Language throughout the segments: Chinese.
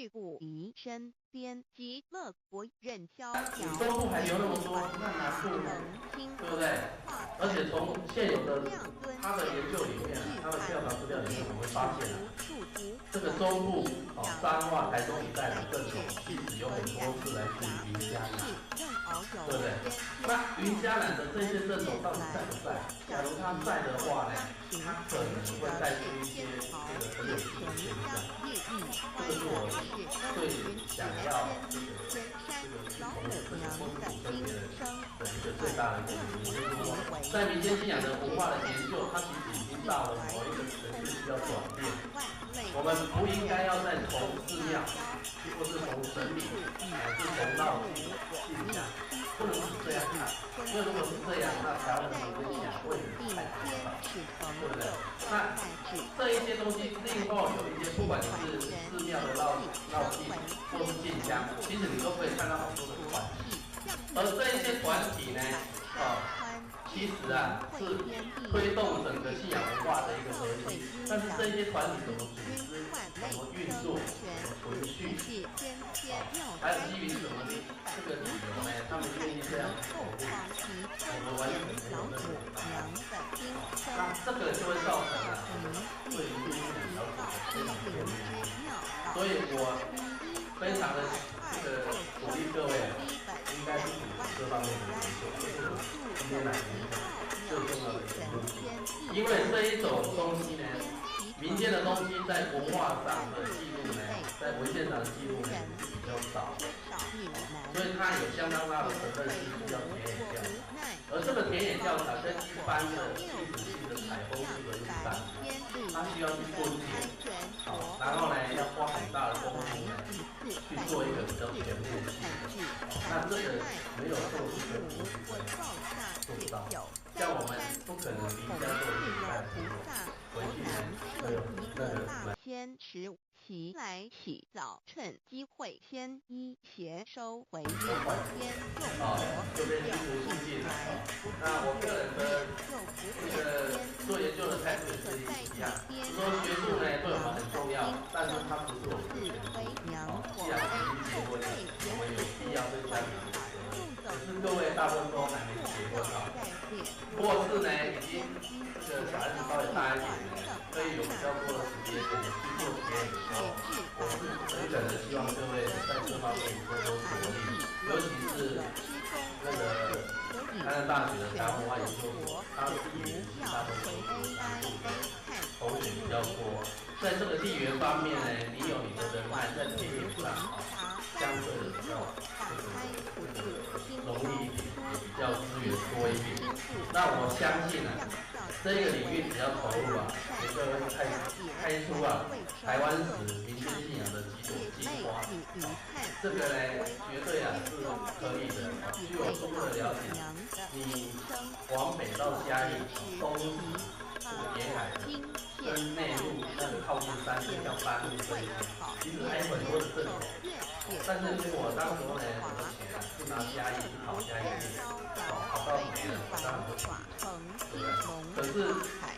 事故于身边及乐国任交你中部还留那么多，那南部对不对？而且从现有的他的研究里面，他的调查资料里面，我们发现这个中部彰化、台中一带的镇头，其实有很多是来自于云嘉南，对不对？那云嘉南的这些镇头到底在不在？假如他在的话呢，他可能会带出一些这个很有趣的现象。这个是我最想要去从这个风土分别的一个最大的原因，就是说，在民间信仰的文化的研究，它其实已经到了某一个程度需要转变。我们不应该要再从寺庙，或是从神明，乃至从道具信仰，不能是这样看。因为如果是这样，那台湾的民间信仰会太复杂，对不对？那这一些东西，另外有一些，不管你是寺庙的绕境，或是进香，其实你都可以看到很多的团体。而这一些团体呢，其实是推动整个信仰文化的一个核心。但是这一些团体怎么组织、怎么运作、怎么存续，还有基于什么这个理由呢？他们愿意这样投入，我们完全没有那个答案。那这个就会造成对于信仰了解的非常片面。所以我非常的鼓励各位应该去组织这方面的研究，这是我今天来分享最重要的一个目的。因为这一种东西呢，民间的东西在文化上的记录呢，在文献上的记录呢是比较少，所以它有相当大的成分是需要田野调查。而这个田野调查跟一般的历史性的采风式的录山，它需要去蹲点，然后呢要花很大的功夫呢去做一个比较全面性的。那这个没有做是根本做不到。像我们不可能离家做一个菜谱，回去呢会有那个先食其来洗澡，趁机会先衣鞋收回原先就变成不促进了。那我个人的这个做研究的态度也是一样，说学术呢对我们很重要，但是它不是我们的全部。既然我们已经结婚了，我们有必要对家庭负责任。可是各位大部分都还没结婚或是呢已经这个小孩子稍微大一点呢，可以有比较多的时间去做实验的时候，我是诚恳的希望各位在这方面多多着力，尤其是那个台南大学的台湾文化研究所，它的地缘是大部分都是南部的同学比较多，在这个地缘方面呢，你有你的人脉在田野上相对的比较容易一点，也比较资源多一点。那我相信这个领域只要投入也就会开出台湾史民间信仰的几朵金花。这个呢，绝对是可以的。据我初步的了解，你往北到嘉义，东这个沿海跟内陆那个靠近山线叫半路这一些，其实还有很多的镇头。但是如果当时呢，我的钱是拿嘉义去考嘉义县，考到没了，当然不行，对不对？可是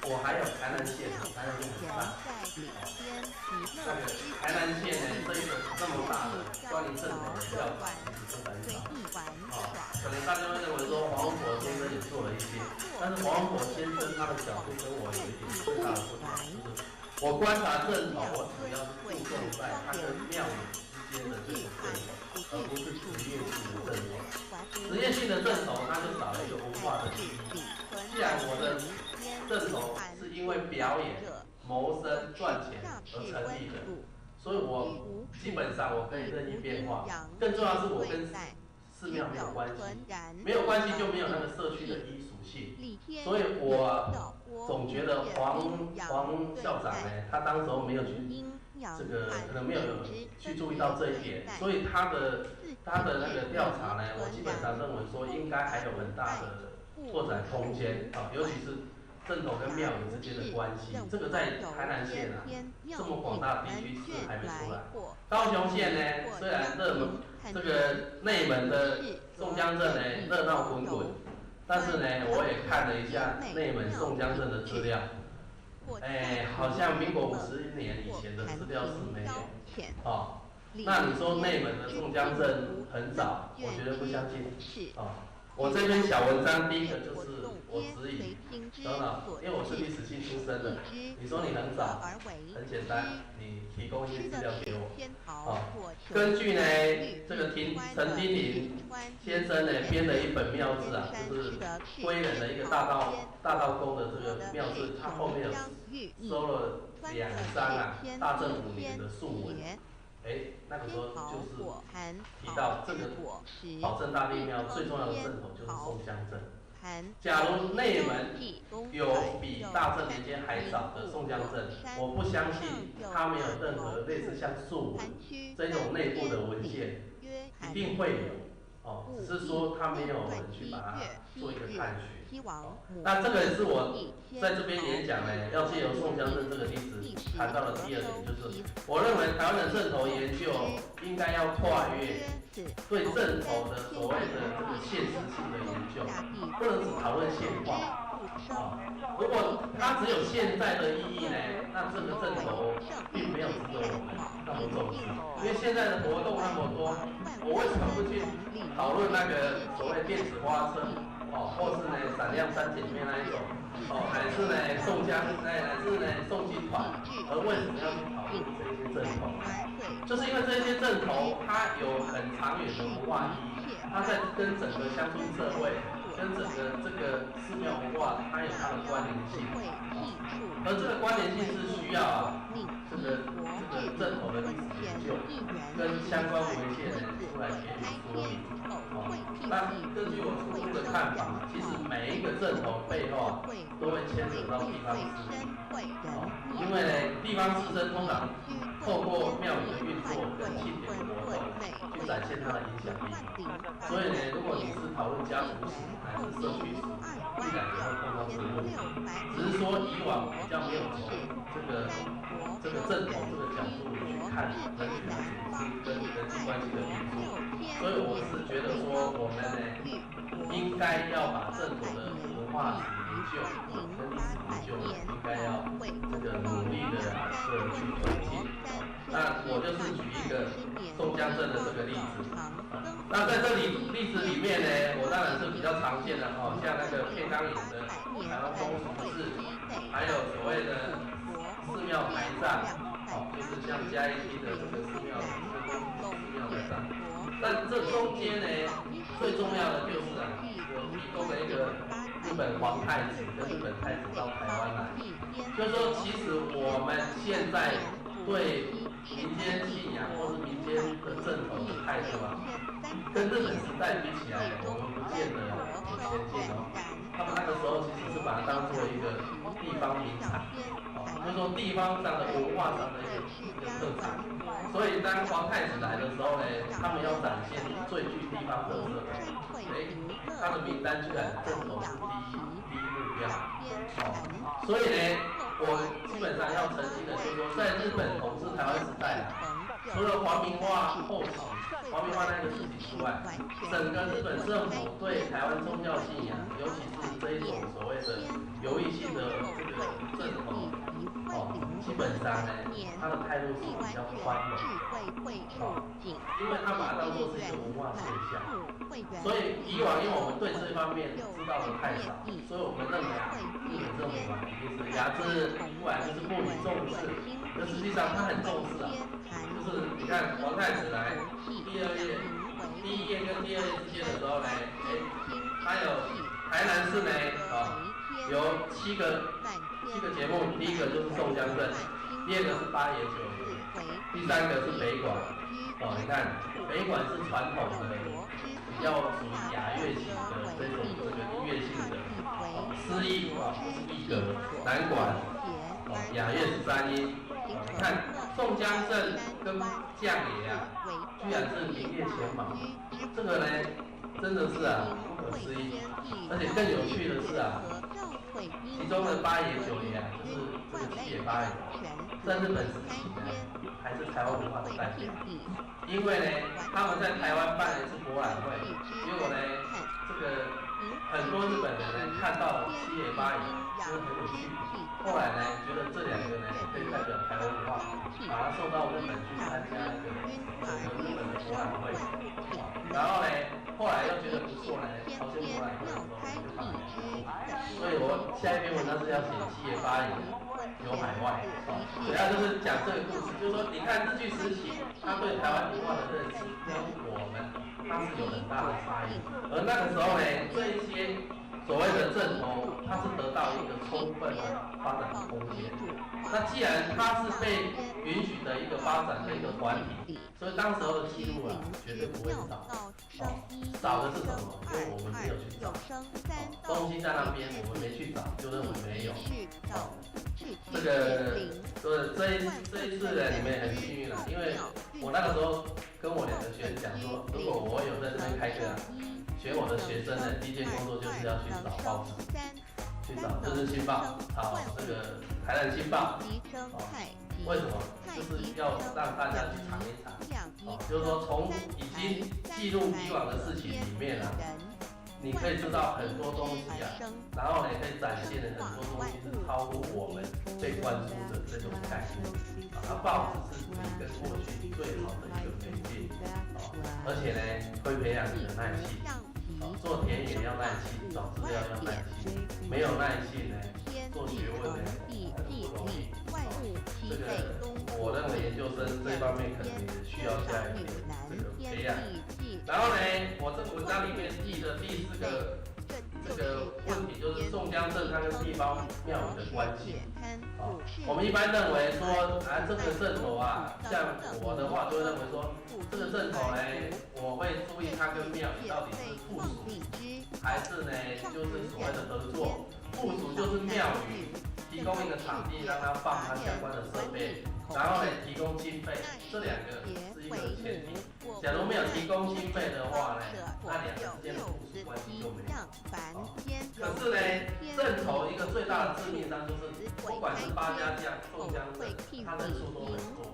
我还有台南县，台南县很大，那个台南县呢，这一个那么大的关于镇头的调查，其实是很少。可能大家会认为说黄火先生也做了一些，但是黄火先生他的角度跟我有一点最大的不同，就是我观察镇头，我主要是注重在它跟庙宇之间的这种镇头，而不是职业性的镇头。职业性的镇头，它就少了一个文化的意义。既然我的镇头是因为表演、谋生、赚钱而成立的，所以我基本上我可以任意变化。更重要的是，我跟寺庙没有关系，没有关系就没有那个社区的依属性。所以我总觉得黄校长呢，他当时候没有去这个，可能没有去注意到这一点，所以他的那个调查呢，我基本上认为说应该还有很大的拓展空间尤其是镇头跟庙宇之间的关系，这个在台南县这么广大地区是还没出来。高雄县呢，虽然这个内门的宋江镇呢热闹滚滚，但是呢，我也看了一下内门宋江镇的资料，好像民国50年以前的资料是没有那你说内门的宋江镇很早，我觉得不相信。我这篇小文章第一个就是我指引，等等，因为我是历史系出身的，你说你很早，很简单，你提供一些资料给我。根据呢这个陈丁林先生呢编的一本妙志啊，就是归仁的一个大道公的这个妙志，他后面有收了2章啊，大正5年的述文。那个时候就是提到这个保证大帝庙最重要的镇头就是宋江镇。假如内门有比大正年间还早的宋江镇，我不相信它没有任何类似像述文这种内部的文献，一定会有只是说他没有人去把它做一个探寻。那这个也是我在这边演讲呢，要借由宋江镇这个例子谈到的第二点，就是我认为台湾的镇头研究应该要跨越对镇头的所谓的这个现实性的研究，不能只讨论现况。如果它只有现在的意义呢，那这个镇头并没有值得我们那么重视，因为现在的活动那么多，我为什么不去讨论那个所谓电子花车？或是呢闪亮三姐妹那一种，乃至呢宋江，乃至呢宋金团，而为什么要去讨论这些镇头？就是因为这些镇头它有很长远的文化意义，它在跟整个乡村社会、跟整个这个寺庙文化，它有它的关联性，而这个关联性是需要这个镇头的历史研究跟相关文献呢出来给予说明。那根据我初步的看法，其实每一个镇头背后都会牵扯到地方士绅，因为呢地方士绅通常透过庙宇的运作跟庆典的活动去展现它的影响力，所以呢如果你是讨论家族史还是社区史，必然也会碰到这个问题，只是说以往比较没有从这个镇头这个角度去看人群的组织跟人际关系的运作。所以我是觉得说，我们呢应该要把镇头的文化史研究跟历史研究呢，应该要这个努力的去推进。那我就是举一个宋江镇的这个例子。那在这里例子里面呢，我当然是比较常见的像那个片冈营的台湾风俗志，还有所谓的寺庙台账，就是像嘉义厅的这个寺庙台账。但这中间呢，最重要的就是我提供了一个日本皇太子跟日本太子到台湾来，就是说其实我们现在对民间信仰或是民间的镇头的态度跟日本时代比起来，我们不见得很先进他们那个时候其实是把它当做一个地方名产，就是说地方上的文化上的一个特产。所以当皇太子来的时候呢，他们要展现最具地方特色的，他的名单居然镇头是第一目标。所以呢，我基本上要澄清的就是说，在日本统治台湾时代除了皇民化后期，皇民化那个事情之外，整个日本政府对台湾宗教信仰，尤其是这一种所谓的游艺性的这个镇头，基本上呢，他的态度是比较宽容，因为他把它当作是一个文化现象，所以以往因为我们对这方面知道的太少，所以我们认为日本政府一定是压制，不然就是不予重视，可实际上他很重视就是你看皇太子来第一页跟第二页之间的时候呢，还有台南市呢有7个节目，第一个就是宋江镇，第二个是八爷九爷，第3个是北管。你看北管是传统的，比较属于雅乐型的这个音乐性的，诗意是一格，南管雅乐13音。你看宋江镇跟将爷居然是名列前茅，这个呢真的是不可思议，而且更有趣的是其中的八爷九爷就是这个七爷八爷，在日本时期呢还是台湾文化的代表，因为呢他们在台湾办了一次博览会，结果呢这个很多日本人呢看到七爷八爷觉得很有趣，后来呢觉得这2个呢可以代表台湾文化，把他送到日本去参加那个南会，然后呢，后来又觉得不错呢，朝鲜博览会的时候就放海外，所以我下一篇文章是要写七爷八爷有海外，主要就是讲这个故事，就是说你看日据时期他对台湾文化的认识跟我们它是有很大的差异，而那个时候呢，这一些所谓的正头，它是得到一个充分的发展的空间。那既然它是被允许的一个发展的一个团体，所以当时候的记录啊，绝对不会少。少的是什么？因为我们没有去找。东西在那边，我们没去找，就认为没有。这个这一次呢，你们也很幸运了，因为我那个时候跟我2个学生讲说，如果我有在这边开课啊。学我的学生呢，第一件工作就是要去找报纸，去找《日新报》，找这个《台南新报》。为什么？就是要让大家去尝一尝。就是说从已经记录以往的事情里面啊，你可以知道很多东西啊，然后呢可以展现的很多东西是超过我们被灌输的这种概念。报纸是你跟过去最好的一个媒介，而且呢会培养你的耐性。做田野要耐心，找资料要耐心，没有耐性呢，做学问呢很不容易。这个我认为研究生这方面可能也需要下一点这个培养。然后呢，我这个文章里面提的第4个这个问题就是宋江镇它跟地方庙宇的关系。我们一般认为说这个镇头啊，像我的话就会认为说，这个镇头呢，我会注意它跟庙宇到底是附属，还是呢就是所谓的合作。附属就是庙宇提供一个场地让它放它相关的设备，然后呢提供经费，这2个是一个前提。假如没有提供经费的话呢，那2个之间的附属关系就没有。可是呢，镇头一个最大的致命伤就是，不管是八家将、宋江镇，他人数都很多。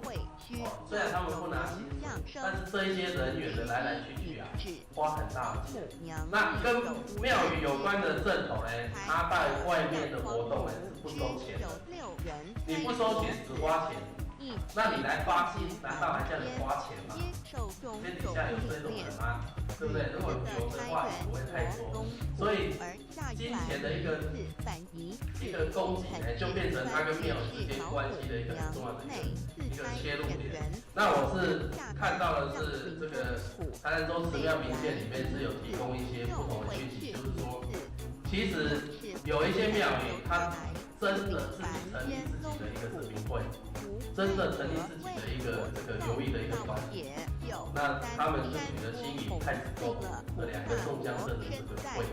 虽然他们不拿薪水，但是这一些人员的来来去去啊，花很大的钱。那跟庙宇有关的镇头呢，他在外面的活动呢是不收钱的。你不收钱只花钱，那你来发薪，难道还叫你花钱吗？天底下有这种人吗？对不对？如果有的话，也不会太多。所以金钱的一个供给呢，就变成它跟庙宇之间关系的一个很重要的一个切入点。那我是看到的是这个台南州祠庙名鉴里面是有提供一些不同的讯息，就是说，其实有一些庙宇它真的自己成立自己的一个神明会，真的成立自己的一个这个游艺的一个团体。那他们是取得新宇太子宫这2个宋江镇的这个会。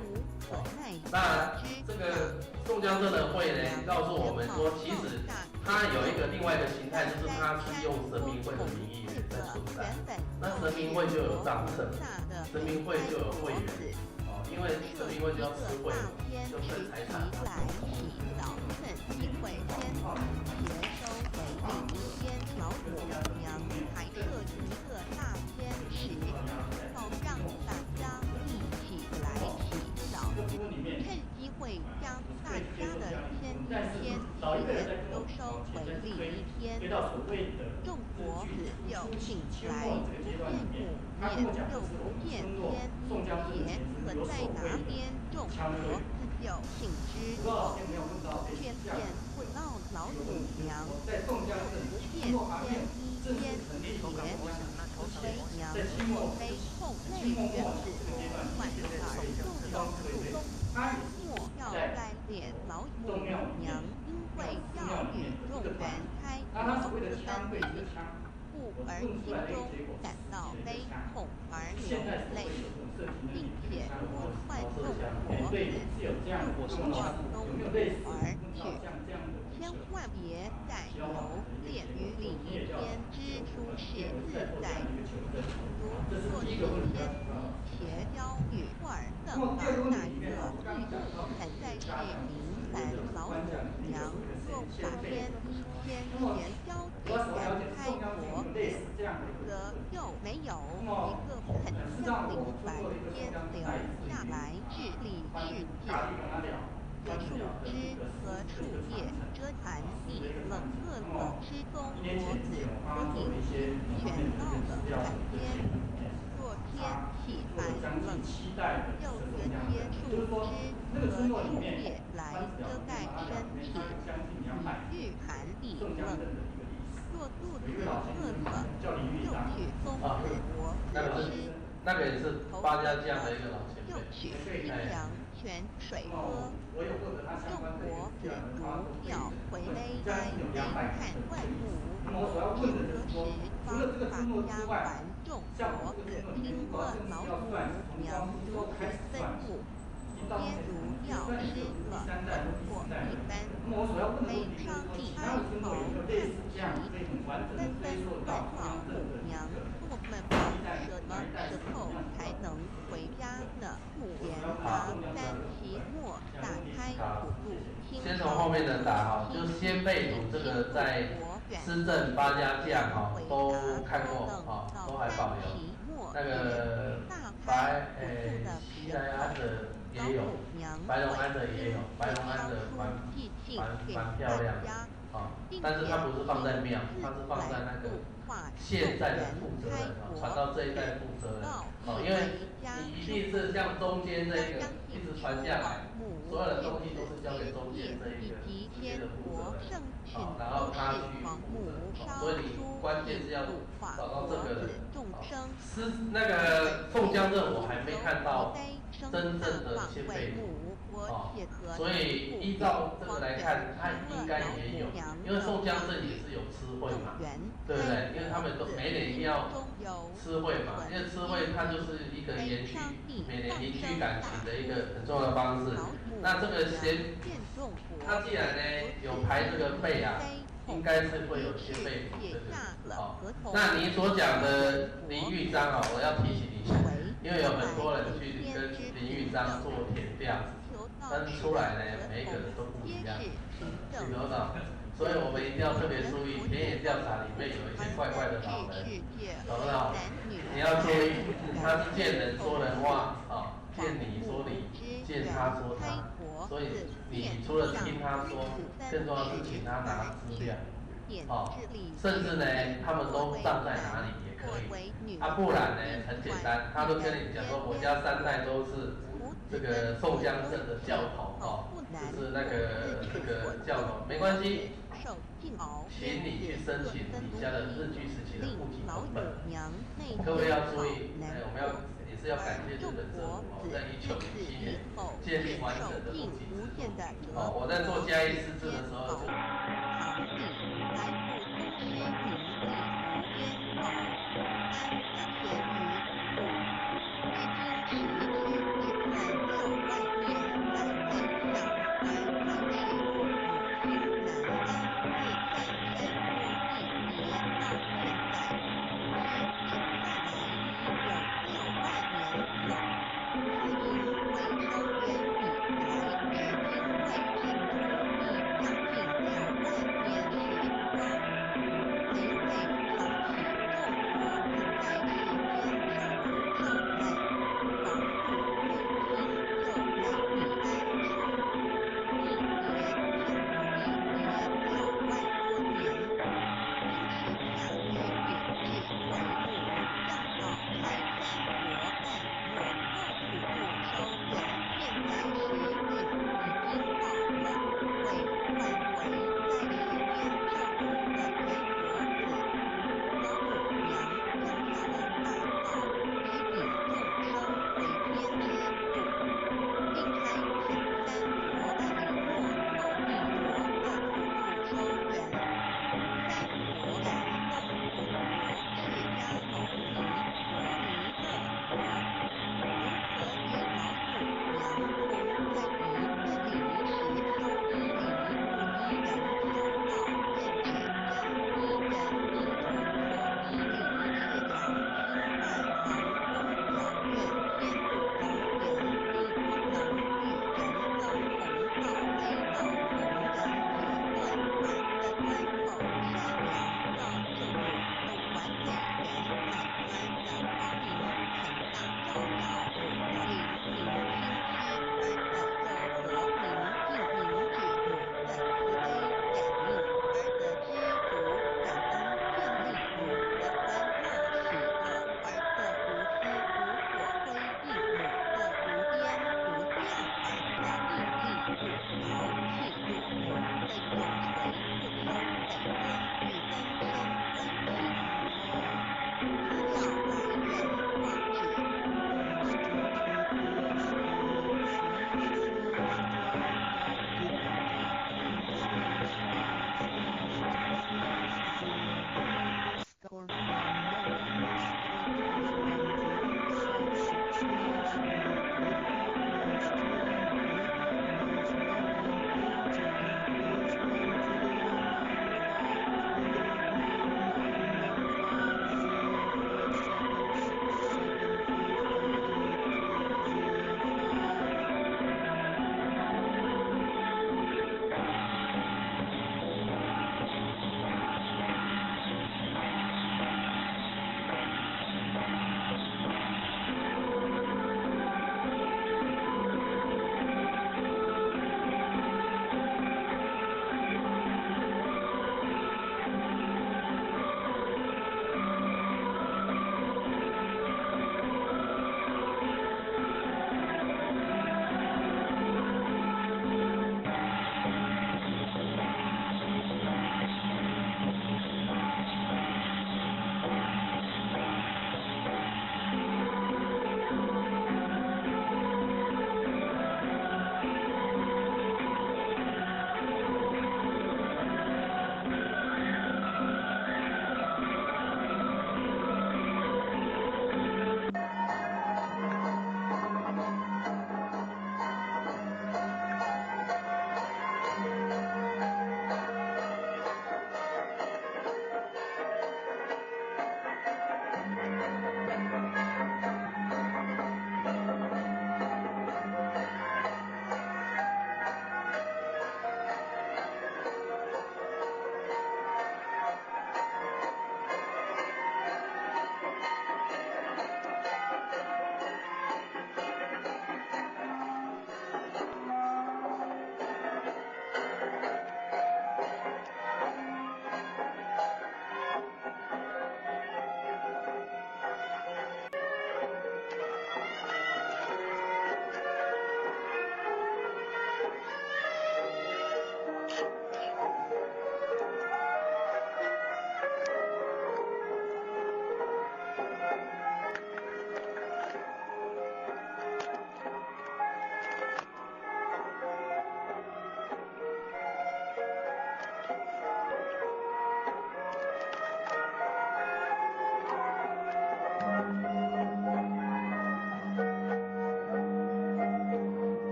那这个宋江镇的会呢，告诉我们说，其实它有一个另外一个形态，就是它是用神明会的名义在存在。那神明会就有章程，神明会就有会员，因为神明会就要吃会，就分财产。趁机会将大家的签约都收回礼一天，众佛子就请来见母面，又不见天一节，可在哪边？众佛自就请之，却见不到老母娘，不见天一天节，为娘非后内原子，换耳入中入宫。莫要来敛老母娘，因为要与众人开国分离，故而心中感到悲痛而流泪，并且呼唤众佛子入往东土而去，千万别再留恋于礼仪天之出世自在，如若是天邪教与尔更把那个很在是明凡老母娘，若把天一天邪教给人开国，则又没有一个很像灵凡天留下来治理世界。这树枝和树叶遮寒地冷饿了之中，佛子和影全到了海边。就这些树枝和树叶来遮盖身体，以御寒避冷。若肚子饿了，就取松子果子吃。那个也是八家将的一个老前辈。就取清凉泉水喝。众果子如要回雷哀悲看万物，至何时方法家还众果子听了老母娘如此吩咐，皆如要吃了粉果一般，悲伤地哀嚎叹息，纷纷问老母娘：我们绑什么时候才能回家呢？母言答：三期末打开土路，先从后面的答哈，就是先辈土这个在施政八家将哈都看过哈，都还保留。那个西来安的也有，白龙安的也有，白龙安的蛮漂亮的啊，但是它不是放在庙，它是放在那个现在的负责人啊，传到这一代负责人哦，因为你一定是像中间这个一直传下来，所有的东西都是交给中间这一个的负责人，好，然后他去所以你关键是要找到这个人。那个宋江镇我还没看到真正的先辈哦，所以依照这个来看，他应该也有，因为宋江镇也是有吃会嘛，对不对？因为他们都每年一定要吃会嘛，因为吃会它就是一个延续每年凝聚感情的一个很重要的方式。那这个他既然呢有排这个辈啊，应该是会有些辈这个哦。那你所讲的林玉章啊，我要提醒一下，因为有很多人去跟林玉章做田调，但是出来呢每一个人都不一样，有没有？所以我们一定要特别注意，田野调查里面有一些怪怪的老人，懂不懂？你要注意，他是见人说人话啊，见你说你，见他说他，所以你除了听他说，更重要是请他拿资料，哦，甚至呢他们都葬在哪里也可以，啊不然呢很简单，他都跟你讲说我家3代都是这个宋江镇的教头哦，就是那个这个教头，没关系。请你去申请你家的日据时期的户籍成本。各位要注意，我们也是要感谢日本政府哦，在1907年建立完整的户籍制度。哦，我在做嘉义市制的时候就。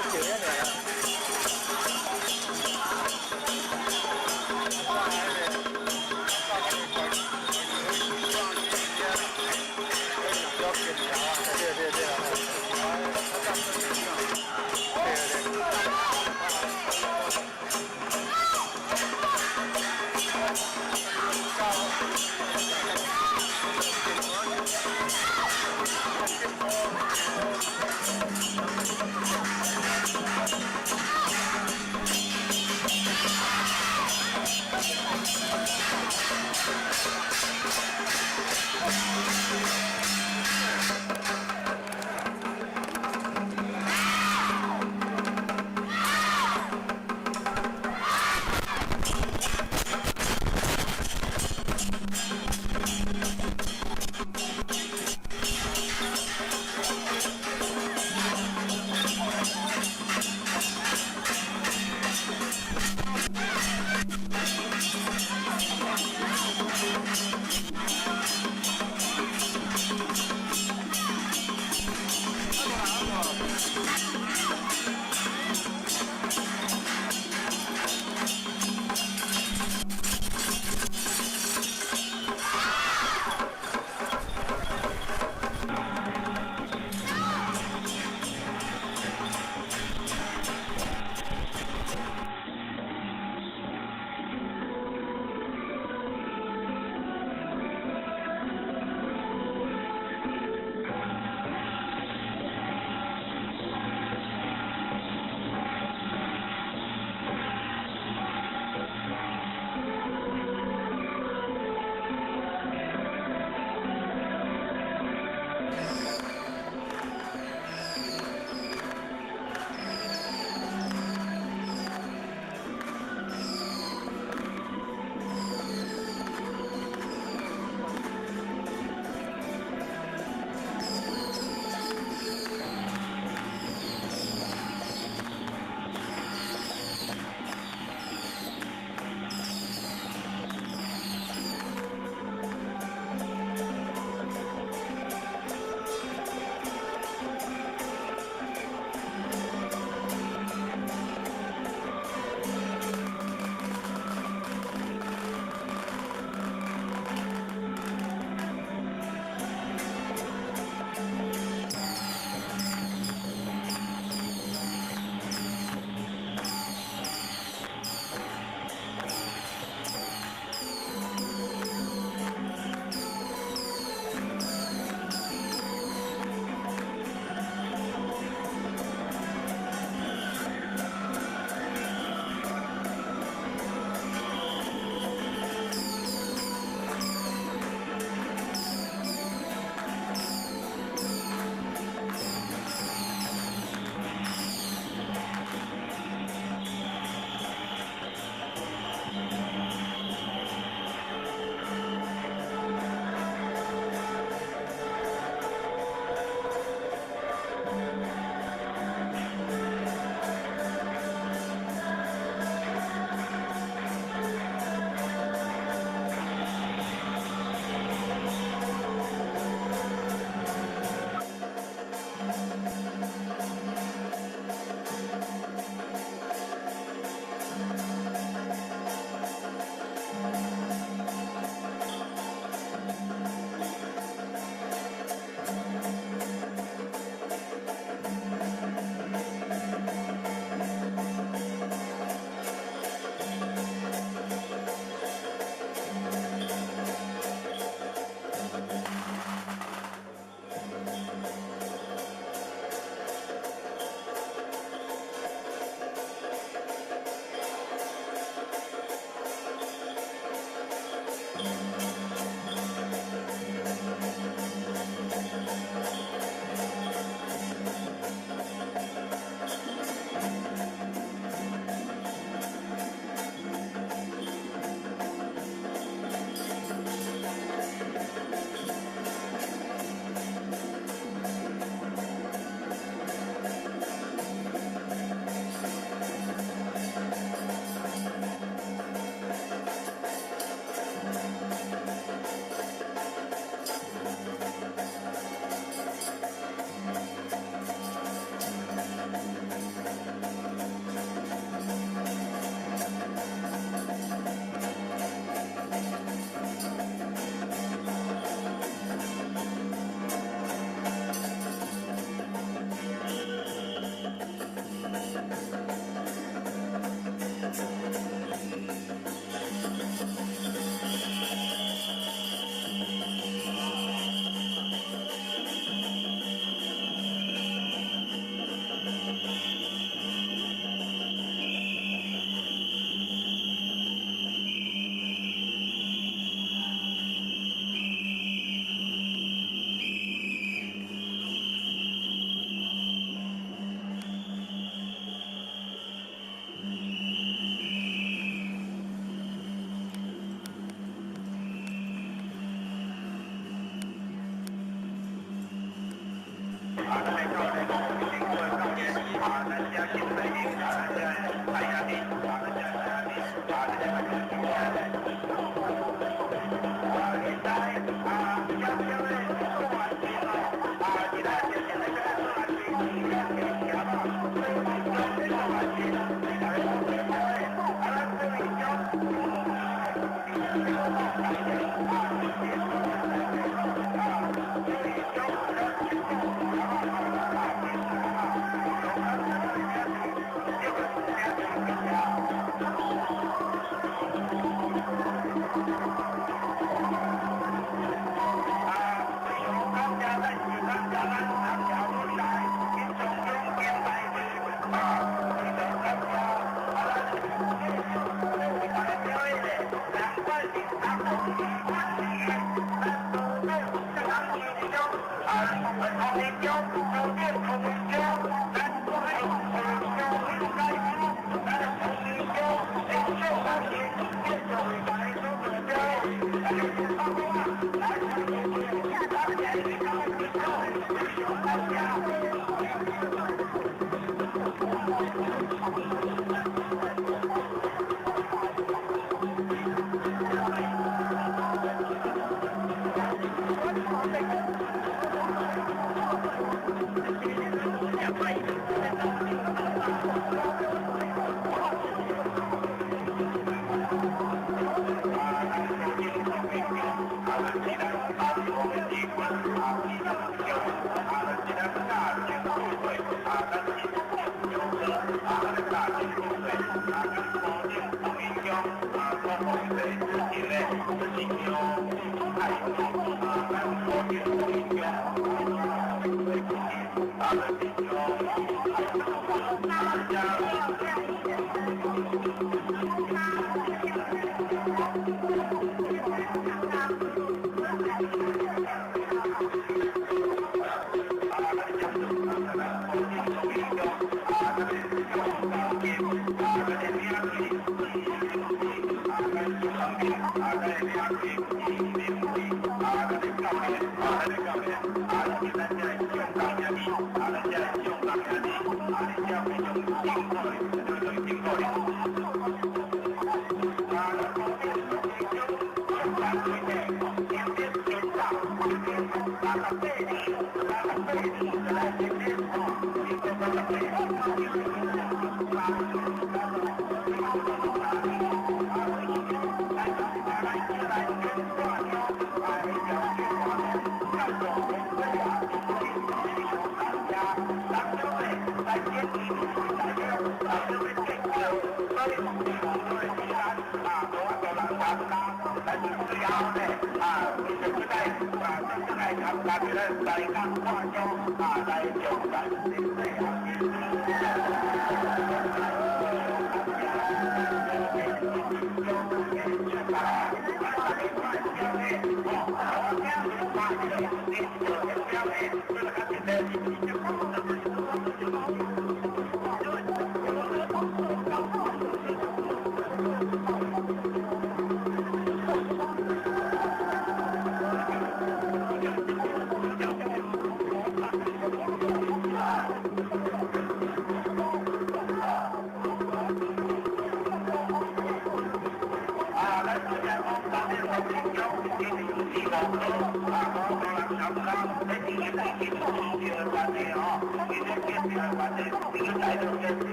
最喜欢的。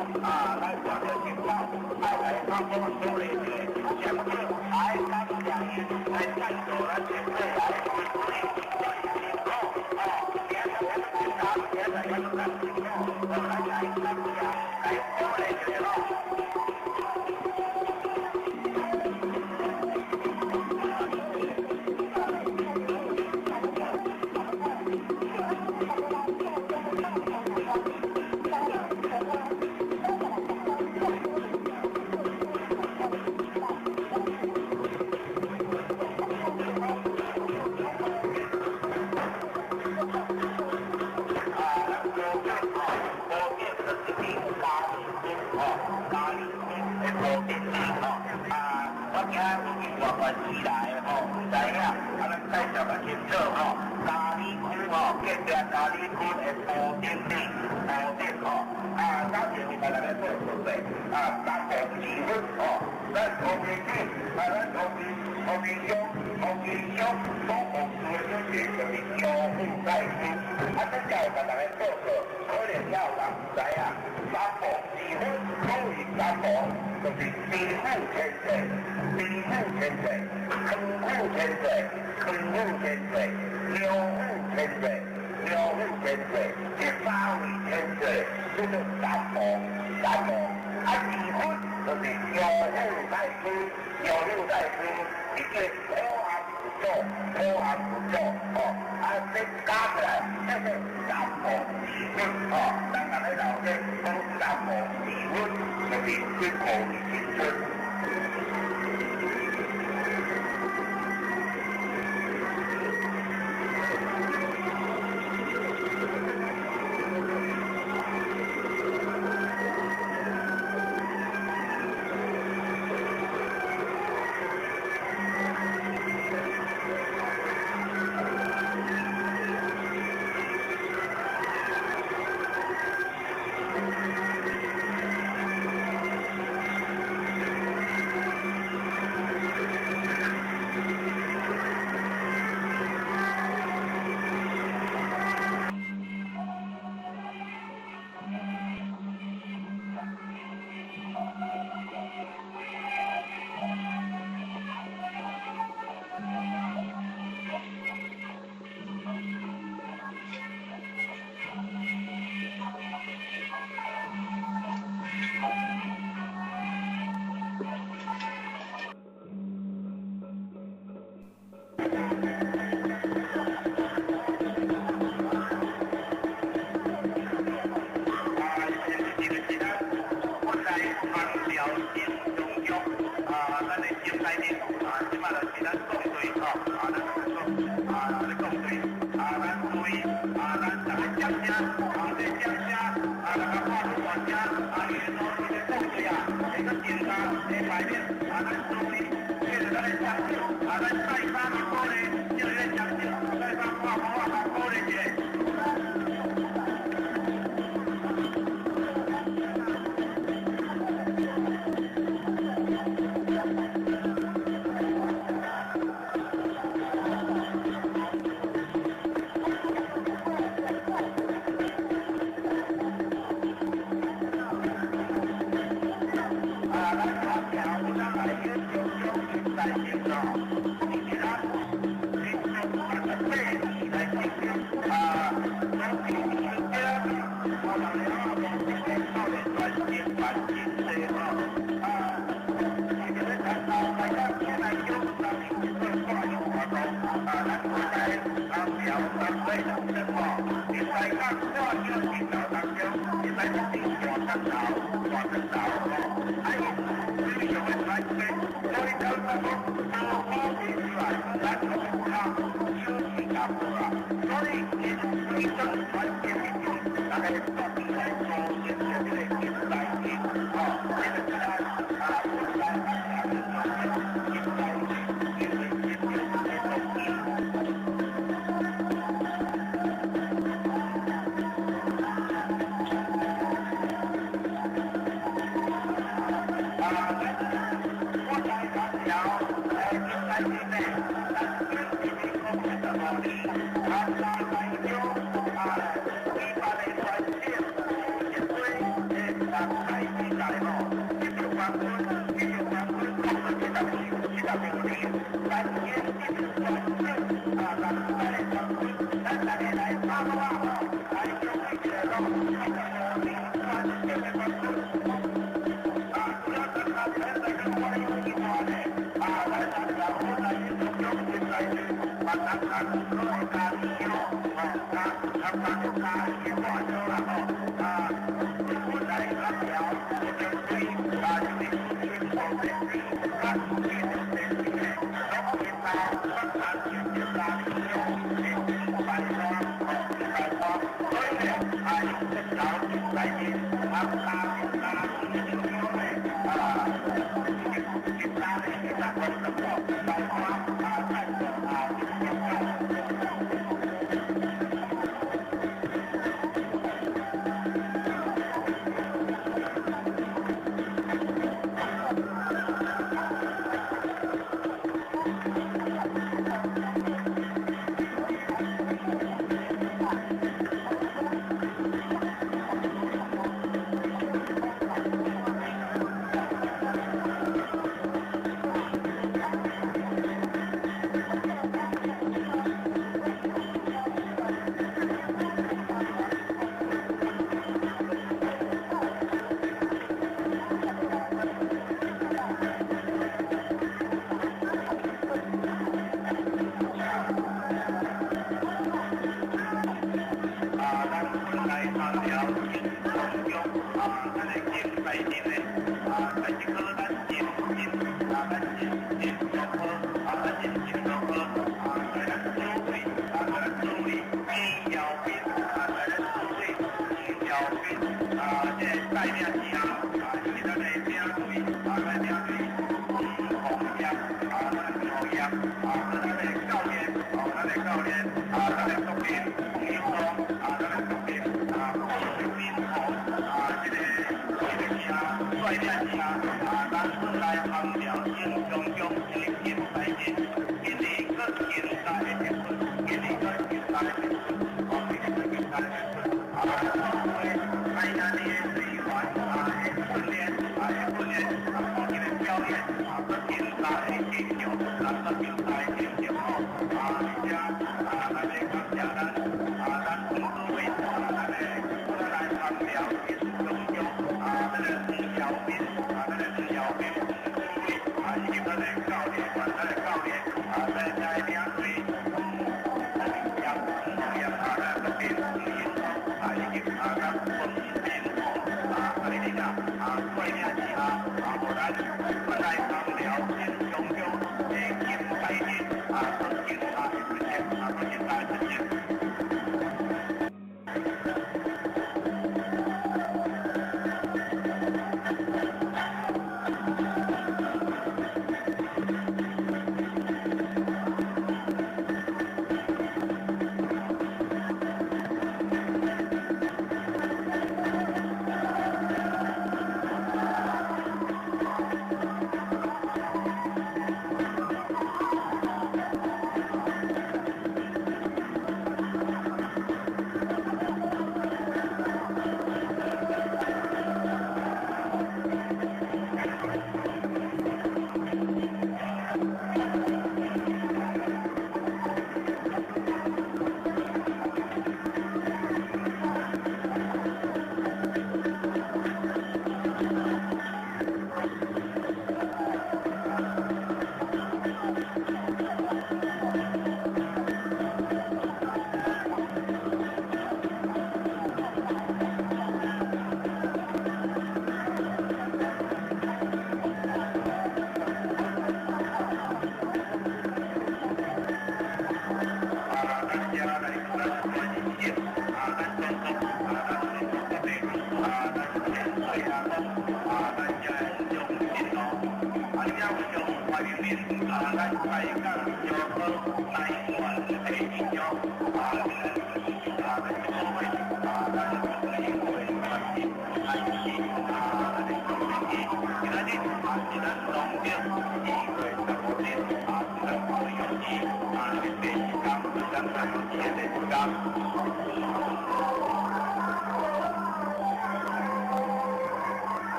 咱小的情况，来当中所里的想着还当讲义来战斗了军队来回归，以后别的我们警察别的也都在以后，我来参加来过来去了。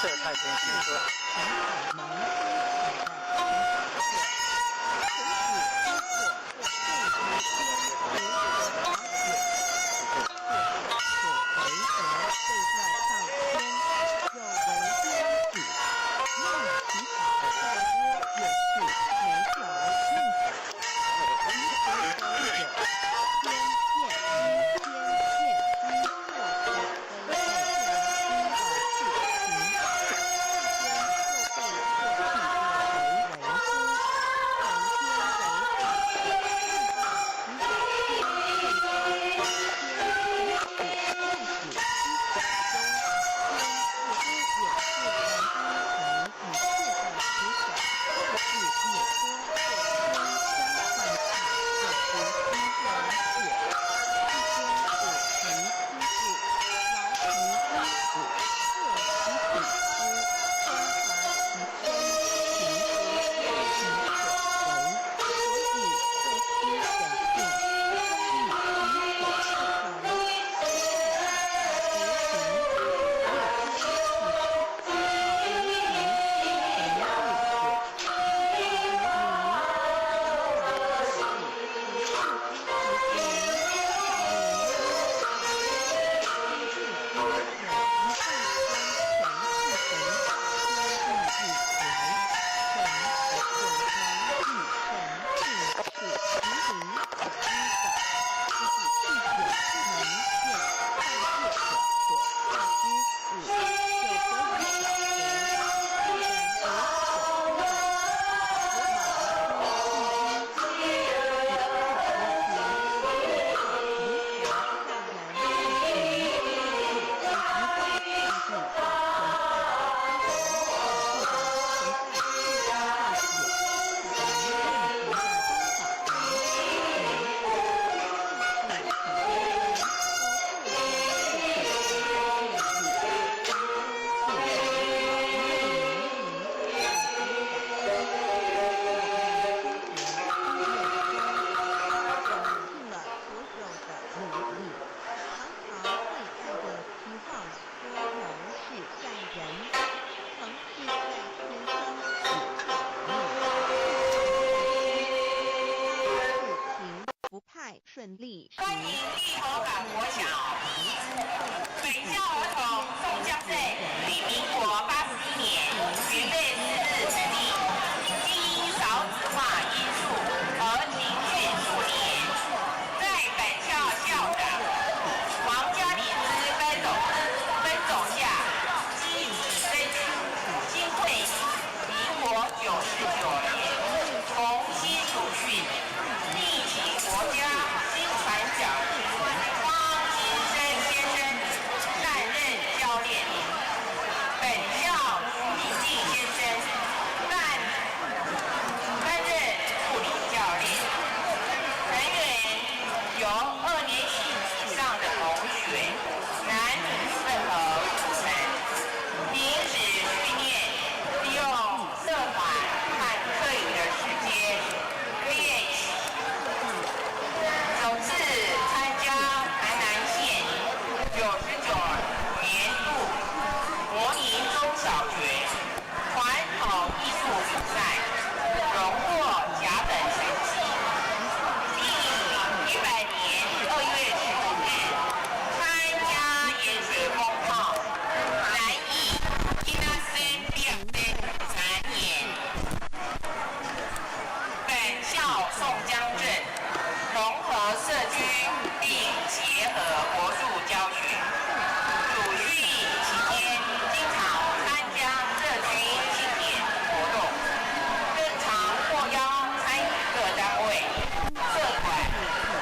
设太平新说。顺利时，欢迎立口港国小本校儿童宋江镇于民国81年元月4日成立，经因少子化因素而停训数年。在本校校长王家里之分总下，积极争取新会民国99年重新主训，并请国家新传奖方金生先生担任教练，本校朱明进先生担任助理教练。成员有2年级以上的同学，男女混合组成。平时训练利用社团和课余的时间练习。首次参加台南县99年度模拟中小学传统艺术比赛，荣获甲等成绩，并于100年2月15日参加盐水风炮南艺伊拉森表演展演。本校宋江镇融合社区并结合国术教学，主训期间经常参加社区庆典活动，更常获邀参与各单位、社团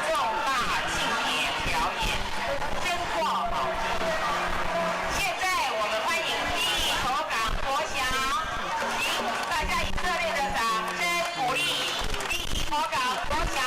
重大庆典表演，珍获好评。现在我们欢迎立口港国小，请大家以热烈的掌声鼓励立口港国小。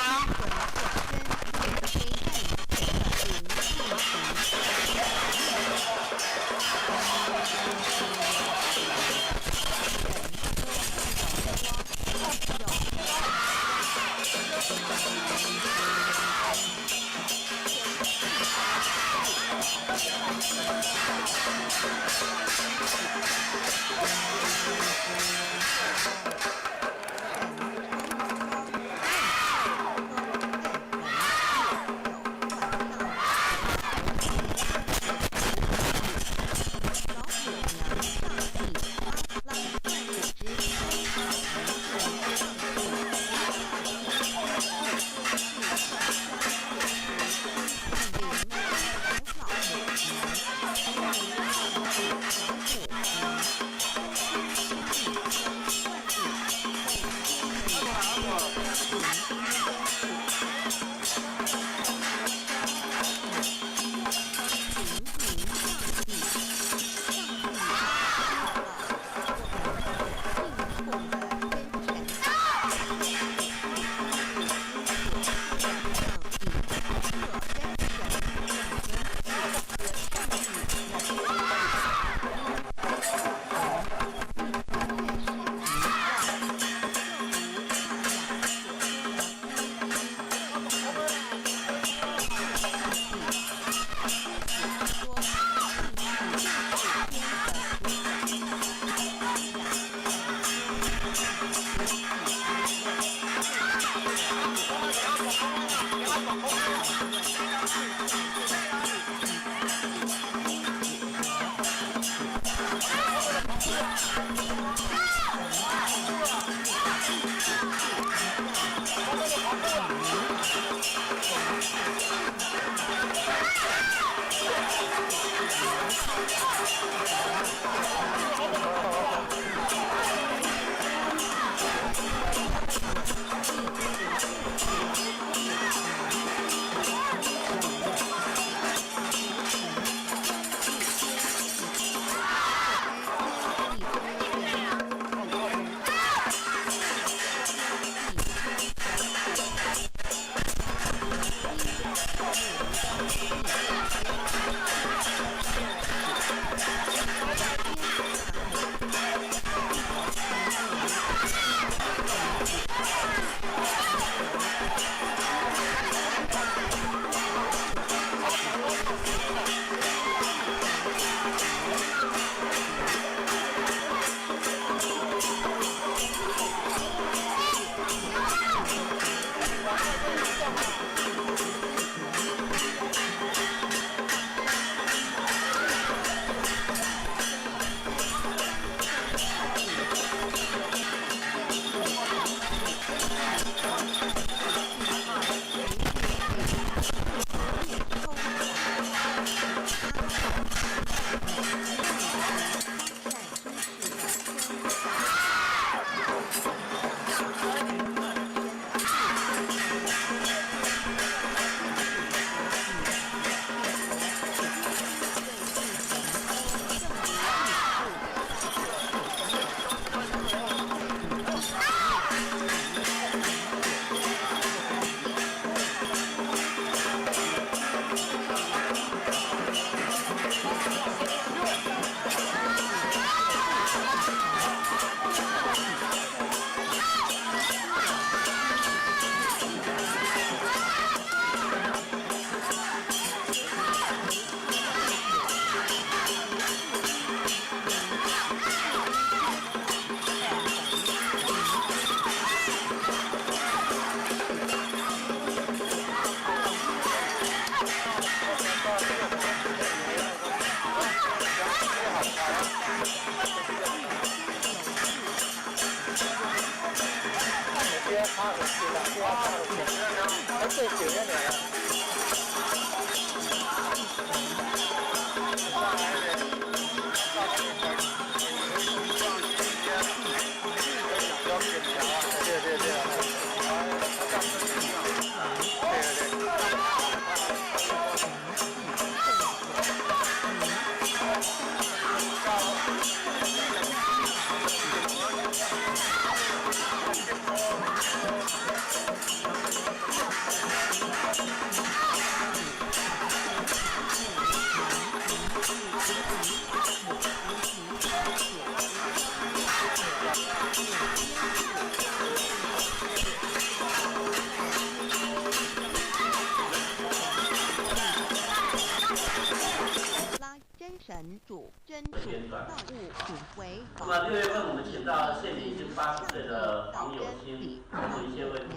神主真主造物主为那么6月份我们请到现年已经80岁的黄有兴，文协会文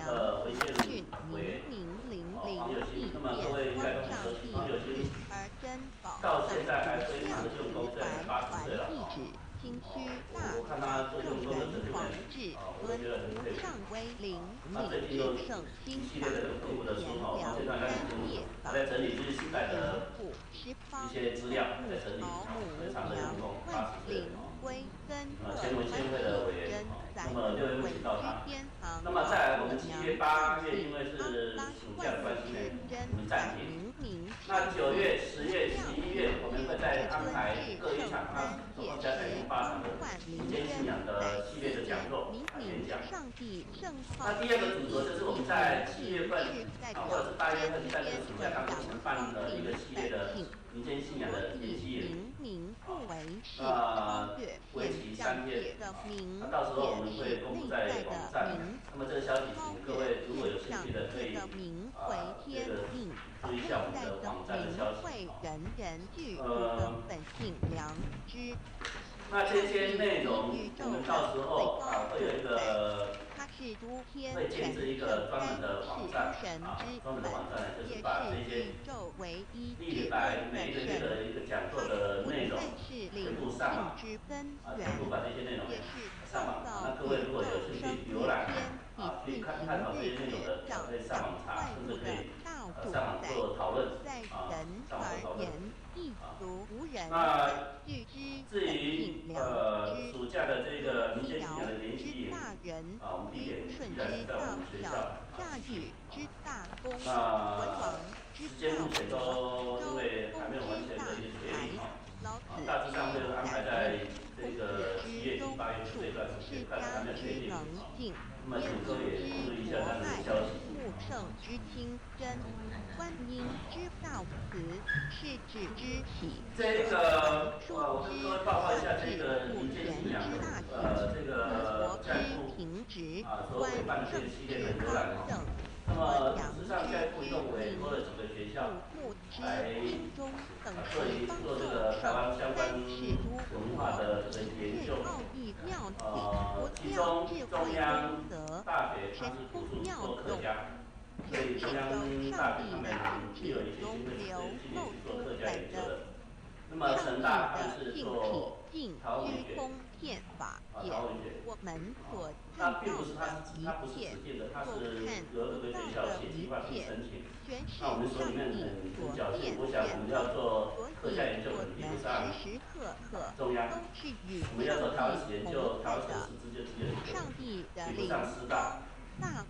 协委员黄有兴。那么各位应该都很熟悉黄有兴，到现在还非常的用功，虽然80岁了。我看他做用功的这个我觉得很佩服。他最近又一系列的公布的书这段时间他在整理这些时代的一些资料，在整理非常的用功，80岁前文协会的委员那么6月份请到他。那么再来我们7月8月，因为是暑假的关系呢，我们暂停。那9月、10月、11月，我们会再安排各一场，总共加起来有8场的民间信仰的系列的讲座演讲。那第二个组合就是我们在7月份或者是8月份，在这个暑假当中办了一个系列的民间信仰的研习营，为期3天。到时候我们会公布在网站。那么这个消息，请各位如果有兴趣的可以这个注意一下我们的网站的消息。那这些内容我们到时候会有一个会建制一个专门的网站专门的网站呢，就是把这些历来每一个月的一个讲座的内容全部上网全部把这些内容上网。那各位如果有兴趣浏览去探讨这些内容的，可以上网查，甚至可以上网做讨论上网做讨论。那至于暑假的这个民间信仰的研习营我们地点依然是在我们学校。那时间目前都因为还没有完全的一个确定大致上会安排在这个7月底8月初这段时间，但是还没有确定那么请各位也注意一下他们的消息。这个我跟各位报告一下这个民间信仰这个在部所委办的这个系列的浏览那么事实上在部一共委托了几个学校来做这个台湾相关文化的这个研究。其中中央大学它是补助做客家，所以中央大学他们也有一些经费去做客家研究的。那么成大它是做陶文学陶文学它并不是它不是指定的，它是由各个学校写计划去申请。那我们所里面很侥幸，我想我们要做客家研究肯定不上中央，我们要做台湾史研究，台湾史的师资就只有一个，比不上师大。那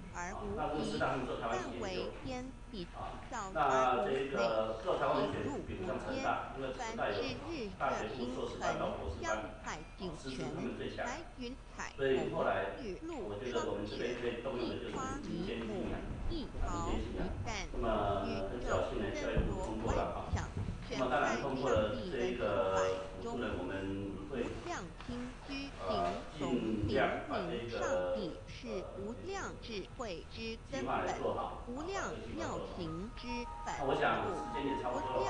跟师大他们做台湾史研究那这个做台湾文学比不上成大，因为成大有大学部硕士班到博士班，师资他们最强。所以后来我觉得我们这边可以动用的就是民间信仰民间信仰。那么很侥幸的教育部通过了那么当然通过了这一个补助呢，我们会尽量把这个计划来做好。那我想时间也差不多了，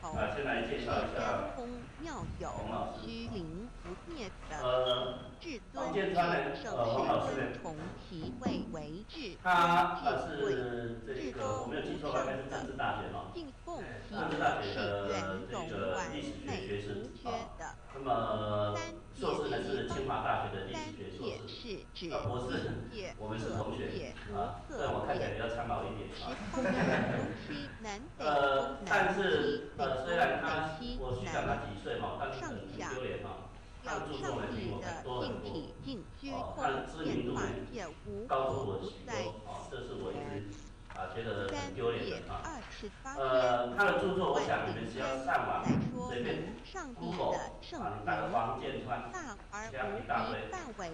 我先来介绍一下洪老师。黄建川呢，洪老师呢，他是这个我没有记错，应该是政治大学政治大学的这个历史学学士那么硕士呢是清华大学的历史学硕士，博士我们是同学虽然我看起来比较苍老一点但是虽然我虚长他几岁但是很丢脸他的著作呢比我还多很多他的知名度呢高出我许多这是我一直觉得很丢脸的他的著作我想你们只要上网随便 Google 你打个黄建川这样一大堆，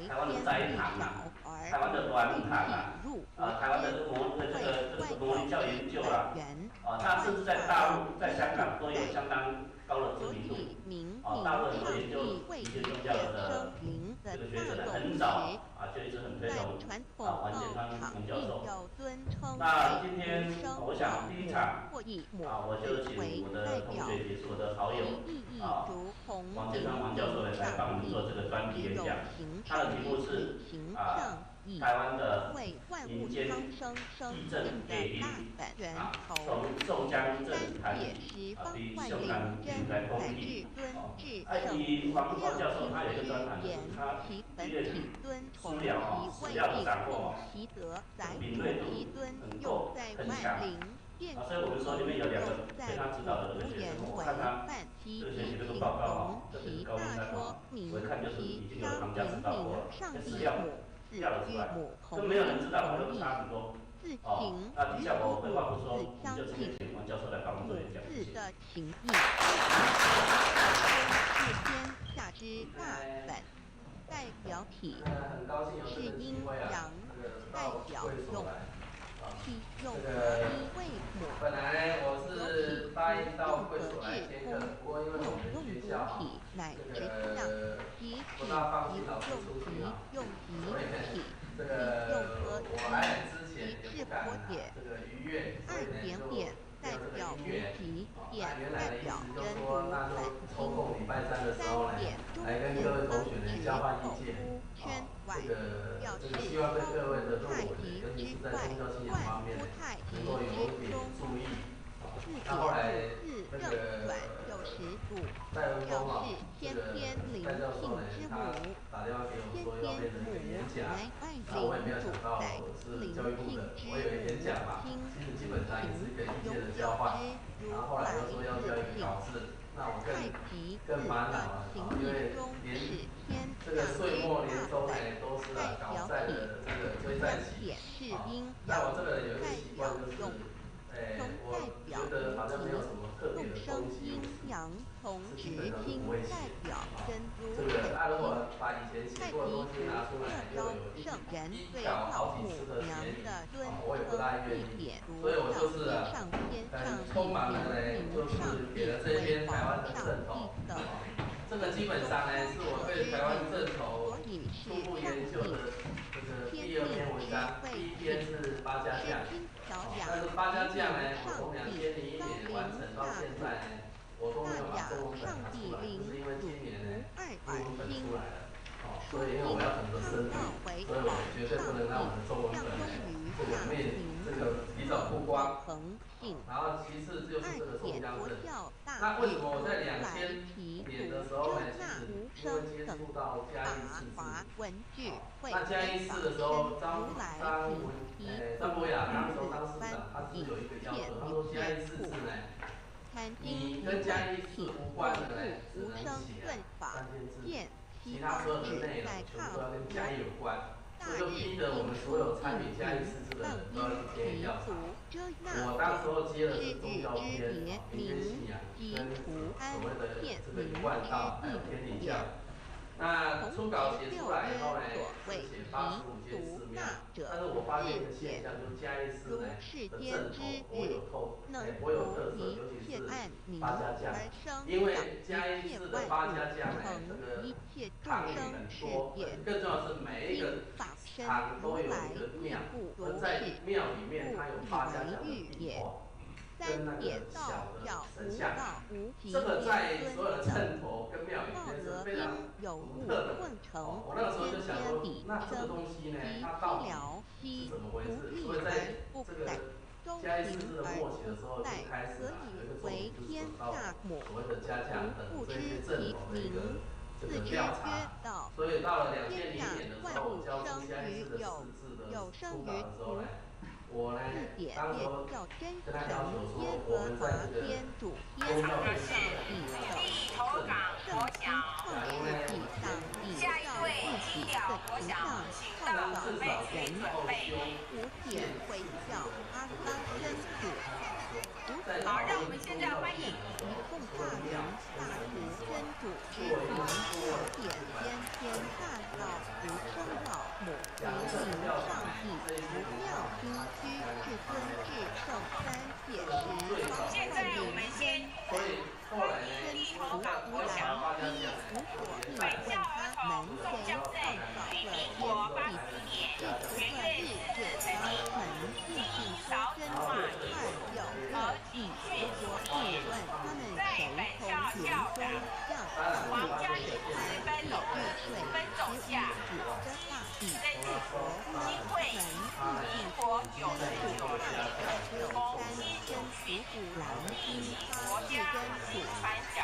台湾的斋堂台湾的软堂台湾的这个魔力教研究他甚至在大陆在香港都有相当高的知名度大陆很多研究一些宗教的这个学者呢很早就一直很推在崇传统王建康场王教授。有尊称那今天我想第一场或以母我就请为我的同代表，学，也是我的好友意义如同王建康王教授来帮我们做这个专题演讲。他的题目是台湾的民间地震给力从宋江镇谈比秀谈平台风体。以王教授他有一个专栏，就是他对资料的掌握敏锐度很够很强。所以我们说里面有2个非常指导的这个学生，我看他这个学习这个报告特别是高中3我一看就是已经有行家指导过了，资料调得出来，就没有人知道，都差很多。那底下我废话不说，我们就直接请王教授来帮我们做演讲。谢谢。下之大本代表体很高兴有这是阴个机会阳代表用，其用这和一为母，本来呢我是答应到会所来兼课，不过因为我们学校乃这直向个即不大放心老师出去用所以体这个我来之前也不敢这个逾越，所以呢就代表无极，点原来的意代表思就是真说，那就抽空礼拜3的时候呢，来跟各位同学呢交换意见。这个希望对各位的论文，尤其是在宗教信仰方面能够有点注意。那后来那个戴文峰这个戴教授呢，他打电话给我说要变成一个演讲，那我也没有想到是教育部的，我以为演讲嘛，其实基本上也是一个意见的交换。然后后来又说要交一个考试，那我更烦恼了，因为连这个岁末年终呢都是搞债的这个追债期。那我这个人有一个习惯就是，我觉得好像没有什么特别的东西，是基本上是不会写。这个如果把以前写过的东西拿出来，又有一条好几次的嫌疑，我也不大愿意。所以我就是很匆忙的呢，就是给了这篇台湾的正统。这个基本上呢是我对台湾正统初步研究的这个第2篇文章，第1篇是八家将，但是八家将呢，我从2001年完成到现在呢，我都没有把中文本拿出来，就是因为今年呢英文本出来了，所以因为我要等着生育，所以我绝对不能让我的中文本呢这个提早曝光。然后其次就是这个宋江镇，那为什么我在2000年的时候呢，其实因为接触到嘉义市治，那嘉义市的时候张博雅那时候当市长，他是有一个要求，他说嘉义市治呢，你跟嘉义市无关的呢，只能写3千字，其他所有的内容全部都要跟嘉义有关。这就逼得我们所有参与嘉义市治的人都要去田野调查。我当时候接的是宗教篇、民间信仰跟所谓的这个一贯道，还有天理教。那初稿写出来以后呢，是写85间寺庙，但是我发现一个现象，就是嘉义市呢的正统颇有特色，尤其是八家将，因为嘉义市的八家将呢，这个堂宇很多，更重要的是每一个堂都有一个庙，而在庙里面它有八家将的壁画。跟那个小的神像，这个在所有的镇头跟庙里面是非常独特的。我那个时候就想说，那这个东西呢，它到底是怎么回事？所以在这个嘉义市治的末期的时候，就开始有一个作品，就是走到所谓的家将等这些镇头的一个这个调查。所以到了2000年的时候，我交出嘉义市的市志的初稿的时候呢。我呢，当时跟他要求说，我们在这个宗教的是第头港国小因为下一位基调国小，请到准备区准备。好，让我们现在欢迎奉大人大慈真主之名，点先大道无生老母为灵上帝，不妙君居至尊至圣3界时，现在我们先地头港国小以无所意问他南非创造了天地港。皇家礼资分总价这次经会民国99年公基主训国家新传奖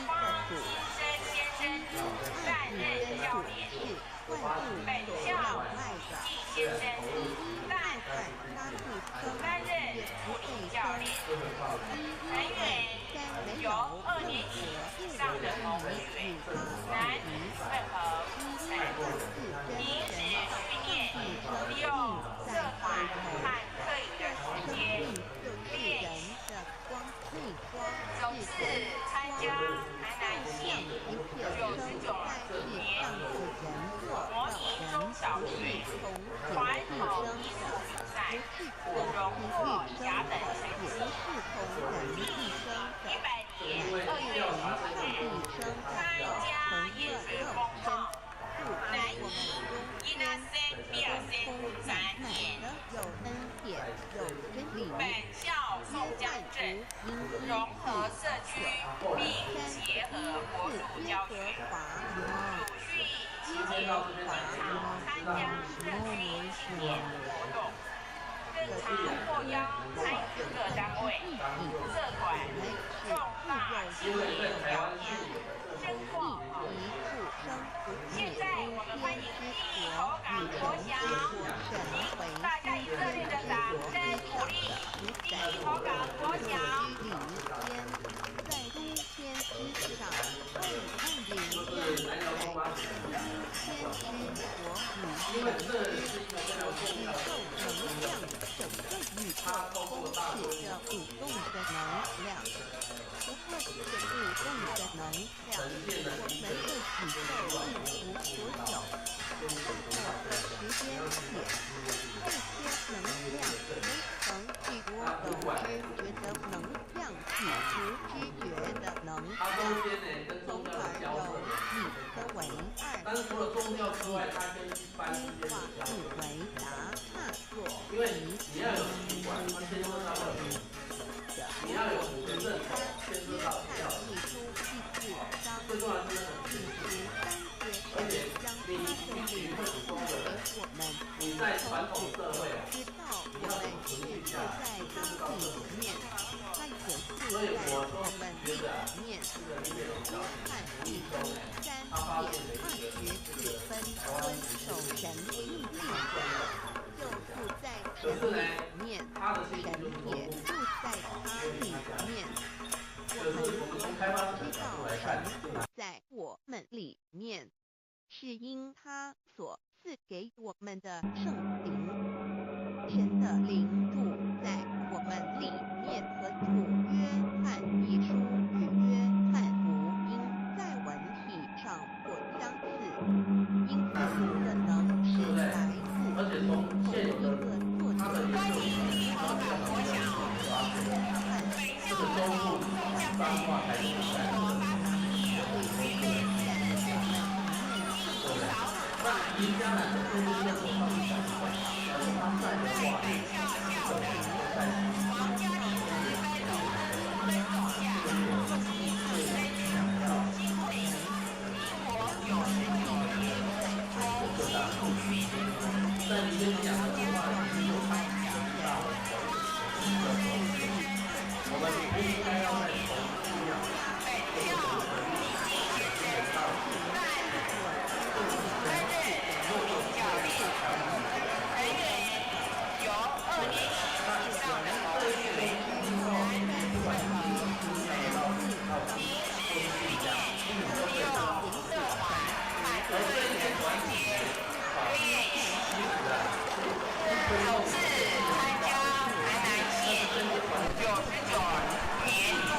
方金生先生担任教练，本校季先生担任助理教练，人员由2年级以上的同学，男女混合，平时训练利用社团和课余的时间练习。首次参加台南县99年模拟中小学传统艺术比赛，荣获甲等成绩。100年2月17日参加盐水风暴南移伊拉森比尔森展演，本校宋江镇融合社区并结合国术教学，鲁迅期间经常参加社区庆典活动，更常获邀参与各单位、社团重大庆典表演，深获好评。现在我们欢迎第一口港国小，请大家以热烈的掌声鼓励第一口港国小。因为这是一个非常重要的它透过大多数舞动的能量，不会是舞动的能量，我们的宇宙一无所有。任何的时间点，这些能量非常具有我懂知觉的能量与无知觉的能量，从而有以和为二，但是除了宗教之外，它跟一般之间的以为达差作，因为你要有习惯，它牵涉到你要有5个认同，牵涉到要最重要的是那个而且你必须会主动的，你在传统社会，你要怎么存续下来，牵涉到这种面。所以我说觉得这个音乐比较他发现的一个台湾可是呢，他的兴趣就是说，可是我们从开发者的角度来看，在我们里面，是因他所赐给我们的圣灵，神的灵住在我们里面，和主约翰一书与约翰福音在文体上或相似，因此可能是来自而且从现有的他的欢迎第一口港国小，本校文体将在民国80年于类似那宜家呢？在本校教的皇家礼资分总价经会民国99年公基主训皇家礼资分我们不应该要在本校季先生担任助理教练，人员由2年级以上的同学，男女混合，平时训练利用社团和课余的时间练习。首次参加台南县99年度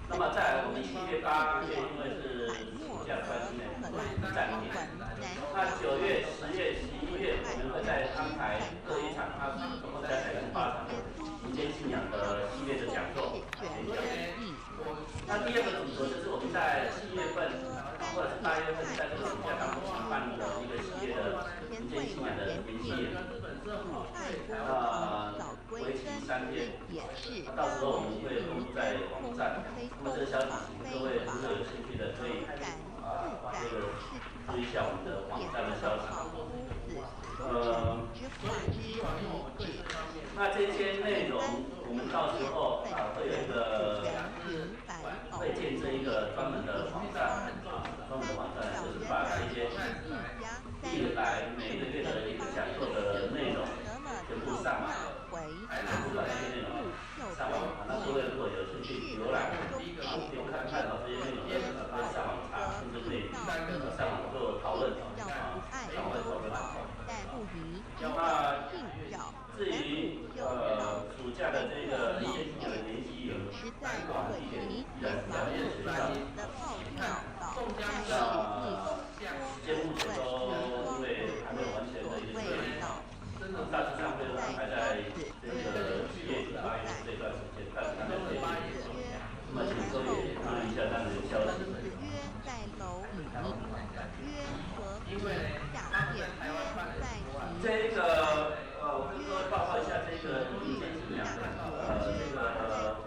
那么在为期3天，到时候我们会公布在网站。那么这个消息，请各位如果有兴趣的，可以这个注意一下我们的网站的消息。那这些内容，我们到时候会有一个会建设一个专门的网站专门的网站就是把这些历来每个月的一个讲座的内容全部上网，全部把这些内容上网。那各位如果有兴趣浏览，点看看这些内容，可以上网查，甚至可以上网做讨论，上网讨论。那至于暑假的这个1学期的年级有3款地点依然是在学校。那目前都因为还没有完全的一个确定，大致上会安排在这个7月底8月这段时间，但是还没有确定。那么请各位也注意一下当时的消息。这个我跟各位报告一下这个民间信仰这个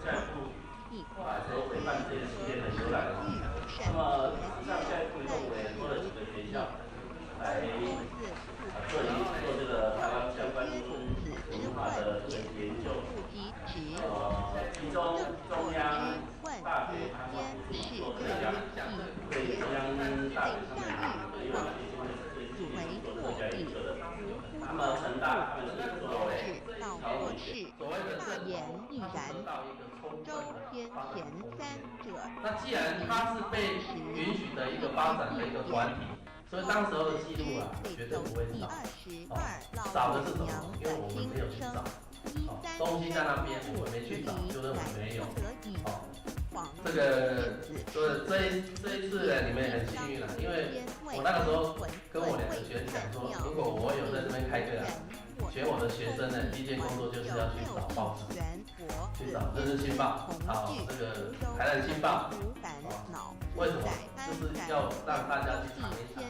教育部所委办这个系列的游览。那么实际上教育部一共委托了几个学校来做这个台湾相关文化的这个研究。其中中央大学他们做这个对中央大学他们的游览学生是做特教研究的。那么成大他们是做考古学，所谓的正统，它得到一个充分的发展空间。那既然它是被允许的一个发展的一个团体，所以当时候的记录绝对不会少。少的是什么？因为我们没有去找。东西在那边，我们没去找，就认为没有。这个这一次呢，你们也很幸运了，因为我那个时候跟我2个学生讲说，如果我有在这边开课选我的学生呢，第一件工作就是要去找报纸，去找《日日新报》这个《台南新报》为什么？就是要让大家去尝一尝，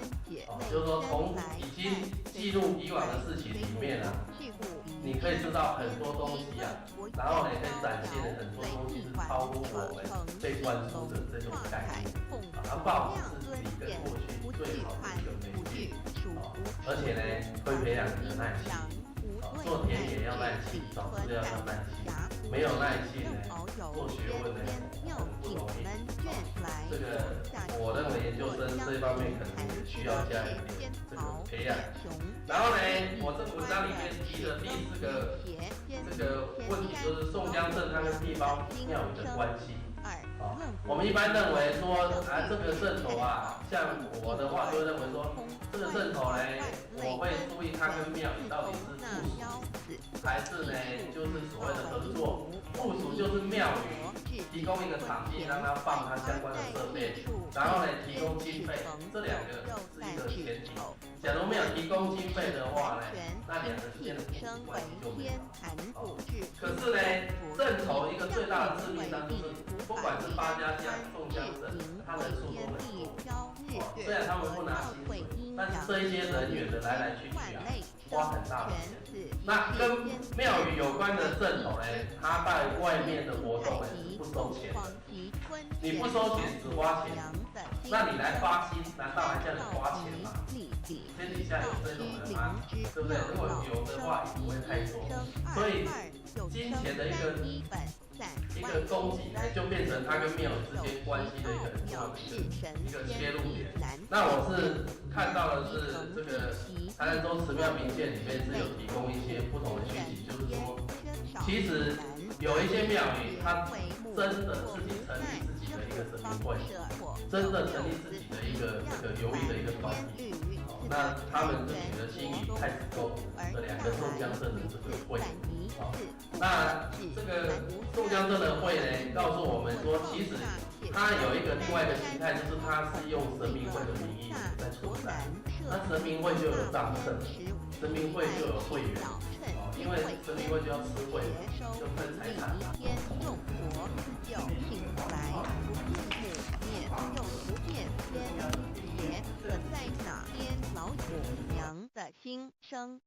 就是说从已经记录以往的事情里面你可以知道很多东西然后呢，可以展现的很多东西是超乎我们被灌输的这种概念。报纸是你跟过去最好的一个媒介，而且呢，会培养你的耐心。做田野要耐心，找资料要耐心，没有耐心呢，做学问呢很不容易。这个我认为研究生这一方面可能也需要加一点这个培养。然后呢，我这文章里面提的第4个这个问题就是宋江镇它跟地方庙宇的关系。我们一般认为说这个镇头像我的话就认为说，这个镇头呢，我会注意它跟庙宇到底是附属，还是呢就是所谓的合作。附属就是庙宇提供一个场地让它放它相关的设备，然后呢提供经费，这2个是一个前提。假如没有提供经费的话呢，那2个之间的附属关系就没有。可是呢，镇头一个最大的致命伤就是，不管是八家将、宋江镇，他人数都很多。虽然他们不拿薪水，但是这一些人员的来来去去花很大的钱。那跟庙宇有关的镇头呢，他在外面的活动呢是不收钱的。你不收钱只花钱，那你来发薪，难道还叫你花钱吗？天底下有这种人吗？对不对？如果有的话，也不会太多。所以金钱的一个供给呢，就变成它跟庙宇之间关系的一个很重要的一个切入点。那我是看到的是这个台南州慈庙名鉴里面是有提供一些不同的讯息，就是说，其实有一些庙宇它真的自己成立自己的一个神明会，真的成立自己的一个这个游艺的一个团体。那他们自己的心意开始沟通这2个宋江镇的这个会。那这个宋江镇的会呢，告诉我们说，其实它有一个另外一个形态，就是它是用神明会的名义在存在。那神明会就有账册，神明会就有会员，因为神明会就要吃会，就分财产。在哪边老虎娘的心声。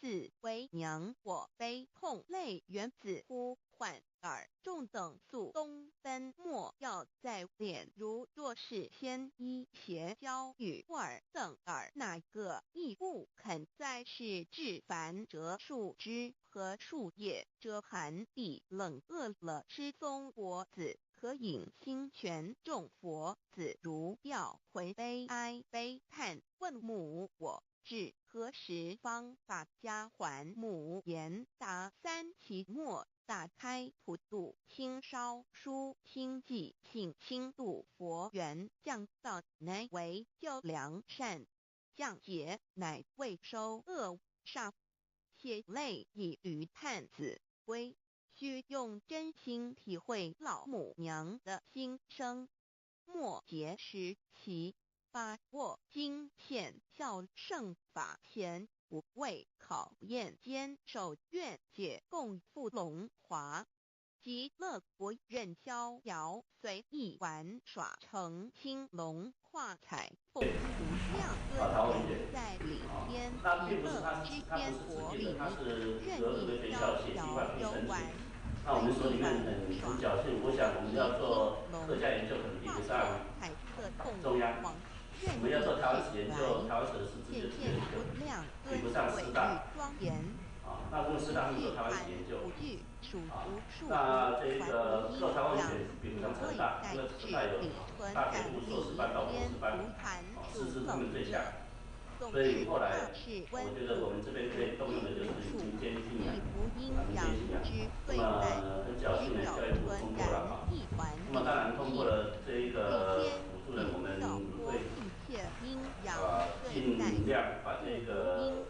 4为娘我悲痛泪原子呼唤耳重等速东奔莫要在脸如若是天一邪交与耳等耳哪个亦不肯再是至凡折树枝和树叶遮寒地冷饿了失踪国子可引清泉众佛子如吊回悲哀悲叹问母我至何时方把家还母言答三期末打开普渡清烧书清寂信清度佛缘降道乃为救良善降劫乃未收恶煞血泪以余叹子归需用真心体会老母娘的心声末节时期把握经片效圣法前不畏考验坚守愿解共赴龙华极乐国任逍遥随意玩耍成青龙画彩凤无量尊人在里天极乐之天国里任你逍遥游玩那我们说里面很侥幸，我想我们要做客家研究可能比不上中央，我们要做台湾史研究，台湾史的师资就是比不上师大，那这个师大是做台湾史研究，那这个做台湾史比不上成大，因为成大有大学部硕士班到博士班，师资他们最强。所以后来，我觉得我们这边可以动用的就是民间信仰，民间信仰。那么很侥幸的，教育部通过了哈。那么当然通过了这一个补助呢，我们会尽量把这个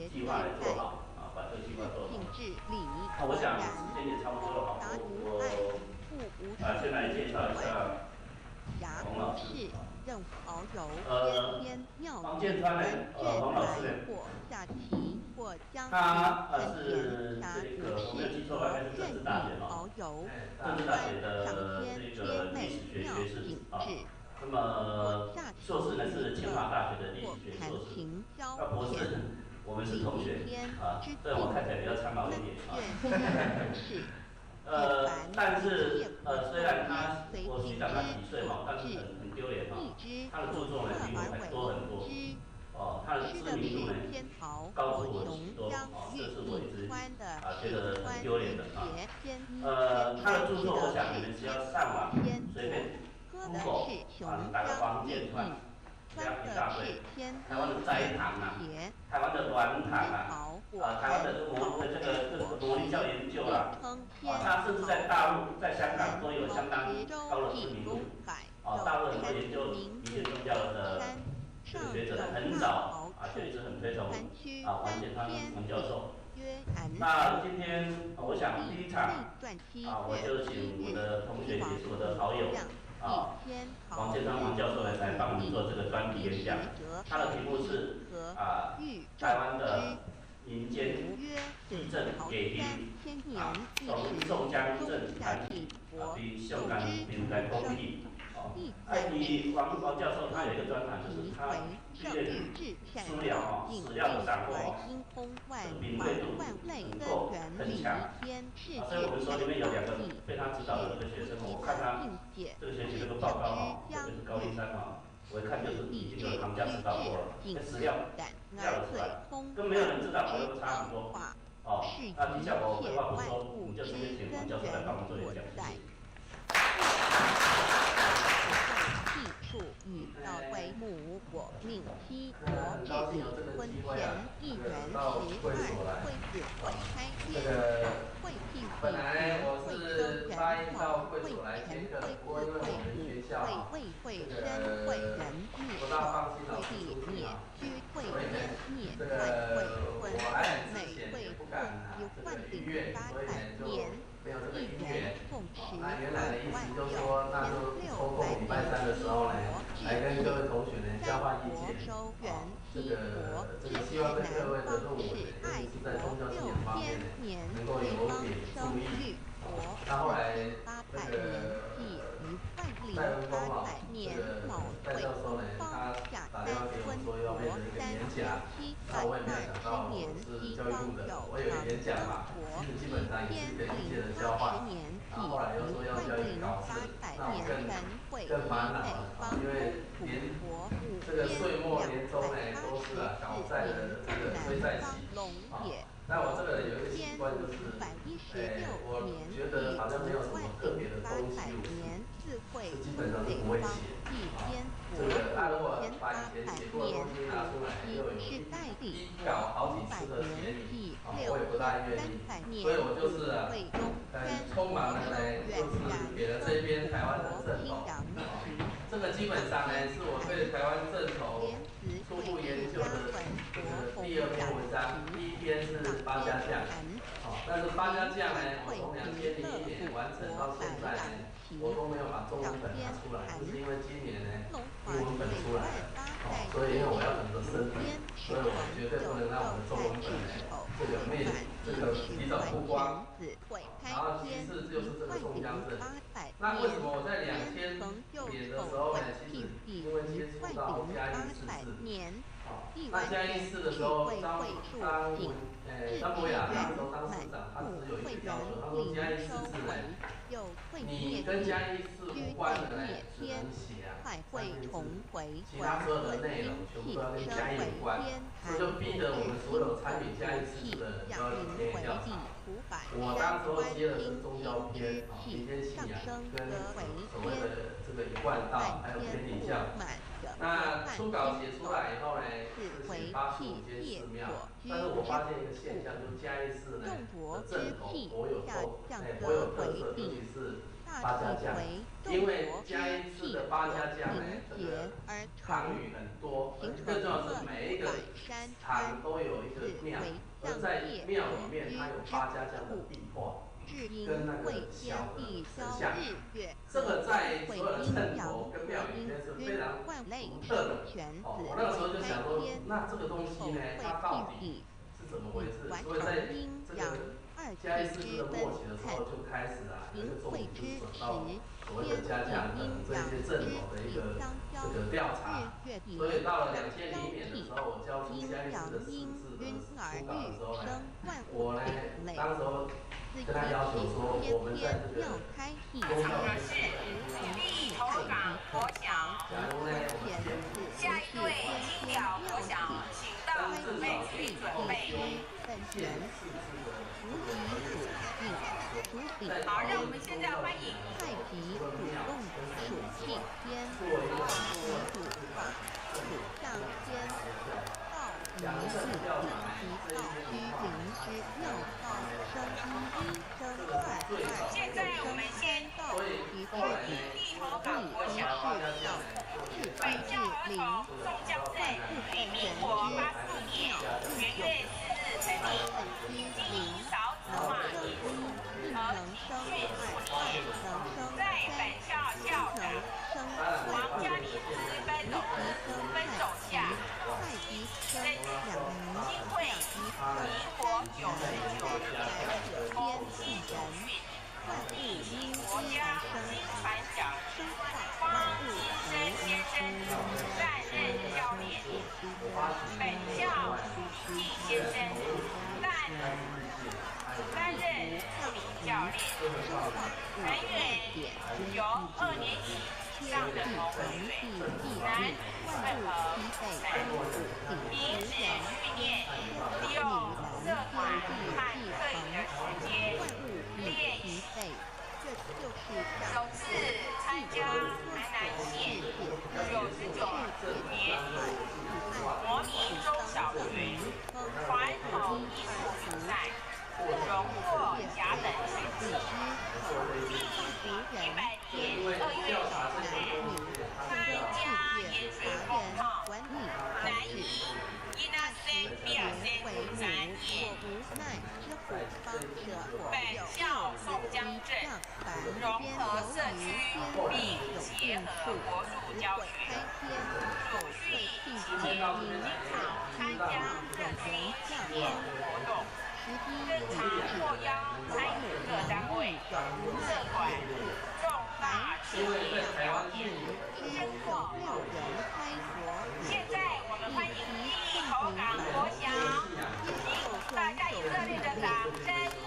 计划来做好啊，把这个计划做好。那我想时间也差不多了哈，我先来介绍一下洪老师。王建川呢，王老师呢，他是这个我没有记错吧，应该是政治大学哈，政治大学的这个历史学学士啊。那么硕士呢是清华大学的历史学硕士，那博士我们是同学啊，虽然我看起来比较苍老一点啊。但是虽然我虚长他几岁嘛，但是很丢脸哈，他的著作呢比我还多很多，他的知名度呢高出我许多，这是我一直觉得很丢脸的啊。他的著作我想你们只要上网随便 Google 打个王建川，这样一大堆，台湾的斋堂啊，台湾的鸾堂啊，台湾的这个魔力教研究啦，他甚至在大陆、在香港都有相当高的知名度。大陆很多研究民间宗教的这个学者呢，很早就一直很推崇王建川王教授。那今天我想第一场我就请我的同学也是我的好友。王建川王教授呢来帮我们做这个专题演讲，他的题目是台湾的民间地震给评从宋江镇谈起比香港民间公益。以王教授他有一个专长，就是他对资料史料的掌握敏锐度很够很强，所以我们所里面有2个被他指导的这个学生，我看他这个学期这个报告这个是高一3我一看就是已经有行家指导过了，史料调了出来，跟没有人知道我又差很多。那接下来我废话不说，我们就直接请王教授来帮我们做演讲，谢谢。与道为母，我命妻国治理婚前1元12会子会开天会辟会会周人好会全会子会母会会身会人灭会地灭居会天灭会婚美会父有万顶800年1元奉持2万6千600年的时候呢，来跟各位同学呢交换意见，这个希望对各位的论文呢，尤其是在宗教信仰方面呢，能够有点注意。那后来那个戴文峰这个戴教授呢，他打电话给我说要变成一个年甲，那我西教育部的，我有演讲嘛，其实基本上也是跟一届的交换，然后后来又说要教育考试，那我更烦恼了，因为连这个岁末年终呢都是搞债的这个追债期，那我这个人有一个习惯就是，我觉得好像没有什么特别的东西，是基本上是不会写。这个如果把以前写过的东西拿出来，又有一搞好几次的写你，我也不大愿意，所以我就是匆忙的呢，就是给了这边台湾的正统。这个基本上呢，是我对台湾正统初步研究的这个第2篇文章，第1篇是八家将，但是八家将呢，我从2001年完成到现在呢，我都没有把中文本拿出来，就是因为今年呢，英文本出来了，所以因为我要等着申请，所以我绝对不能让我的中文本呢，这个提早曝光。然后其次就是这个宋江镇，那为什么我在2000年的时候呢？其实因为接触到嘉义市治，那嘉义市的时候，张博雅那时候当市长，他只有一个要求，他说嘉义市治呢，你跟嘉义市无关的呢，只能写3个字，其他所有的内容全部都要跟嘉义有关，这就逼得我们所有参与嘉义市治的人都要去田野调查。我当时候接的是宗教篇，民间信仰跟所谓的这个一贯道，还有天理教。那初稿写出来以后呢，是写85间寺庙，但是我发现一个现象，就是嘉义市呢的正统颇有特色，尤其是八家将，因为嘉义市的八家将呢，这个堂宇很多，更重要的是每一个堂都有一个庙，而在庙里面它有八家将的壁画。跟那个小的神像，这个在所有的镇头跟庙宇里面是非常独特的。我那个时候就想说，那这个东西呢，它到底是怎么回事？所以在这个嘉义市治的末期的时候，就开始有一个重点就是转到所谓的家将等这些镇头的一个这个调查。所以到了2001年的时候，我交出嘉义市的市治的初稿的时候呢，我呢当时候跟他要求说，我们在这个公告的立头港国小，下一队青鸟国小，请到准备区准备。好，让我们现在欢迎太极主动属性篇，太极主法属相篇，道一字一道居灵之妙道生1现在我们先于立头港国小本校儿童宋江镇于民国84年元月4日成立，经营少子化艺术和迅速演在本校校长王家里分手下，经会民国99年同系主训，历请国家金传奖汪金生先生担任教练，本校季先生担任助理教练，成员由2年级以上的同学，男混合平时训练利用社团和课余的时间练习。首次参加台南县99年国民中小学传统艺术比赛，荣获甲等成绩。第100年2月9日，参加盐水风炮，难以因那些表现难言。本校宋江镇融合社区，并结合国术教学，主训期间经常参加社区纪念活动，日常获邀参与各单位、社团重大庆典生活活动。现在我们欢迎立头港国小。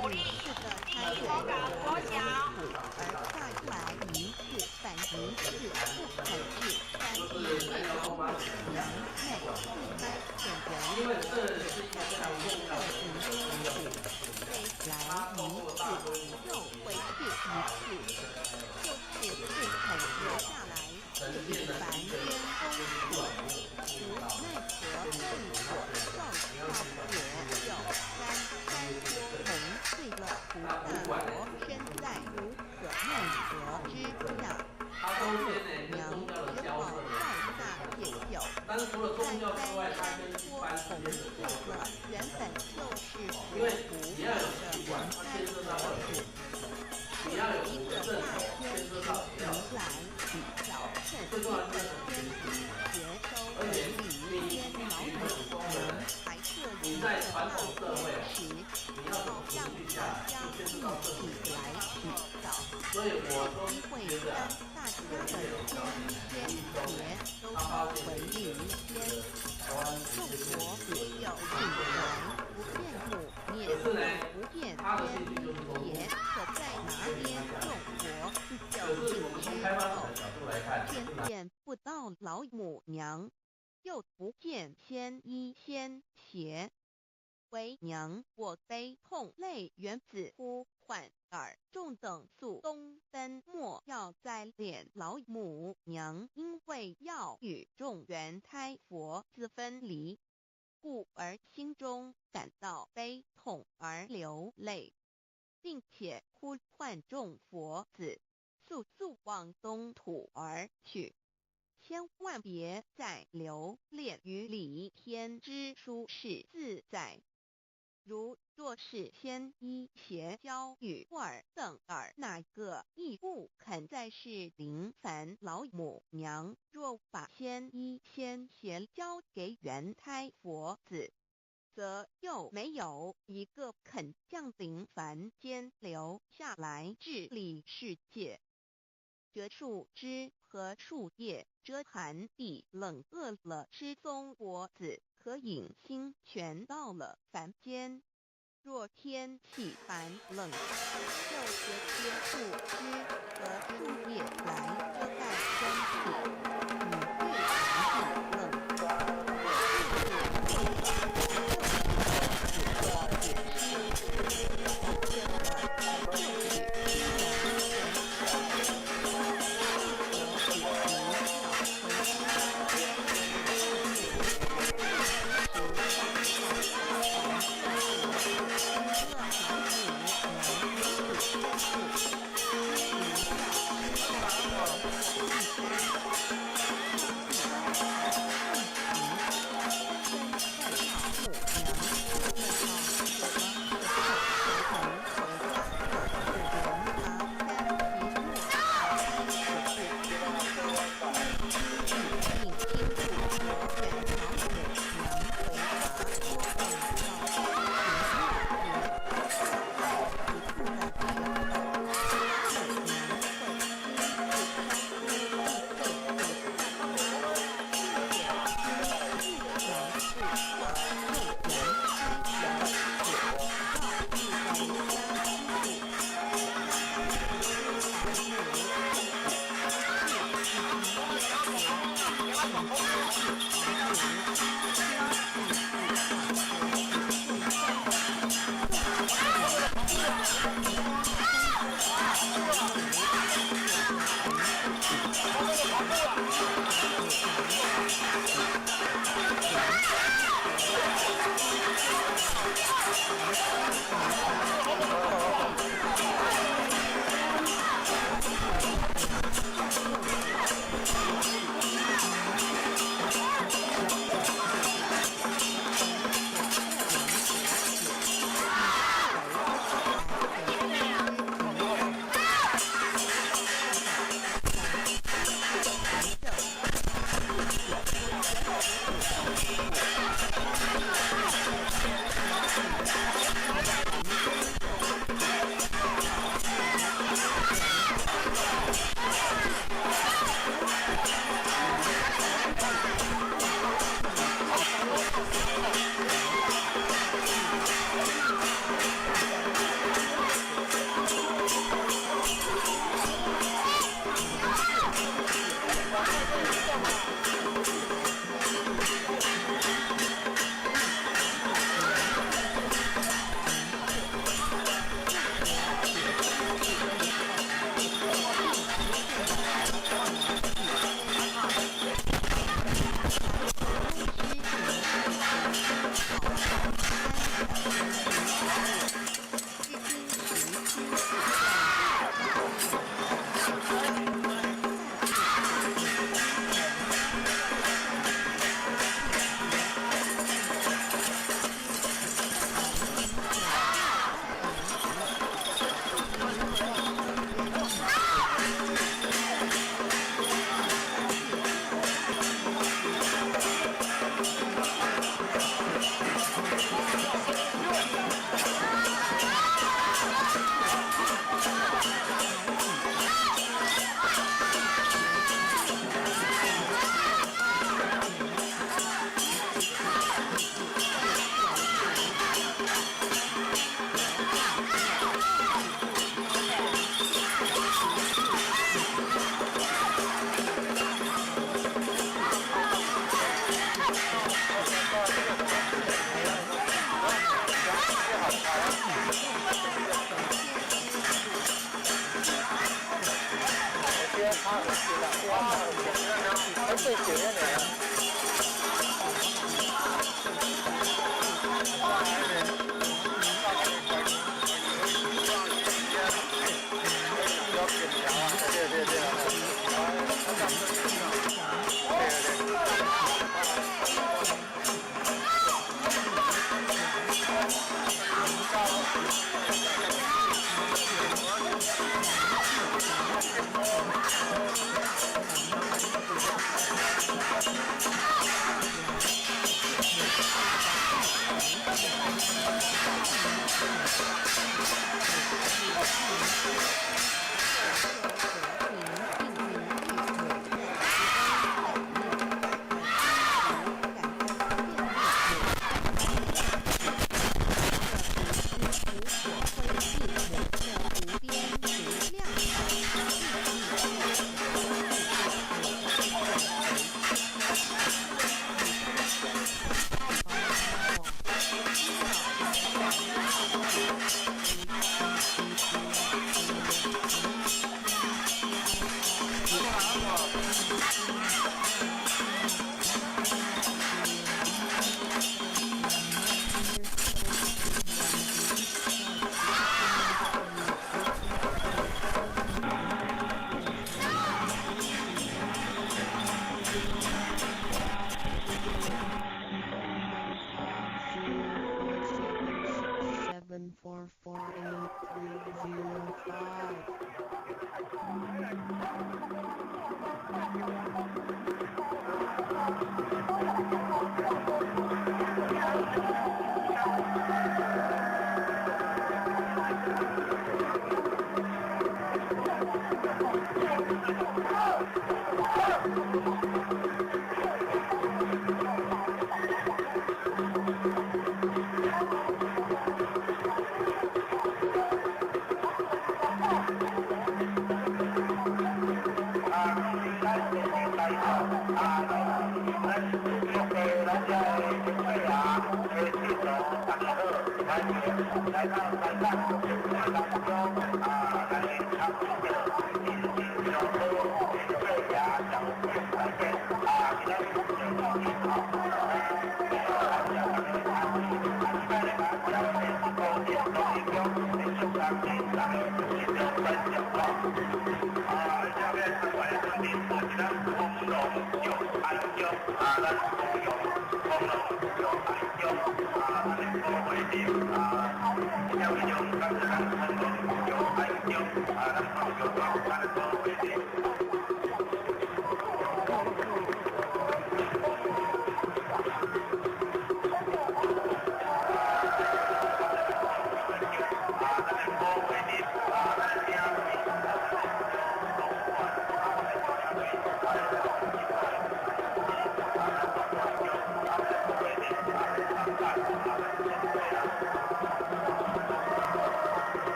鼓励民国港国小。而画出来一次反一次，不肯至3年内因为这是一个非常重要的来一次又回去一次，就是不肯留下来去凡间工作，无奈何被我少少所有山多红碎了菩萨罗身在无可奈何之下。娘只好再下戒酒，在山多红碎了原本就是佛菩萨的人山佛子。一个大天师迎来比较趁一个天机邪收为离天老母娘还特意在大会时让大家一起来取道，机会将大家的天邪都收回离天，众佛子就进来，不变母灭不变天邪，可在哪边众佛自就近之后，偏见不到老母娘，又不见天一天邪。为娘我悲痛泪源自呼唤耳众等速东奔莫要再敛老母娘，因为要与众元胎佛子分离，故而心中感到悲痛而流泪，并且呼唤众佛子速速往东土而去，千万别再留恋于离天之舒适自在。如若是天一邪教与二等儿哪个亦不肯再是临凡老母娘，若把天一天邪交给元胎佛子，则又没有一个肯降临凡间留下来治理世界。这树枝和树叶遮寒地冷饿了失踪佛子和影星全到了凡间，若天气寒冷，就这些树枝和树叶来遮盖身体，以御寒地冷。Thank you.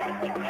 Thank you.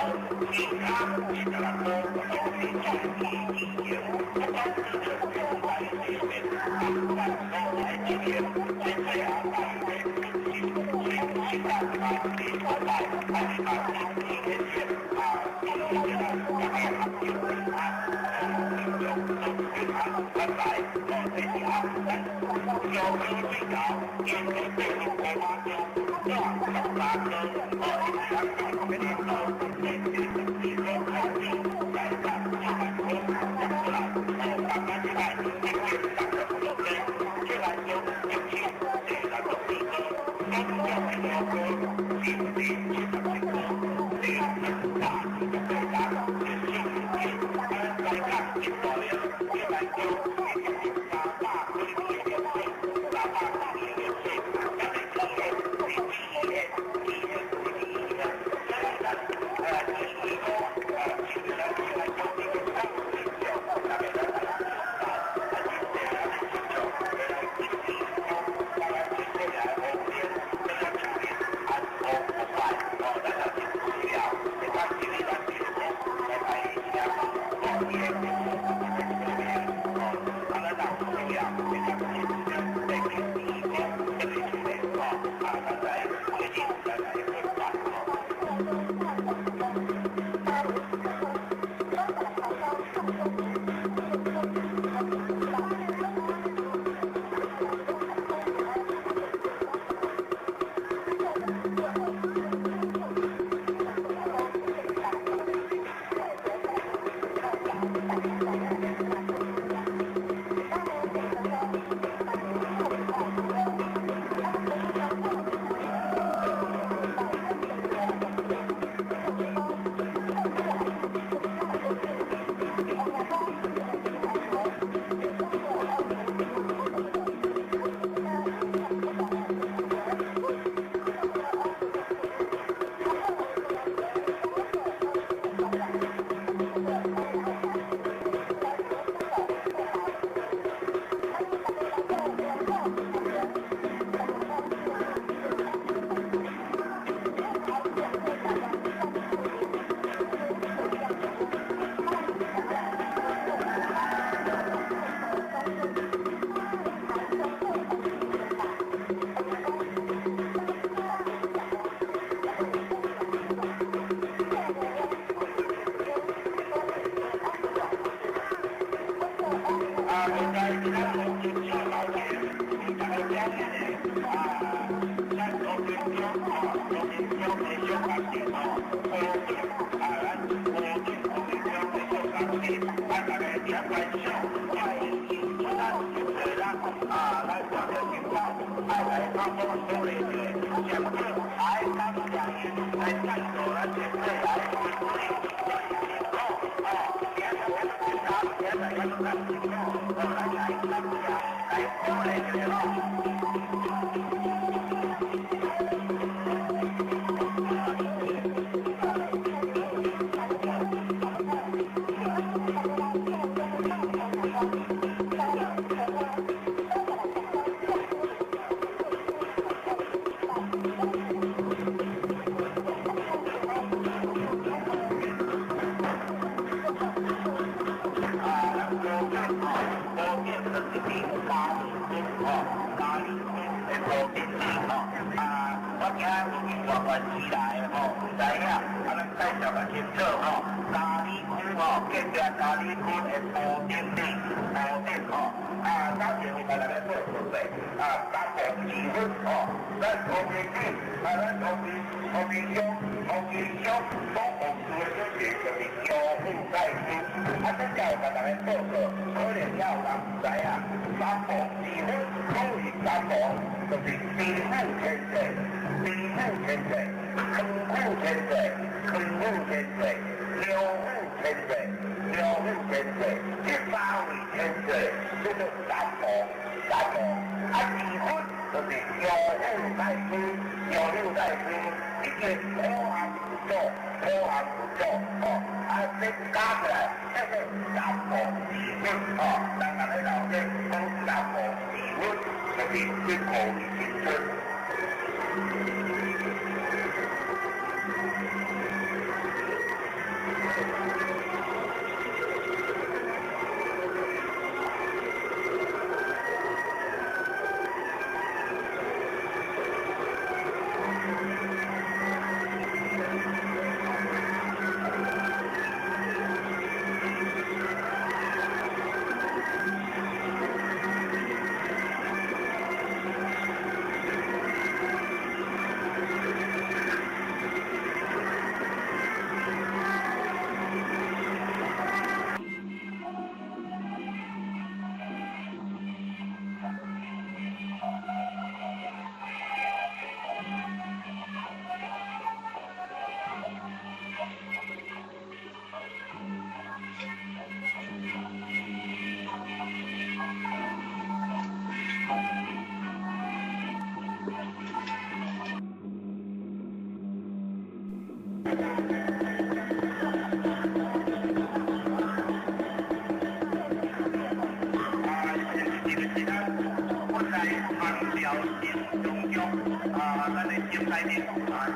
内面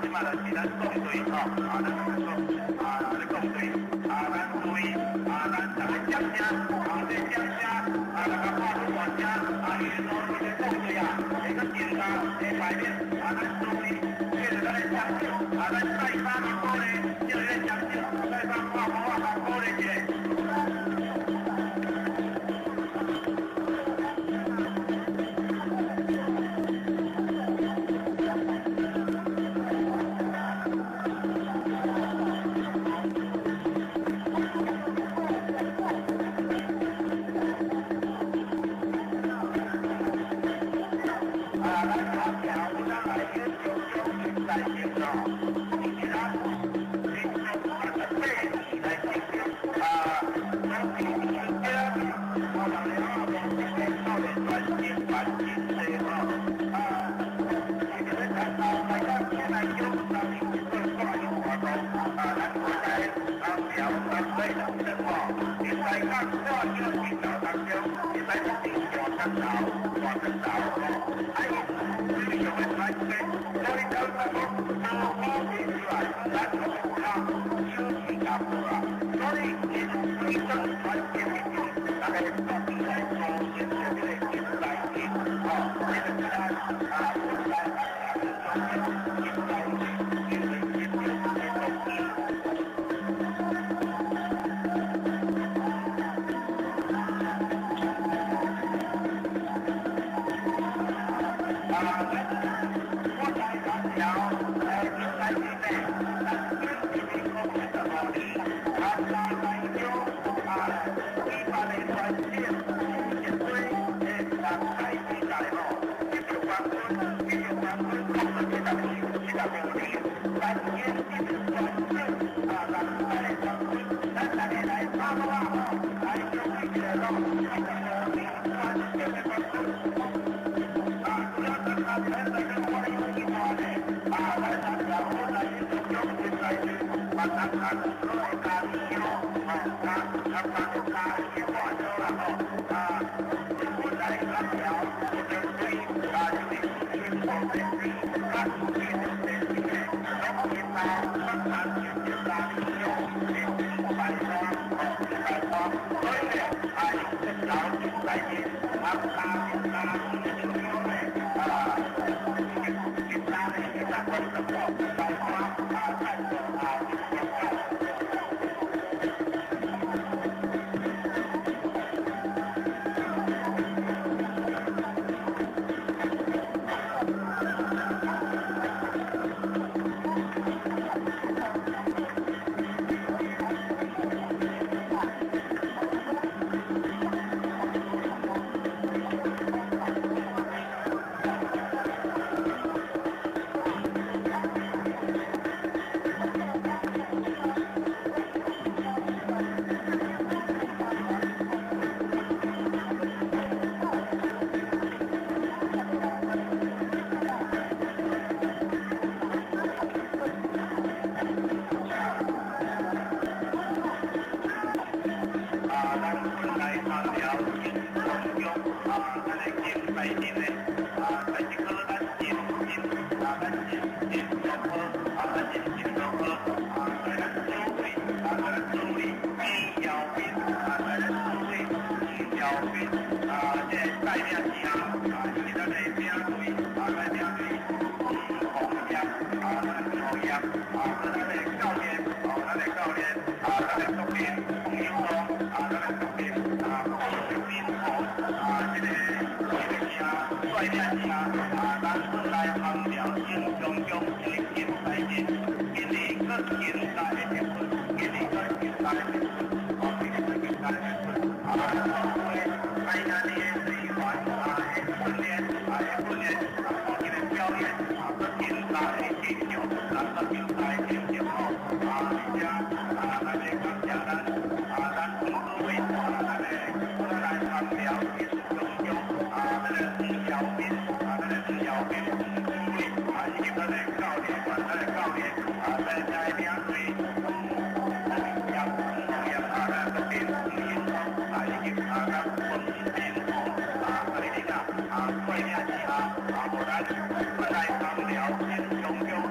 即摆就是咱共队咱咧共队咱注意咱大家掌声这掌声大家拍出大声因为说这个共队这个健康这排面咱注意这个咱的掌声咱再三鼓励这个掌声再三鼓励一下。快点起啊！我来，我来，他们聊天中庸。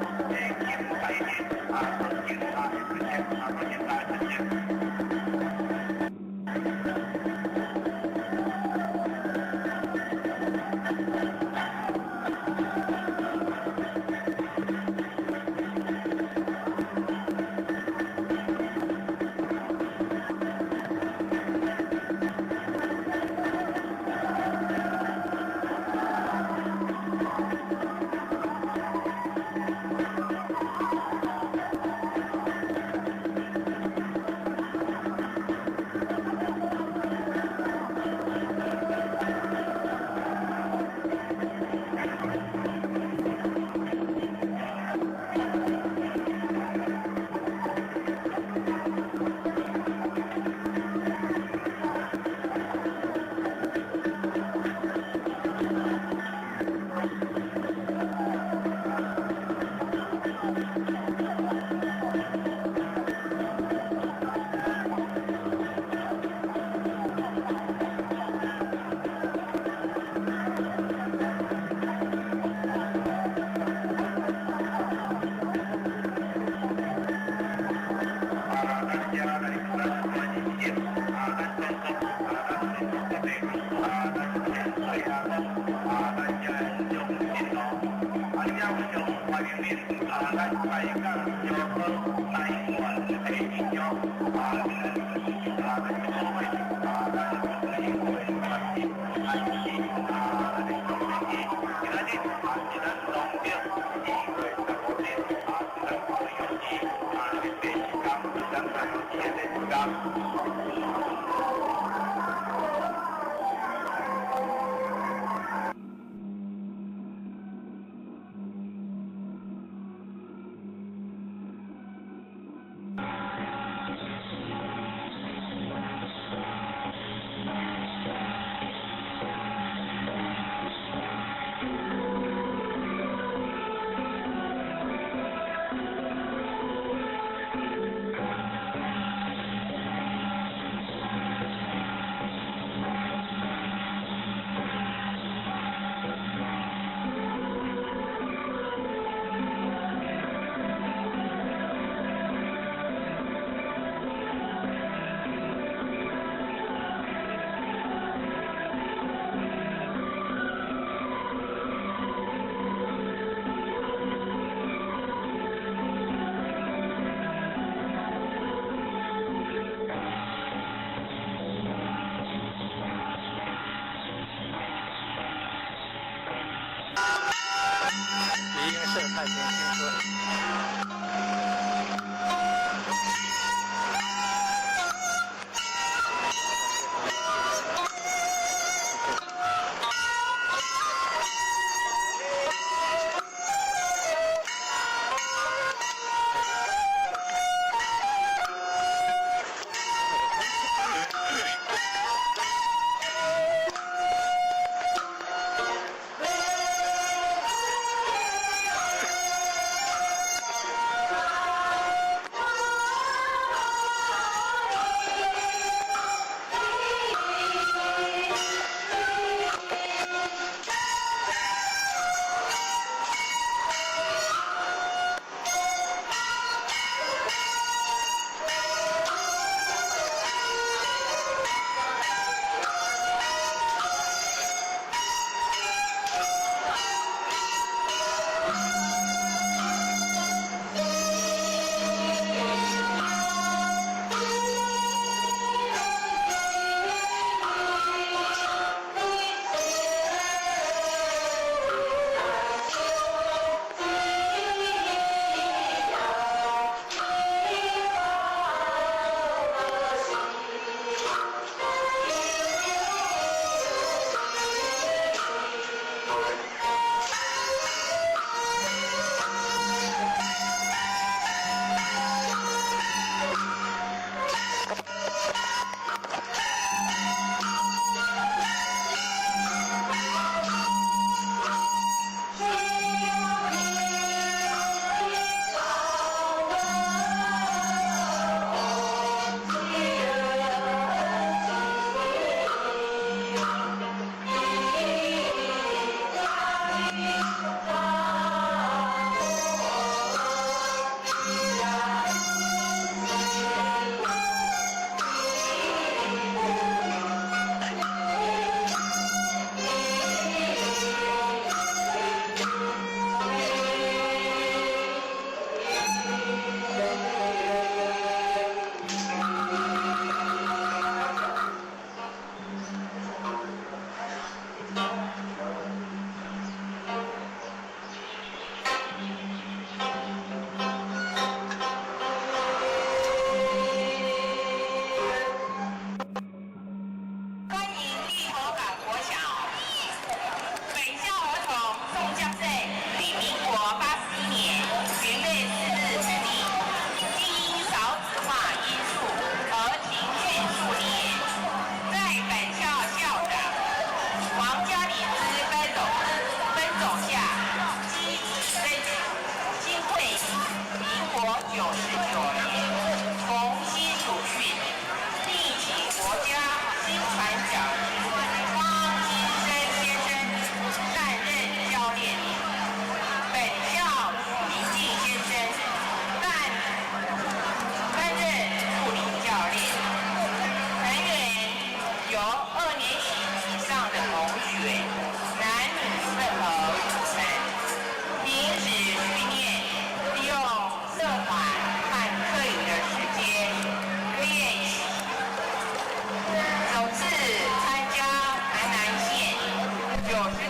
年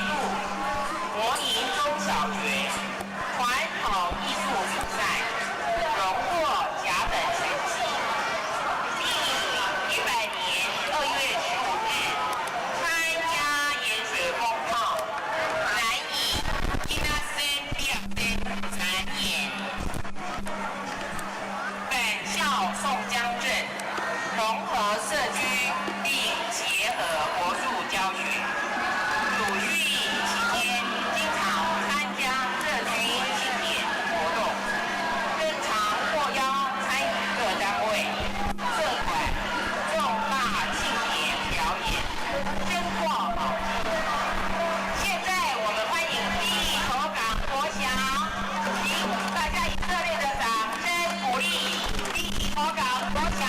度国营中小学传统艺术比赛荣获甲等成绩。第100年2月15日参加盐水风炮南移伊那森第二森展演。本校宋江镇融合社区并结合国术教学，主训期间经常参加社区庆典活动，更常获邀参与各单位、社团重大庆典表演，珍获好评。现在我们欢迎第一口港国小，请大家以热烈的掌声鼓励第一口港国小。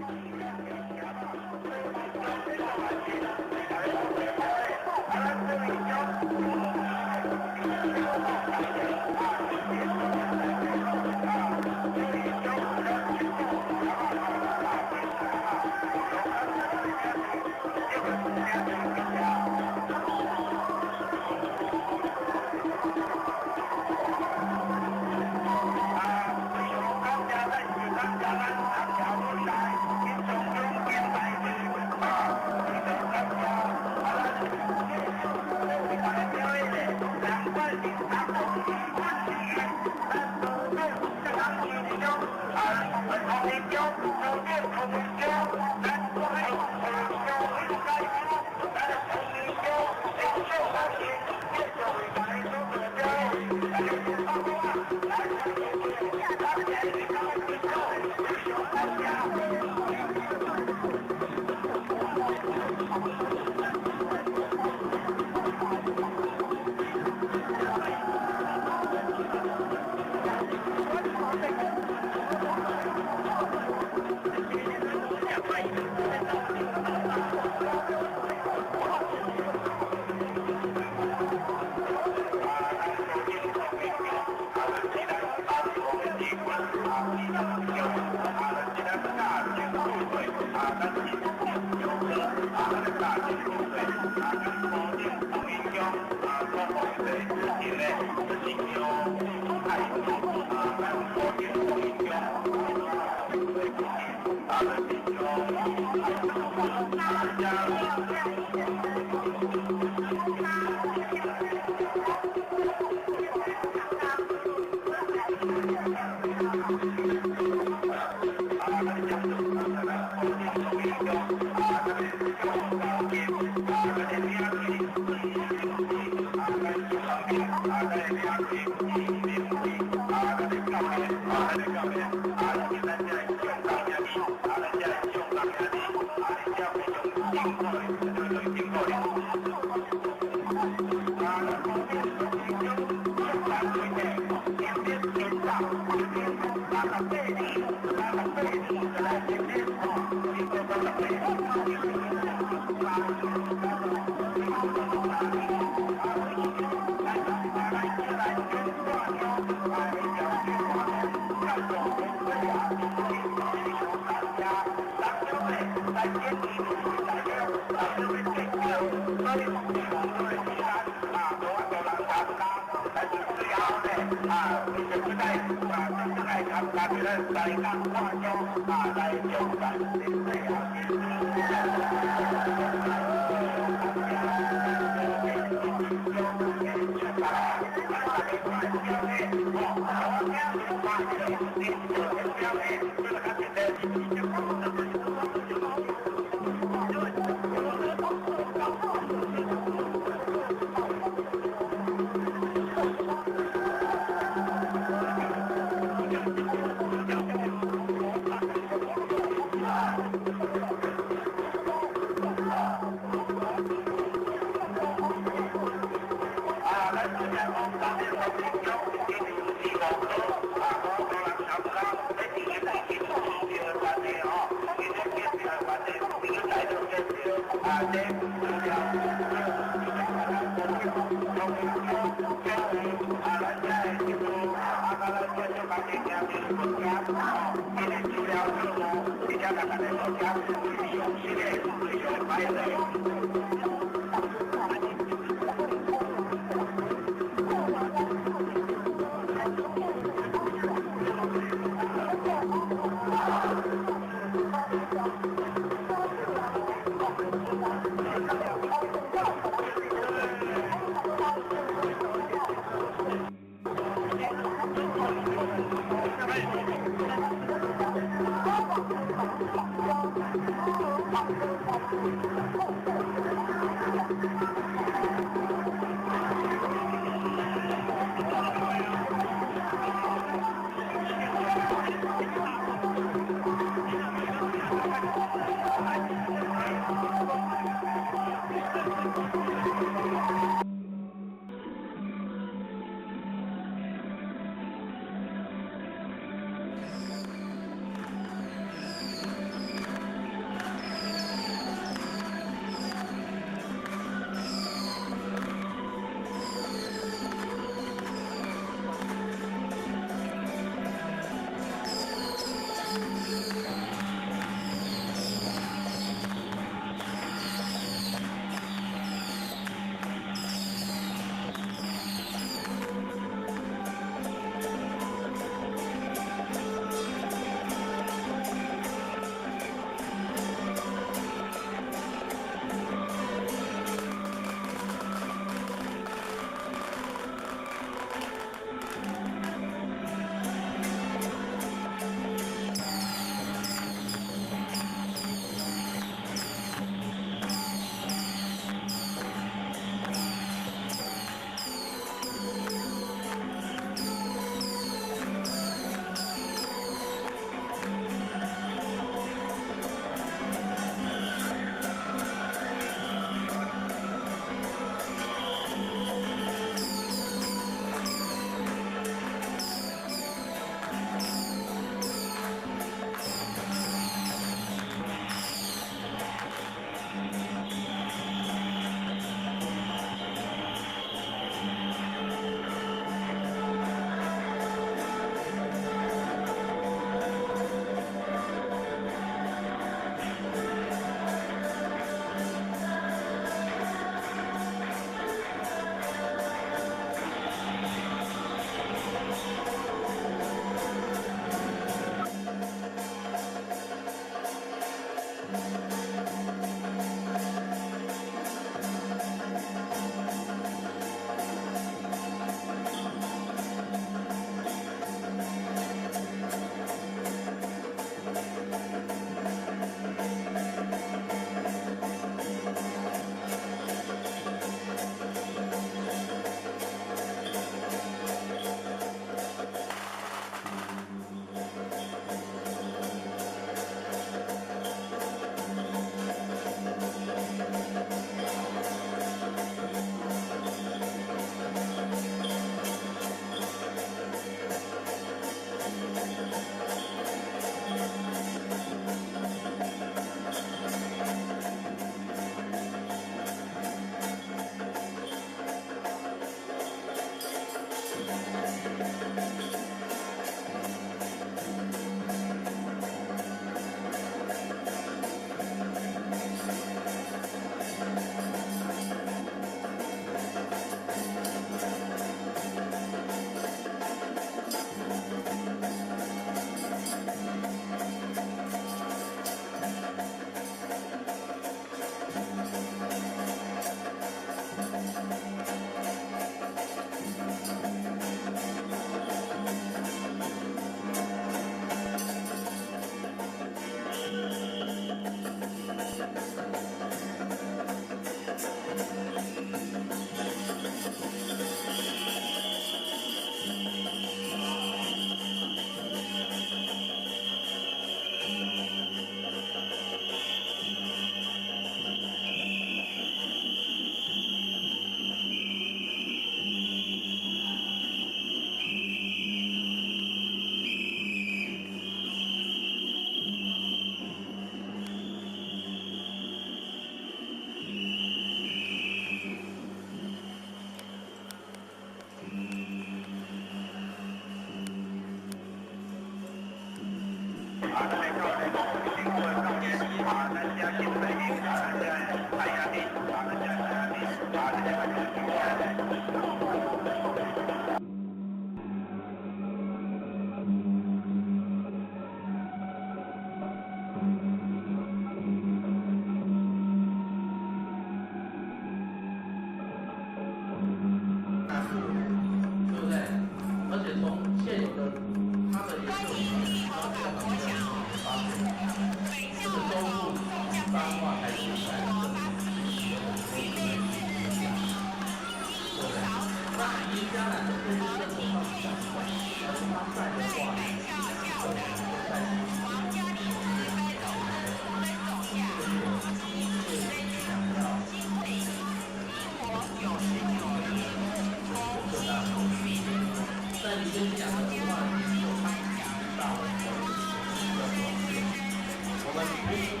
这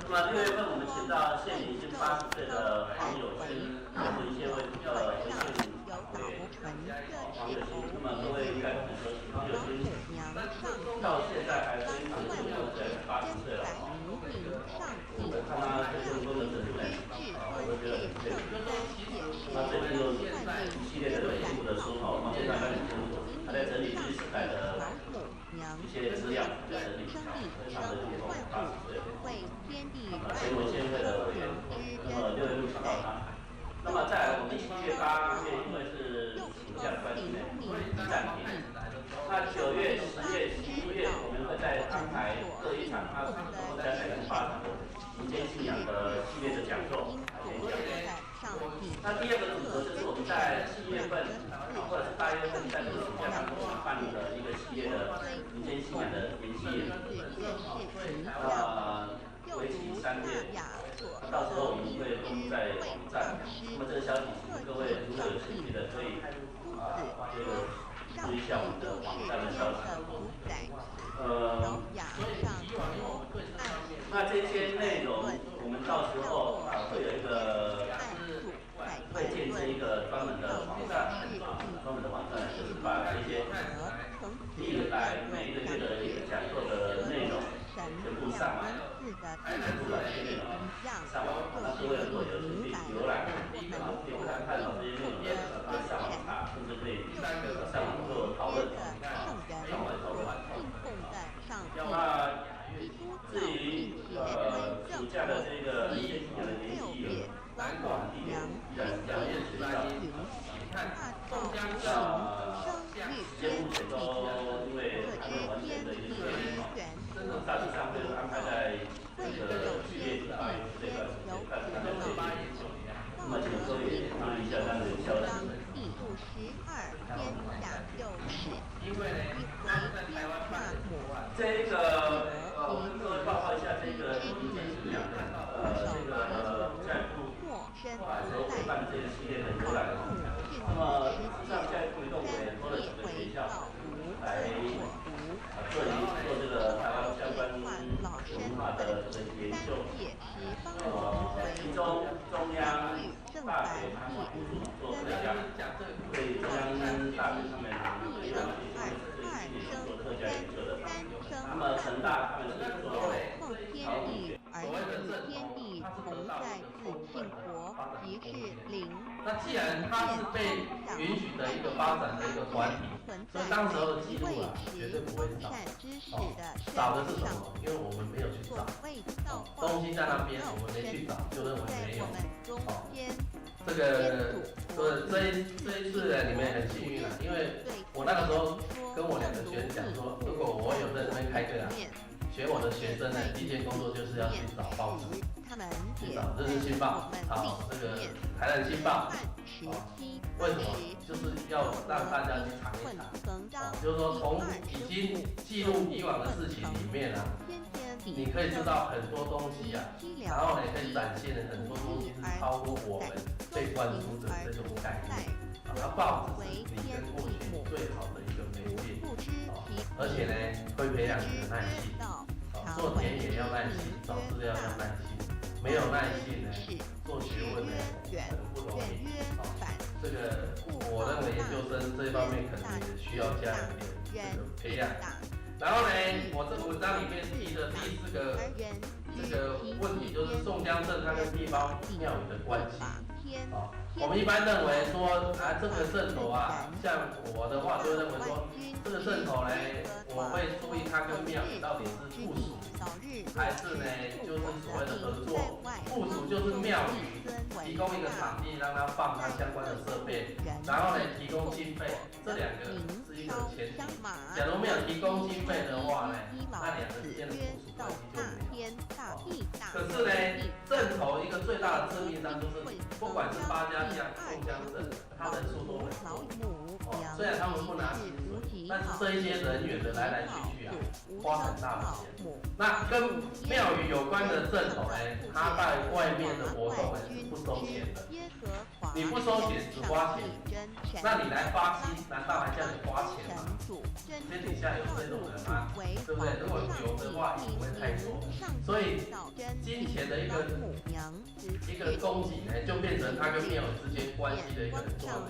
那么6月份我们请到现年已经80岁的黄友勋，是一些位县委员黄友勋。那么各位应该都很熟悉黄友勋，到现在还非常重要，在80岁了。我看他这份工的程度呢，我觉得很佩服。那最近又一系列的内部的书哈，黄先生应该很清楚，他在整理历史代的一些资料，在整理，非常的注重80岁。前文献会的委员，那么6月录取到他。那么再来，我们7月、8月因为是暑假关系呢，暂停。那9月、10月、11月，我们会再安排各一场，20场，总共加起来是8场民间信仰的系列的讲座。那第二个组合就是我们在7月份或者是8月份在这个暑假当中，我们办理的一个系列的民间信仰的研习营。为期3天，到时候我们会公布在网站。那么这个消息，各位如果有兴趣的，可以这个注意一下我们的网站的消息。那这些内容，我们到时候会有一个会建设一个专门的网站，专门的网站就是把这些历来每一个月的一个讲座的内容全部上完。全部把这些内容上网，那各位如果有兴趣浏览，可以看到这些内容的，可以上网查，甚至可以上网做讨论，上网讨论。那至于暑假的这个民间信仰的研习营，南广地点依然是2月10号。时间目前都因为还没有完全的一个确定哦，大致上会安排在这个7月底8月这段时间，但是还没有确定。那么请各位也注意一下当日消息。这个我跟各位报告一下这个民间信仰的这个教育部所举办的这个系列的游览。那么实际上教育部移动委员多了几个学校来做这个台湾相关文化的这个研究。其中中央大学他们做特教，对中央大学上面有这做特教研究的。那么成大他们是做陶土学。天地同在自信国，即是灵。那既然它是被允许的一个发展的一个团体，所以当时候的记录啊，绝对不会少。少的是什么？因为我们没有去找。东西在那边，我们没去找，就认为没有。这个这一次呢，你们很幸运啊，因为我那个时候跟我2个学生讲说，如果我有在这边开课啊。学我的学生呢，第一件工作就是要去找报纸，去找《日日新报》，找这个《台南新报》，为什么？就是要让大家去尝一尝，就是说从已经记录以往的事情里面啊，你可以知道很多东西啊，然后呢可以展现很多东西是超过我们被灌输的这种概念。那报纸是你跟过去最好的一个媒介，而且呢会培养你的耐性。做田野要耐心，找资料要耐心，没有耐心呢，做学问呢很不容易。这个我认为研究生这方面可能也需要加一点这个培养。然后呢，我这个文章里面提的第4个这个问题就是宋江镇它跟地方庙宇的关系。我们一般认为说这个阵头啊，像我的话就会认为说，这个阵头呢，我会注意它跟庙宇到底是附属，还是呢就是所谓的合作。附属就是庙宇提供一个场地让它放它相关的设备，然后呢提供经费，这两个是一个前提。假如没有提供经费的话呢，那两个之间的附属关系就没有。可是呢，阵头一个最大的致命伤就是，不管是八家将、宋江阵，他人数都很多。虽然他们不拿薪水，但是这一些人员的来来去去啊，花很大的钱。那跟庙宇有关的阵头呢，他在外面的活动呢是不收钱的。你不收钱只花钱，那你来发薪，难道还叫你花钱吗？天底下有这种人吗？对不对？如果有的话，也不会太多。所以金钱的一个供给呢，就变成它跟庙宇之间关系的一个很重要的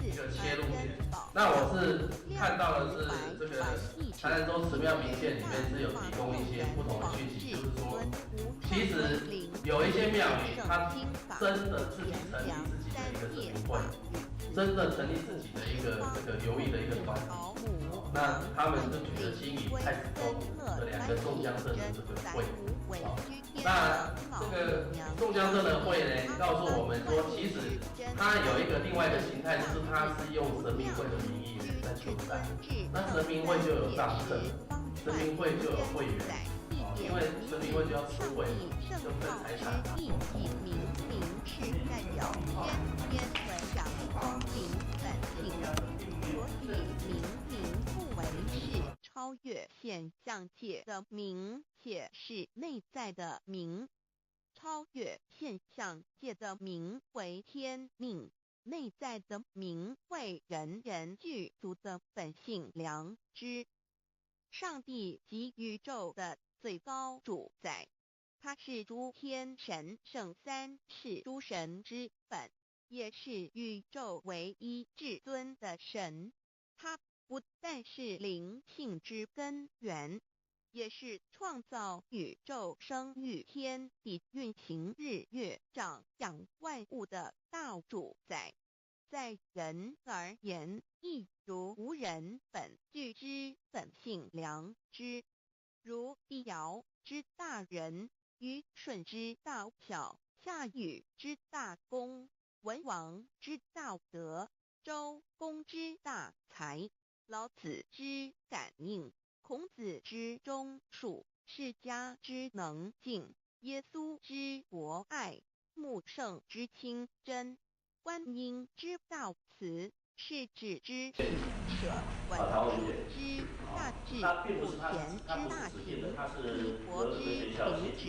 一个切入点。那我是看到的是这个台南州慈庙名片里面是有提供一些不同的讯息，就是说，其实有一些庙宇它真的自己成立自己的一个神明会，真的成立自己的一个这个流域的一个团体。那他们就举了新义太子宫的两个宋江镇的这个会。那这个宋江镇的会呢，告诉我们说，其实它有一个另外一个形态，就是它是用神明会的名义在求赛。那神明会就有账册，神明会就有会员，因为神明会就要吃会，就分财产。超越现象界的明，且是内在的明。超越现象界的明为天命，内在的明为人人具足的本性良知。上帝及宇宙的最高主宰，他是诸天神圣三世诸神之本，也是宇宙唯一至尊的神。他不但是灵性之根源，也是创造宇宙生育天地运行日月长养万物的大主宰。在人而言，亦如无人本具之本性良知，如帝尧之大仁，虞舜之大巧，夏禹之大功，文王之大德，周公之大才，老子之感应，孔子之忠恕，释迦之能静，耶稣之博爱，穆圣之清真，观音之道慈，是指之取舍，文殊之大智，普贤之大行，弥陀之平直，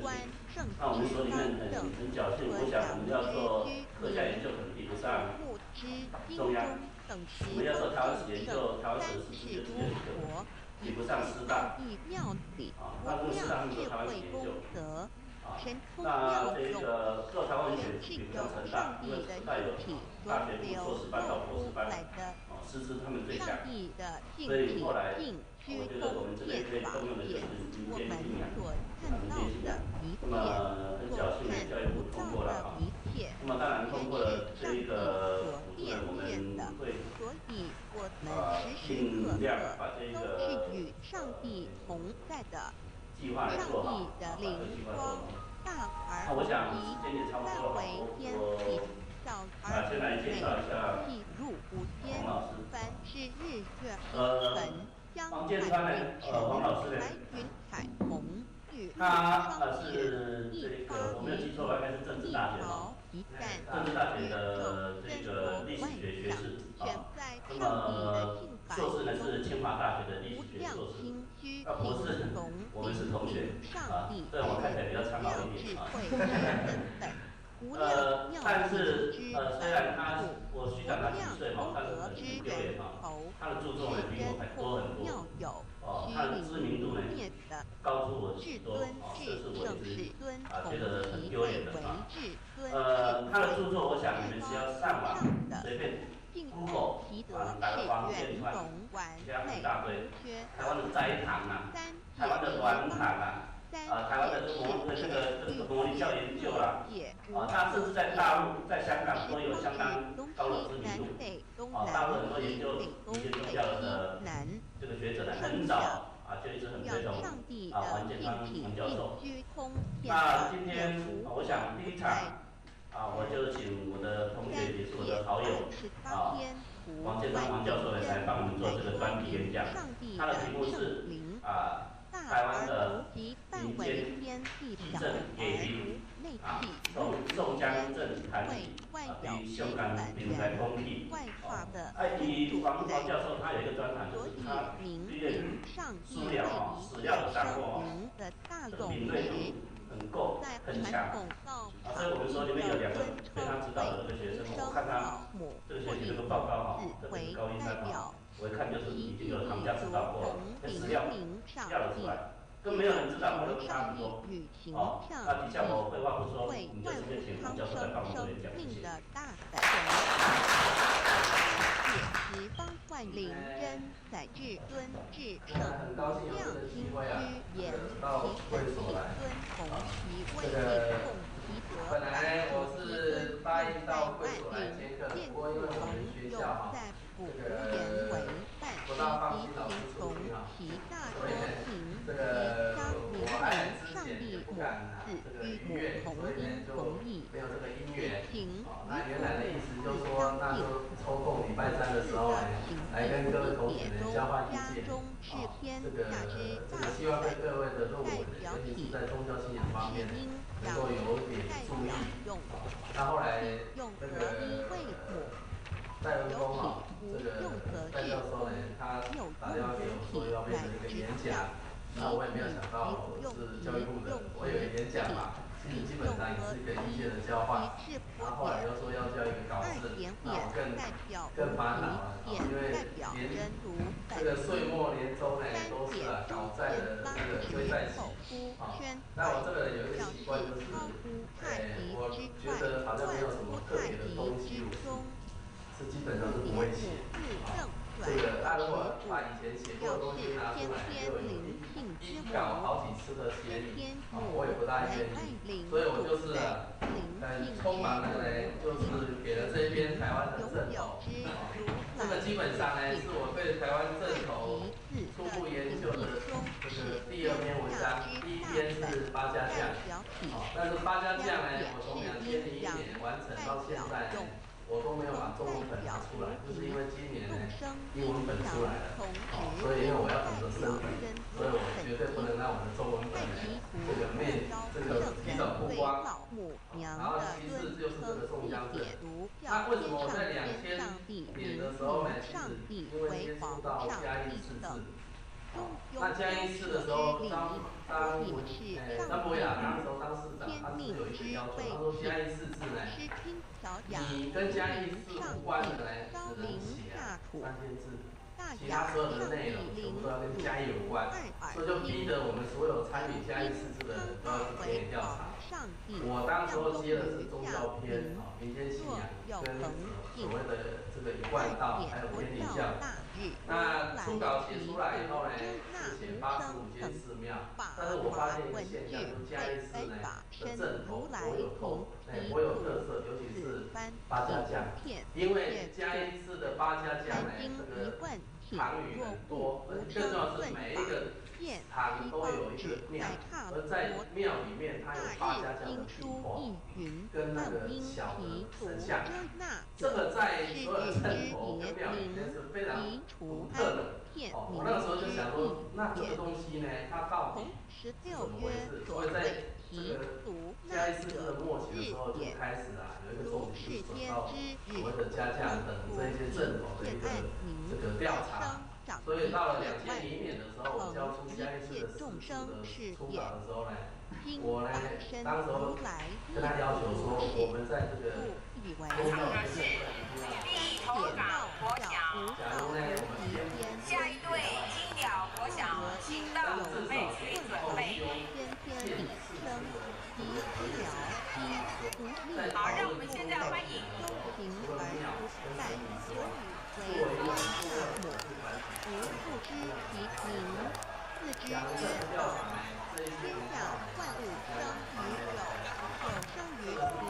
观圣之方正，和讲之居士，目之金钟，等时都敬圣，三世诸佛，一切上帝庙里，无量智慧功德，神通妙用，全是由上帝的性体所流露出来的。上帝的性体性虚空变法界，我们所看到的一切，所看不到的一切，全是上帝所变现的。所以我们时时刻刻都是与上帝同在的。上帝的灵光大而无极，但为天地，小而无美，细入无间。凡是日月星辰，江海云池，白云彩虹，玉露霜雪，一花一树，一毛一干，宇宙真佛万象，全在上帝的净白中，无量心虚灵龙灵上帝是无量智慧之根本，无量妙法之本主，无量功德之源头，世间空妙有，虚灵不灭的至尊至圣至尊同其位为至尊他的著作我想你们只要上网随便净土其德是圆融完美无缺，台湾的斋堂啊，台湾的软堂啊，台湾的这个魔力教研究啦，它甚至在大陆、在香港都有相当高的知名度。大陆很多研究宗教的这个学者呢，很早就一直很推崇王建康王教授。那今天我想第一场我就请我的同学，也是我的好友王建康王教授呢，来帮我们做这个专题演讲。他的题目是台湾的民间地震给零宋江镇谈与香港平台公益。王教授他有一个专长，就是他对资料史料的掌握这个敏锐度很够很强所以我们说里面有2个非常指导的这个学生，我看他这个学习这个报告特别是高一3我一看就是已经有他们家指导过，资料调了出来。跟没有人知道，我都不差不多。那底下我废话不说，我们就直接请王教授来帮我们做演讲，谢谢。十方万灵真载至尊至圣亮金居言其神体尊同其位地共其德本来我是答应到会所来接客，不过因为我们学校在府言为办学习行从其大说行这个我来之上帝前也不母敢拿子这个与母音乐，同所以呢音就同义，没有这个音乐。请那原来的意思就是说，那就抽空礼拜3的时候呢，来跟各位同学呢交换意见。这个希望对各位的论文呢，尤其是在宗教信仰方面呢，能够有点注意。那后来这个戴文峰这个戴教授呢，他打电话给我说要变成一个演讲，那我也没有想到我是教育部的，我有个演讲嘛。基本上也是一个意见的交换，然后后来又说要交一个稿子，那我更烦恼了，因为连这个岁末年终呢都是搞债的这个追债期那我这个人有一个习惯就是，我觉得好像没有什么特别的东西，是基本上是不会写这个如果把以前写过的东西拿出来，就有一稿好几次的协议我也不大愿意，所以我就是很匆忙的呢，就是给了这一篇台湾的正头这个基本上呢是我对台湾正头初步研究的这个第2篇文章，第1篇是八家将但是八家将呢，我从2001年完成到现在呢，我都没有把中文本拿出来，就是因为今年呢英文本出来了所以因为我要等着升本，所以我绝对不能让我的中文本呢这个提早曝光然后其次就是这个宋江镇，那为什么我在2000年的时候呢，其实因为接触到嘉义4治那嘉义市的时候，张博雅那时候当市长，他是有一个要求，他说嘉义4治呢，你跟嘉义市无关的呢，只能写3000字，其他所有的内容全部都要跟嘉义有关，所以就逼得我们所有参与嘉义4治的人都要去田野调查。我当时候接的是宗教篇民间信仰跟所谓的这个一贯道，还有天理教。那初稿写出来以后呢，是写85间寺庙，但是我发现一个现象，就是嘉义市呢的正头颇有特色，尤其是八家将，因为嘉义市的八家将呢，这个堂宇很多，更重要是每一个堂都有一个庙，而在庙里面它有八家将的壁画跟那个小的神像，这个在所有的镇头跟庙里面是非常独特的。我那个时候就想说，那这个东西呢，它到底是怎么回事？所以在这个嘉义4治的末期的时候，就开始有一个重点，就是到所谓的家将等这些镇头的一个这个调查。所以到了2001年的时候，我交出嘉义市的4治的初稿的时候呢，我呢当时候跟他要求说，我们在这个公告的部分第投稿国小，假如呢我们下一队金鸟国小，请到准备区准备。好，让我们现在欢迎为天下母，无不知其名。四之曰道：天下万物生于有，有生于无。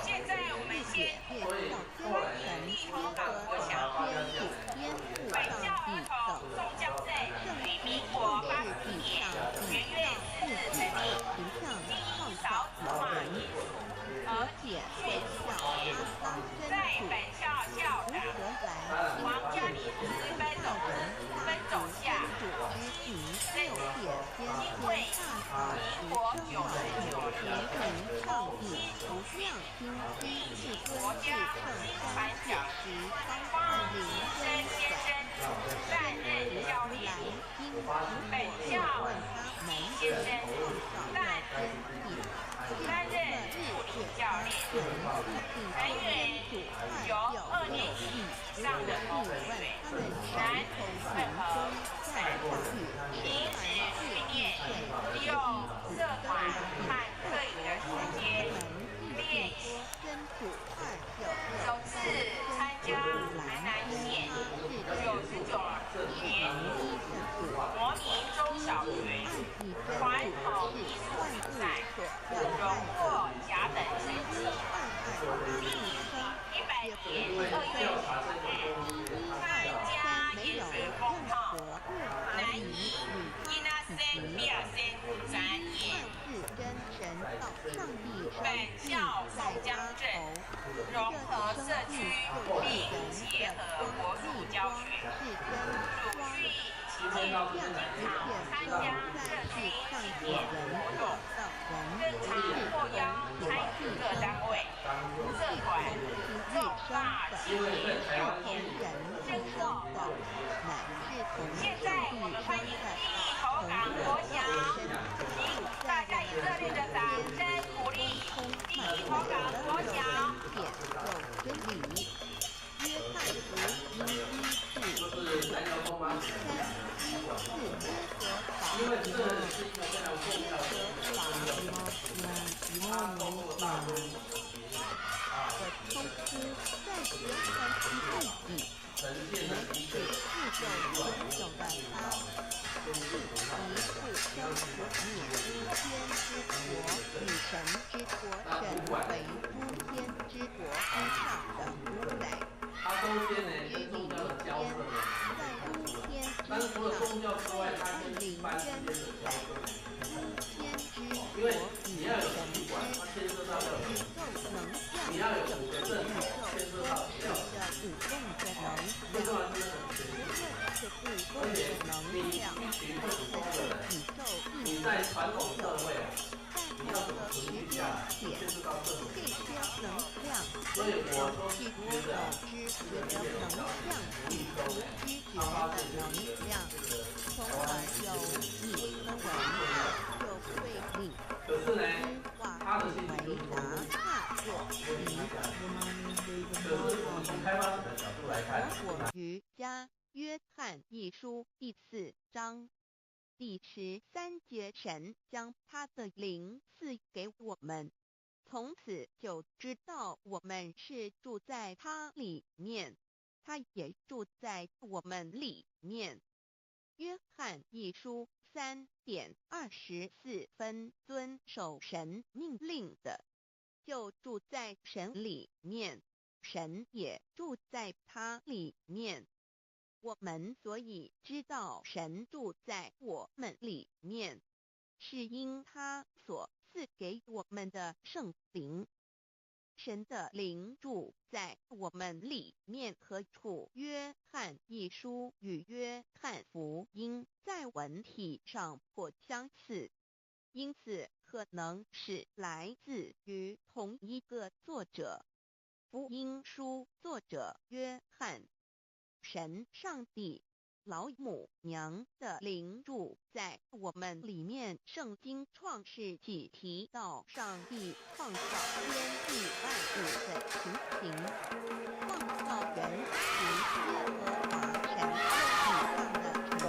现在我们先业道根尘，立头港国小天土本校上地儿童等。宋江镇于民国84年元月4日成立，经营少子化因素而体恤校园。在本校校长王家里资分总下，任新会民国99年后新除训，并请国家新传讲方林生先生担任教练。本校李先生担任助理教练，人员由2年级以上的同学，男混合成平时训练利用社团和课余的时间练习。首次参加台南县99年国民中小学传统艺术比赛，荣获甲等成绩。第100年2月10日，参加盐水风炮男乙伊那森比尔森展演。本校宋江镇融合社区，并结合国术教学，主训期间经常参加社区庆典活动，更常获邀参与各单位、社团重大庆典表演、赠送等。现在我们欢迎第一头港国小，请大家以热烈的掌声鼓励第一头港国小。就是南寮东吗？因为这是一个非常重要的它透过大多数通知在学团体背景，呈现了一个自救英雄的他，一不生不灭，天之国，女神之国，神为诸天之国之上的主宰。它中间呢跟宗教的交涉呢，但是除了宗教之外，它跟一般之间的交涉。因为你要有习惯，它牵涉到要有你要有5个正统，牵涉到要最重要是而且你一群会武功的人，你在传统社会啊，你要怎么存续下来，牵涉到政府的所以我说觉得这个能量吸收呢，它发现就是这个台湾可是呢，他的兴趣就是说，可是从开发者的角度来看，瑜伽约翰一书第4章第13节，神将他的灵赐给我们，从此就知道我们是住在他里面，他也住在我们里面。约翰一书3:24，遵守神命令的，就住在神里面，神也住在他里面。我们所以知道神住在我们里面，是因他所赐给我们的圣灵。神的灵住在我们里面何处？约翰一书与约翰福音在文体上颇相似，因此可能是来自于同一个作者。福音书作者约翰，神上帝老母娘的灵住在我们里面。圣经创世纪提到上帝创造天地万物的情形，创造人与耶和华神用地上的尘土。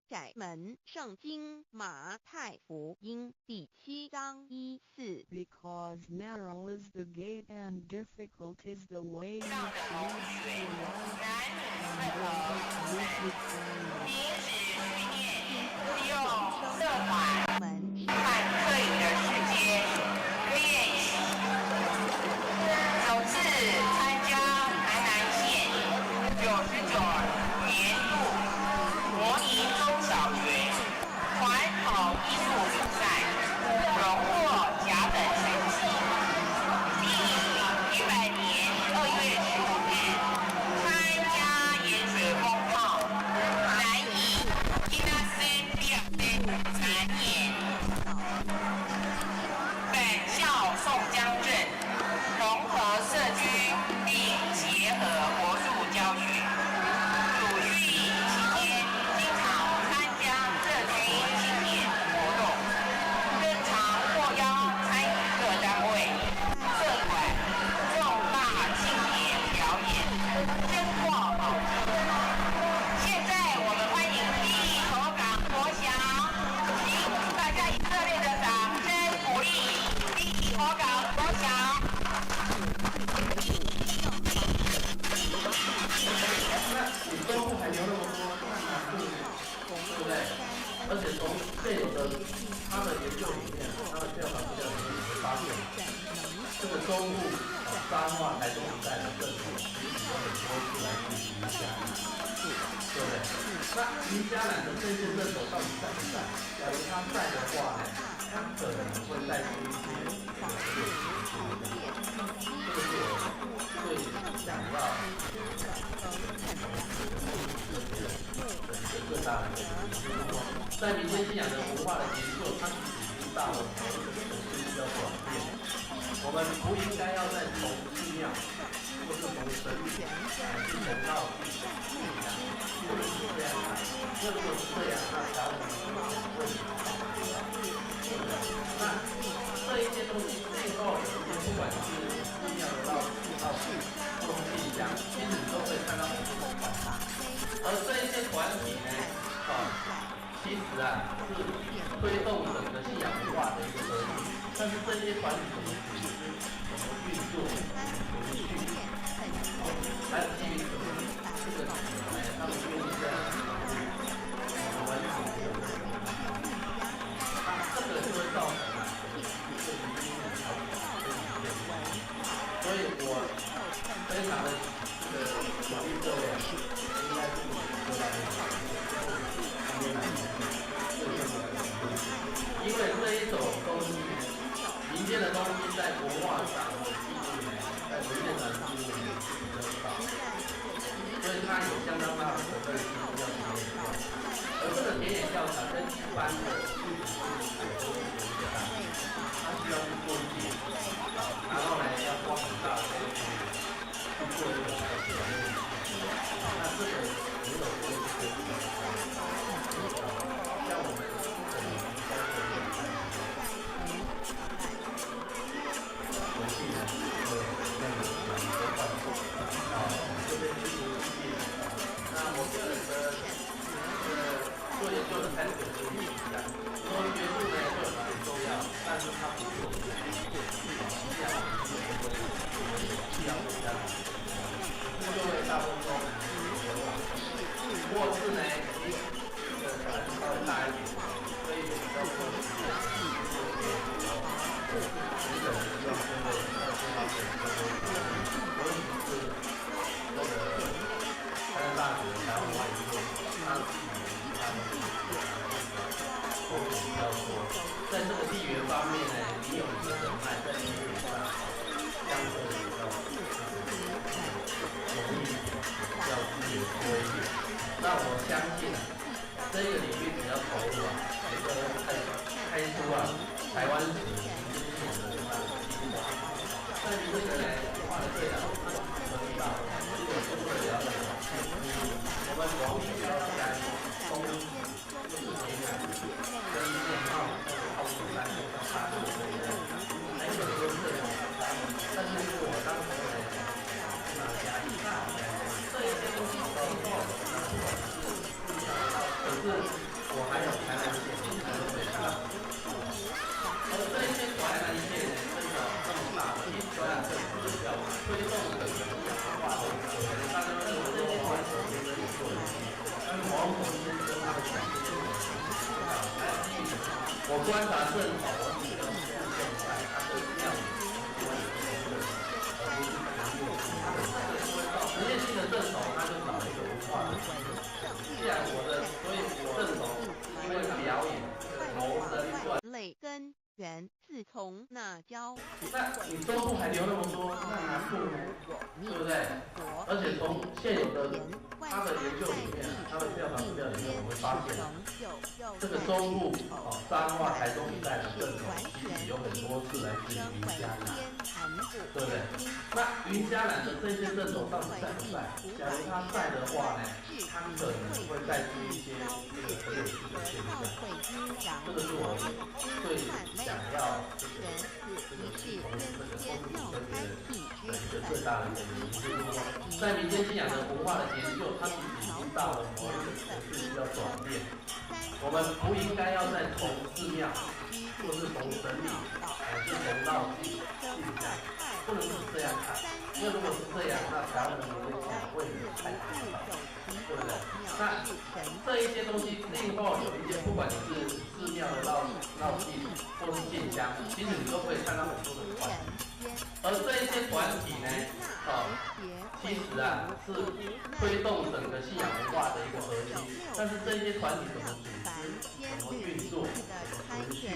窄门圣经马太福音第7章14。Because narrow is the gate and difficult is the way which 上的 leads 同 to 学， life, 男女合同，停止训练，利用社团和课余的时间练习。首次参加台南县99年度模拟中小学传统艺术比赛，荣获甲等成绩。这个中部彰化、台中一带的政府，其实有很多是来自于云嘉南，对不对？那云嘉南的这些政府到底在不在？假如他在的话呢，他可能会带出一些这个这个是我最想要最大的一个在民间信仰的文化的研究，它其实已经到了某一个程度比较广变。我们不应该要再从寺庙，或是从神明，乃至从道义，不能是这样看。那如果是这样，那才会问题。那这一些东西背后有一些，不管是寺庙的道具、或是信箱，其实你都可以看到很多的方法。而这一些团体呢，其实是推动整个信仰文化的一个核心。但是这些团体怎么组织、怎么运作、怎么去，还有基于什么这个他们愿意这样完成这个，这个就会造成一个民心很好的所以我非常的这个鼓励各位，应该是得到因为这一种东西，民间的东西在文化上的记录呢，在文献上的记录呢比较少，所以它有相当大的责任心要去研究。而这个田野调查跟一般的历史记录都是不一样的，它需要去做解，然后呢要花很大的功夫去做一个了解。那这个没有做这个，像我们我个人的做研究的态度是不一样，说学术呢对我们很重要，但是它不是我们的需要国家，各位大丰收，或是呢，可能稍微大一点，所以有比较多的时间，基本的用各位尤其是这个台湾大学台湾文化研究所，它自己他们投入比较多，在这个地缘方面呢，你有一些人脉在地缘上相对比较容易一点，比较资源多一点。那我相信这个领域只要投入每个人开出台湾史民间信仰的这样的精华，但是这个呢，画的对了，可以到如果中国了解我们王宇要在东就是田园跟面貌靠近山头上大陆这一类，还有就是但是我当时呢，压力大，这一些东西都可是我还有台南县，还有北上，而这一些台南县呢，真的这么大的一个政府要推动整个信仰文化的一个，大家认为这些团体应该做一些，但是王总先生他的想法我观察正好，我比较现在他的庙宇实验性的正统，他就找一个文化的基础。既然所以正统因为表演、谋生段类根源自从那交，那你中部还留那么多，那南部呢？对不对？而且从现有的他的研究里面，他的调查资料里面，我们会发现，这个中部彰化、台中一带的政统，其实有很多是来自于云嘉南，对不对？那云嘉南的这些政统到底在不在？假如他在的话呢，他可能会带出一些这个很有趣的现象。这个是我最想要从这个公共分别的一个最大的一个原因，就是说，在民间信仰的文化的研究，它其实已经到了某一个程度比较转变。我们不应该要再从寺庙，或是从神明，乃至从道义、信仰，不能只这样看，因为如果是这样，那台湾的民间信仰会太大，对不对？那这一些东西，另后有一些，不管你是寺庙的绕境，或是进香，其实你都可以看到很多的团体，而这一些团体呢，其实啊是推动整个信仰文化的一个核心，但是这一些团体怎么组织、怎么运作、怎么存续，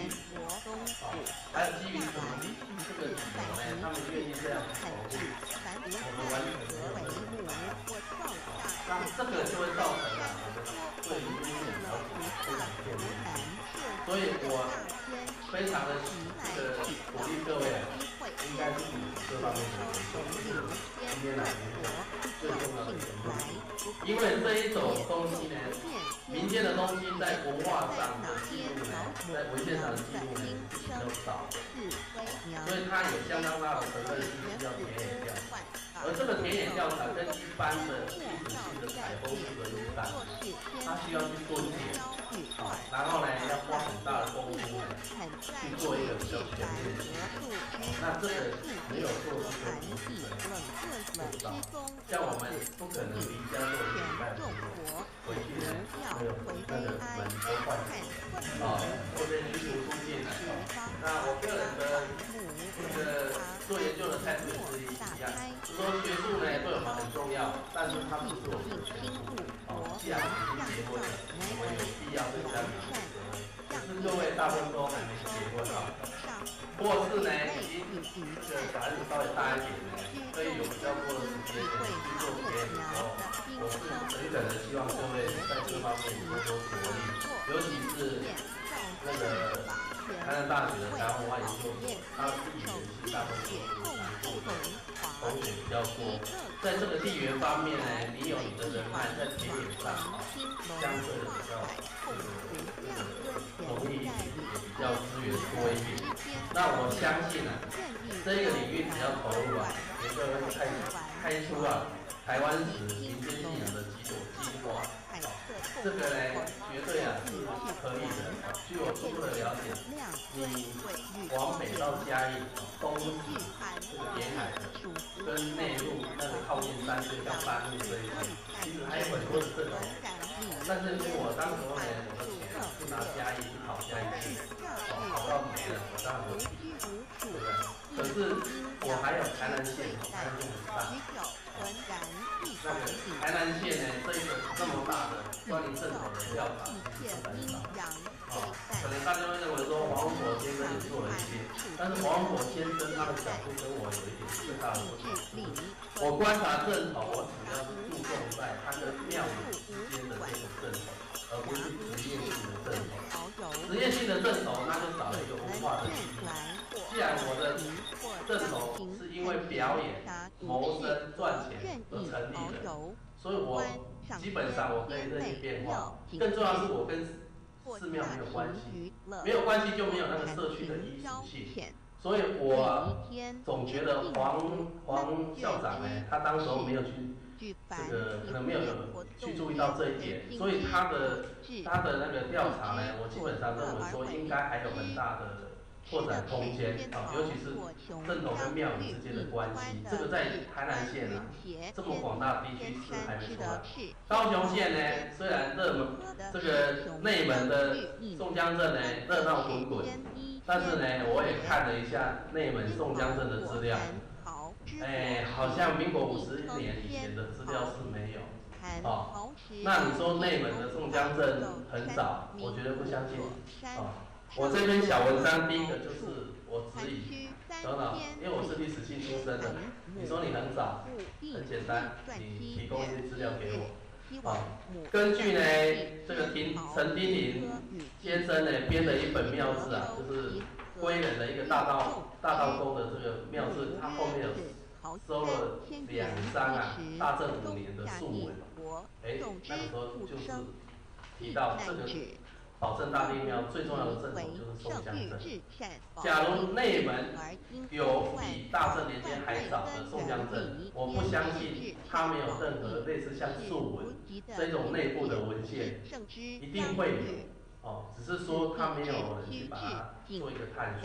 还有基于什么这个理由呢？他们愿意这样投入，我们完全没有能力。那这个就会造成了我们对于信仰了解非常片面，所以我非常的鼓励各位应该是这方面的研究，今天来分享最重要的一个目的，因为这一种东西呢，民间的东西在文化上的记录呢，在文献上的记录呢是比较少的，所以它有相当大的责任是需要田野调查，而这个田野调查跟一般的历史性的采风式的有关，它需要去蹲点，然后呢要花很大的功夫呢去做一个比较全面的，那这个没有做这个不是的，做不到。像我们不可能离家做1礼拜回去呢，没有那个门都换或者居住附近来。那我个人的这个做研究的态度也是一样，就说学术呢对我们很重要，但是它不是我们的全部。既然已经结婚了，我们有必要对家庭负责任。可是各位大部分都还没结婚或是呢已经这个小孩子稍微大一点呢，可以有比较多的时间去做别的时候，我是诚恳的希望各位在这方面多多着力，尤其是那个台南大学的台湾文化研究所，它的地缘性大部分都是南部的同学比较多，在这个地缘方面呢，你有你的人脉在田野上相对的比较容易一点，也比较资源多一点。那我相信这个领域只要投入也就会开出台湾史民间信仰的几朵金花。这个呢，绝对是可以的。据我初步的了解，你往北到嘉义，东是这个沿海的，跟内陆那个靠近山区像半路这一种，其实还有很多的镇头。但是因为我当时候呢，我的钱是拿嘉义去考嘉义去，考到没了，我当然就去，对不对？可是我还有台南县，台南县很大。那个台南县呢，这一个这么大的关于镇头的调查其实很少。可能大家会认为说黄火先生也做了一些，但是黄火先生他的角度跟我有一点最大的不同。我观察镇头，我主要是注重在它跟庙宇之间的这个镇头，而不是职业性的镇头。职业性的镇头，那就少了一个文化的记忆。既然我的镇头是因为表演、谋生、赚钱而成立的，所以我基本上我可以任意变化。更重要的是，我跟寺庙没有关系，没有关系就没有那个社区的依属性。所以我总觉得黄校长呢，他当时候没有去这个，可能没有去注意到这一点，所以他的那个调查呢，我基本上认为说应该还有很大的拓展空间尤其是镇头跟庙宇之间的关系，这个在台南县这么广大的地区是还没出来。高雄县呢，虽然这个内门的宋江镇呢热闹滚滚，但是呢，我也看了一下内门宋江镇的资料，好像民国50年以前的资料是没有。那你说内门的宋江镇很早，我绝对不相信。我这篇小文章第一个就是我质疑，因为我是历史系出身的，你说你很早，很简单，你提供一些资料给我。根据呢这个陈丁玲先生呢编的一本庙志就是归仁的一个大道沟的这个庙志，他后面有收了2张大正5年的树尾，那个时候就是提到这个保正大帝庙最重要的镇头就是宋江镇。假如内门有比大正年间还早的宋江镇，我不相信它没有任何类似像树文这种内部的文献，一定会有。哦，只是说他没有人去把它做一个探寻。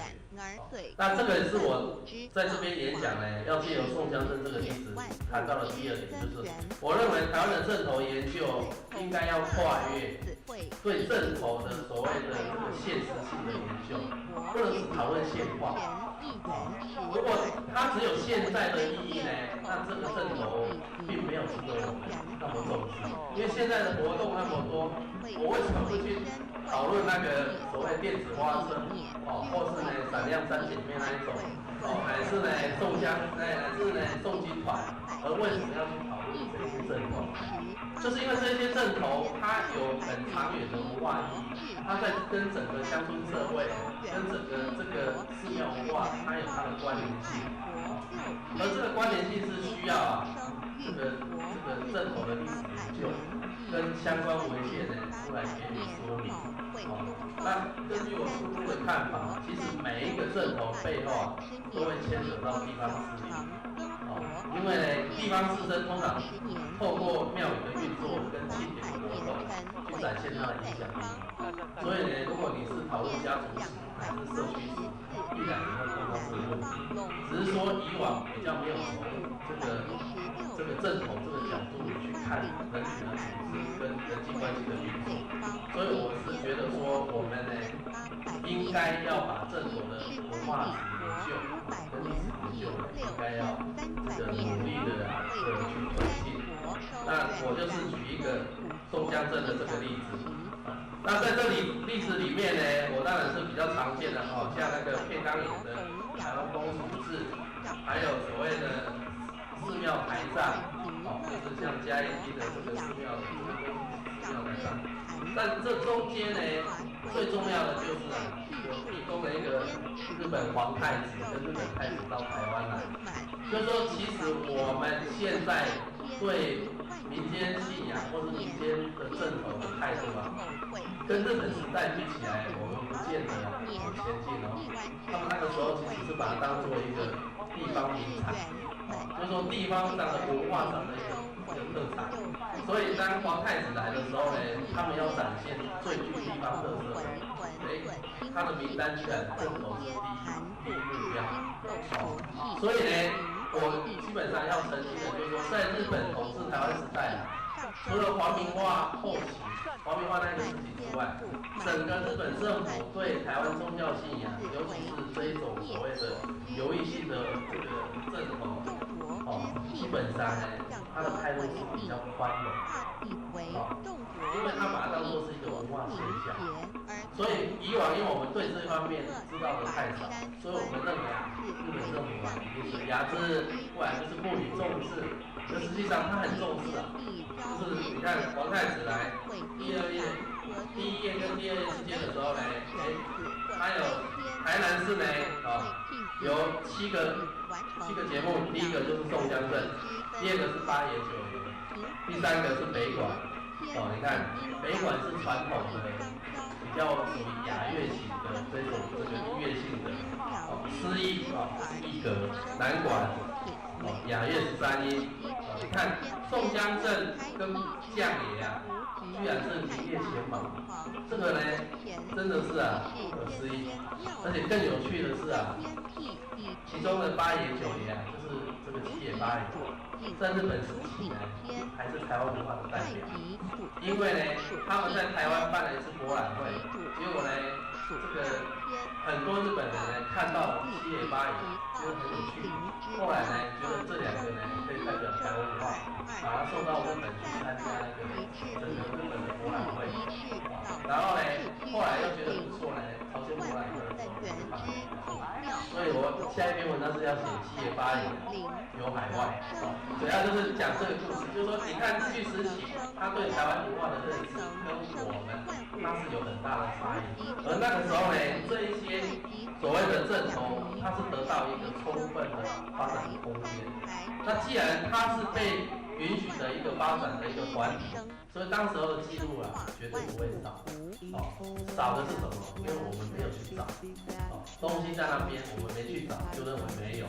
那这个是我在这边演讲呢，要借由宋江镇这个例子谈到的第二点，就是我认为台湾的镇头研究应该要跨越对镇头的所谓的这个现实性的研究，不能只讨论现况。如果它只有现在的意义呢，那这个镇头并没有值得我们那么重视，因为现在的活动那么多，我为什么不去讨论那个所谓电子花车，或是呢闪亮三姐妹那一种，还是呢宋江，还是呢宋金团，而为什么要去讨论这些镇头？就是因为这些镇头它有很长远的文化意义，它在跟整个乡村社会、跟整个这个寺庙文化，它有它的关联性，而这个关联性是需要这个镇头的历史研究跟相关文献呢出来给予说明。那根据我初步的看法，其实每一个镇头背后都会牵扯到地方势力，因为呢地方士绅通常透过庙宇的运作跟庆典的活动去展现它的影响力，所以呢，如果你是讨论家族史还是社区史，必然你会碰到这个问题。只是说以往比较没有从这个镇头这个角度去看人群的组织跟人际关系的运作，所以我是觉得说我们呢应该要把镇头的文化史研究跟历史研究应该要这个努力的去推进。那我就是举一个宋江镇的这个例子。那在这里例子里面呢，我当然是比较常见的像那个片冈岩的台湾风俗志，还有所谓的寺庙台账，就是像嘉义的这个寺庙台账。但这中间呢，最重要的就是有提供了一个日本皇太子跟日本太子到台湾来，就是说其实我们现在对民间信仰或是民间的镇头的态度跟日本时代比起来，我们不见得有前进他们那个时候其实是把它当做一个地方名产，就是说地方上的文化上的一个特产。所以当皇太子来的时候呢，他们要展现最具地方特色的，他的名单居然镇头是第一目标。所以呢，我基本上要澄清的就是说，在日本统治台湾时代除了皇民化后期，皇民化那个事情之外，整个日本政府对台湾宗教信仰，尤其是这一种所谓的游艺性的这个镇头，基本上呢，他的态度是比较宽容，因为他把它当作是一个文化现象。所以以往因为我们对这方面知道的太少，所以我们认为日本政府一定是压制，不然就是不予重视。可实际上他很重视就是你看皇太子来第一页跟第二页之间的时候呢，还有台南市呢有七个节目，第一个就是宋江镇，第二个是八爷九爷，第三个是北管。你看北管是传统的比较属于雅乐型的这种音乐性的诗意一格，南管雅乐13音。你看宋江镇跟将爷居然是名列前茅，这个呢真的是不可思议。而且更有趣的是其中的八爷九爷就是这个七爷八爷，在日本时期呢还是台湾文化的代表，因为呢他们在台湾办了一次博览会，结果呢这个很多日本人呢看到七爷八爷觉得很有趣，后来呢觉得这两个呢可以代表台湾文化，把他送到日本去参加那个整个日本的博览会，然后呢后来又觉得不错呢，朝鲜博览会的时候就把它所以我下一篇文章是要写七爷八爷游海外，主要就是讲这个故事，就是说你看日据时期他对台湾文化的认识跟我们它是有很大的差异，而那个时候呢这一些所谓的镇头它是得到一个充分的发展的空间，那既然它是被允许的一个发展的一个团体，所以当时候的记录绝对不会少。少的是什么？因为我们没有去找。东西在那边，我们没去找，就认为没有。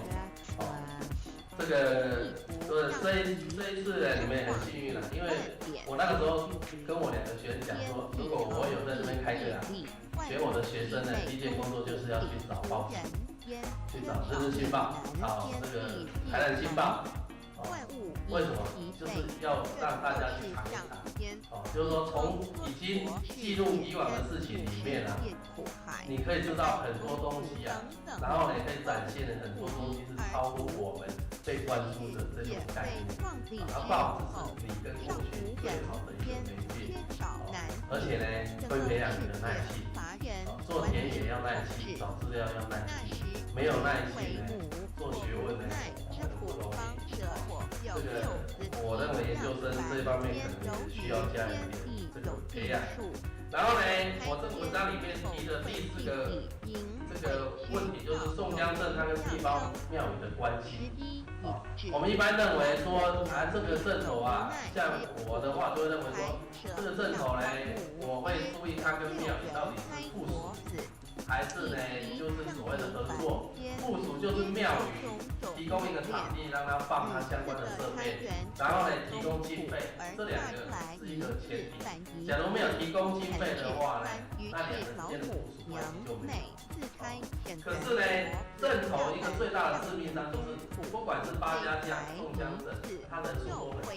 这个这一次呢，你们也很幸运了，因为我那个时候跟我2个学生讲说，如果我有在这边开课啊，学我的学生呢，第一件工作就是要去找报纸，去找《日日新报》，找那个《台南新报》。为什么？就是要让大家去尝一尝。就是说从已经记录以往的事情里面啊，你可以知道很多东西啊，然后呢可以展现很多东西是超乎我们被灌输的这种概念。报纸是你跟过去最好的一个媒介，而且呢会培养你的耐性。做田野要耐心，找资料要耐心，没有耐心呢，做学问呢很不容易。这个我认为研究生这方面可能也需要加一点这个培养。然后呢，我这文章里面提的第4个这个问题就是宋江镇它跟地方庙宇的关系。我们一般认为说这个镇头啊，像我的话就会认为说，这个镇头呢，我会注意它跟庙宇到底是附属，还是呢就是所谓的合作。附属就是庙宇提供一个场地让它放它相关的设备，然后呢提供经费，这2个是一个前提。假如没有提供经费的话呢，那2个之间的附属关系就没有。可是呢，镇头一个最大的致命伤就是，不管是八家将、宋江镇，他人数都很多。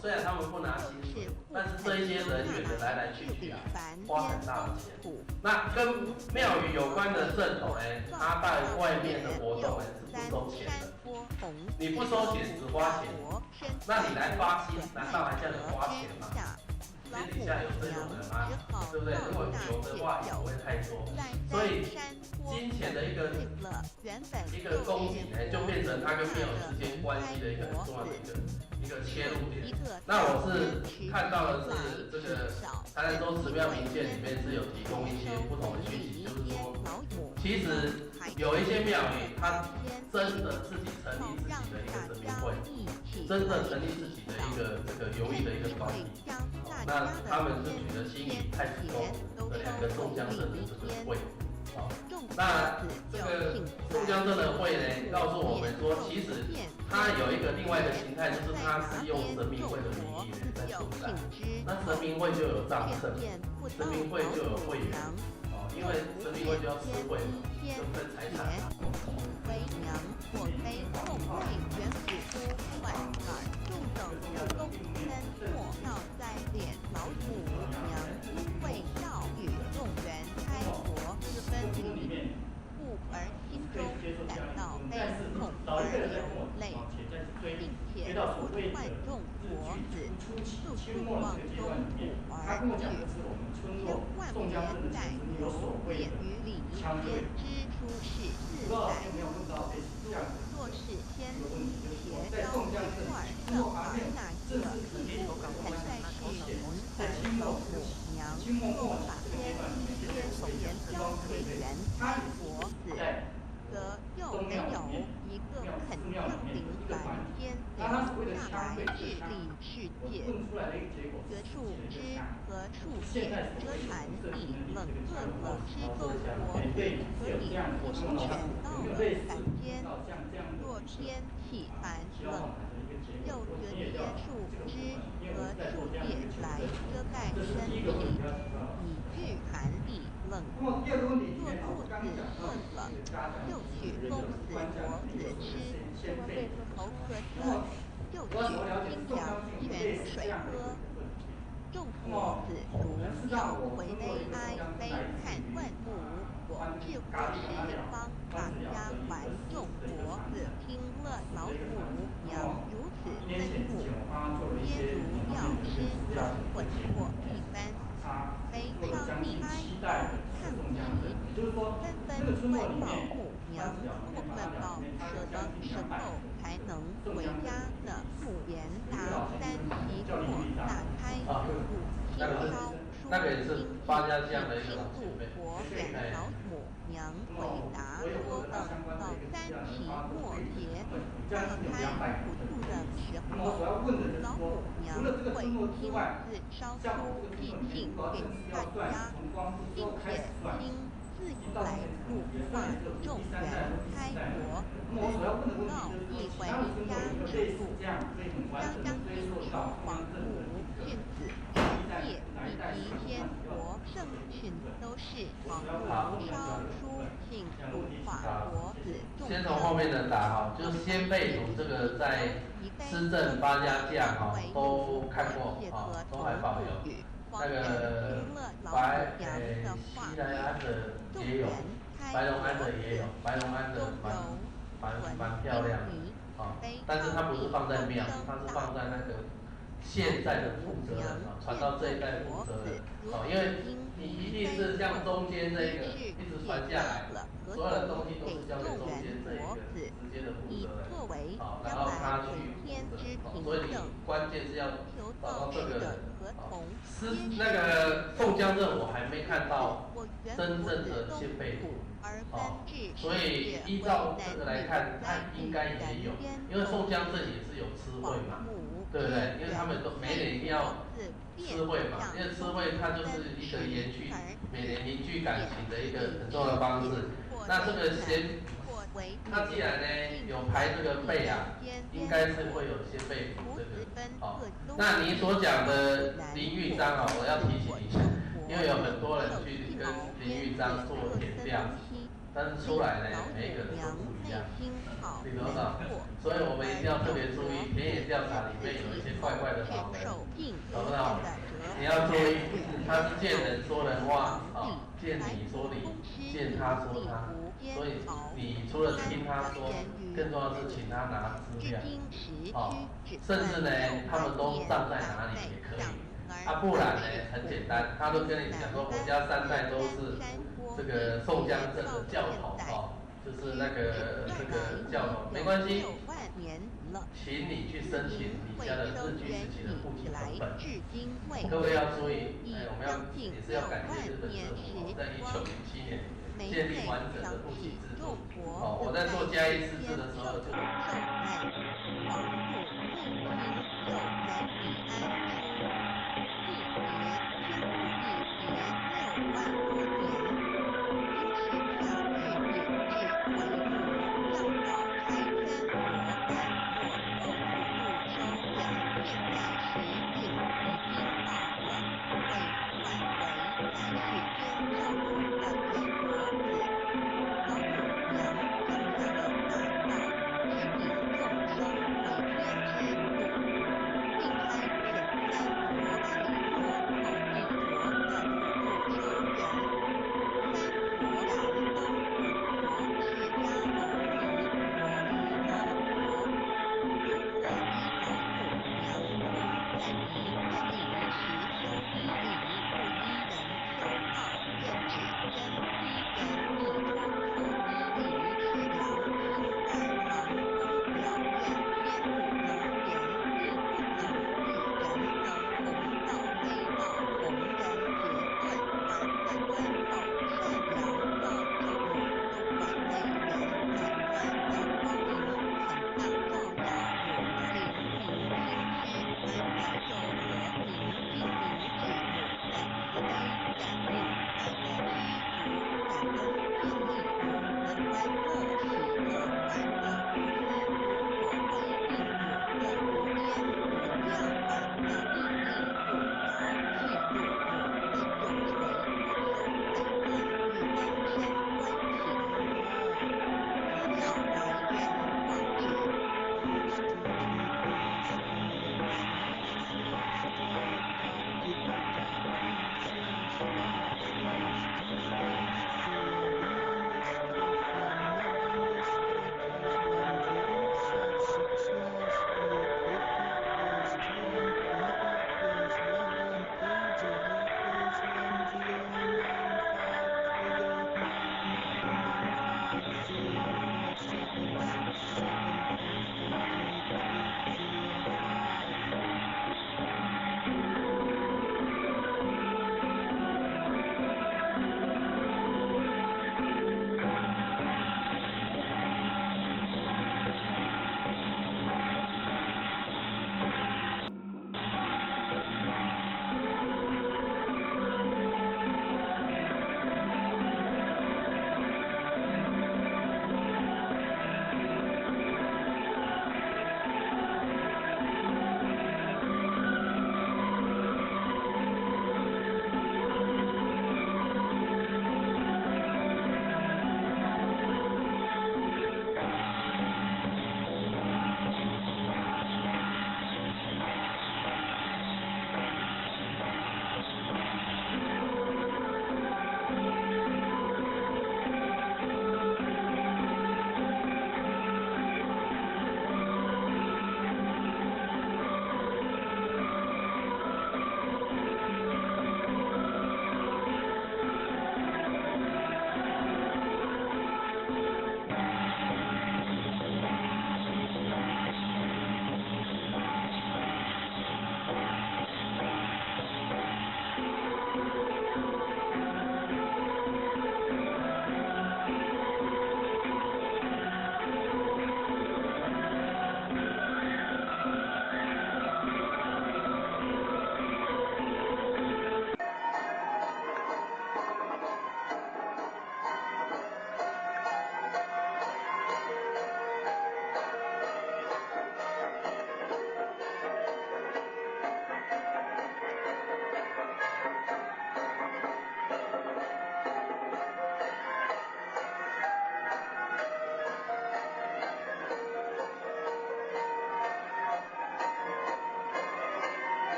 虽然他们不拿薪水，但是这一些人员的来来去去啊，花很大的钱。那跟庙宇有关的镇头呢，他在外面的活动呢是不收钱的。你不收钱只花钱，那你来发薪，难道还叫你花钱吗？天底下有这种人吗？对不对？如果有的话，也不会太多。所以金钱的一个供给呢，就变成它跟庙宇之间关系的一个很重要的一个切入点。那我是看到的是这个台南州祠庙名鉴里面是有提供一些不同的讯息，就是说，其实有一些庙宇它真的自己成立自己的一个神明会，真的成立自己的一个这个游艺的一个团体。那他们是举了新义太子宫的2个宋江镇的这个会。那这个宋江镇的会呢，告诉我们说，其实它有一个另外一个形态，就是它是用神明会的名义在存在。那神明会就有账册，神明会就有会员，因为神明会就要吃会嘛，就分财产嘛。为娘或非后会原始夫万耳众等公参莫道在脸老母娘会教育众人开国之分离，故而心中感到悲痛而流泪，并且呼唤众佛子速速往东土而去，千万别再有免于礼天之出世自在。若是先协招一块的话，那个屁股才在是人老母娘若把天交给原开国子，则又没有一个肯降临蓝天留下来治理世界。何处之何处也？遮禅地冷恶了之中国可以不选到了凡间。若天气寒冷，又折叠树枝和树叶来遮盖身体，以御寒力冷。若肚子饿了，就取公子婆子吃；口渴了，就取清凉泉水喝。众婆子如要回悲哀悲看万物，我至活时方大家还众婆子听了老母娘如此吩咐，皆如药师冷魂魄一般，悲伤悲哀看极，纷纷问老母娘问到什么时候才能回家呢？言答三旗破大开，五清烧书清八家将的清度佛远老母娘回答说，等到三旗末节大开普渡的时候，老母娘会亲自烧书祭庆给大家，并且亲以来复化众元开国，告一回家制度，将军求皇母训子世界以及天国圣训都是皇母烧书信入华国子众先从后面的答哈，就是先辈图这个在施政八家将哈都看过啊，都还保有。那个西来安的也有，白龙安的也有，白龙安的蛮漂亮的啊，但是它不是放在庙，它是放在那个现在的负责人啊，传到这一代负责人啊，因为你一定是像中间这个一直传下来，所有的东西都是交给中间这一个直接的负责人啊，然后他去负责，所以你关键是要找到这个人啊。那个宋江镇我还没看到真正的先辈图啊，所以依照这个来看，他应该也有，因为宋江镇也是有吃会嘛。对不对？因为他们都每年一定要吃会嘛，因为吃会它就是一个延续每年凝聚感情的一个很重要的方式。那这个那既然呢有排这个辈啊，应该是会有先辈图这个哦。那你所讲的林玉章啊，我要提醒一下，因为有很多人去跟林玉章做填调，但是出来呢每一个人都不一样。你懂不懂？所以我们一定要特别注意，田野调查里面有一些怪怪的老人，懂不懂？你要注意，他是见人说人话，啊，见你说理，见他说他，所以你除了听他说，更重要的是请他拿资料，哦，甚至呢，他们都葬在哪里也可以，啊，不然呢，很简单，他都跟你讲说，我家3代都是这个宋江镇的教头，哦。就是那个教头，没关系，请你去申请你家的日据时期的户籍成本。各位要注意，也是要感谢日本政府在1907年建立完整的户籍制度。哦，我在做嘉义市制的时候就。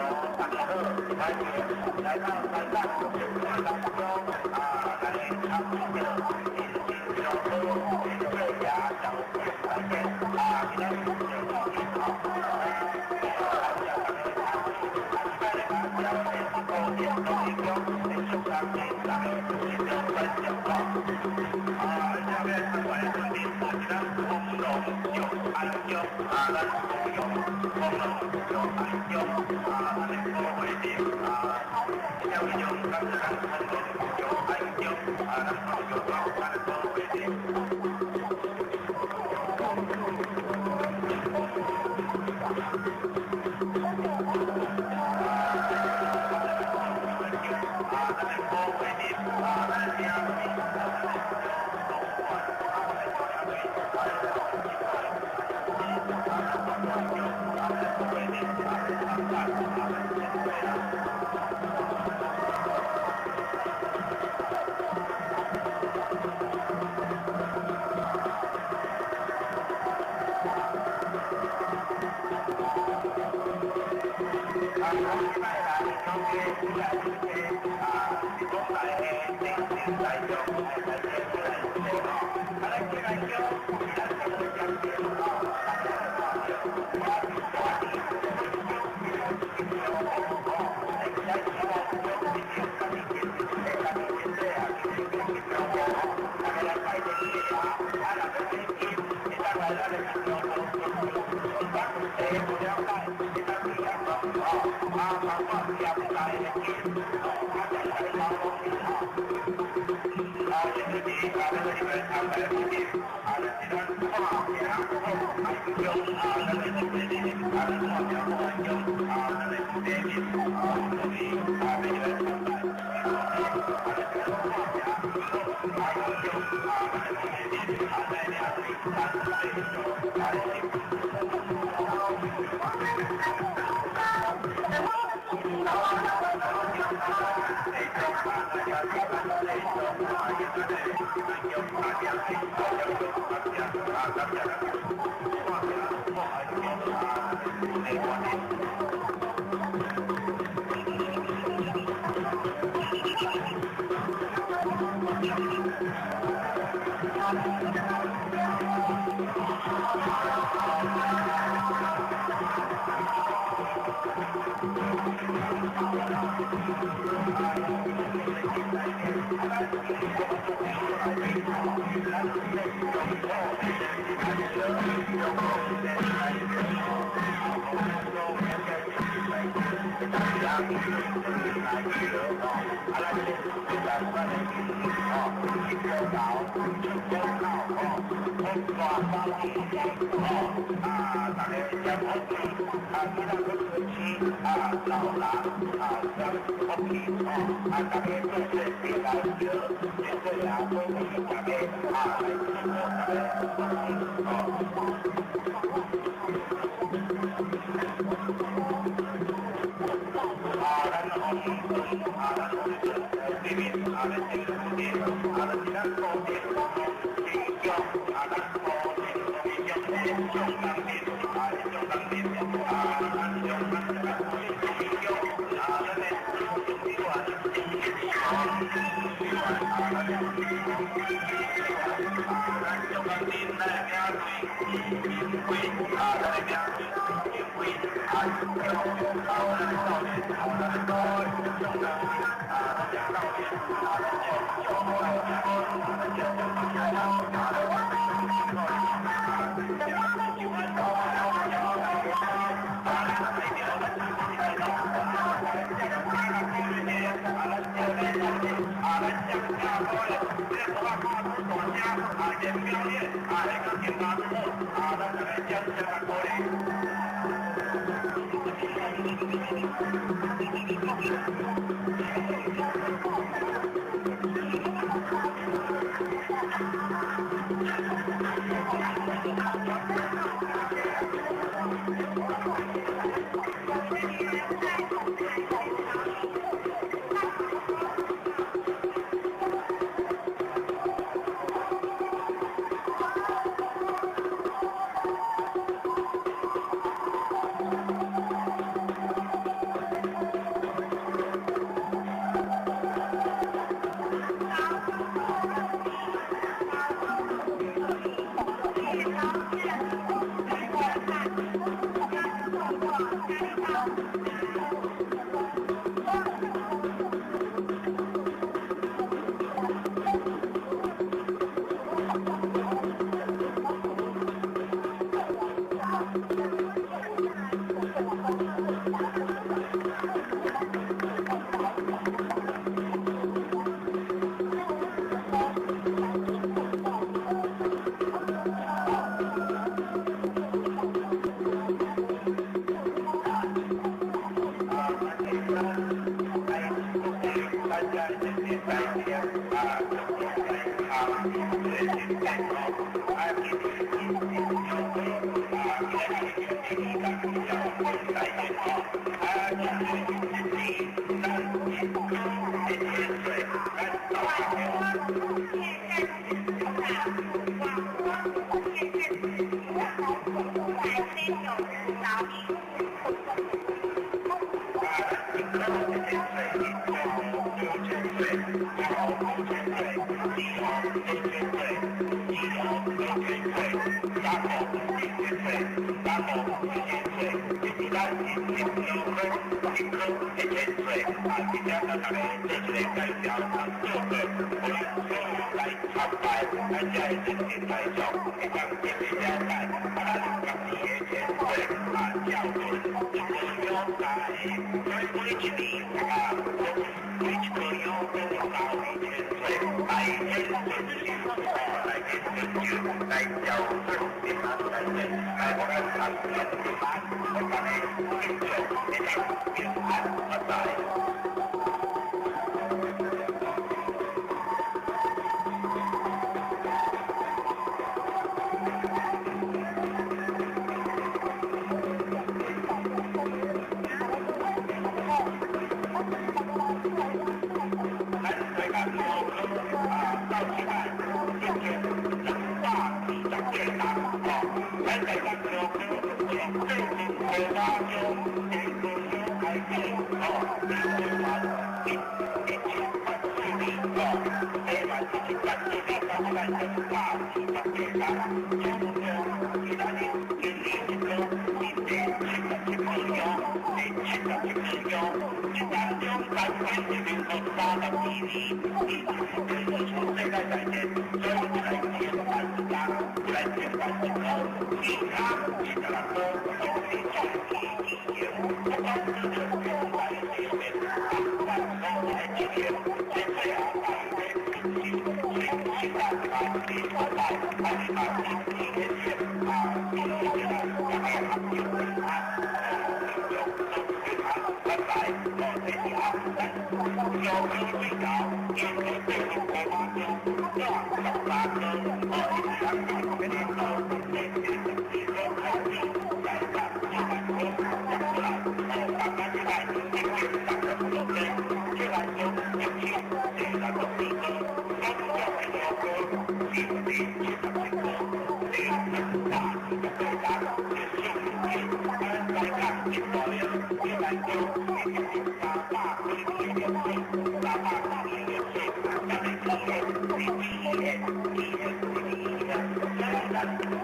大家好，欢迎来到山上，当中来尝试的小喝最佳小饭店今天是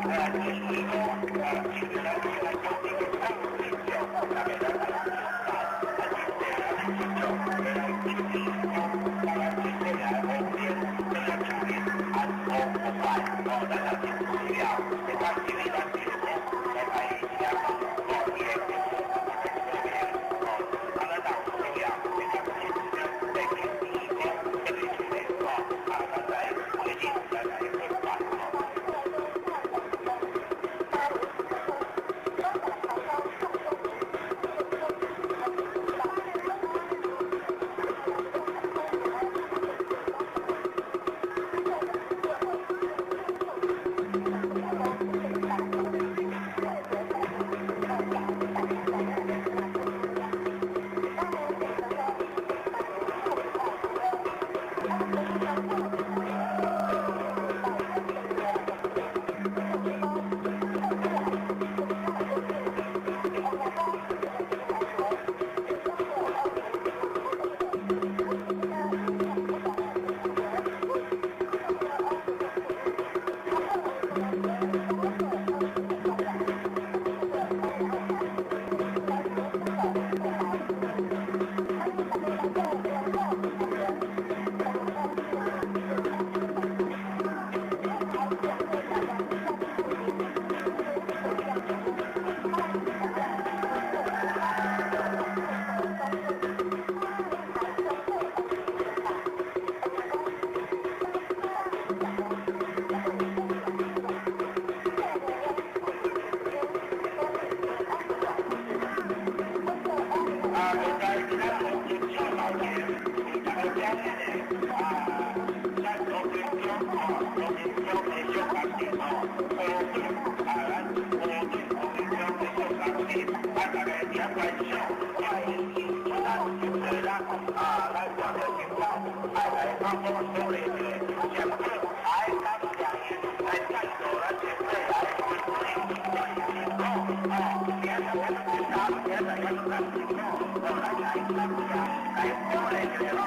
Gracias. 关小，快一咱就对啦，咱我的情报，爱来帮我手里的，想着爱干两年，来战斗了就对来，别的我们去打，别的也是干情报，来过来就了。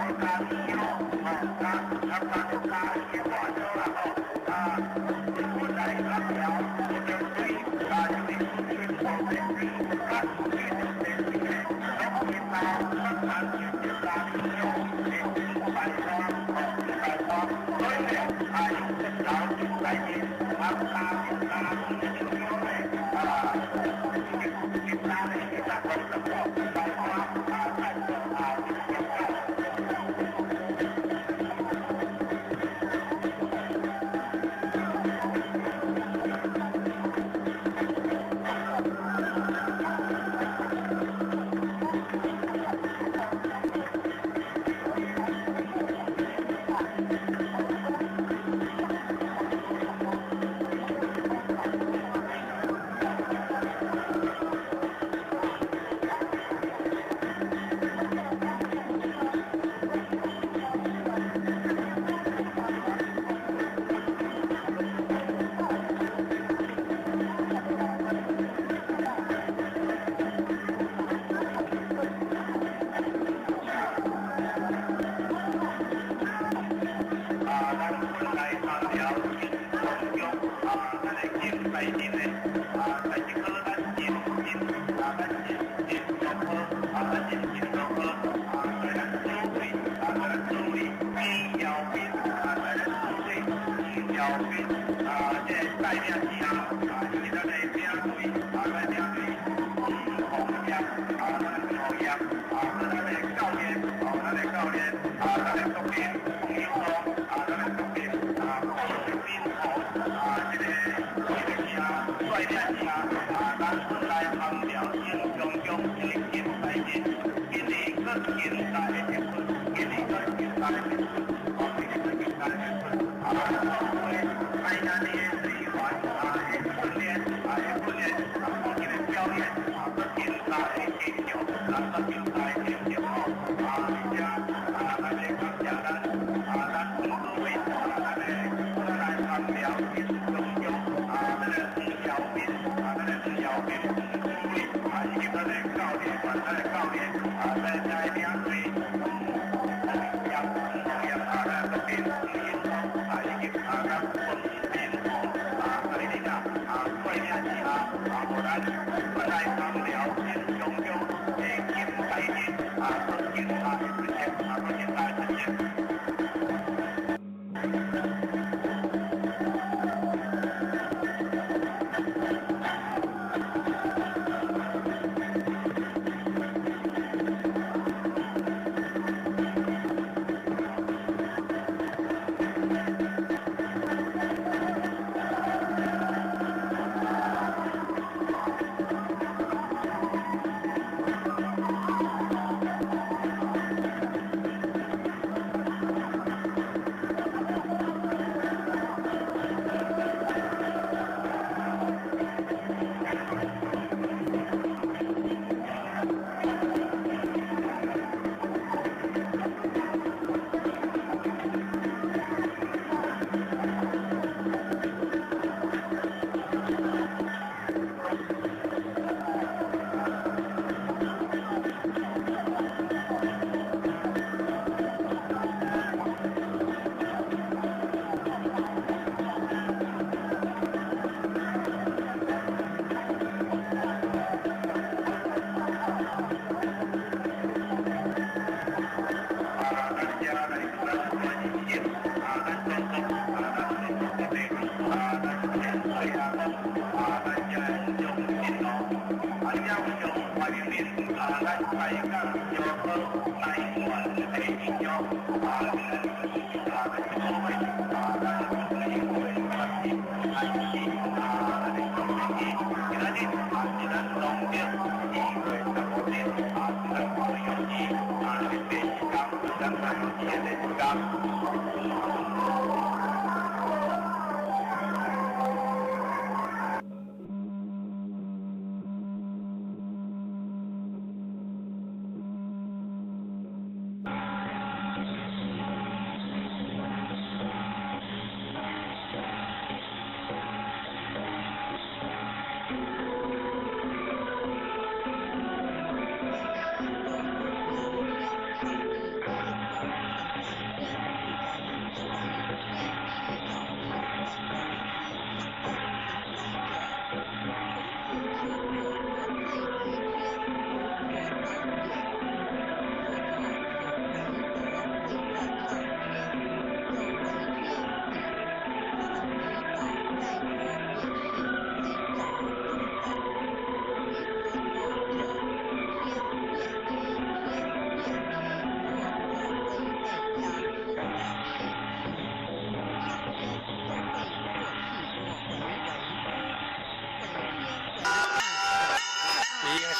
为是否有聊天场地是否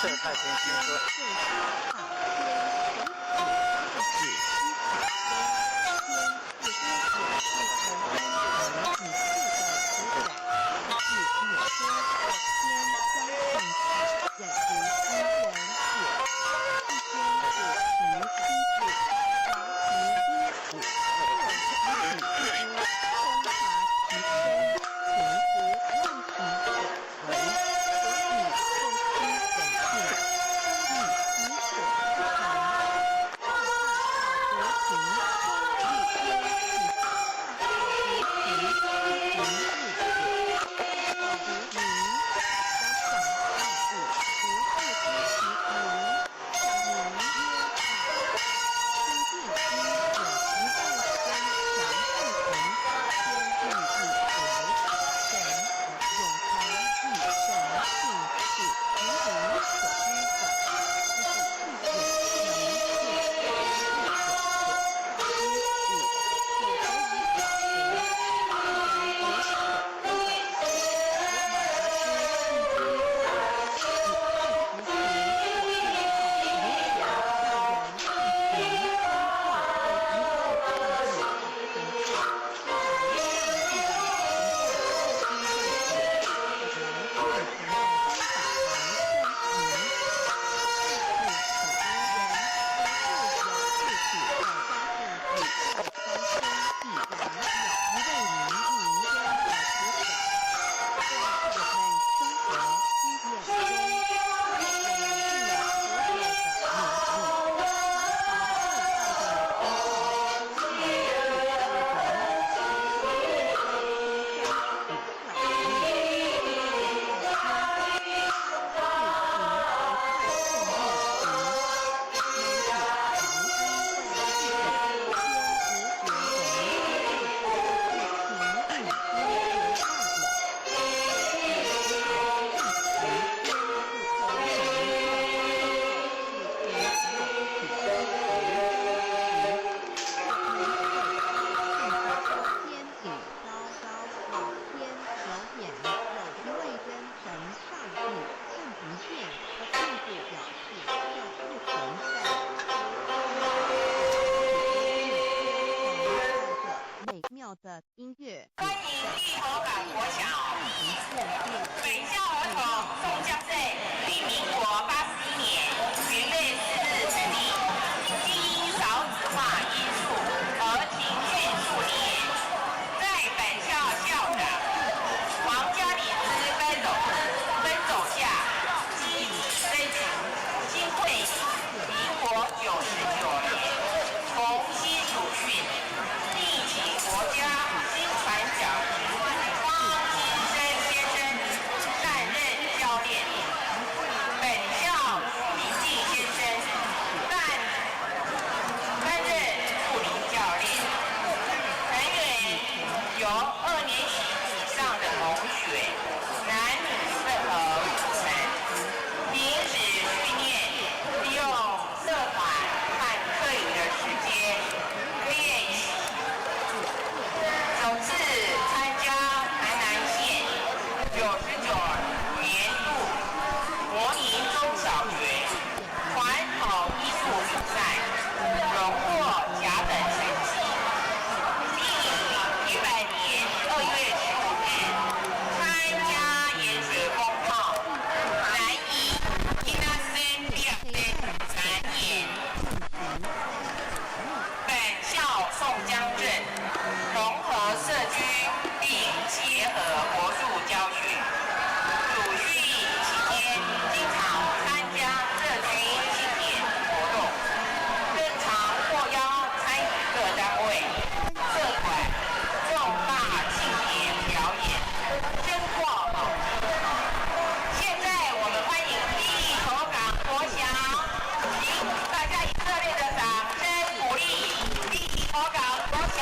色太平新歌。的音乐。欢迎立头港国小本校儿童宋江队于民国81年元月4日成立，基因少子化因素而停训数年。在本校校长王嘉礼之分走下，积极推行经会民国99年重新主训，力挺国家新传教方金生先生担任教练，本校朱明进先生担任助理教练，成员有2年级以上的同学，男女混合组成，平时训练利用社团和课余的时间练习。首次参加台南县99年度模拟中小学传统艺术比赛，荣获甲等成绩。第100年2月15日参加盐水风炮南移吉他生第2队展演。本校宋江镇融合社区并结合国术教学，主训期间经常参加社区庆典活动，更常获邀参与各单位、社团重大庆典表演，争获好评。现在我们欢迎立头港国小，请大家以热烈的掌声鼓励立头港国小。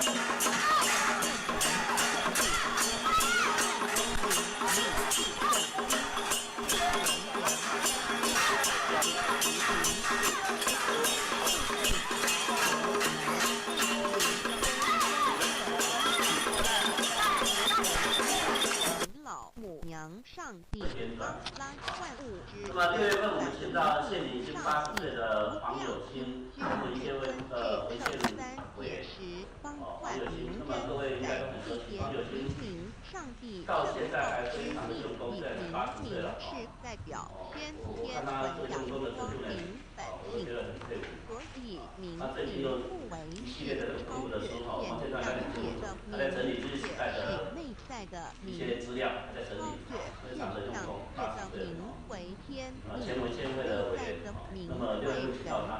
Thank you. 上帝阿拉万物之那么6月份我们请到现已经80岁的黄有清，我们一些维宪委员，黄有清，那么各位应该都很熟悉黄有清，到现在还非常的用功，虽然80岁了我看他做用功的程度呢，我就觉得很佩服。他最近又一系列的这个读物的书黄建川在他在整理日时代的一些资料，还在整理，非常的用功，80岁了前文献会的委员，那么6月份请到他，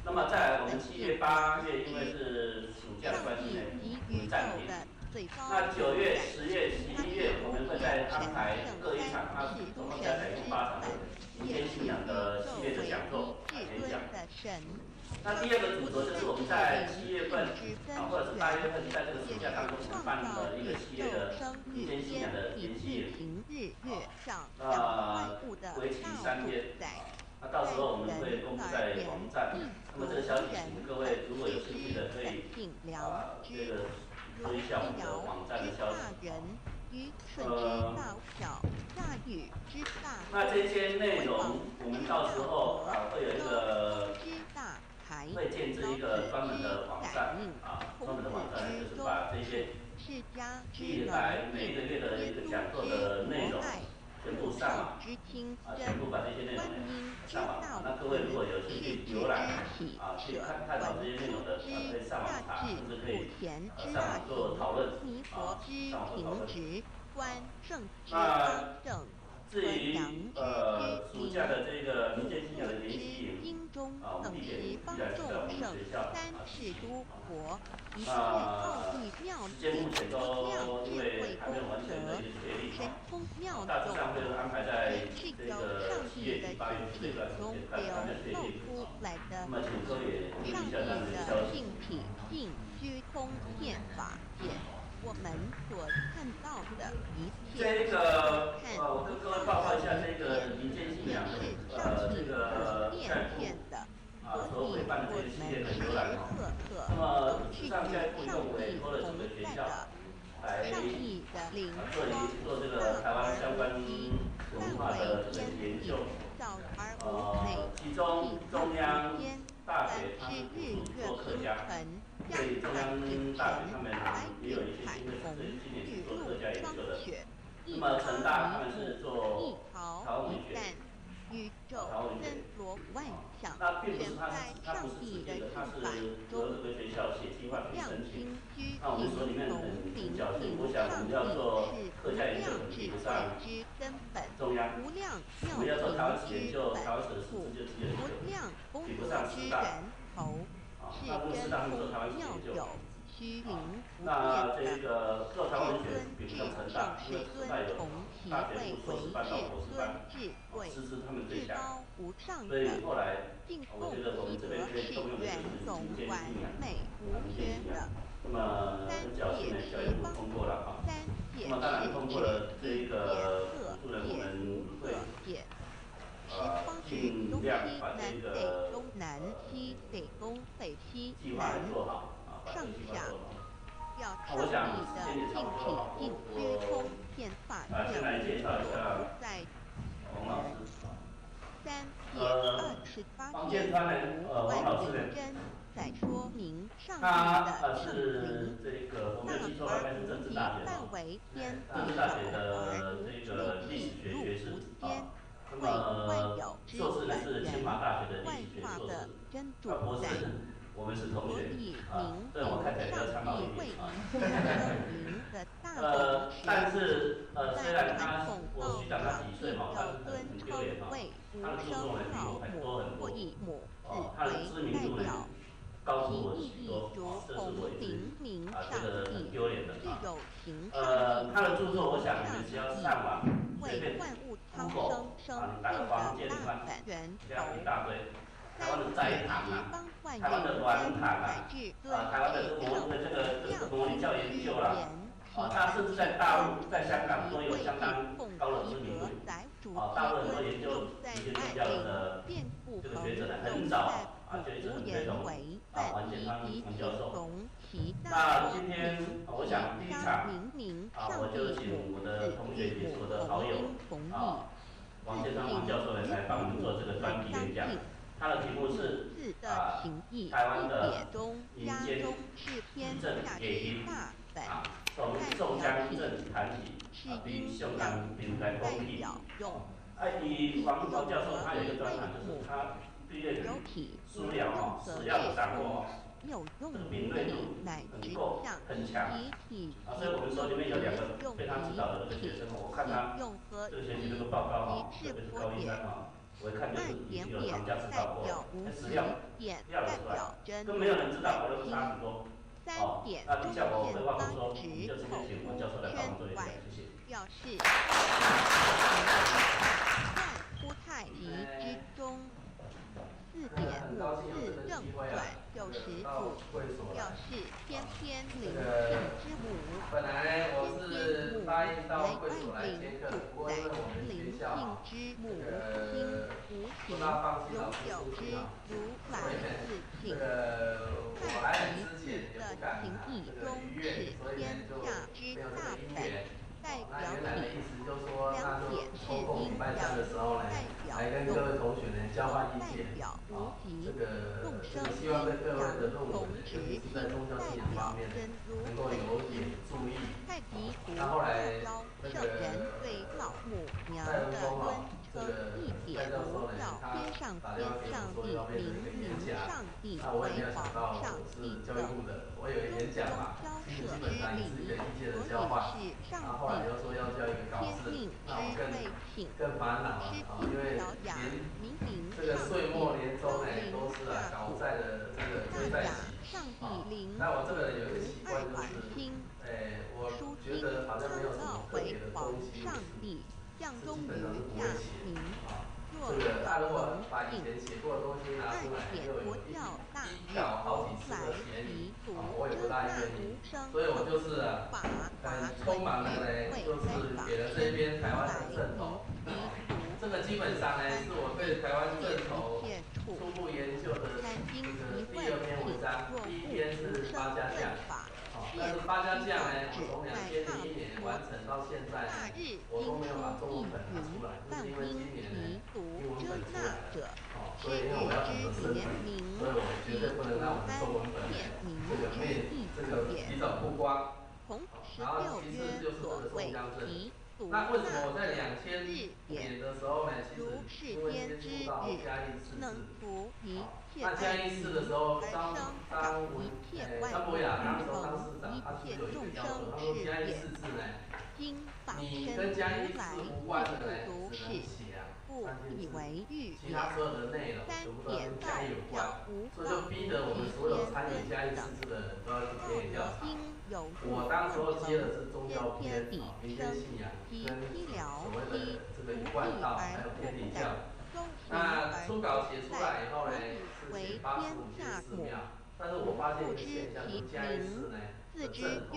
那么再来我们7月、8月因为是暑假的关系呢，暂停。那9月、10月、11月我们会再安排各一场，他总共加起来一共8场的民间信仰的系列的讲座演讲。那第二个主轴就是我们在7月份或者是8月份，在这个暑假当中，我们办了一个系列的民间信仰的研习营，为期3天。那到时候我们会公布在网站。那么这个消息，请各位如果有兴趣的，可以这个注意一下我们的网站的消息。那这些内容，我们到时候会有一个会建置一个专门的网站专门的网站就是把这些历来每一个月的一个讲座的内容全部上网全部把这些内容上网。那各位如果有兴趣浏览去探讨这些内容的，可以上网查，甚至可以上网做讨论上网做讨论。那至于暑假的这个民间信仰的研习营我们地点依然是在我们学校时间目前都因为还没有完全的一个确立大致上会安排在这个7月底8月初这段时间，但是还没有确定。那么请各位也注意一下他们的消息。我们所看到的一切，这个我跟各位报告一下这个民间信仰这个概部所委办的这个系列的游览那么事实上现在部一共委托了几个学校来做这个台湾相关文化的这个研究。其中中央大学它是做客家，所以中央大学他们也有一些经费是今年去做客家研究的。那么成大他们是做台湾文学，那并不是它不是自建的，它是由这个学校写计划去申请。那我们所里面很侥幸，我想我们要做客家研究可能比不上中央，我们要做台湾史研究，台湾史的师资就只有一个，比不上师大。那如果师大他们做台湾史研究，那这个做台湾文学比不上成大，因为成大有大学部硕士班到博士班，师资他们最强。所以后来我觉得我们这边可以动用的就是民间信仰，民间信仰。那么很侥幸呢，教育部通过了那么当然通过了这一个补助呢，我们会尽量把这个计划来做好把这个计划做好。那我想时间也差不多了，我先来介绍一下王老师。王建川呢，王老师呢，他是这个我没有记错的话，应该是政治大学政治大学的这个历史学学士那么硕士呢是清华大学的历史学硕士博士我们是同学虽然我看起来比较苍老一点但是虽然我虚长他几岁但是很丢脸他的著作呢比我还多很多他的知名度呢高出我许多这是我一直这个很丢脸的他的著作我想你们只要上网随便 Google 你打个黄建川这样一大堆台湾的斋堂台湾的软堂台湾的模拟教研究他甚至在大陆在香港都有相当高的知名度大陆很多研究民间宗教的这个学者呢很早就一直很推崇黄建川黄教授。那今天我想第一场我就请我的同学也是我的好友同意。王建章王教授来帮我们做这个专题演讲，他的题目是台湾的民间地震野营受江镇谈起比香港平台公益。以王教授他有一个专长，就是他毕业书疗史料的掌握这个敏锐度很够很强所以我们所里面有2个被他指导的这个学生，我看他这个学习这个报告特别是高一3我一看就是已经有行家指导过，史料料得出来，跟没有人知道，我都差很多。那底下我废话不说，我们就直接请王教授来帮我们做演讲，谢谢。表示在太极之中4.54正转90度，表示天天灵性之母，本来我是答应到会所来接课，不过因为我们学校不大放心老师出去所以我来之前也不敢预约，所以就没有这个音乐。那原来的意思就是说，那就抽空礼拜3的时候呢，来跟各位同学呢交换意见。这个希望对各位的论文，尤其是在宗教信仰方面能够有点注意。那后来那个蔡文峰这个蔡教授呢，他打电话给我说要变成一个演讲，那我也没有想到我是教育部的，我以为演讲嘛，基本上也是一个意见的交换。然后后来又说要交一个考试，那我更烦恼了因为连这个岁末年终呢都是搞债的这个追债期那我这个人有一个习惯就是，我觉得好像没有什么特别的东西，基本上是不会写这个他如果把以前写过的东西拿出来，又有低调好几次的嫌疑我也不大愿意，所以我就是很匆忙的呢，就是给了这边台湾的正头这个基本上呢是我对台湾正头初步研究的这个第2篇文章，第1篇是八家将但是八家将呢，我从2001年完成到现在我都没有把中文本拿出来，就是因为今年呢英文本出来了所以因为我要整个升级，所以我绝对不能让我的中文本这个提早曝光然后其次就是这个宋江镇那为什么我在2000年的时候呢，其实因为接触到嘉义市那嘉义市的时候，张博雅那时候当市长，他是有一个要求，他说嘉义市字呢，你跟嘉义市无关的呢，只能写3千字，其他所有的内容全部都跟嘉义有关，所以就逼得我们所有参与嘉义市字的人都要去田野调查。我当时候接的是宗教篇民间信仰跟所谓的这个一贯道还有天地教。那初稿写出来以后呢，是写85间寺庙，但是我发现一个现象，就是嘉义市呢的正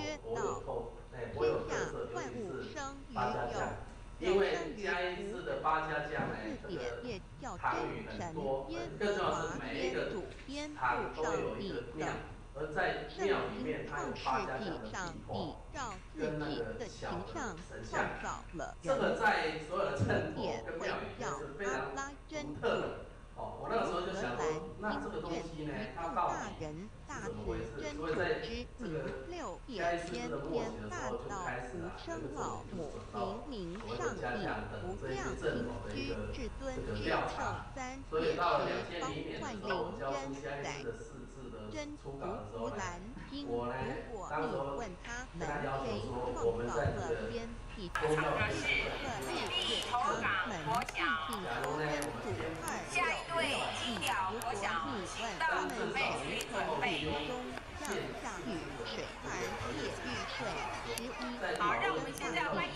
头我有特色，尤其是八家将，因为嘉义市的八家将呢，这个堂宇很多，更重要是每一个堂都有一个庙。而在庙里面，它有八家将的壁画，跟那个小的神像，这个在所有的正头跟庙里面是非常独特的。我那个时候就想说，那这个东西呢，它到底是怎么回事？所以在这个嘉义市的末期的时候，就开始有一个政府就转到所谓的家将等这些正头的一个这个调查。所以到了2001年的时候，我交出嘉义市的4字的初稿的时候呢，我呢当时候跟他要求说，我们在这个宗教的是立头港国小，下一队金鸟国小，请到准备区准备。好，让我们现在欢迎。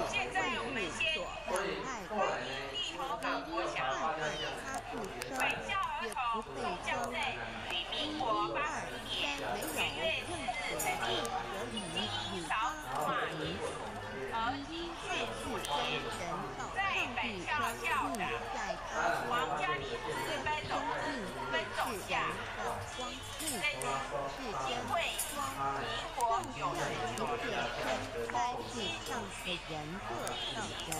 现在我们先欢迎立头港国小返校儿童宋江镇于民国80年元月4日成立，经营少子化因素而经迅速迁，在返校校长人各到人不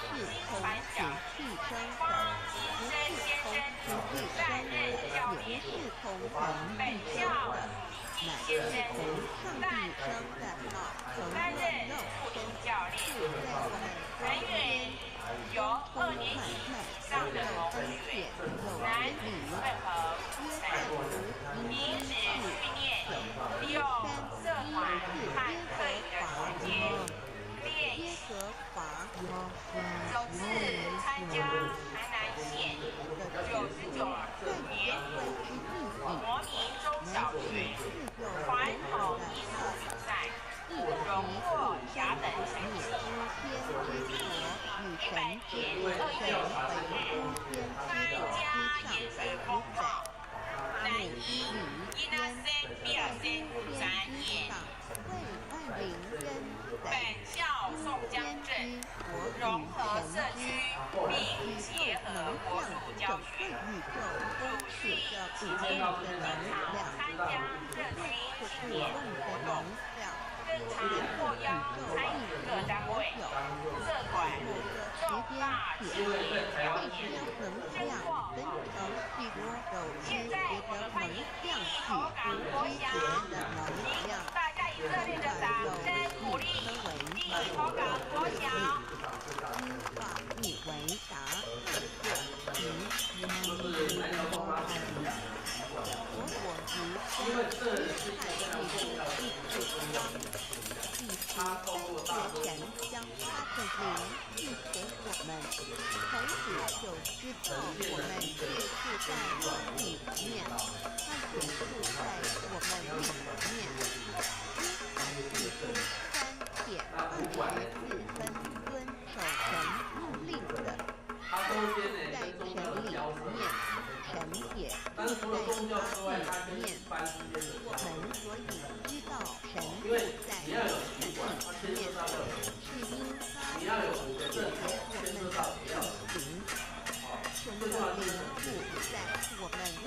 是从此去生的，不是从此去生的，也不是从人去生的，乃是从上帝生的道，成了肉身，住在我们中间。有2年级以上的同学，男女混合，平时训练利用社团和课余的时间练习。首次参加台南县99年度国民中小学传统艺术比赛，荣获甲等成绩。100年2月10日，参加盐水风暴，男一innocent表现展演。本校宋江镇融合社区，并结合国术教学，鲁迅期间经常参加社区庆典活动，更常获邀参与各单位、社团、重大节日捐货。现在我们欢迎第一口港国小，请大家以热烈的掌声鼓励第一口港国小。因为这是一个非常重要的一个他透过大多数将他的灵寄给我们，从此就知道我们是住在光里面，他也住在我们里面。3点24分遵守神命令的，在神里面，神也住在他里面。我们所以知道神住在我们里面，是因他解我们的灵，神的灵住在我们里面。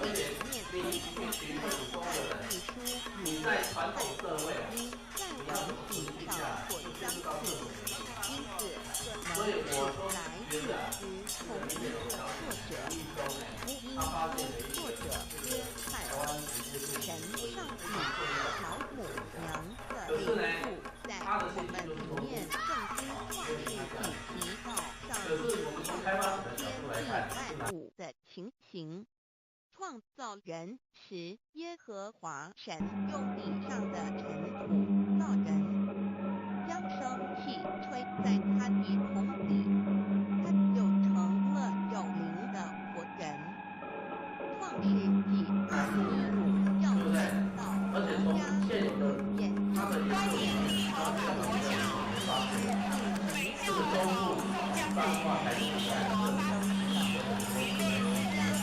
你在传统社会，你在我们体上所相似，因此可能是来自于同一个作者，福音书作者约翰。神上帝老母娘的灵住在我们里面。圣经创世纪提到上帝创造天地万物的情形。创造人时，耶和华神用地上的尘土造人，将生气吹在他的孔里，他就成了有灵的活人。创世纪25要来到家属眼他的欢迎第一口港国小，北校儿童宋江镇黎明国84年，云内4日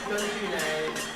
根据呢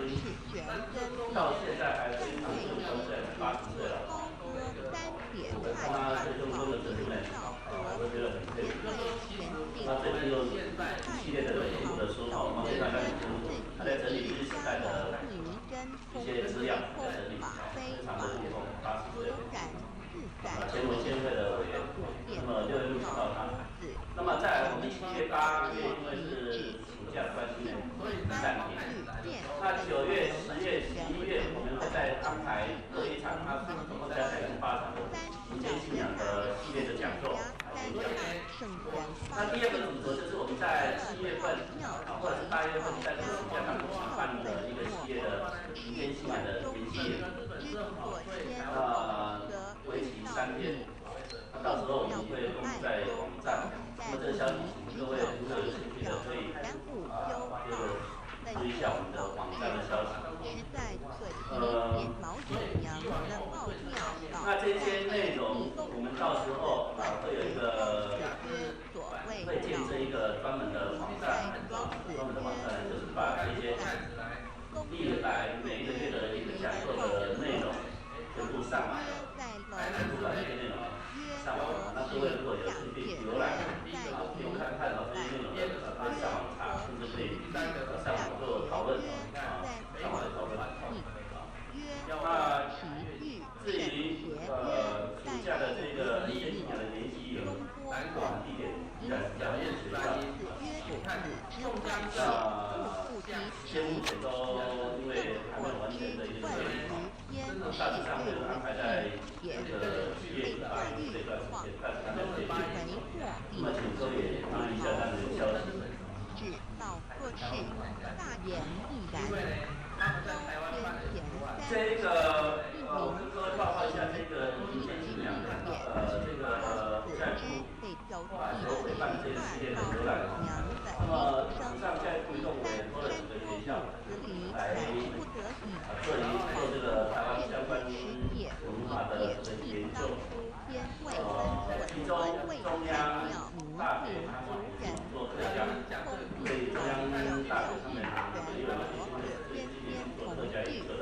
是全真到现在还非常健康，在80岁了。他最终的子女们，我都觉得很佩服。他最近又一系列的人物的书，我们非常感兴趣。他在整理日时代的一些资料，在整理，非常的厉害，80岁。前文献会的委员，那么6月6号到他。那么再来，我们7月8月，因为是暑假关系呢，暂停。那9月、10月、11月，我们会再安排各一场，它总共加起来是8场民间信仰的系列的讲座。那第二个组合就是我们在7月份或者是8月份在这个暑假当中举办的一个系列的民间信仰的研习，为期3天。那到时候我们会公布在网站。那么这个消息，请各位如果有兴趣的，可以注意一下我们的网站的消息。那这些内容，我们到时候会有一个会建设一个专门的网站，就是把这些历来每一个月的一个讲座的内容全部上网，全部把这些内容上网。那各位如果有兴趣浏览不用看这些内容的，可以上网查，甚至可以上网做讨论上网讨论。那至于暑假的这个民间信仰的研习有3个地点，两院学校。现目前都因为还没有完全的一个确定，大致上会安排在这个7月8月这段时间，但是还没有确定。那么请各位也注意一下他们的消息。直到各市大言必然。这个我跟各位报告一下这个民间信仰的这个在所委办这个系列的浏览。那么事实上在推动委员托了几个学校来做这个台湾相关文化的这个研究。其中中央大学他们做客家，所以中央大学上面也有做客家语课的。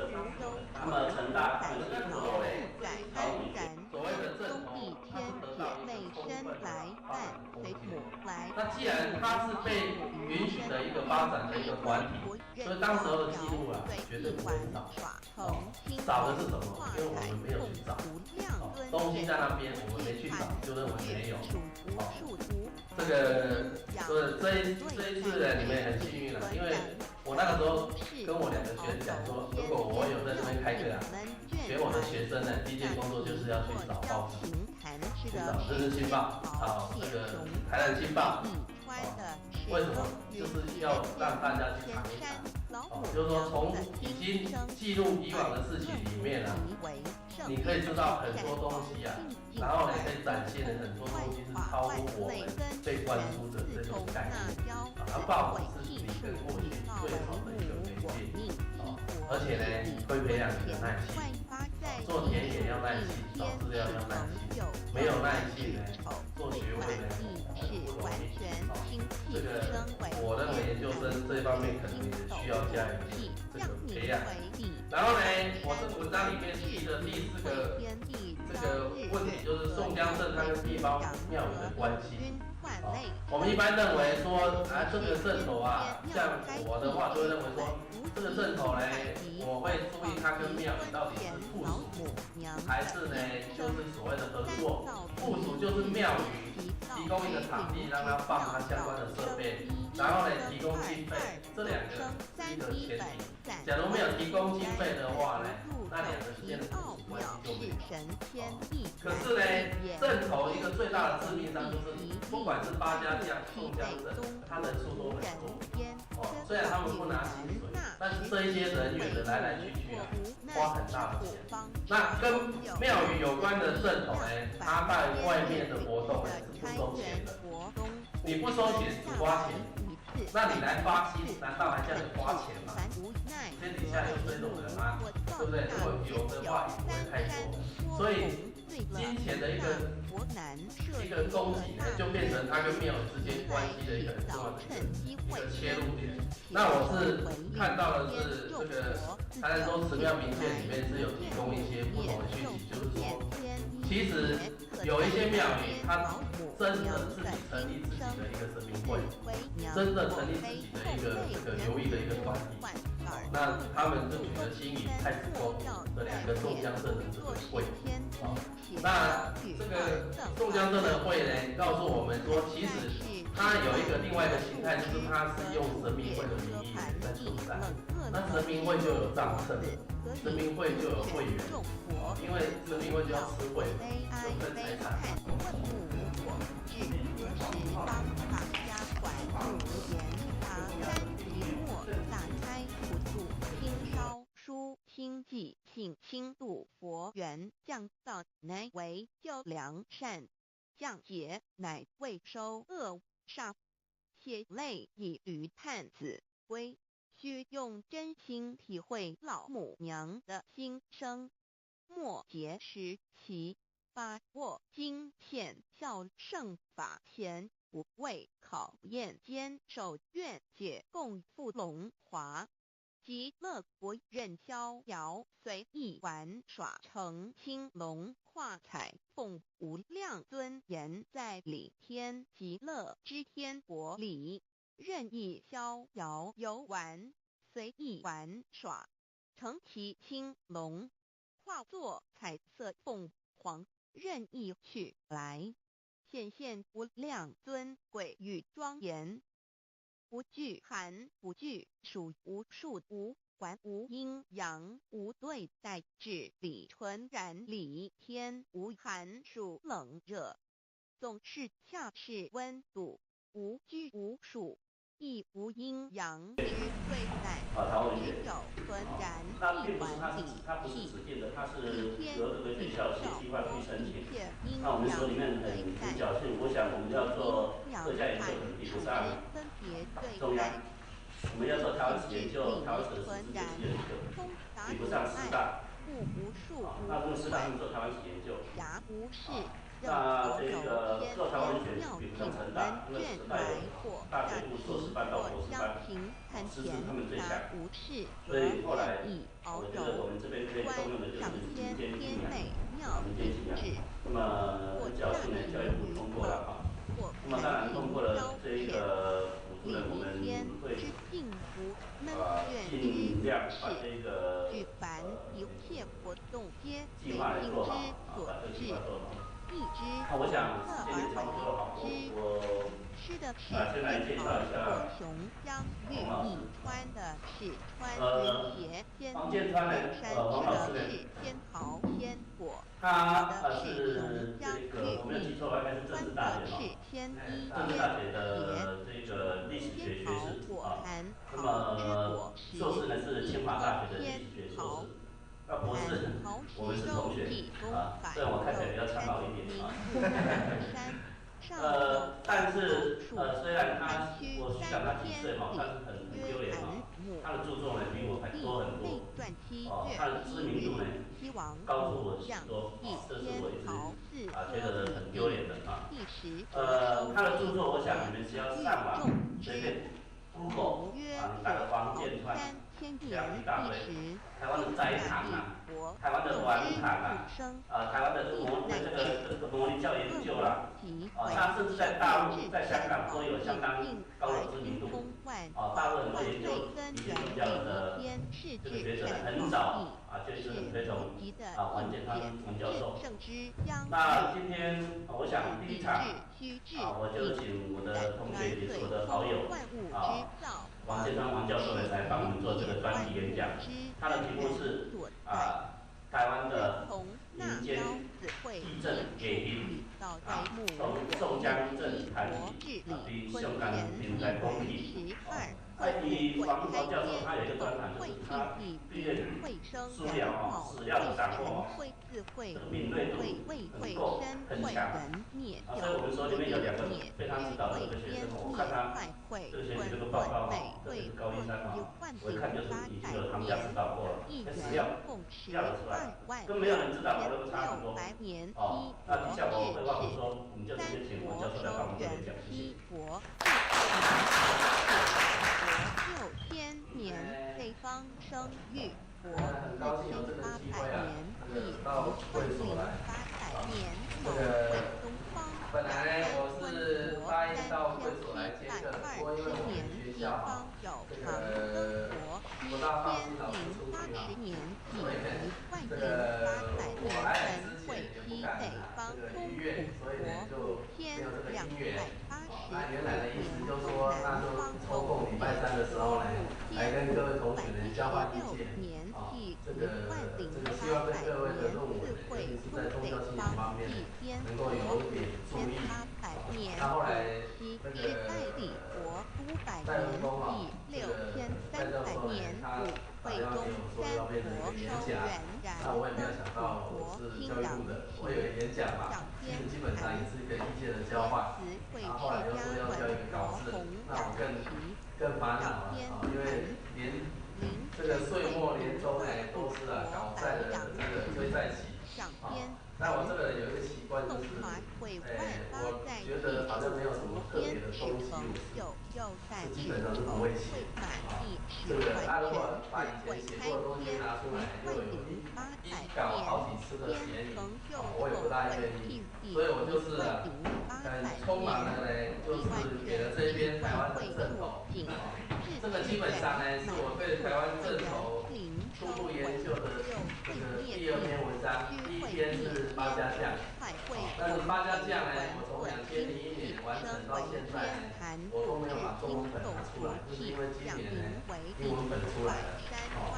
那么成大就是作为所谓的正统，那既然它是被允许的一个发展的一个团体，所以当时候的记录啊，绝对不会少。少的是什么？因为我们没有去找，东西在那边，我们没去找，就认为没有。这个这一次呢，你们也很幸运了，因为我那个时候跟我2个学生讲说，如果我有在这边开课啊，学我的学生呢，第一件工作就是要去找报纸，去找《日日新报》这个《台南新报》为什么？就是要让大家去尝一尝，就是说从已经记录以往的事情里面啊，你可以知道很多东西啊，然后你可以展现的很多东西是超乎我们被灌输的这种概念啊，报纸是你跟过去最好的一个媒介而且呢，会培养你的耐心，做田野要耐心，找资料要耐心，没有耐心呢，做学问呢不容易这个我认为研究生这方面可能也需要加以这个培养。然后呢，我这文章里面提的第4个这个问题就是宋江镇它跟地方庙宇的关系。我们一般认为说这个镇头啊，像我的话就会认为说，这个镇头呢，我会注意它跟庙宇到底是附属，还是呢就是所谓的合作。附属就是庙宇提供一个场地让它放它相关的设备，然后呢提供经费，这2个是一个前提。假如没有提供经费的话呢，那2个之间的附属关系就没有。可是呢，镇头一个最大的致命伤就是，不管是8家将、宋江镇，他人数都很多。虽然他们不拿薪水，但是这一些人员的来来去去啊，花很大的钱。那跟庙宇有关的镇头呢，他在外面的活动呢是不收钱的。你不收钱只花钱，那你来发薪，难道还叫你花钱吗？天底下有这种人吗？对不对？如果有的话，也不会太多。所以金钱的一个供给呢，就变成它跟庙宇之间关系的一个很重要的一个切入点。那我是看到的是这个台南州慈庙名片里面是有提供一些不同的讯息，就是说，其实有一些庙宇它真的自己成立自己的一个神明会，真的成立自己的一个这个流域的一个团体。那他们就举着新义太子宫的2个宋江镇的这个会，那这个宋江镇的会呢，告诉我们说，其实它有一个另外一个形态，就是它是用神明会的名义在存在。那神明会就有账册，神明会就有会员，因为神明会就要吃会，就分财产。清寂庆轻度佛缘降到乃为救良善降劫乃未收恶煞且累以于探子归，需用真心体会老母娘的心声，末节时期把握经片效圣法前不畏考验，坚守愿解共赴龙华。极乐国任逍遥随意玩耍，成青龙化彩凤无量尊严，在里天极乐之天国里任意逍遥游玩，随意玩耍，成其青龙化作彩色凤凰，任意去来，显现无量尊贵与庄严。不惧寒，不惧暑，无数无环，无阴阳，无对待，至理纯然理天，无寒暑冷热，总是恰是温度，无拘无束，亦无阴阳之对待，只有纯然一环理气。它是由这个学校写计划去申请。那我们所里面很侥幸，我想我们要做各家研究可能比不上中央，我们要做台湾史研究，台湾史的史研究比不上师大。那他们师大他们做台湾史研究。那这个做台湾文学比不上成大，因为成大有大学部硕士班到博士班，师资他们最强。所以后来我觉得我们这边可以动用的就是民间信仰，民间信仰。那么很侥幸的教育部通过了啊。那么当然通过了这一个补助呢，我们会尽量把这个计划来做好，把这个计划做好。那我想时间也差不多了，我先来介绍一下黄老师。黄建川呢，黄老师呢，他是这个我没有记错吧，应该是政治大学嘛，政治大学的这个历史学学士啊。那么硕士呢是清华大学的历史学硕士。博士，我们是同学啊，虽然我看起来比较苍老一点啊。但是虽然我虚长他几岁嘛，但是很丢脸嘛。他的著作呢比我还多很多，他的知名度呢高出我许多，这是我一直觉得很丢脸的啊。他的著作，我想你们只要上网随便 Google 啊，你打个黄建川，这样一大堆，台湾的斋堂啊，台湾的丸堂啊，台湾的这个模拟教研究啦，他甚至在大陆、在香港都有相当高的知名度。大陆很多研究以前宗教的这个学者很早就是推崇王建川王教授。那今天我想第一场我就请我的同学也是我的好友王建川王教授来帮我们做这个专题演讲。他的题目是台湾的民间地震给评从宋江镇谈起，比香港平台公体。以王教授他有一个专栏，就是他他对于会生书疗史料的掌握会智慧敏锐度能够很强。所以我们说里面有2个非常指导的这个学生，我看他这个学习这个报告特别是高一3我一看就是已经有行家指导过了，那史料调得出来，跟没有人知道我都差很多。那效果会话不说，我们就直接请王教授来帮我们做演讲，谢谢。6千年北方生育国很高兴有这个机会啊，到会所来。东方本来呢，我是答应到会所来接课，不过因为我们学校这个不大放心老师出去啊，所以呢，这个我来之前也不敢这个逾越，所以呢就没有这个音乐。那原来的意思就是说，那就抽空礼拜3的时候呢，来跟各位同学呢交换意见。这个希望对各位的论文，尤其是在宗教信仰方面能够有一点注意。那后来那个戴文峰啊，这个戴教授呢，他打电话给我说要变成一个演讲，那我也没有想到我是教育部的，我以为演讲嘛，基本上也是一个意见的交换。然后后来又说要交一个稿子，那我更烦恼了啊，因为连这个岁末年终呢都是搞债的这个追债期啊。但我这个人有一个习惯就是，我觉得好像没有什么特别的东西，是基本上是不会写啊。这个如果把以前写过的东西拿出来，就有一搞好几次的嫌疑，我也不大愿意，所以我就是很匆忙的呢，就是给了这边台湾的正统。这个基本上呢，是我对台湾正统初步研究的这个第2篇文章，第1篇是八家将，但是八家将呢，我从2001年完成到现在呢，我都没有把中文本拿出来，就是因为今年呢英文本出来了，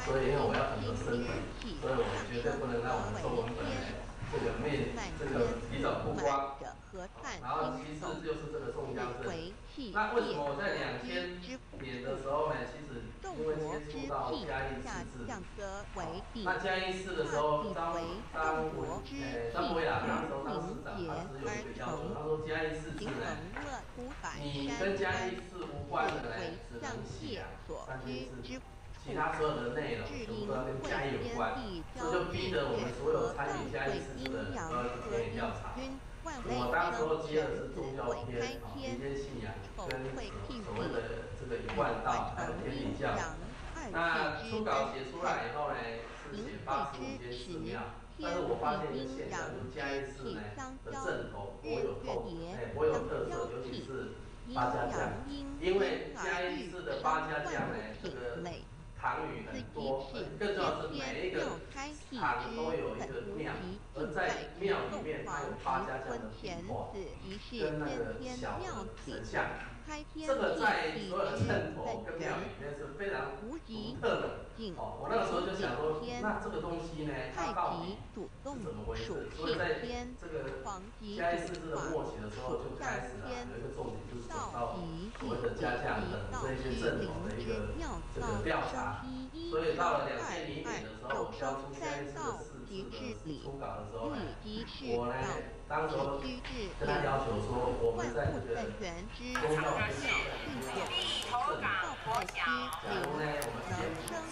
所以因为我要很多身份，所以我绝对不能让我的中文本呢这个提早曝光。然后其次就是这个宋江镇，那为什么我在2000年的时候呢？其实因为接触到嘉义市治，那嘉义市的时候，张维啦，那时候当市长，他只有一个要求，他说嘉义市治呢，你跟嘉义市无关的呢，只能写3千字。其他所有的内容全部都要跟嘉义有关，这就逼得我们所有参与嘉义市治的人都要去田野调查。我当时候接的是宗教篇民间信仰跟所谓的这个一贯道，还有天理教。那初稿写出来以后呢，是写85间寺庙，但是我发现一个现象，就是嘉义市呢的镇头颇有特色，尤其是八家将，因为嘉义市的八家将呢，这个堂宇很多，更重要是每一个堂都有一个庙，而在庙里面它有八家将的壁画，跟那个小的神像，这个在所有的镇头跟庙里面是非常独特的。我那个时候就想说，那这个东西呢，它到底是怎么回事？所以在这个嘉义市治的末期的时候，就开始有一个重点，就是走到所谓的家将等这些镇头的一个这个调查。所以到了2001年的时候，我交出嘉义市的市治的初稿的时候呢，我呢当时候跟他要求说，我们在这个宗教分析立头港国小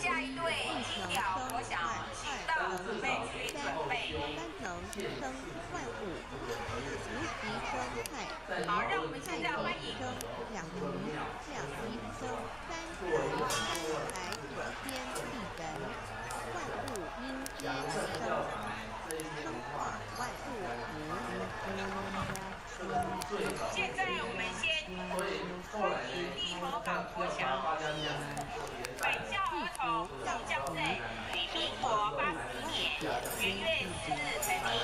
下一队金鸟国小，请到准备区准备。好，让我们现在欢迎现在我们先欢迎立头港国小返校儿童宋江镇于民国81年元月4日成立，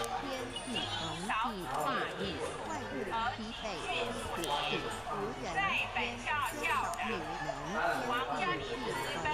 经营少子化艺术和眷属，在返校校长王家林师资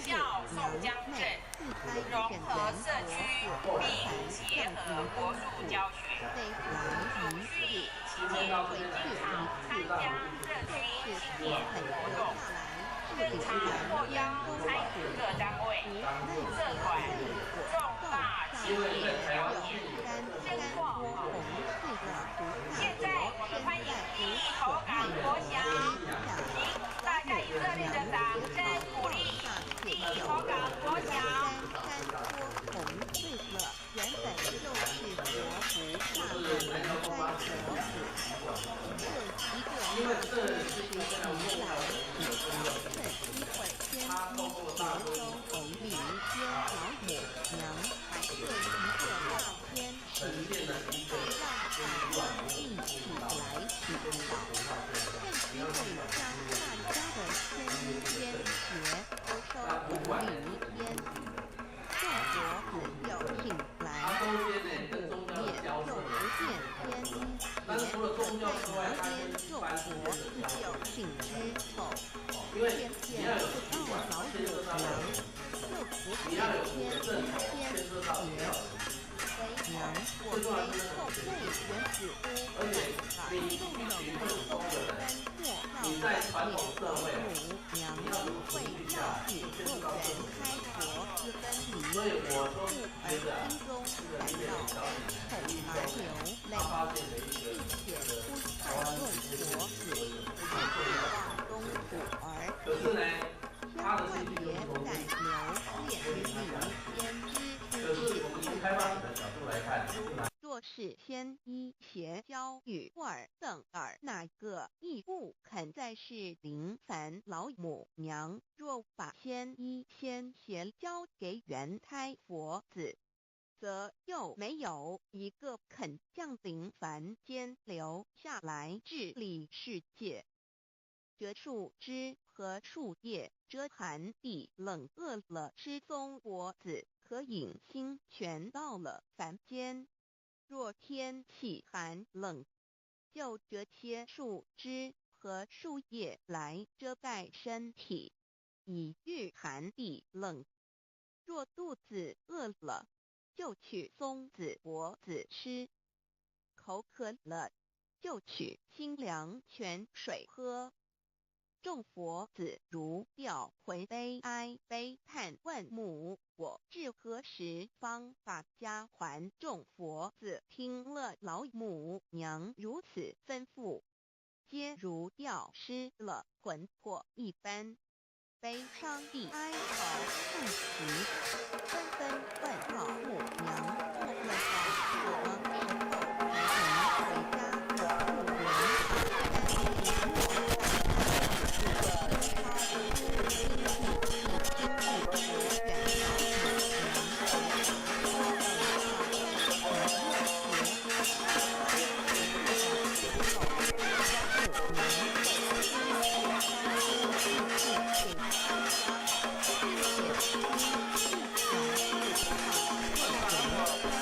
孝宋江镇，融合社区并结合国术教学，鲁迅期间会经常参加社区庆典活动，更常获邀参与各单位、社团重大庆典表演，真况好。现在我们欢迎第一投港国祥，请大家以热烈的掌声鼓励第一投港国祥。原本就是国服大的人开国子，这一个是历来趁机会先一接收红领先老母娘，这一个大天使让大家一起来洗澡，趁机会将大家的千衣千鞋都收红领天。众国子有请来，不免就不见天衣鞋，在旁边众国自有请之丑，偏偏到老母娘就不见天衣天鞋。为娘我非后辈原子屋把众有公分莫道老母娘会教子不人开国之分离，故而心中感到恐难流泪，并且呼叹众国子望东土儿天万别改流练礼先知之若是天衣邪教与尔等儿哪个亦不肯再是林凡老母娘，若把天衣天邪交给元胎佛子，则又没有一个肯降临凡间留下来治理世界。这树枝和树叶遮寒地冷饿了失踪国子，可隐心全到了凡间。若天气寒冷，就折些树枝和树叶来遮盖身体，以御寒地冷。若肚子饿了，就取松子果子吃；口渴了，就取清凉泉水喝。众佛子如调回悲哀悲叹问母，我至何时方把家还？众佛子听了老母娘如此吩咐，皆如吊失了魂魄一般，悲伤地哀嚎叹息，纷纷问老母娘：过了什么时候才能回家？我不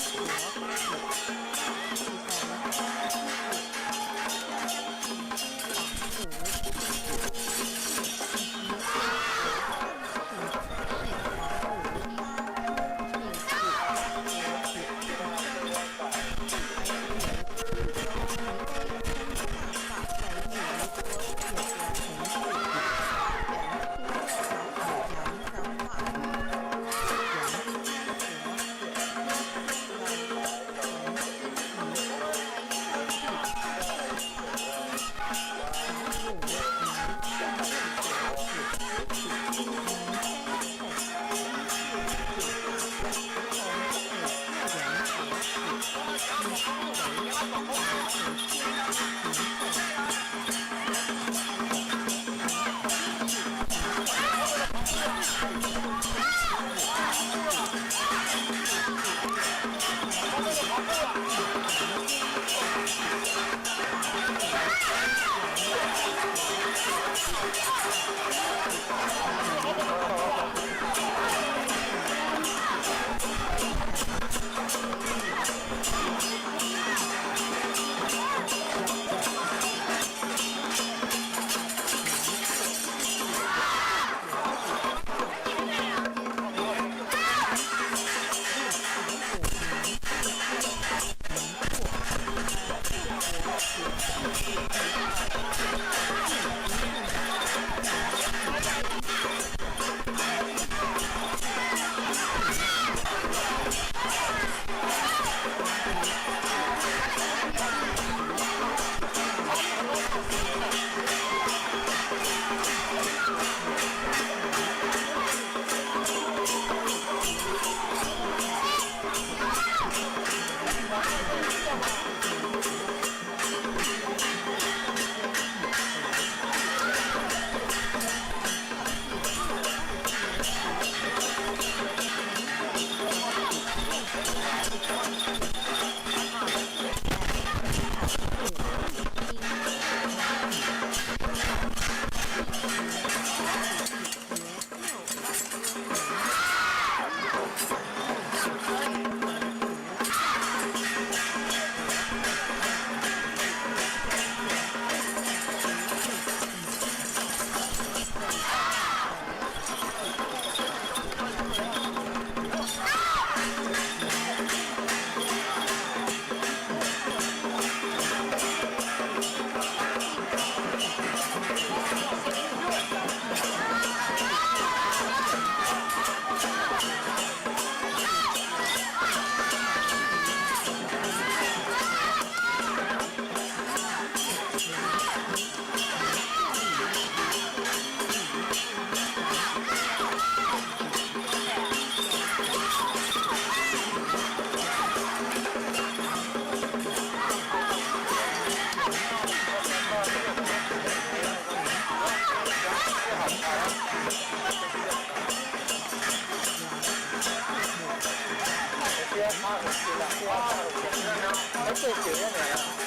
最少一年啦。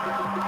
Thank you.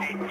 Thank you.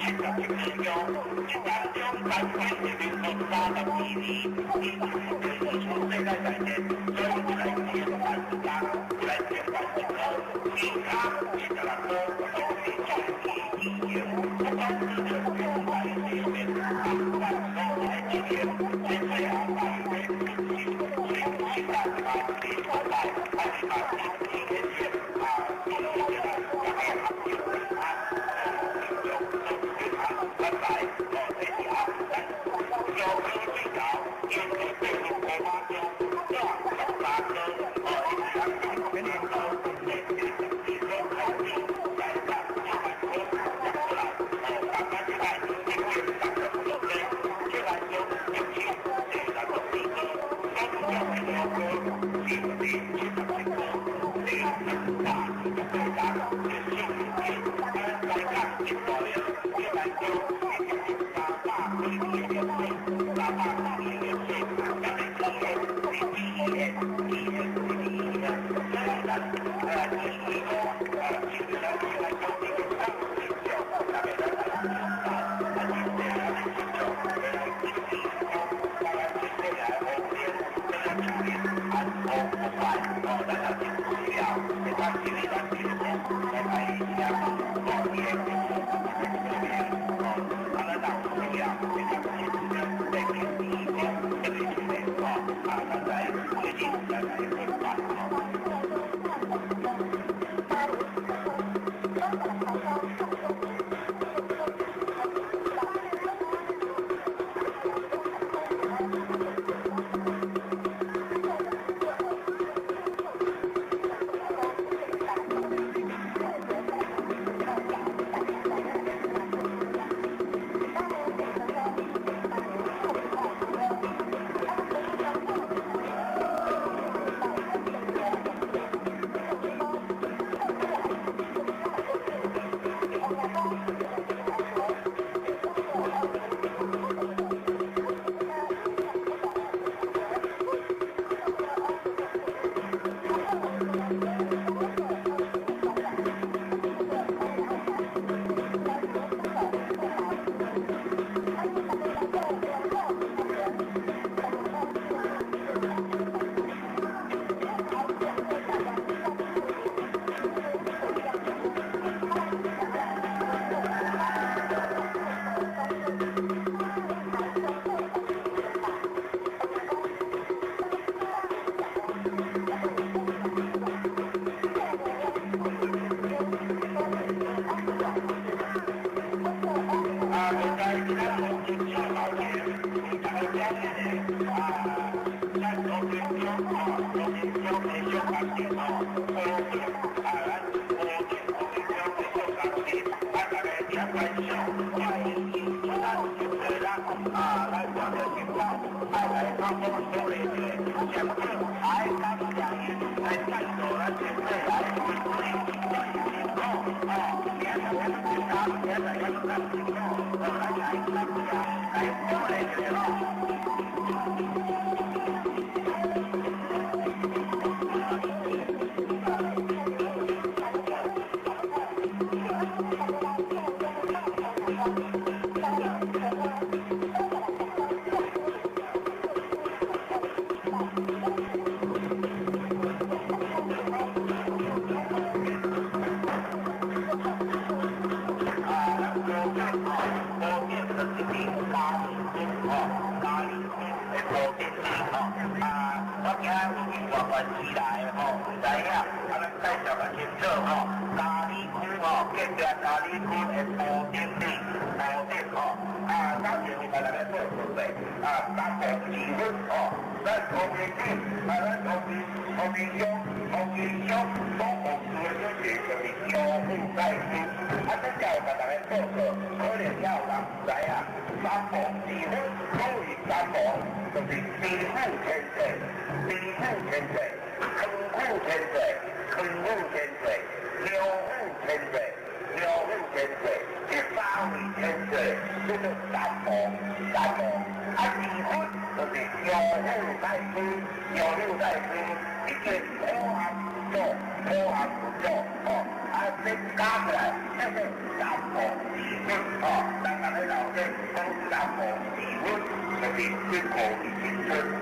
力推口提升。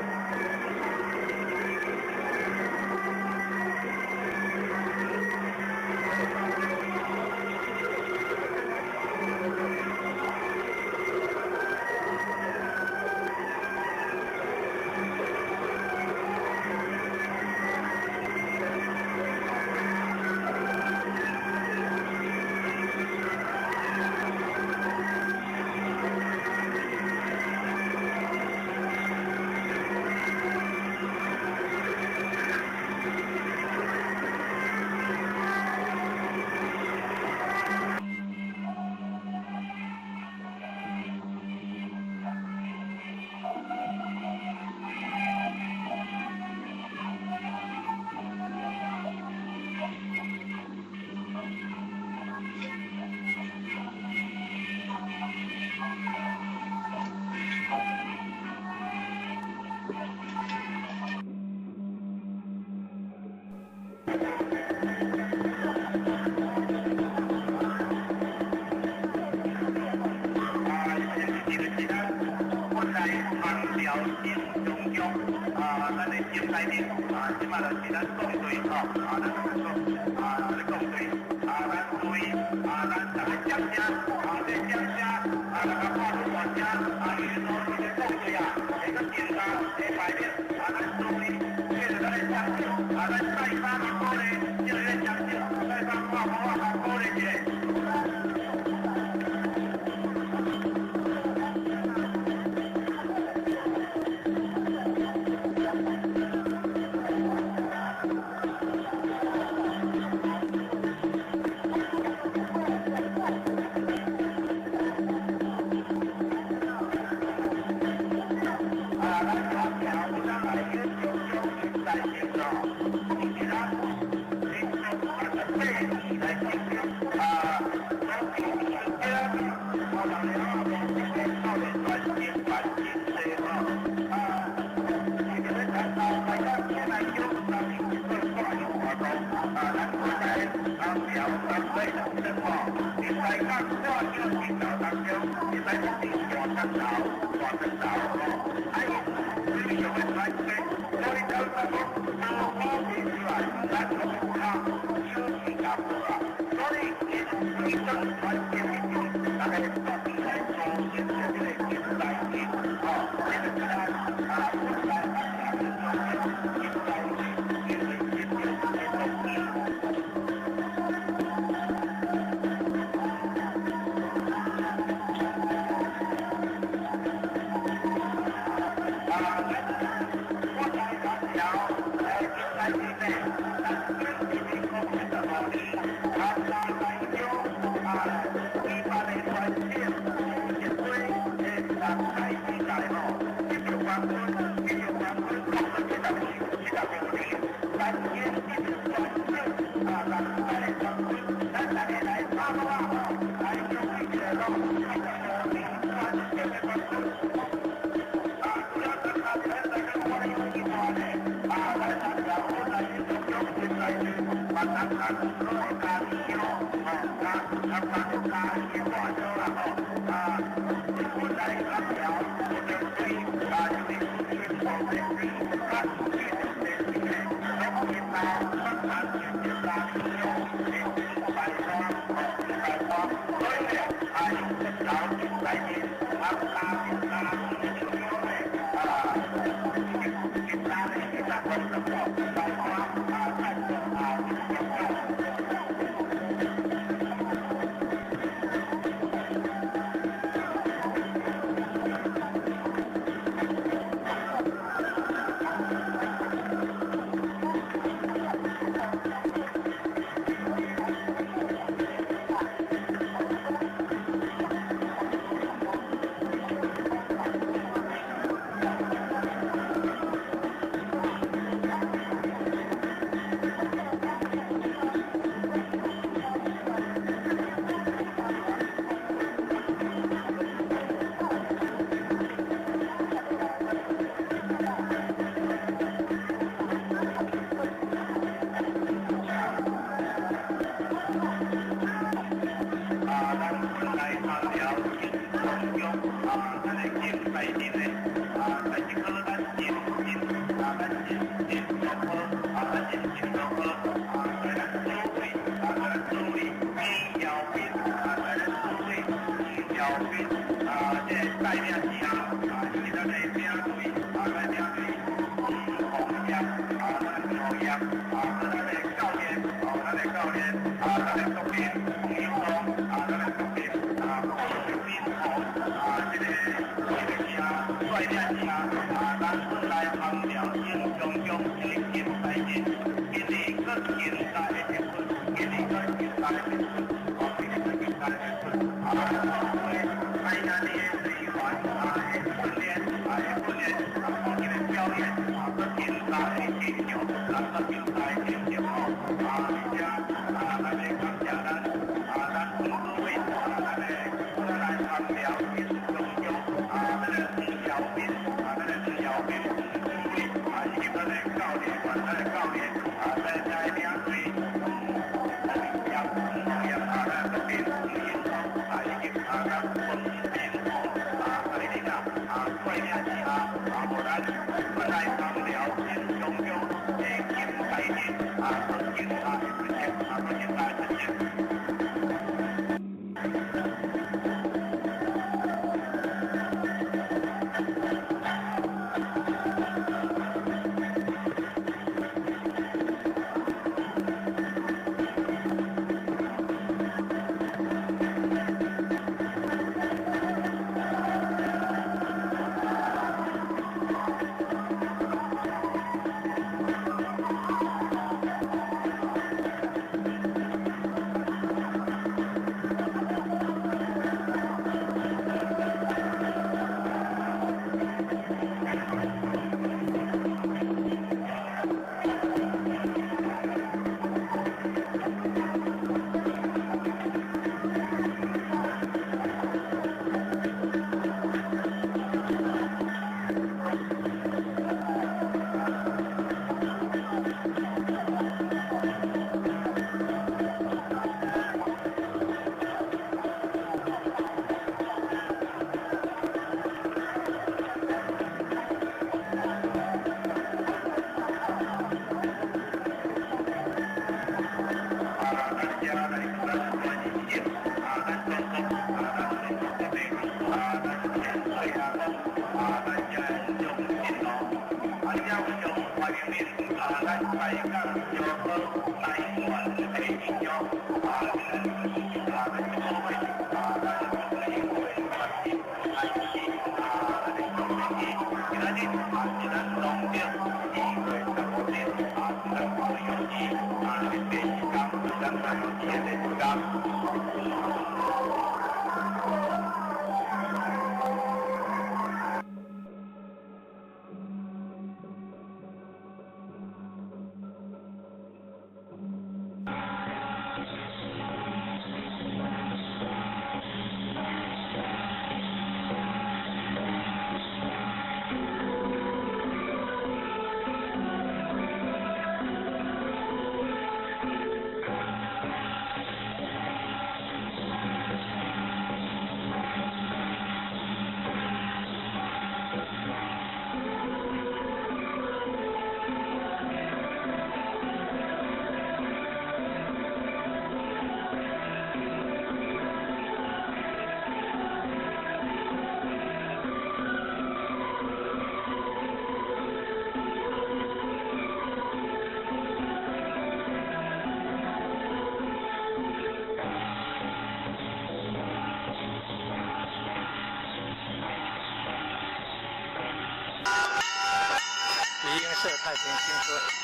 太平新村。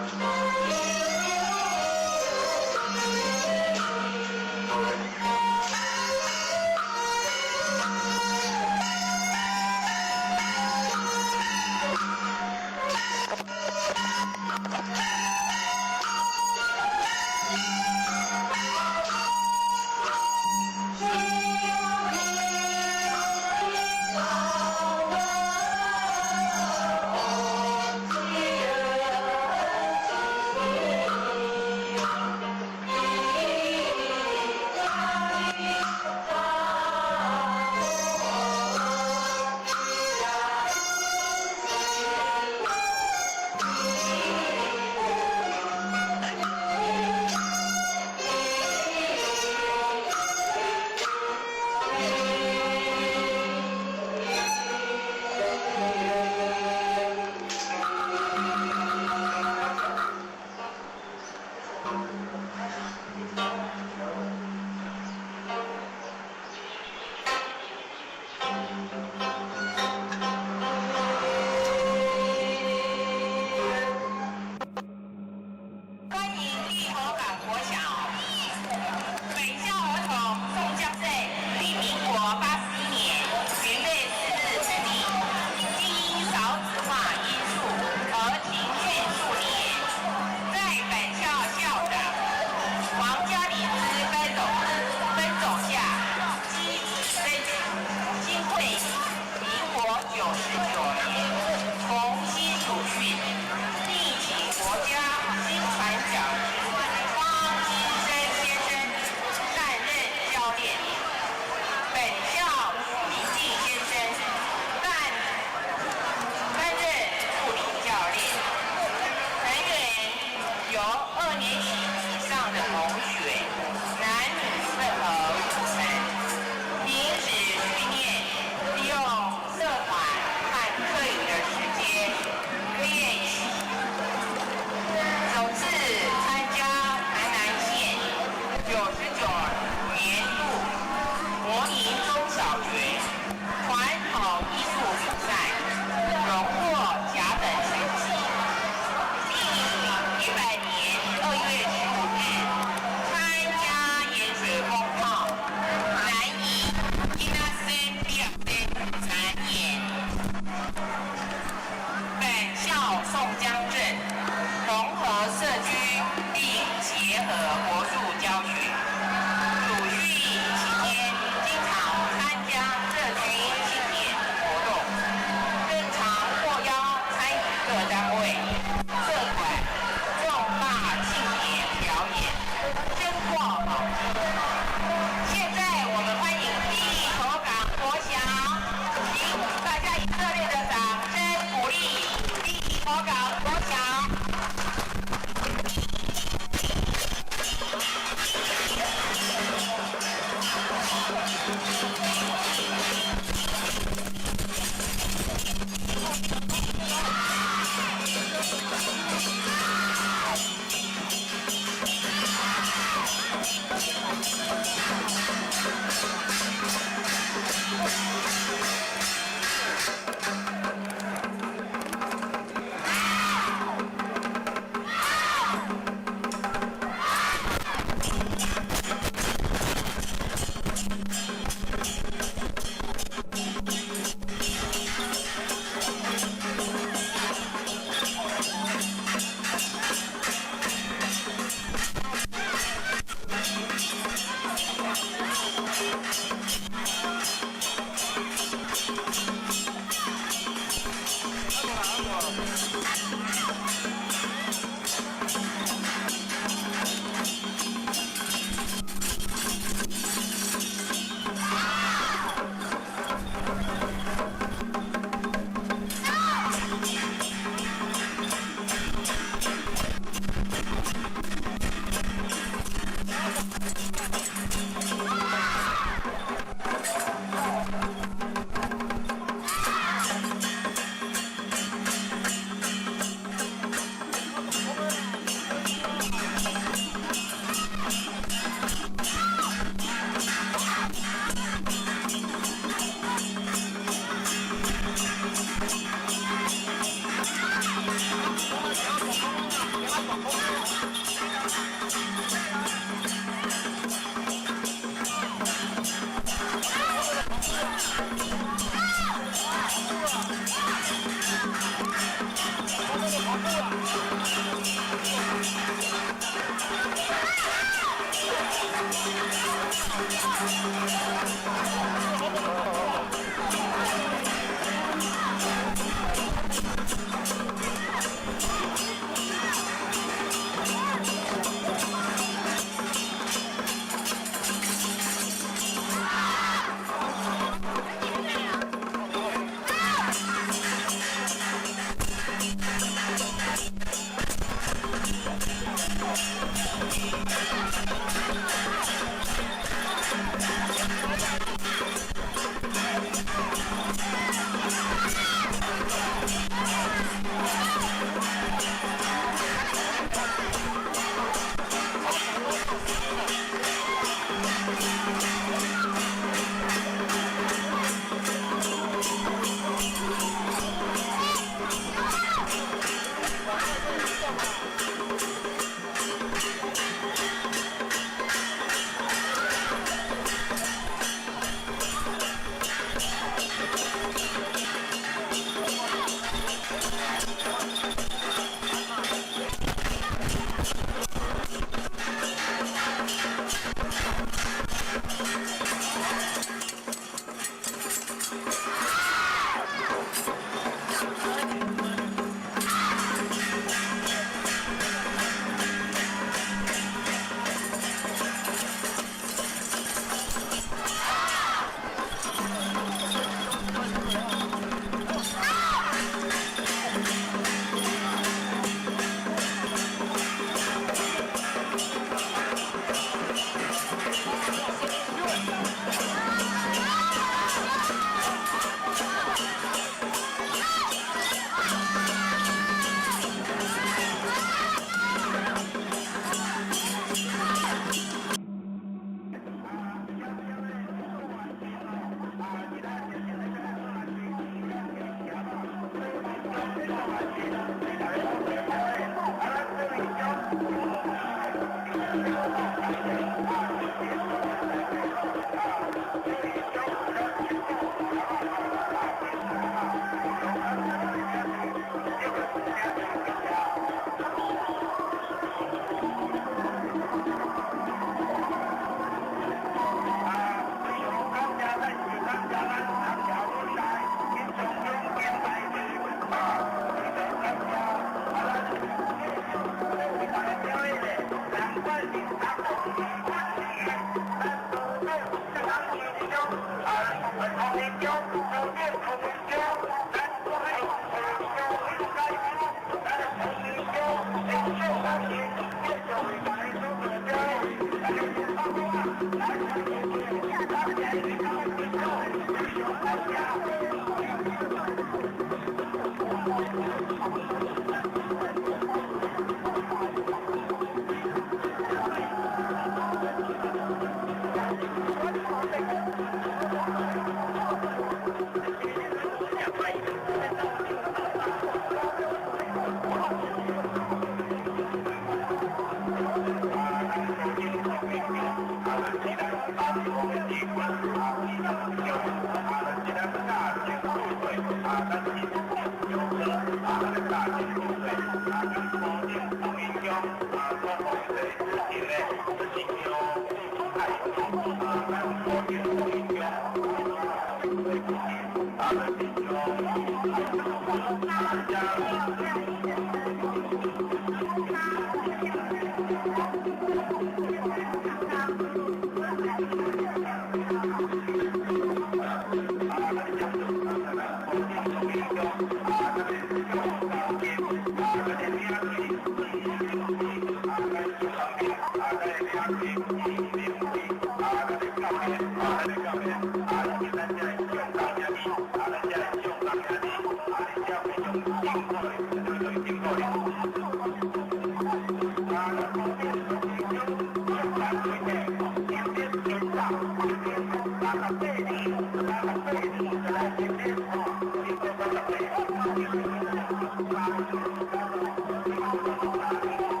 Thank you.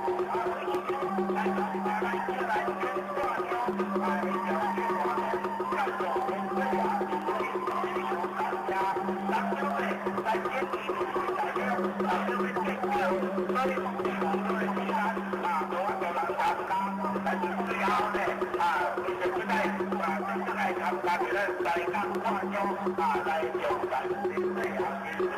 来挑战新的亚运。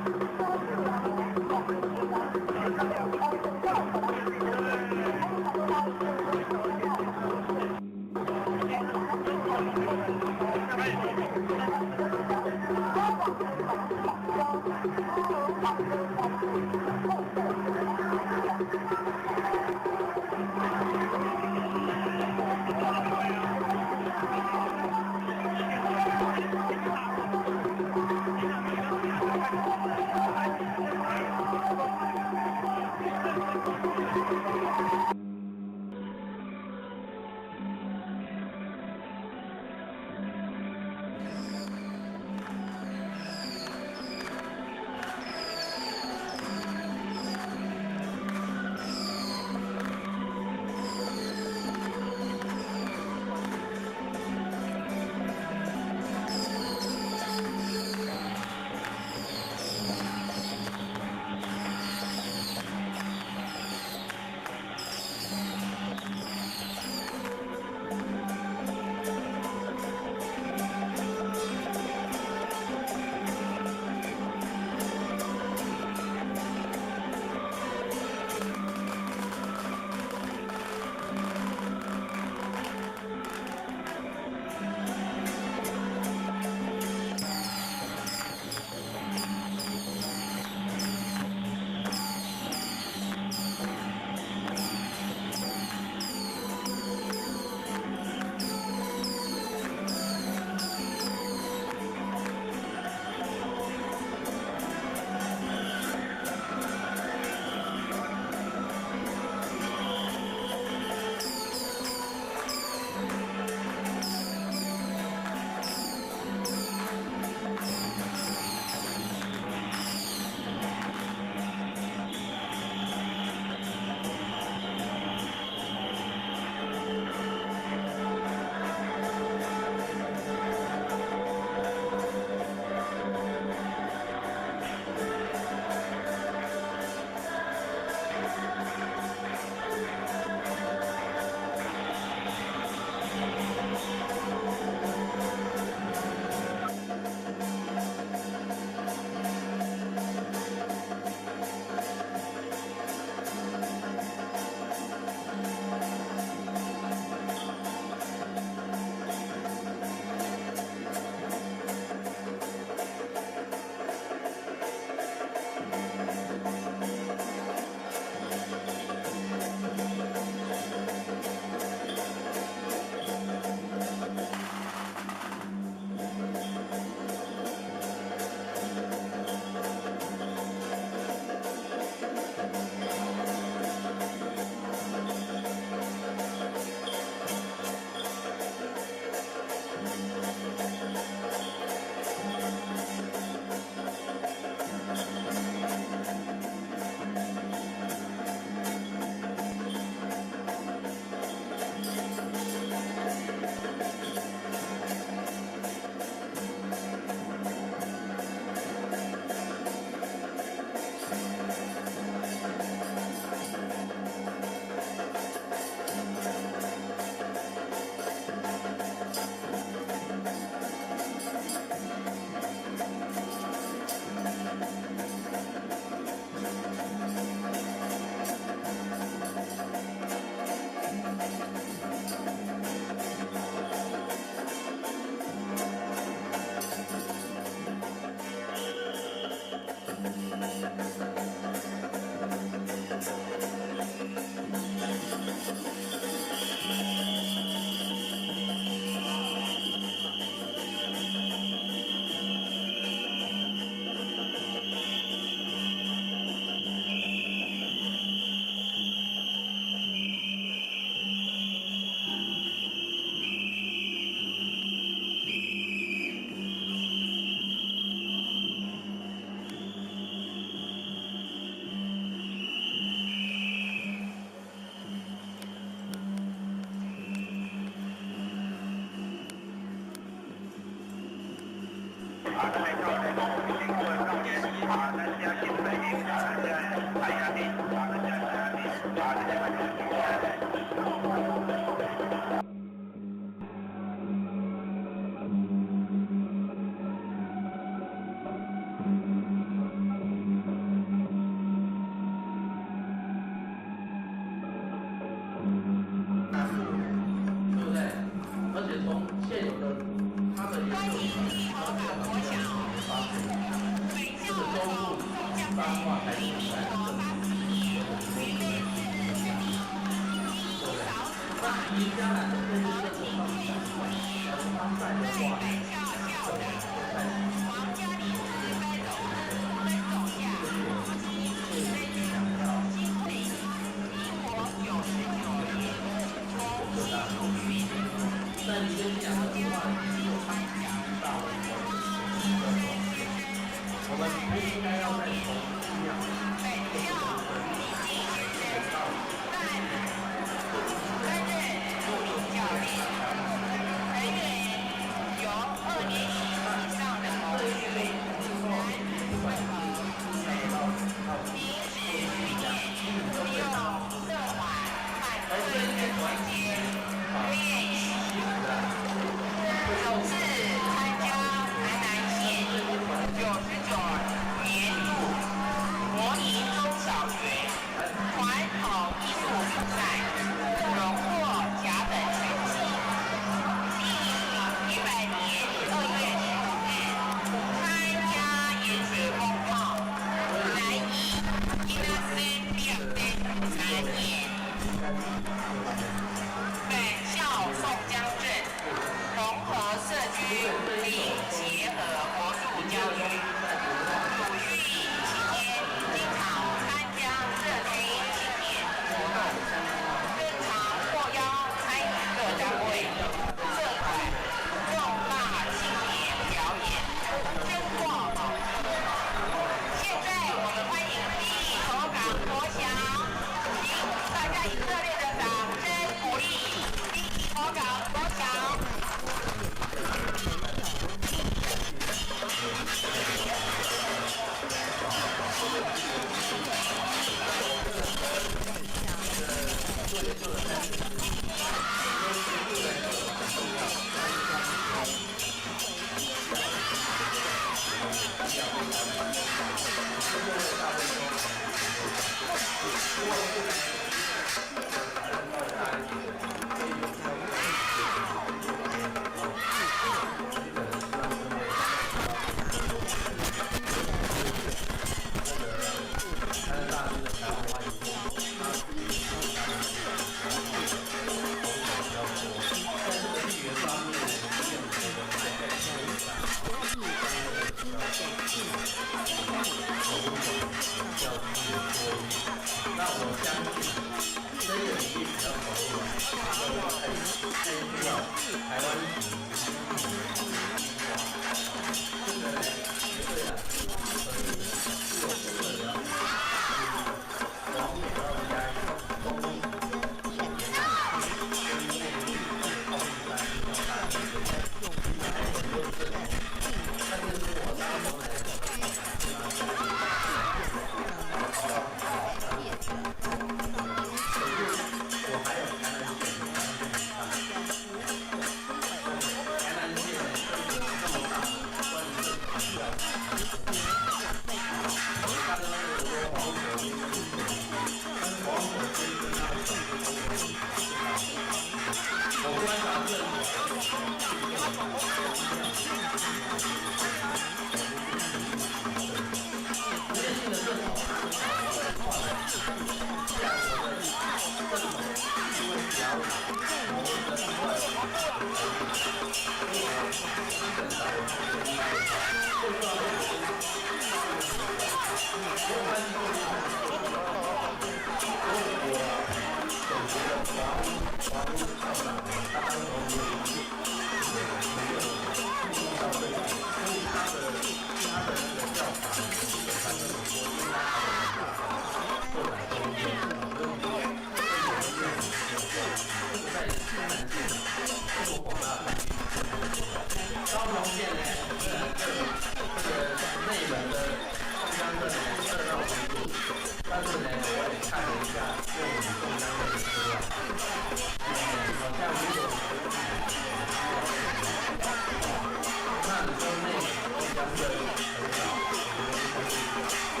那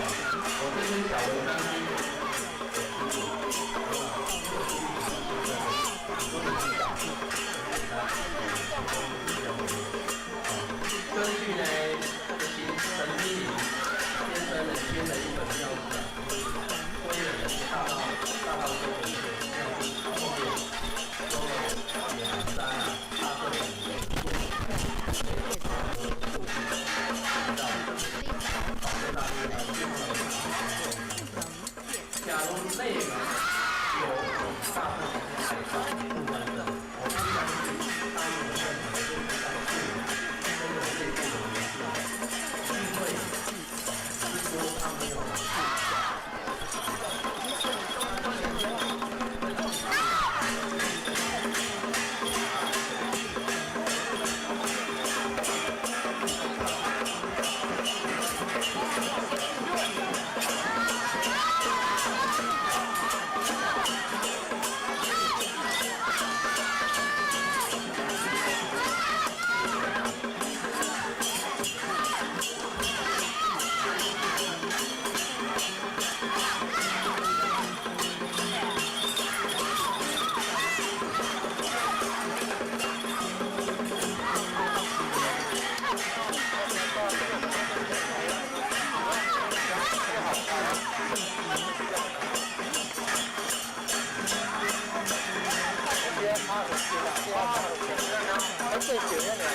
最前面的人。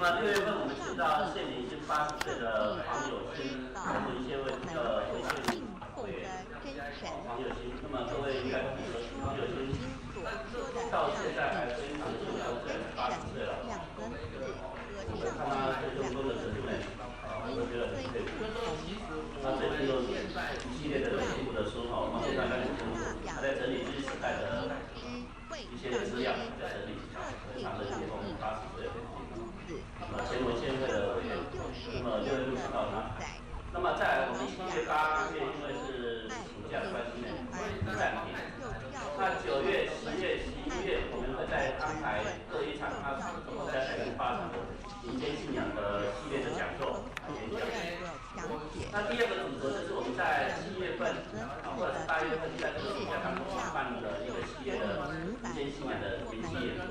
那6月份我们知道现年已经80岁的黄友新，还有一些维宪委员黄友新。那么各位应该懂得，黄友新到现在还非常重要，虽然80岁了，我看他对中共的程度呢，我觉得很佩服。他最近有一系列的进步的书哈，我们现在开始清楚，他在整理知识代的一些资料，在整理，非常的有功，80岁了。前文献会的委员，那么6月6号他，那么再来我们7月8月，因为是暑假的关系呢，暂停。那9月、10月、11月，我们会再安排各一场，它总共加起来是8场的民间信仰的系列的讲座、演讲。那第二个组合就是我们在7月份或者是8月份在这个暑假当中办的一个系列的民间信仰的研习演讲。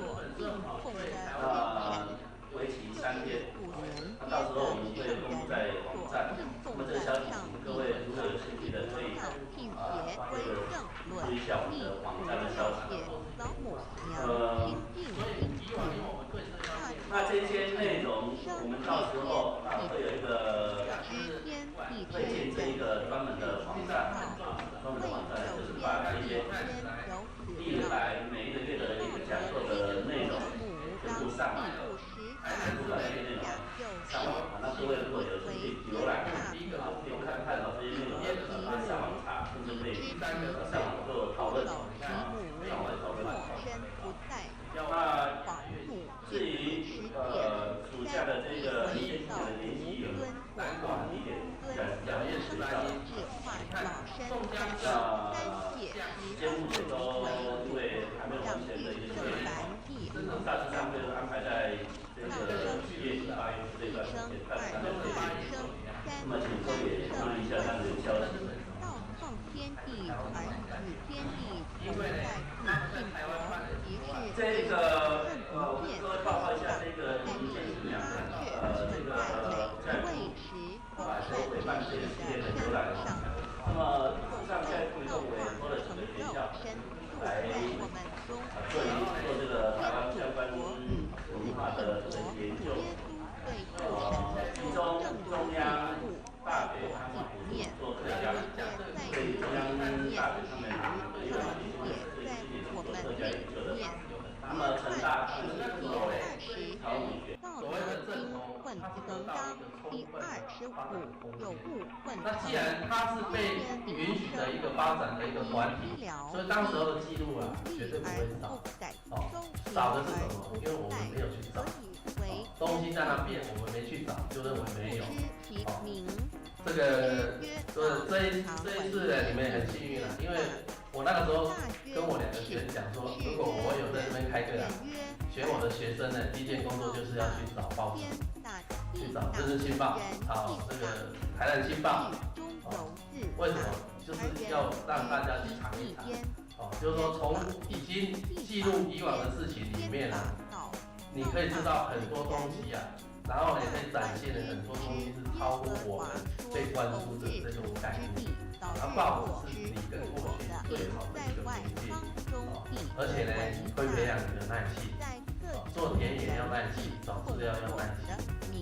为期3天，那到时候我们会公布在网站。那么这个消息，各位如果有兴趣的，可以注意一下我们的网站的消息。那这些内容，我们到时候会有一个会建这一个专门的网站专门的网站就是把这些历来每一个月的一个讲座的内容全部上来。不管这些内容上网，那各位如果有兴趣浏览，可以看到这些内容，可以上网查，甚至可以上网做讨论，上网来讨论。那至于暑假的这个民间信仰的研习有地点在2月10号。时间目前都因为还没有完全的一个确定，大致上会安排在这个7月、8月这段时间，大致上都可以。那么请各位也注意一下他们的消息。这个我跟各位报告一下这个民间信仰这个在所委办这个系列的浏览。那么上在推动委托了几个学校来做这个台湾相关文化的这个研究。其中中央大学他们做客家，对中央大学他们也有一些对自己做客家研究的。那么成大他们是做考古学。那既然它是被允许的一个发展的一个团体，所以当时候的记录啊，绝对不会少。少的是什么？因为我们没有去找。东西在那边，我们没去找，就认为没有。这个这一次呢，你们也很幸运了，因为我那个时候跟我2个学生讲说，如果我有在这边开课啊，选我的学生呢，第一件工作就是要去找报纸，去找《日日新报》，找这个《台南新报》。为什么？就是要让大家去尝一尝。就是说从已经记录以往的事情里面啊，你可以知道很多东西啊，然后也可以展现很多东西是超乎我们被灌输的这种概念。然后报纸是你跟过去最好的一个媒介，而且呢，会培养你的耐性。做田野要耐心，找资料要耐心，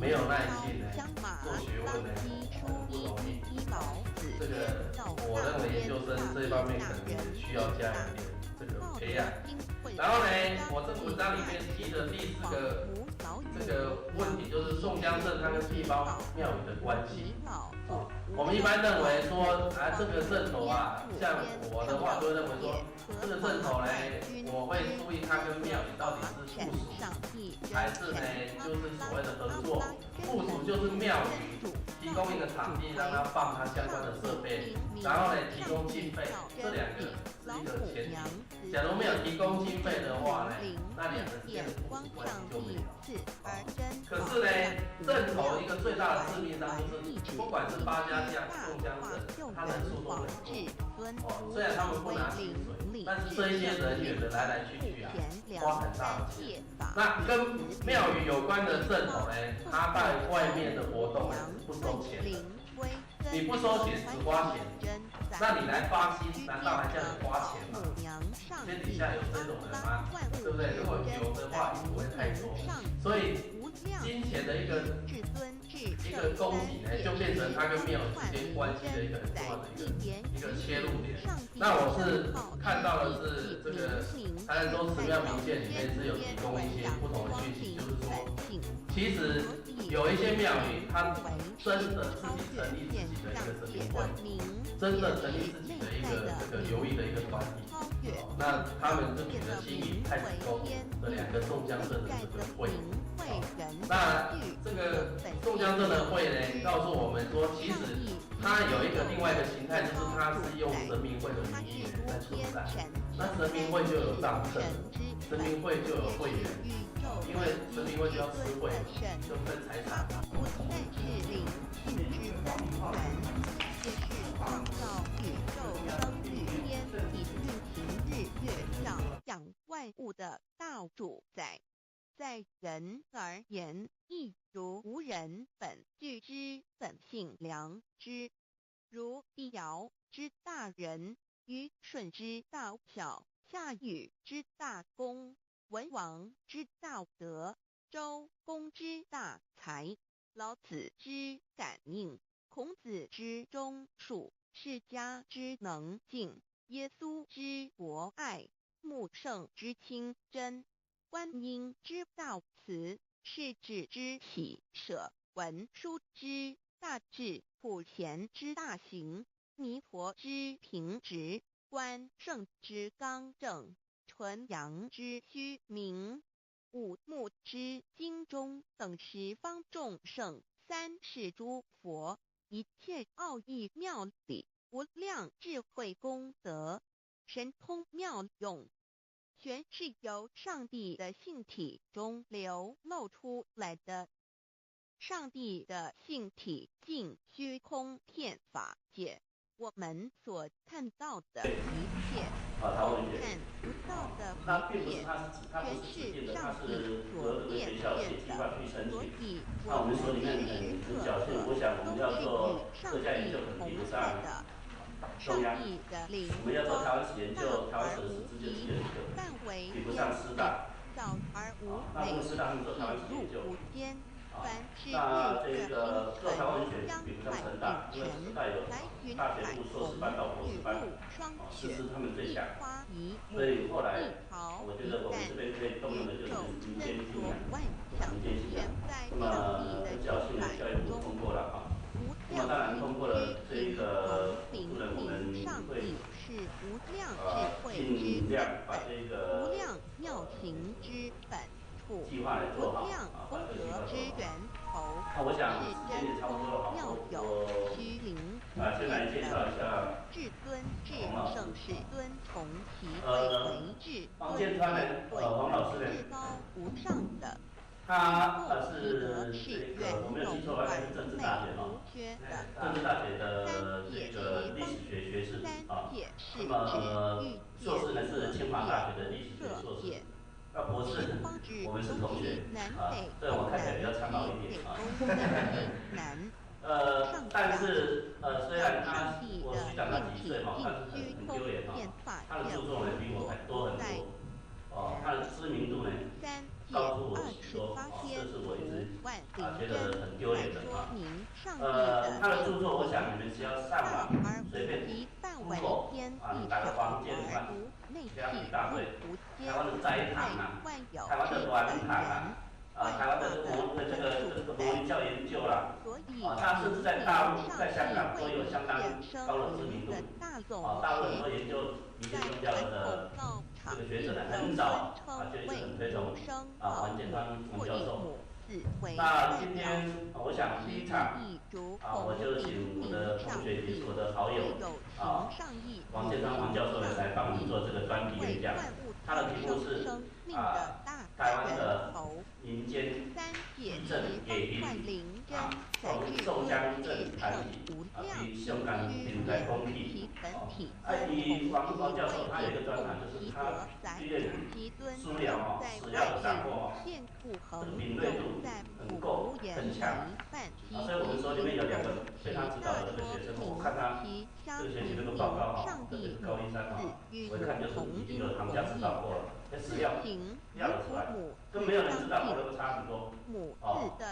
没有耐性呢，做学问呢不容易。这个我认为研究生这一方面可能也需要加一点这个培养。然后呢，我这个文章里面提的第4个这个问题就是宋江镇它跟地方庙宇的关系。我们一般认为说这个镇头像我的话就会认为说，这个镇头呢，我会注意它跟庙宇到底是附属，还是呢就是所谓的合作。附属就是庙宇提供一个场地让它放它相关的设备，然后呢提供经费，这2个是一个前提。假如没有提供经费的话呢，那2个之间的附属关系就没有。可是呢，镇头一个最大的致命伤就是，不管是八家将、宋江镇，他人数都很多。虽然他们不拿薪水，但是这一些人员的来来去去花很大的钱。那跟庙宇有关的镇头呢，他在外面的活动呢是不收钱的。你不收钱只花钱，那你来发薪，难道还叫你花钱吗？天底下有这种人吗？对不对？如果有的话，也不会太多。所以金钱的一个供给呢，就变成它跟庙宇之间关系的一个很重要的一个切入点。那我是看到的是这个台南州慈庙名鉴里面是有提供一些不同的讯息，就是说，其实有一些庙宇它真的自己成立自己的一个神明会，真的成立自己的一个这个游艺的一个团体。那他们就举了新义太子宫的2个宋江镇的这个会。那这个宋江镇的会呢，告诉我们说，其实它有一个另外一个形态，就是它是用神明会的名义在存在。那神明会就有账册，神明会就有会员，因为神明会就要吃会，就分财产。创造宇宙生日天地运行日月上养万物的道主宰。在人而言，亦如无人本具之本性良知，如帝尧之大仁，虞舜之道巧，夏禹之大功，文王之道德，周公之大才，老子之感应，孔子之忠恕，释迦之能静，耶稣之博爱，穆圣之清真，观音之道慈，世子之喜舍，文殊之大智，普贤之大行，弥陀之平直，关圣之刚正，纯阳之虚明，五目之精忠，等十方众圣，三世诸佛，一切奥义妙理，无量智慧功德，神通妙用，全是由上帝的性体中流露出来的。上帝的性体尽虚空遍法界，我们所看到的一切，所看不到的一切，全是上帝所变现的。所以，我们时时刻刻都是与上帝同在的。上帝的灵光大而无极，范围天地，小而无累，体入无间。凡是日月星辰、江海云尘、来云海虹、雨露霜雪、一花一木、一毫一担，宇宙森罗万象，全在上帝的心海中。无量君天因灵明上帝是无量智慧之根本，无量妙行之本处，无量功德之源头，是真空妙有，虚灵无边的至尊至圣世尊，从其位为至尊智慧，至高无上的。他是这个我没有记错的话，是政治大学政治大学的这个历史学学士那么硕士呢是清华大学的历史学硕士。博士，我们是同学对我看起来比较苍老一点但是虽然我虚长他几岁但是很丢脸他的著作呢比我还多很多他的知名度呢高出我许多这是我一直觉得很丢脸的他的著作我想你们只要上网随便为天地小而无内气入无间，万有之本源。台湾的魔力教研究啦，它甚至在大陆、在香港都有相当高的知名度。大陆很多研究迷天宗教的这个学者呢，很早就一直很推崇王建康王教授。那今天我想第一场我就请我的同学也是我的好友王建康王教授来帮我们做这个专题演讲。他的题目是台湾的民间地震给邻从宋江镇谈起比香港平台空气。王教授他有一个专长，就是他对资料史料的掌握敏锐度很够很强。所以我们说里面有2个被他指导的这个学生，我看他这个学习这个报告这个是高一3我一看就是已经有他们家指导过了。史料要得出来，跟没有人知道可能会差很多。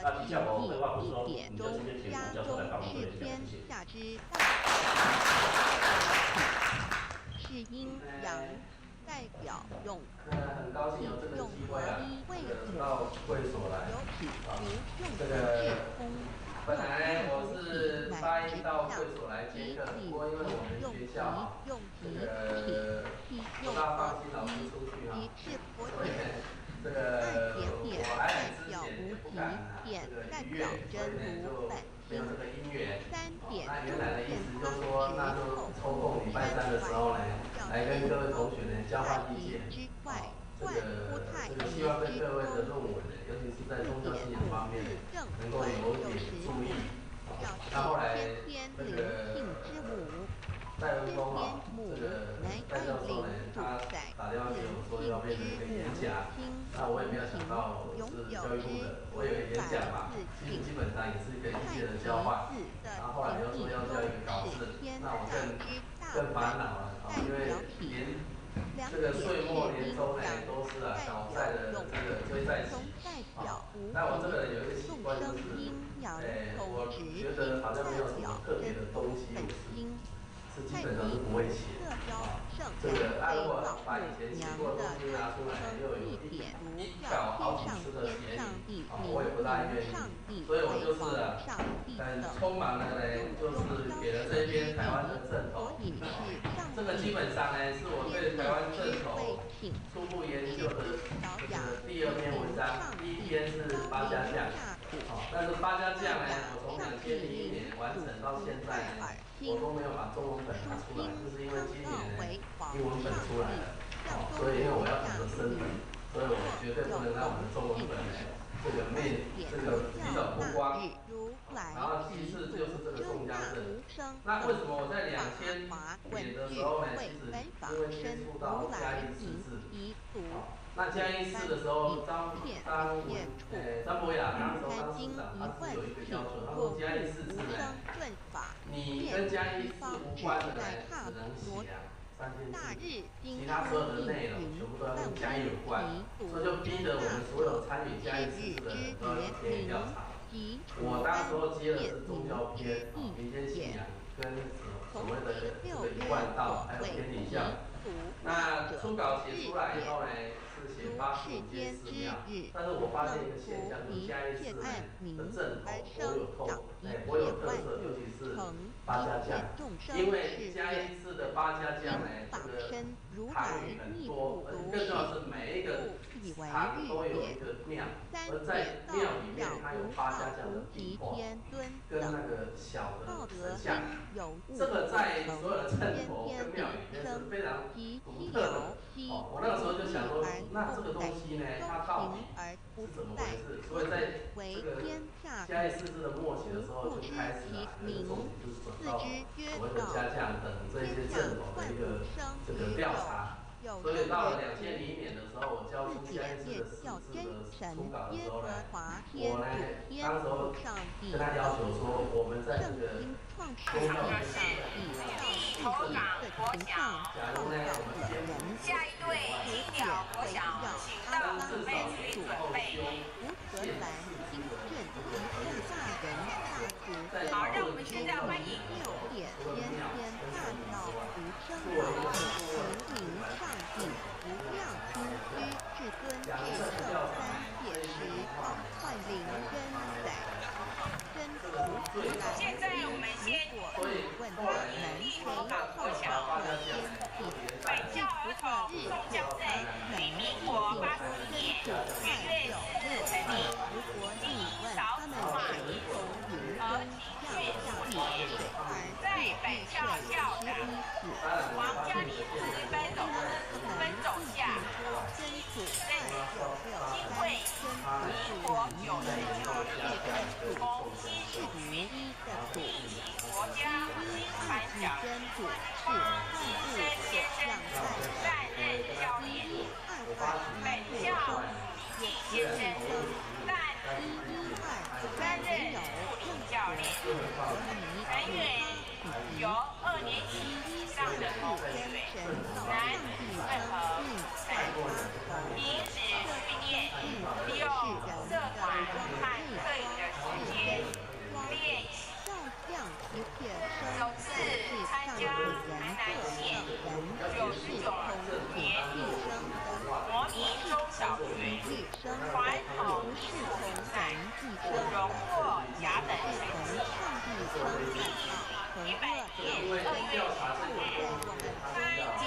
那底下我废话不说，你就直接请王教授来帮我做一下，谢谢。是阴阳代表用很高兴有这个机会到会所来。这个本来我是答应到会所来接客，不过因为我们学校这个不大放心老师出去所以这个我来之前也不敢这个逾越，所以呢就没有这个姻缘。那原来的意思就是说，那就抽空礼拜3的时候呢，来跟各位同学呢交换意见。这个希望对各位的论文呢，尤其是在宗教信仰方面呢，能够有点注意。那后来这个戴文峰这个戴教授呢，他打电话给我说要变成一个演讲，那我也没有想到是教育部的，我以为演讲嘛，基本上也是一个意见的交换。然后后来又说要交一个考试，那我更烦恼了因为连这个岁末年终呢都是搞债的这个追债期那我这个人有一个习惯就是，我觉得好像没有什么特别的东西是基本上是不会写这个如果把以前写过的东西拿出来，又有一稿好几次的嫌疑我也不大愿意，所以我就是很匆忙的呢，就是给了这边台湾的正统。这个基本上呢，是我对台湾正统初步研究的这个第2篇文章，第1篇是八家将，但是八家将呢，我从2001年完成到现在呢，我都没有把中文本拿出来，就是因为今年呢英文本出来了，所以因为我要讲的深本，所以我绝对不能让我的中文本呢这个比较曝光。然后其次就是这个宋江镇，那为什么我在2000年的时候呢？其实因为接触到嘉义市治，那嘉义市的时候，张博雅那时候当市长，他是有一个要求，他说嘉义市治呢，你跟嘉义市无关的呢，只能写3000字，其他所有的内容全部都要跟嘉义有关，所以就逼得我们所有参与嘉义市治的人都要去田野调查。我当时候接的是宗教篇，民间信仰跟所谓的这个一贯道，还有天理教。那初稿写出来以后呢，是写85间寺庙，但是我发现一个现象，就是嘉义市呢的正头颇有特色，尤其是八家将，因为嘉义市的八家将呢，这个堂宇很多，更重要是每一个堂都有一个庙，而在庙里面它有八家将的壁画，跟那个小的神像，这个在所有的镇头跟庙里面是非常独特的。我那个时候就想说，那这个东西呢，它到底是怎么回事？所以在这个嘉义市治的末期的时候，就开始有一个重点，就是转到所谓的家将等这些镇头的一个这个调查。所以到了2001年的时候，我交出嘉义市的市治的初稿的时候呢，我呢当时候跟他要求说，我们在这个公告的上投港国小假如呢我们先下一对医疗国小，请到准备区准备。福和兰新镇及大人大好，让我们现在欢迎6点天天大道无声道平民上帝无量诸居至尊至圣三界时方幻灵真载真菩提来。现在我们先问答南谁创造天地？本教儿童宋江镇于民国84年元月4日成立，经营少子化，而体恤5年，在本校校长王嘉礼之分手下，经会民国96年从新市区国家新传奖花生先生担任教练，本校易先生担任助理教练，人员由2年级以上的同学，男女混合等，平时训练利用社团和课余的时间练习。首次参加台南县99年国民中小学传统艺术比赛，荣获甲等成绩。100年2月10日参加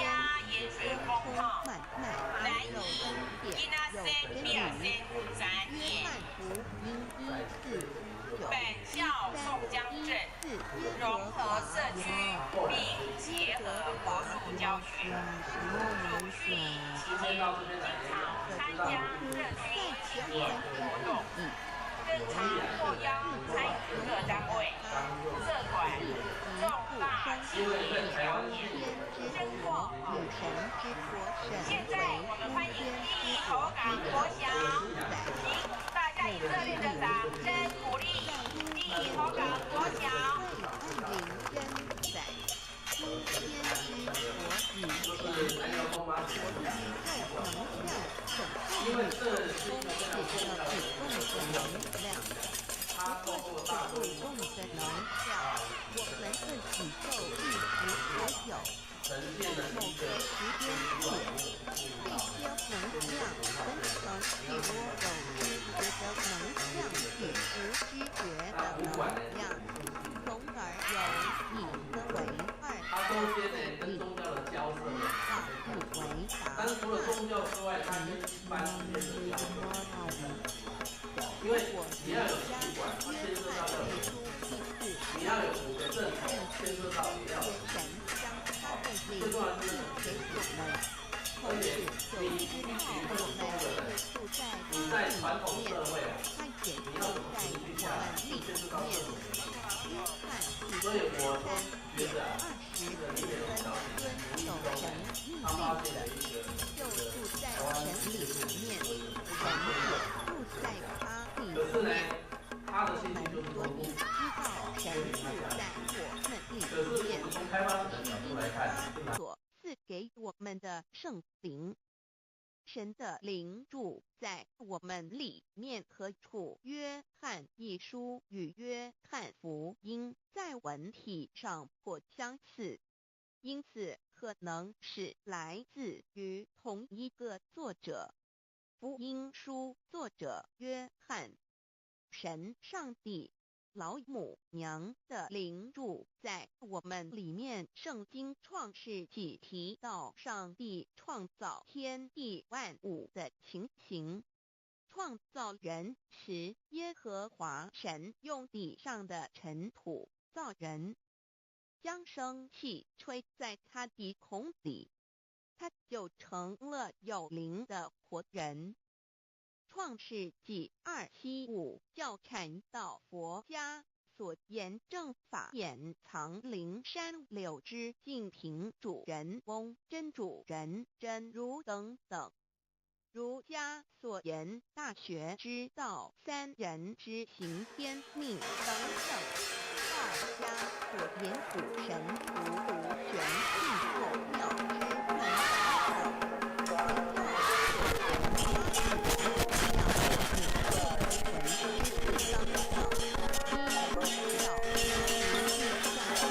盐水风炮，男以吉拉森比尔森3年。本校宋江镇融合社区并结合国术教学，陆续期间经常参加社区青年活动，更常受邀参与各单位、社团重大庆典表演，争获好成。现在我们欢迎第一头港国小，请大家以热烈的掌声鼓励第一头港国小。因为这是一个非常重要的能量，它透过大众的能量，我们自己就一直所有呈现的一个时间点，这些能量分成许多种知觉的能量与无知觉的能量，从而由以分为二，它中间呢跟宗教的交涉呢，但是除了宗教之外，它跟一般之间的交涉，因为你要有习惯，它牵涉到要有你要有5个正统，牵涉到也要有最重要的是而且你必须会说的，你在传统社会，你要怎么存续下来，牵涉到这种，所以我说觉得这个里面有小姐无意中他发现了一个台湾历史可是呢，他的兴趣就是说不可是我们从开发者的角度来看，所赐给我们的圣灵，神的灵住在我们里面，和处约翰一书与约翰福音在文体上颇相似，因此可能是来自于同一个作者。福音书作者约翰，神上帝老母娘的灵住在我们里面。圣经创世纪提到上帝创造天地万物的情形，创造人时，耶和华神用地上的尘土造人，将生气吹在他的孔里，他就成了有灵的活人。创世纪275教谈到佛家所言正法掩藏灵山柳枝净瓶主人翁真主人真如等等，儒家所言大学之道三人之行天命等等，道家所言古神图玄气后妙之门等等。道1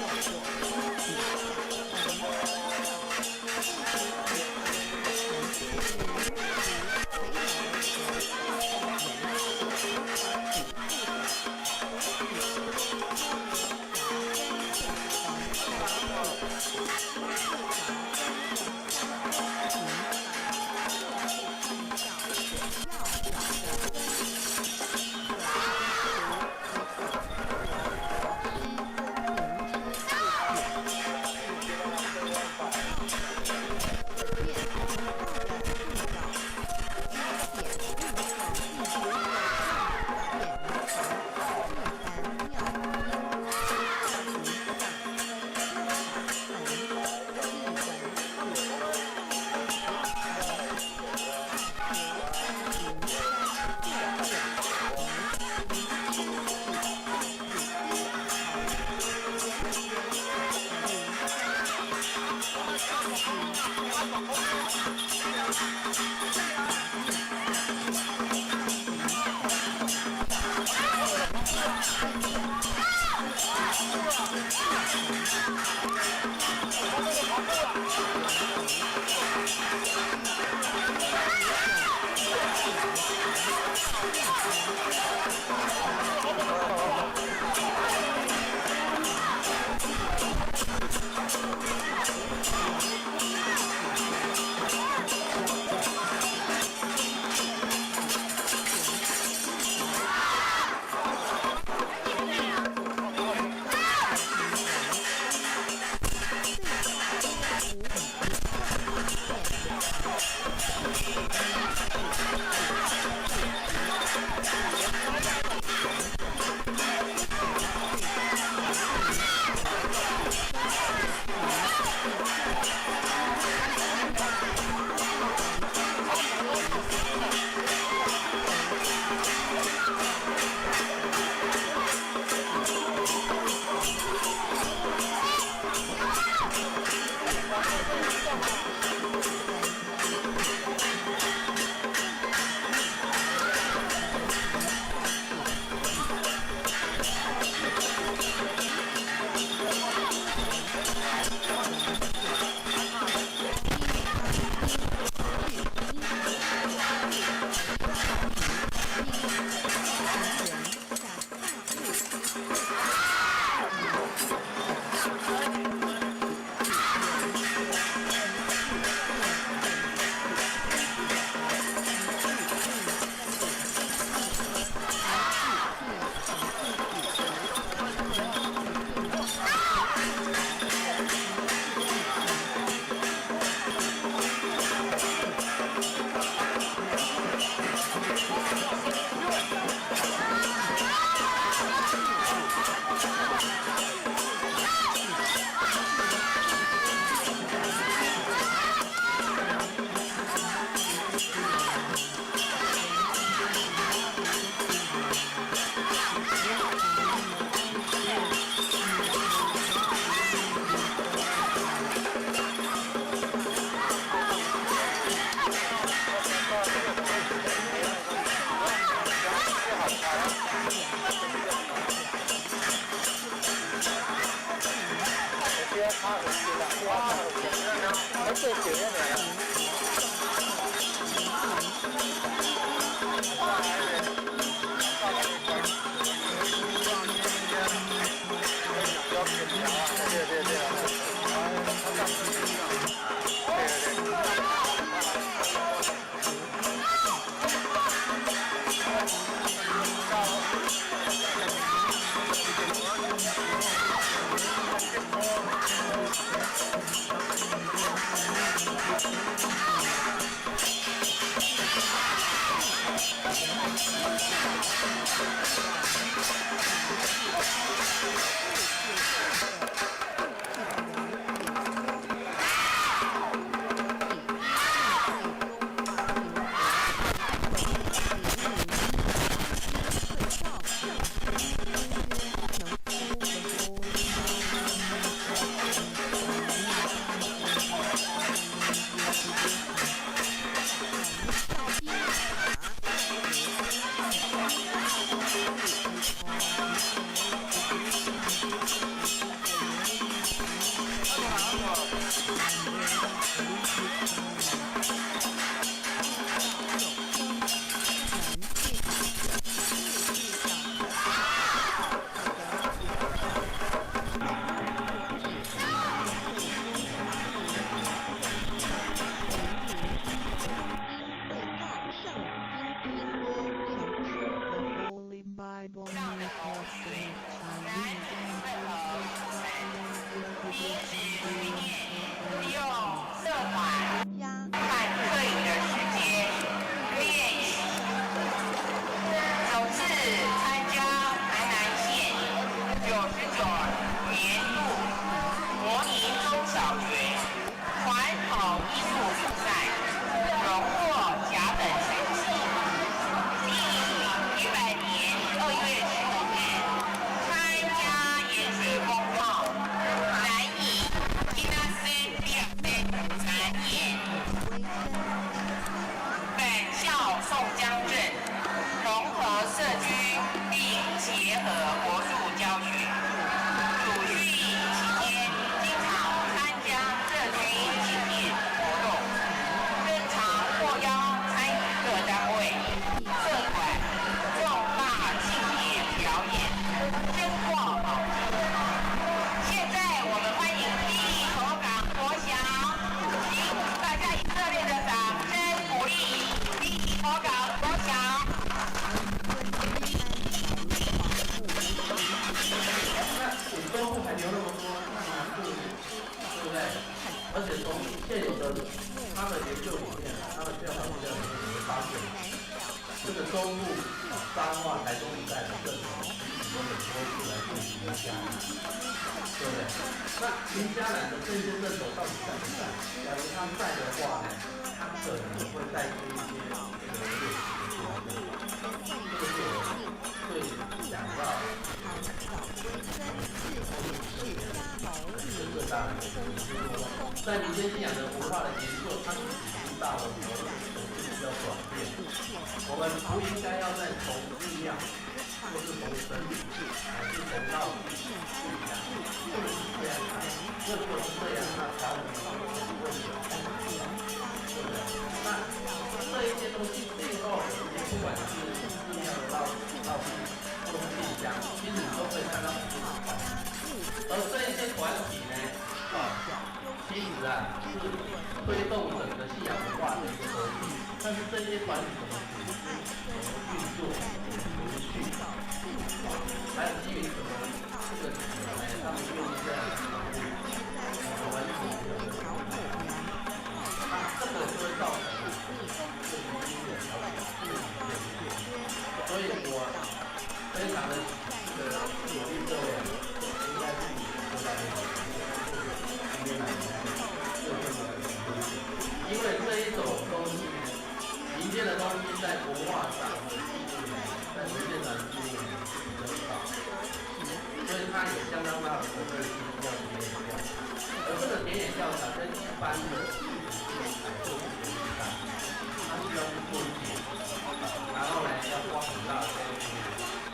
在民间信仰的文化的研究，它是知道了比较转变。我们不应该要再从力量，或是从神理，还是从道理去讲，不能是这样看。如果是这样，那才有问题，对不对？那这一些东西背后，不管是力量的道理，或是信仰，其实你都可以看到很多的团体。而这一些团体呢，其实是推动整个信仰文化的一个核心，但是这些团体怎么组织、怎么运作、怎么去，还有基于什么这个他们用这样的完整的，这个就会造成这个新的条件，所以我非常的鼓励各位应该自己做到这个。因为这一种东西，民间的东西在文化上、在文献上记录比较少，所以它有相当大的责任心要田野调查。而这个田野调查跟一般的做不一样，它需要去做解，然后呢要花很大的功夫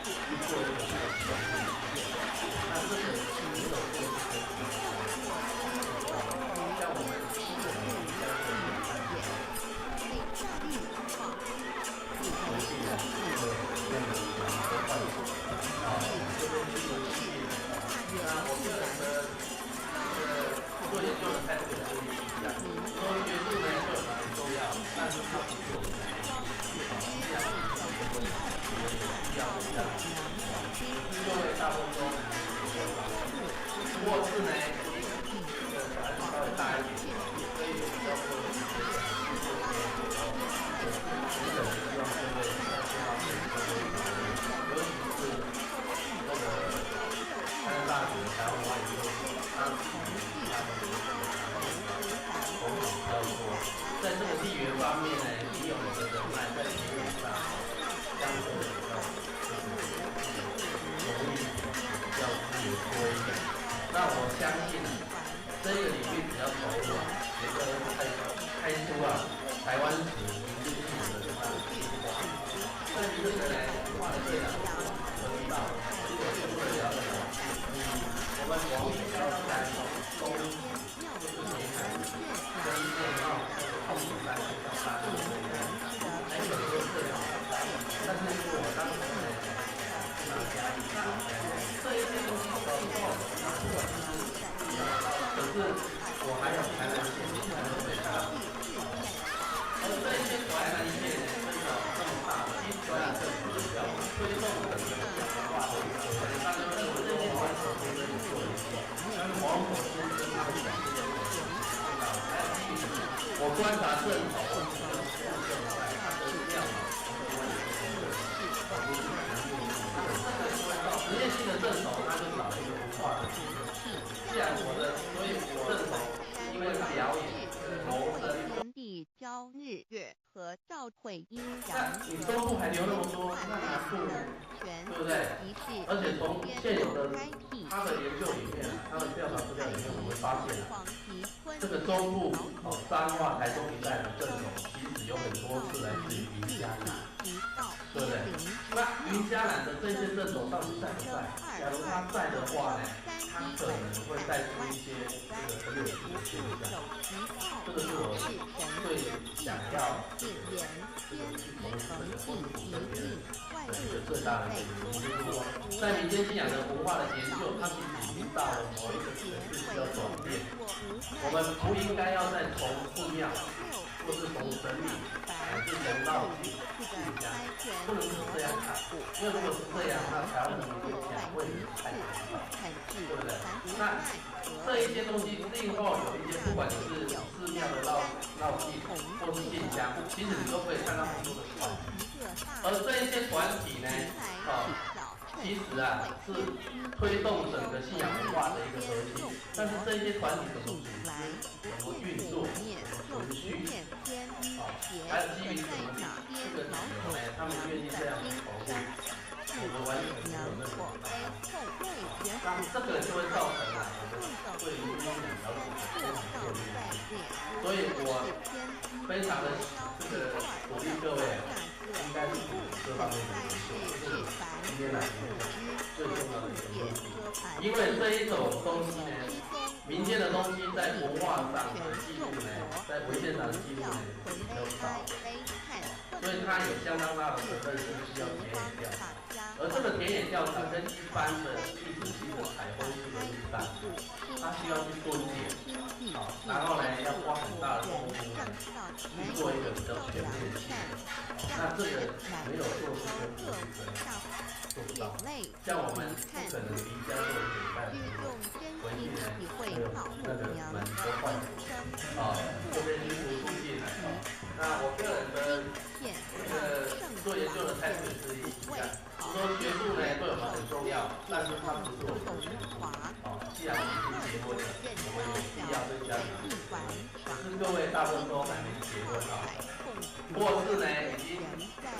去做一个这个统计。那这个没有做是像我们新的做研究的态度也不一样。说学术呢对我们很重要，但是它不是我们这样需要这样。各位大部分都或是呢，这个小孩子稍微大一点，所以有比较多的时间去做这些活动。我们希望各位在这方面尤其是那个台湾大学台湾外语他们同理比较多，在这个地缘方面呢，利用你的人脉在学术上相对比较容易，比较自由多一点。那我相信这个领域只要投入每个人开出台湾史民族性的这样的计划，在这个呢画的对了，得到如果是不了解我们往交谈中就是年海跟内贸后面3个到8个月还有很多这样，但是我当时呢拿家里这一些东西都不好拿出来，可是我还有台南县还有北大，而这一些台南县呢，这个这么大的，一出来政府就要推动整个讲话的一个，大家认为这些环球先生做一些，但是黄火先生他们讲这些东西，我观察正好，我觉得现在他的量职业性的正统，他就找了一个文化的基础。既然所以我正统因为表演谋生。地交日月和赵会阴阳。那你中部还留那么多，那南部呢？对不对？而且从现有的他的研究里面，他的调查资料里面，我们会发现这个中部彰化、台中一带的正统，其实有很多是来自于云嘉南，对不对？那云嘉南的这些正统到底在不在？假如他在的话呢，他可能会带出一些这个很有趣的现象。这个是我最想要去从事的或是普身别人的一个最大的一个原因，就是说，在民间信仰的文化的研究，它其实已经到了某一个程度需要转变。我们不应该要再从寺庙或是从神明乃至从道具去讲，不能是这样看，因为如果是这样，那台湾的民间信仰会太难了，对不对？那这一些东西另外有一些，不管你是寺庙的绕境或是进香，其实你都可以看到很多的团体，而这一些团体呢，其实啊是推动整个信仰文化的一个核心，但是这一些团体怎么组织、怎么运作、怎么存续，还有基于什么这个理由呢？他们愿意这样去投入。我们完全没有那个当这个就会造成我们对于信仰了解非常错误，所以我非常的这个鼓励各位应该是这方面的研究，这是今天来最重要的一个问题，因为这一种东西呢，民间的东西在文化上的记录呢，在文献上的记录呢比较少，所以它有相当大的成分是需要田野调查。而这个田野调查跟一般的历史性的采风式的日档，它需要去蹲点，然后呢要花很大的功夫去做一个比较全面性的，那这个没有做出跟做出来做不到。像我们不可能离家做1个礼拜的工作，回去呢那个门都换这边衣服出进来。那我个人的做研究的态度也是一样。说学术呢对我们很重要，但是它不是我们的全部。既然我们已经结婚了，我们有必要对家庭负责。可是各位大多都还没结婚或是呢已经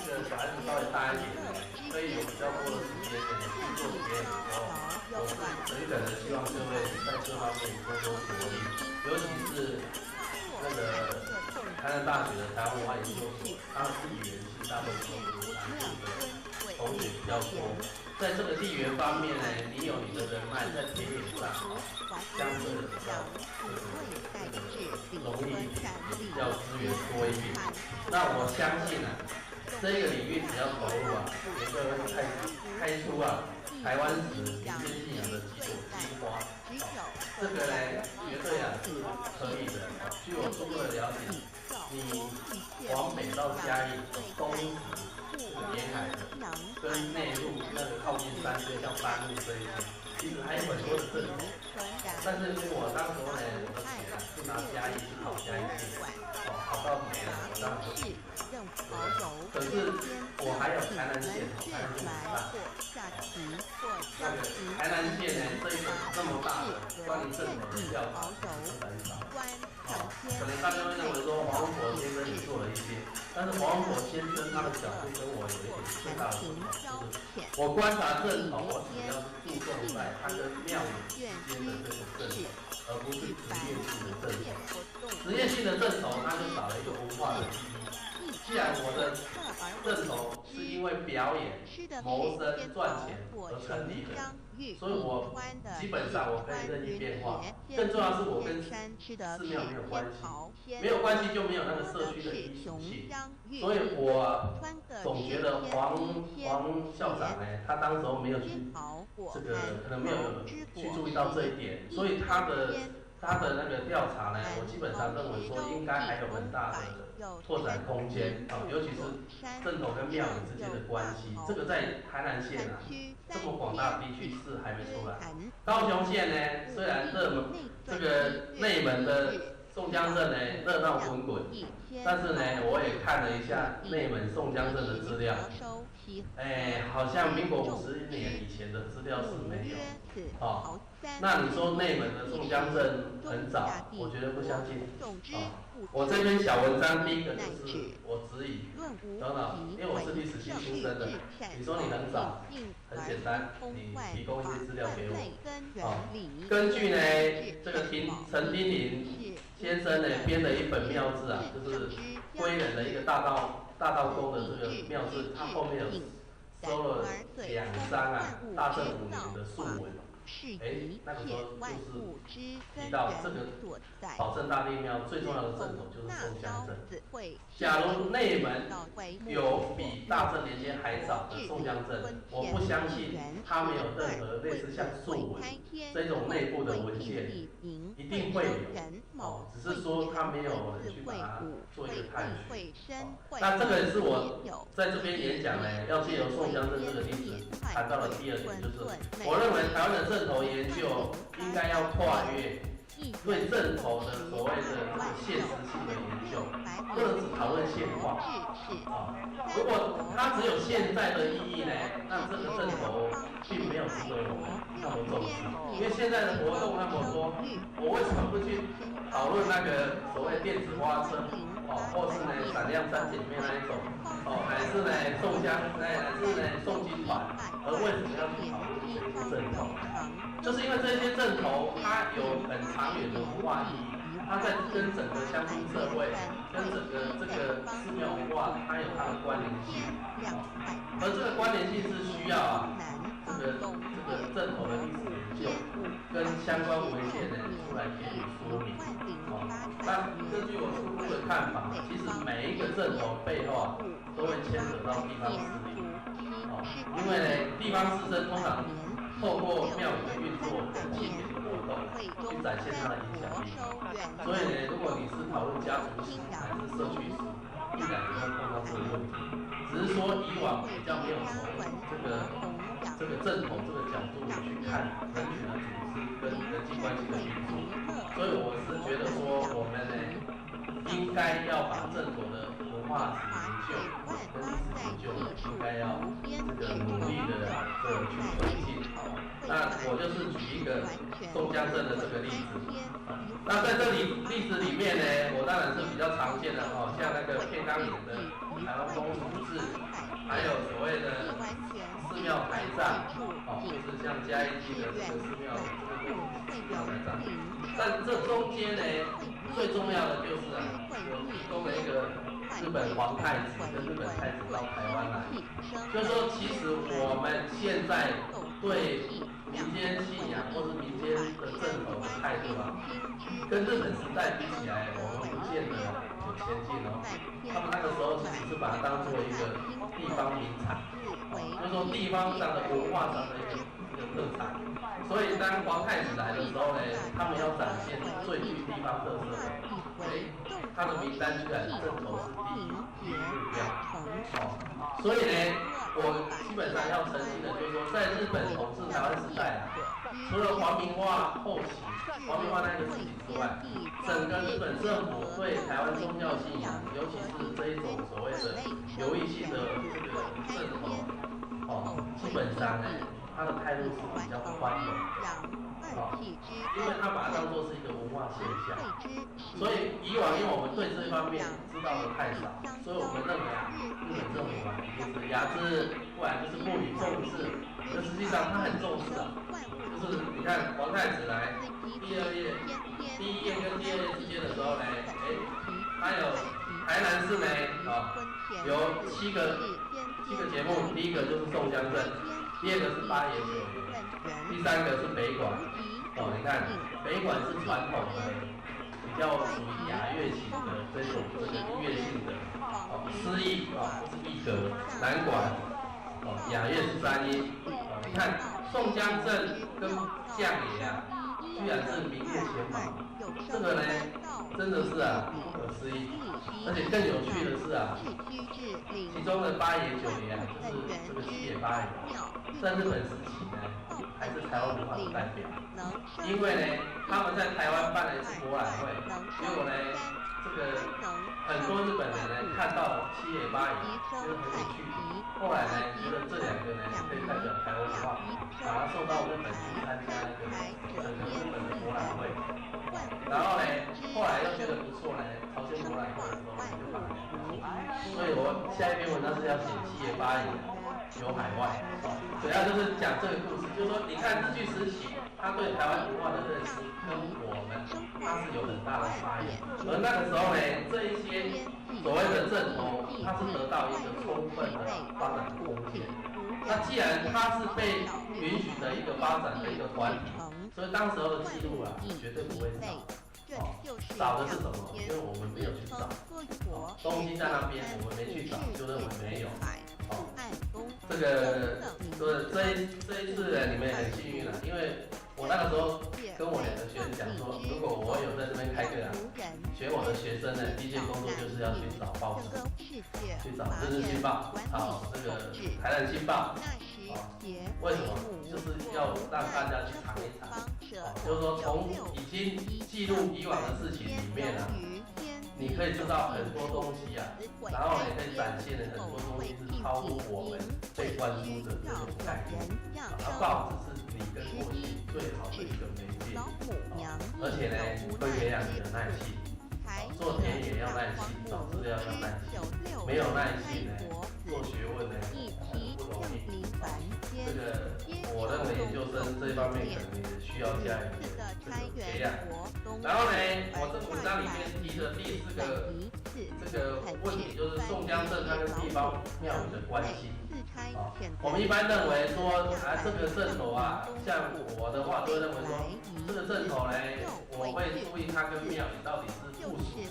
这个小孩子稍微大一点了，可以有比较多的时间去做别的时候，我是诚恳的希望各位在这方面多多着力，尤其是那个台南大学的台湾文化研究所，它的地缘是大部分都是南部的同学比较多，在这个地缘方面呢，你有你的人脉在田野上，相对的比较容易，也比较资源多一点。那我相信啊，这个领域只要投入啊，也就会开出啊台湾史民间信仰的几朵金花。这个呢，绝对啊是可以的。据我初步的了解，你往北到嘉义、东石、沿海的，跟内陆那个靠近山区，像半路这一些，其实还有很多的证据。但是我当时呢，我的钱是拿嘉义去考嘉义县，考到没了，我当然不去。可是我还有台南县，台南县很大，那个台南县呢，这一个这么大的关于正统的调查是很少。可能大家会认为说黄火先生也做了一些，但是黄火先生他的角度跟我有一点最大的不同，就是我观察正统，我主要是注重在它跟庙宇之间的这种正统，而不是职业性的正统。职业性的正统，它就少了一个文化的记忆。既然我的正统是因为表演谋生赚钱而成立的，所以我基本上我可以任意变化。更重要是我跟寺庙没有关系，没有关系就没有那个社区的依属性。所以我总觉得黄校长呢，他当时候没有去这个可能没有去注意到这一点，所以他的那个调查呢，我基本上认为说应该还有很大的拓展空间啊，尤其是镇头跟庙宇之间的关系，这个在台南县啊这么广大的地区是还没出来。高雄县呢，虽然这个内门的宋江镇呢热闹滚滚，但是呢我也看了一下内门宋江镇的资料，好像民国50年以前的资料是没有。哦，那你说内门的宋江镇很早，我觉得不相信。我这篇小文章第一个就是我质疑，等等，因为我是历史系出身的，你说你很早，很简单，你提供一些资料给我。根据呢这个陈丁林先生呢编的一本庙志啊，就是归仁的一个大道宫的这个庙志，它后面有收了2张啊大正5年的述文。那个时候就是提到这个保正大帝庙最重要的镇头就是宋江镇。假如内门有比大正年间还早的宋江镇，我不相信它没有任何类似像述文这种内部的文献，一定会有。只是说他没有人去把它做一个探寻。那这个是我在这边演讲呢，要借由宋江镇这个例子谈到的第二点，就是我认为台湾的镇头研究应该要跨越对镇头的所谓的这个现实性的研究，不能只讨论现况。如果它只有现在的意义呢，那这个镇头并没有值得我们那么重视。因为现在的活动那么多，我为什么不去讨论那个所谓电子花车，或是呢闪亮三姐妹那一种，还是呢宋江，还是呢宋金团，而为什么要去讨论这些镇头？就是因为这些镇头它有很长远的文化意义，它在跟整个乡村社会、跟整个这个寺庙文化，它有它的关联性，而这个关联性是需要这个镇头的历史研究跟相关文献呢出来给予说明。那根据我初步的看法，其实每一个镇头背后都会牵扯到地方势力，因为呢地方士绅通常透过庙宇的运作跟庆典的活动去展现它的影响力。所以呢，如果你是讨论家族史还是社区史，必然也会碰到这个问题。只是说以往比较没有从这个正统这个角度去看人群的组织跟人际关系的运作，所以我是觉得说我们呢应该要把正统的文化史研究跟历史研究应该要这个努力的去推进。那我就是举一个宋江镇的这个例子。那在这里例子里面呢，我当然是比较常见的像那个片冈里的台湾风俗志，还有所谓的寺庙台账，就是像嘉义基的这个寺庙台账。但这中间呢，最重要的就是我提供了一个日本皇太子跟日本太子到台湾来，就是说其实我们现在对民间信仰或是民间的正统的态度跟日本时代比起来，我们不见得有前进他们那个时候其实是把它当做一个地方名产，就是说地方上的文化上的一个特产。所以当皇太子来的时候呢，他们要展现最具地方特色的，他的名单居然正头是第一名。所以呢，我基本上要澄清的就是说，在日本统治台湾时代除了皇民化后期，皇民化那个事情之外，整个日本政府对台湾宗教信仰，尤其是这一种所谓的有意性的这个正头，基本上呢，他的态度是比较宽容的，因为他把它当作是一个文化现象，所以以往因为我们对这方面知道的太少，所以我们认为日本政府一定是压制，不然就是不予重视。可实际上他很重视就是你看皇太子来第一页跟第2页之间的时候呢，他有台南市呢有7 7个节目，第一个就是宋江镇，第二个是八爷九爷，第三个是北管。哦，你看北管是传统的，比较属于雅乐型的这种音乐性的，诗意不是一格，南管雅乐是3音。你看宋江镇跟将爷居然是名列前茅，这个呢真的是不可思议。而且更有趣的是其中的八爷九爷就是这个七爷八爷，在日本时期呢还是台湾文化的代表，因为呢他们在台湾办了一次博览会，结果呢这个很多日本人呢看到七爷八爷觉得很有趣，后来呢觉得这2个呢可以代表台湾文化，把他送到日本去参加那个日本的博览会，然后呢后来又觉得不错呢，朝鲜博览会的时候就把它拿出来，所以我下一篇文章是要写七爷八爷游海外，主要就是讲这个故事，就是说你看日据时期他对台湾文化的认识跟我们它是有很大的差异，而那个时候呢这一些所谓的正统它是得到一个充分的发展的空间，那既然它是被允许的一个发展的一个团体，所以当时候的记录绝对不会少。少的是什么？因为我们没有去找，东西在那边，我们没去找，就认为没有。这个这一次呢，你们也很幸运了，因为我那个时候跟我2个学生讲说，如果我有在这边开课学我的学生呢，第一件工作就是要去找报纸，去找《日日新报》，这个《台南新报》。为什么？就是要让大家去尝一尝，就是说从已经记录以往的事情里面你可以知道很多东西然后也可以展现很多东西是超乎我们被灌输的这种概念。而报纸是你跟过去最好的一个媒介，而且呢会培养你的耐性，做田野要耐心，找资料要耐心，没有耐心呢做学问呢不容易。这个我认为研究生这方面可能也需要加一点这个培养。然后呢，我这文章里面提的第4个这个问题就是宋江镇它跟地方庙宇的关系。我们一般认为说这个镇头像我的话都会认为说这个镇头呢，我会注意它跟庙宇到底是附属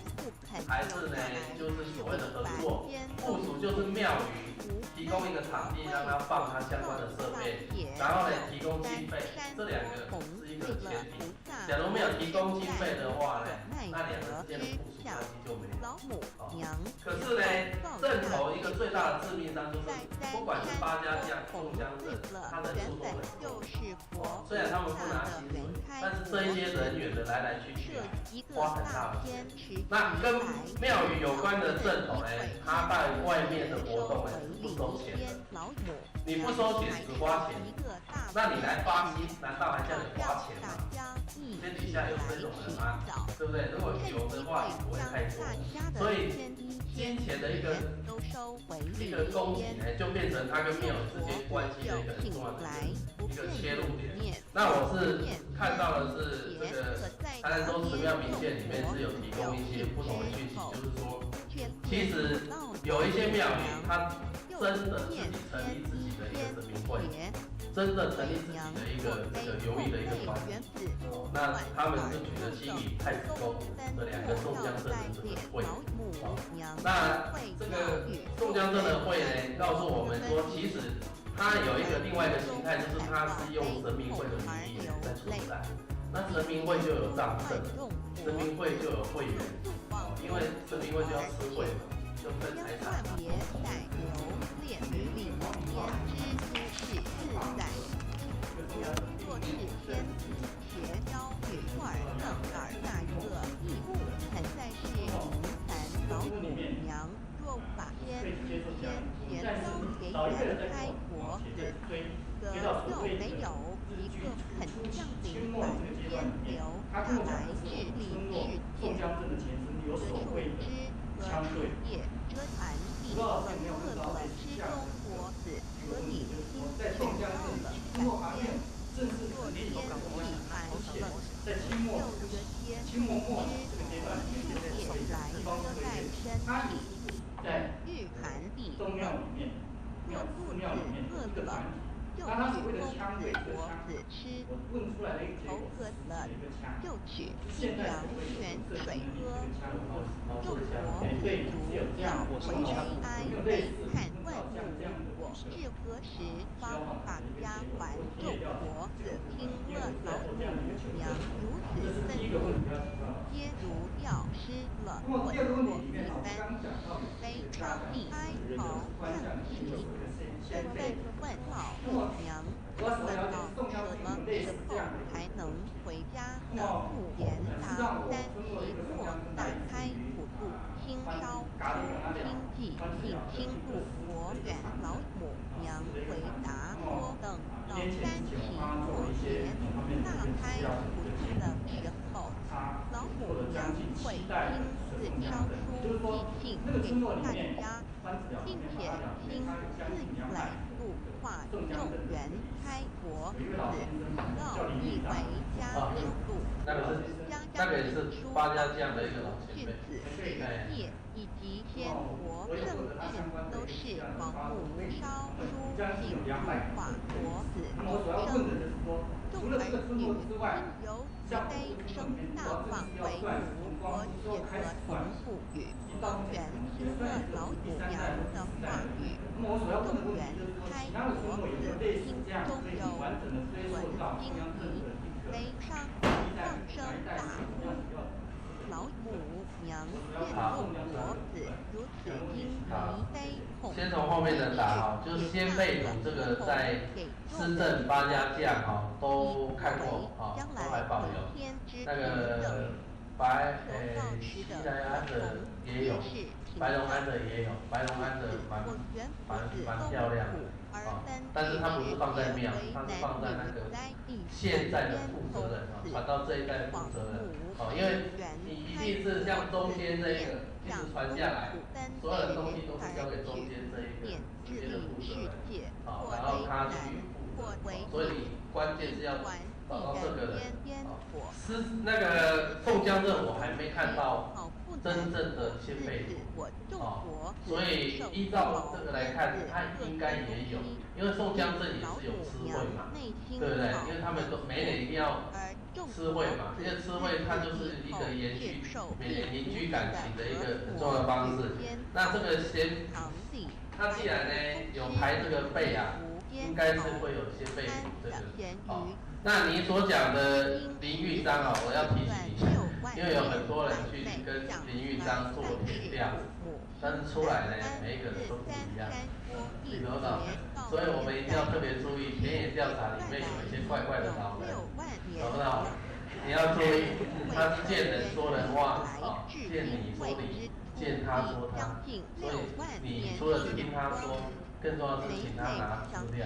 还是呢就是所谓的合作。附属就是庙宇提供一个场地让它放它相关的设备，然后呢提供经费，这2个是一个前提。假如没有提供经费的话呢，那2个之间的附属关系就没有。可是呢，镇头一个最大的致命伤就是，不管是八家将、宋江镇，他的出动很多。虽然他们不拿薪水，但是这一些人员的来来去去花很大的钱。那跟庙宇有关的镇头呢，他在外面的活动呢是不收钱的。你不收钱只花钱，那你来发薪，难道还叫你花钱吗？天底下有这种人吗？对不对？如果有的话，也不会太多。所以金钱的一个供给呢，就变成它跟庙宇之间关系的一个很重要的一个切入点。那我是看到的是这个台南州慈庙民线里面是有提供一些不同的讯息，就是说，其实有一些庙宇它真的自己成立自己的一个神明会，真的成立自己的一个这个游艺的一个团体。那他们是举了新宇太子宫这2个宋江镇的这个会。那这个宋江镇的会呢，告诉我们说，其实它有一个另外一个形态，就是它是用神明会的名义在存在。那神明会就有账册，神明会就有会员，因为神明会就要吃会嘛，就分财产嘛。做事天子学招与尔等尔那个义务，曾在是名坛老母娘若无法天贤招给人开国子，则又没有一个肯将领反天流下来治理世界，则树枝和树叶遮坛地，和饿了吃中国子，可以听从到了反天。若是天地寒冷，在清末末来遮盖身体，日寒地冻。说肚子饿了，就去公子婆子吃；头渴了，就取清凉泉水喝。众婆子如要回哀悲叹万物，我至何时方把家还？众婆子听了老母娘如此愤怒，皆如药失了魂魄一般，悲伤地哀嚎叹息，纷纷问老母娘：问到什么时候才能回家呢？母言答：三期末打开普渡，清烧出清寂，请清度佛缘。老母娘回答说：等到三期末节大开普渡的时候，老母娘会亲自烧书寄信给大家，并且亲自来度化众缘，开佛子，告以为家之路。家家的书包训子世界以及天国圣训都是王母烧书信度化佛子众生。众儿女因由慈悲生大放为母，我只和同不语。方圆听了老母娘的话语，众缘开佛子心中有存惊疑，悲伤放声大哭。老母娘见众婆子如此惊疑悲痛，先从后面的打哈，就是先辈组这个在施政八家将哈都看过哈，都还保留。那个西来安的也有，白龙安的也有，白龙安的蛮漂亮的啊，但是它不是放在庙，它是放在那个现在的负责人啊，传到这一代的负责人哦，因为你一定是像中间这个一直传下来，所有的东西都是交给中间这一个中间的负责人，好，然后他去负责，所以你关键是要找到这个人。那个宋江镇我还没看到真正的先辈组，哦，所以依照这个来看，他应该也有，因为宋江镇也是有吃会嘛，对不对？因为他们都每年一定要吃会嘛，因为吃会它就是一个延续每年凝聚感情的一个很重要的方式。那这个先，他既然呢有排这个辈啊，应该是会有先辈组这个，哦。那你所讲的林玉章啊，我要提醒一下，因为有很多人去跟林玉章做田调，但是出来呢，每一个人都不一样，你懂不懂？所以我们一定要特别注意，田野调查里面有一些怪怪的老人，懂不懂？你要注意，他是见人说人话啊，见你说你，见他说他，所以你除了听他说，更重要是请他拿资料。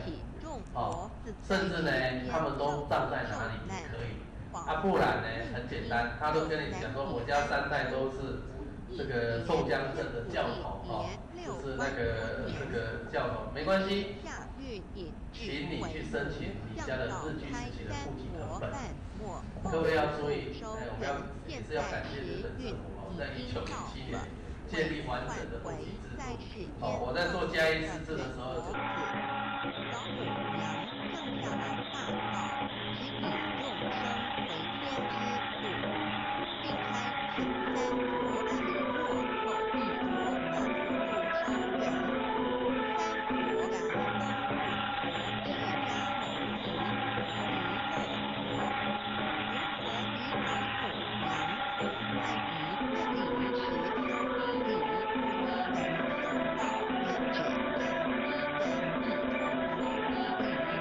哦，甚至呢，他们都葬在哪里也可以，啊，不然呢，很简单，他都跟你讲说，我家3代都是这个宋江镇的教头，哦，就是那个这个教头，没关系，请你去申请你家的日据时期的户籍誊本。各位要注意，我们也是要感谢日本政府哦，在1907年建立完整的户籍制度。哦，我在做嘉义市制的时候就。老母娘正下来大道，指引众生回天之路，并开请3国起落后1国的普渡收缘。3国然东国释迦牟尼佛弥勒佛，如何与老母娘同在于自理时修一理，不依人修道，人指真一真一通。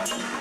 Thank you.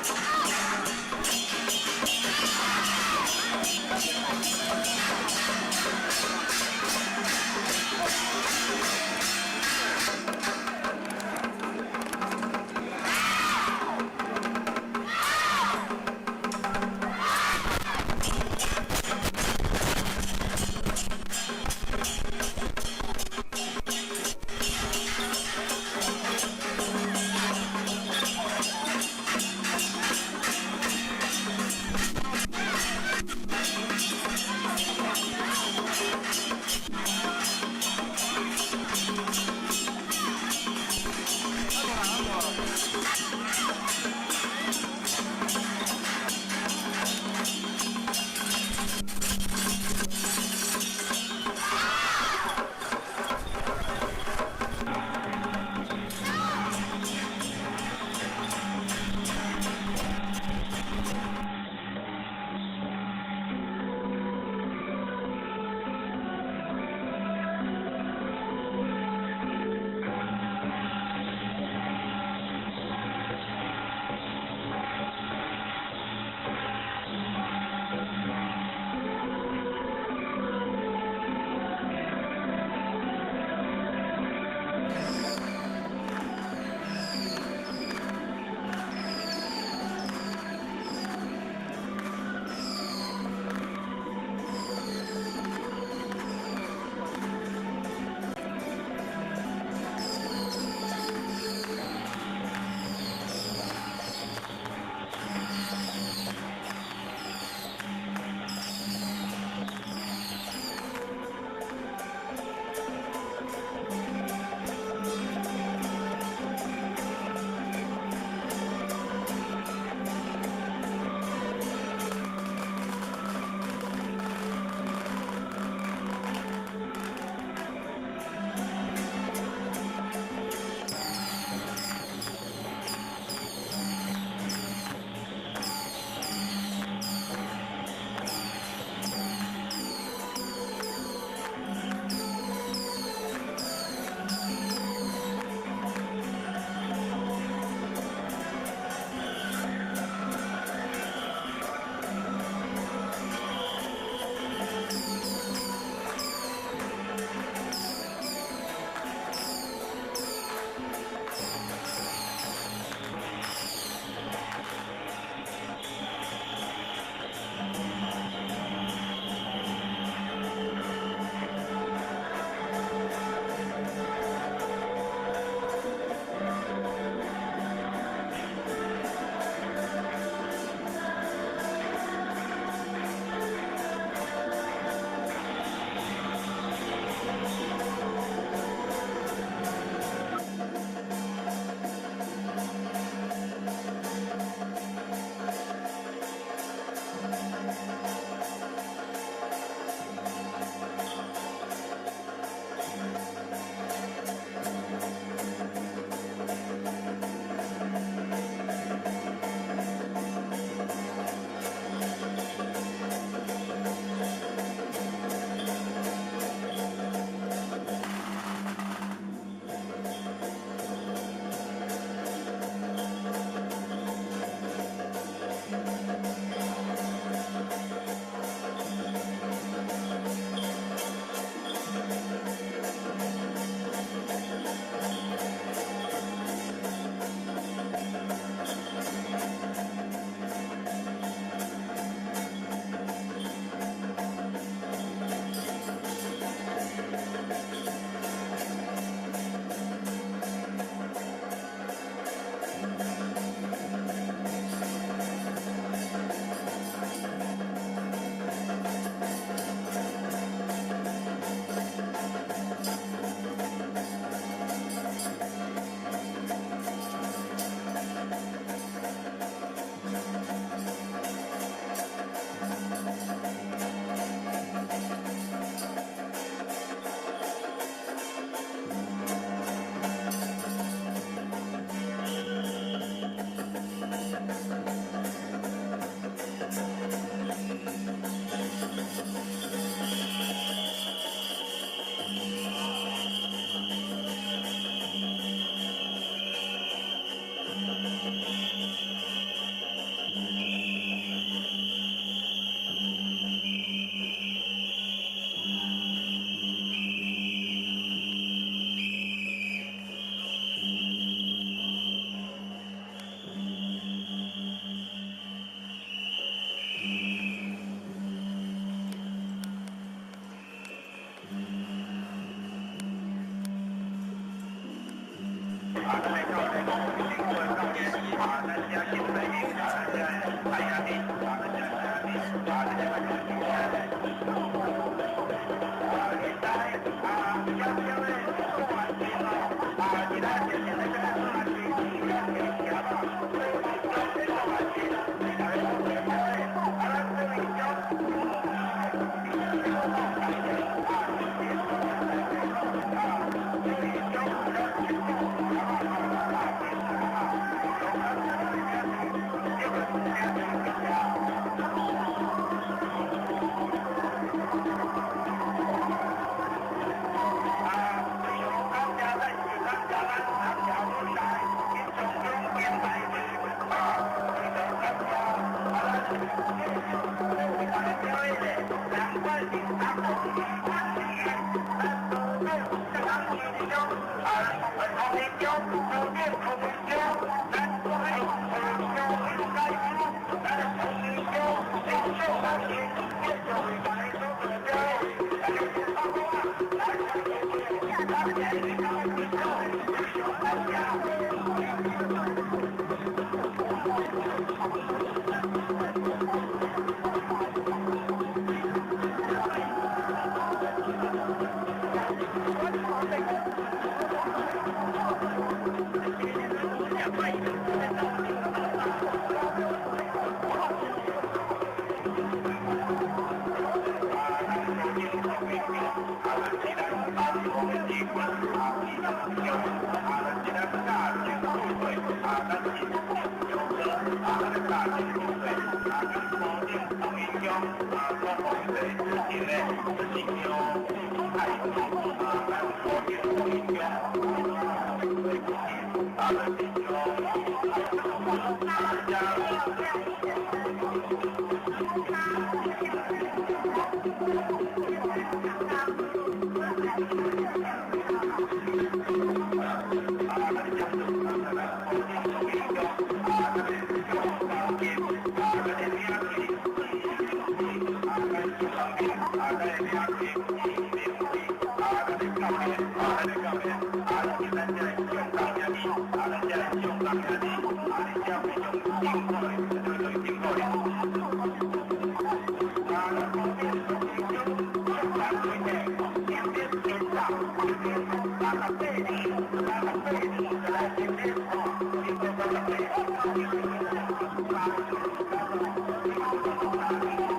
Thank you.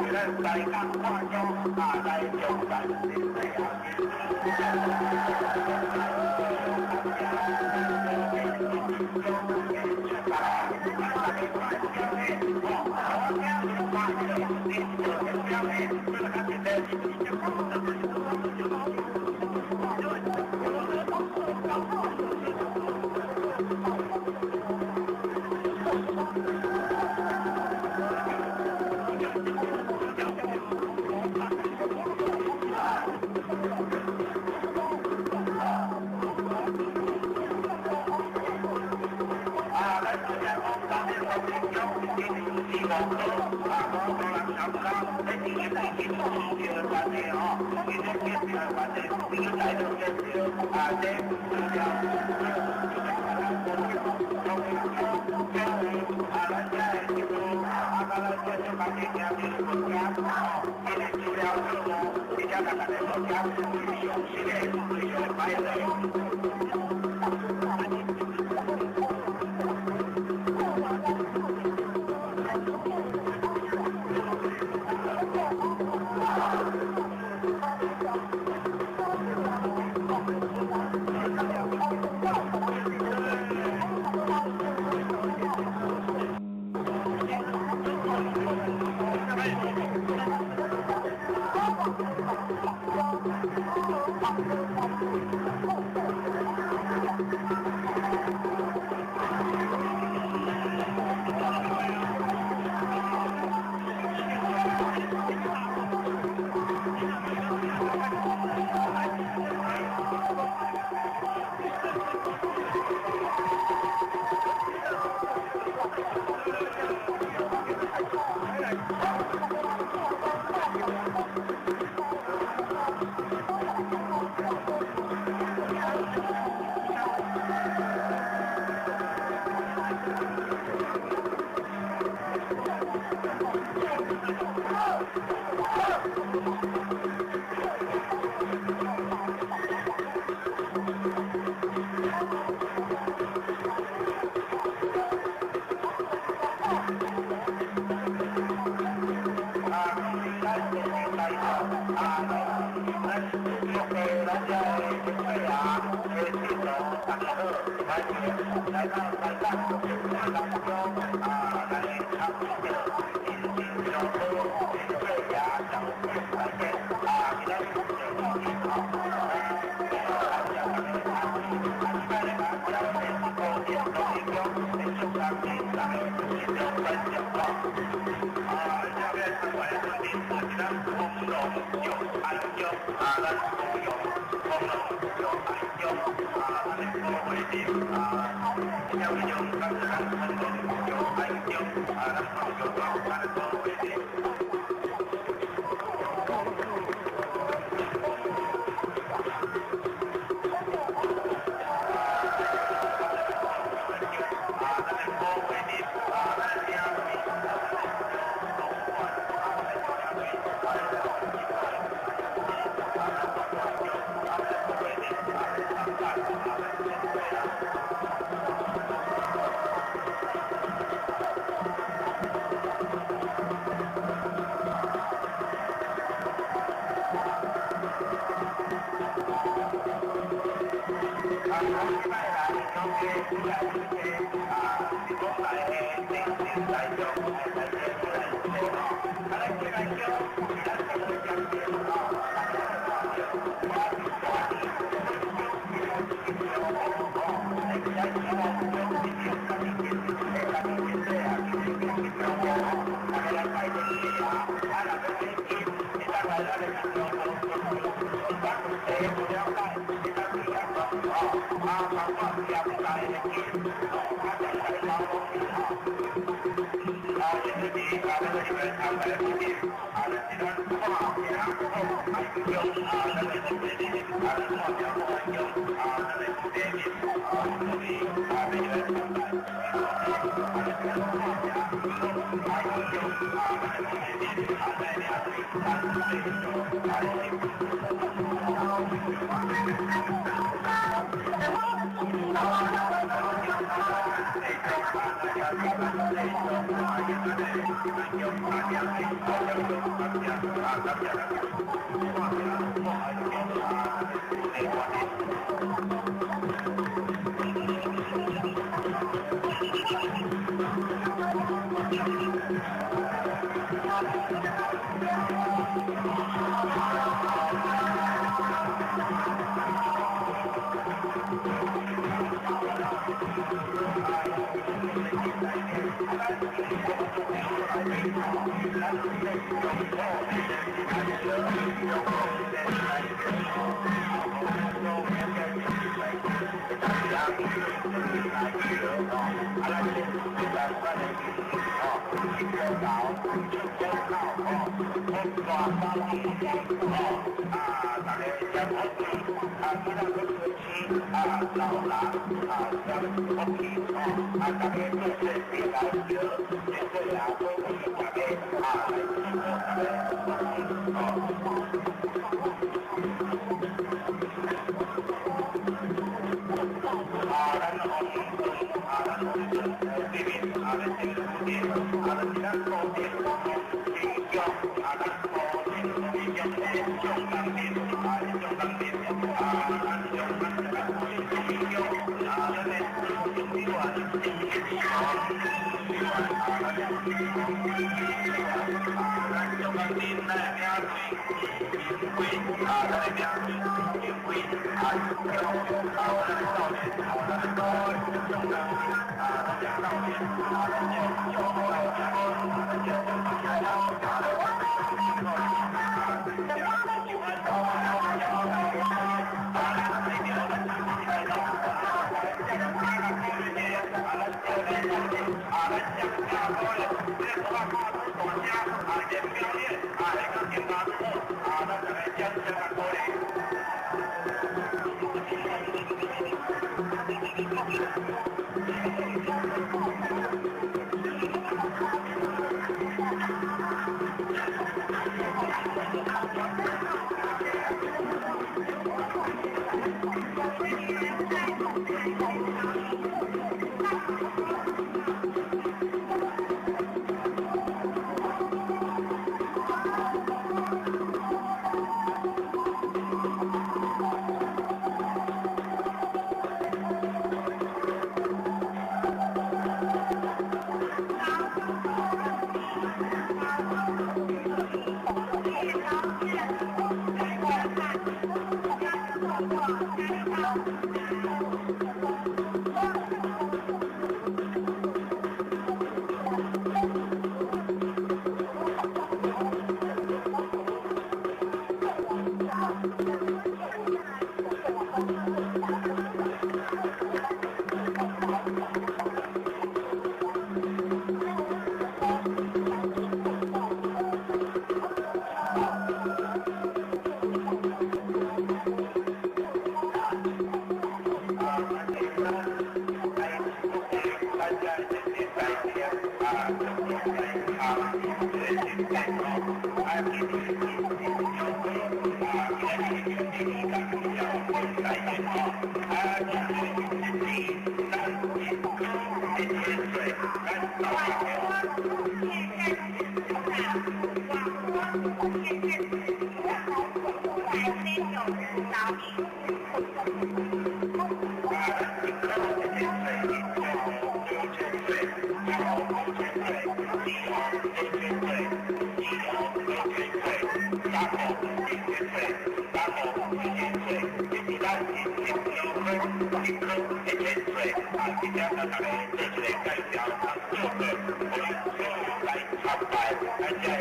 Thank you. Hãy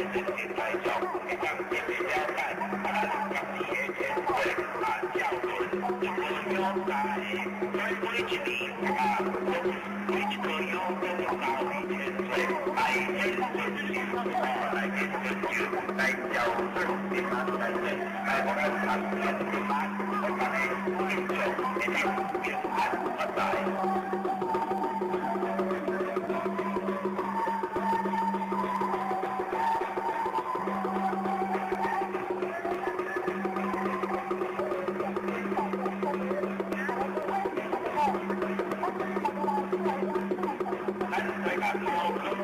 subscribe cho kênh Ghiền Mì Gõ để không bỏ lỡ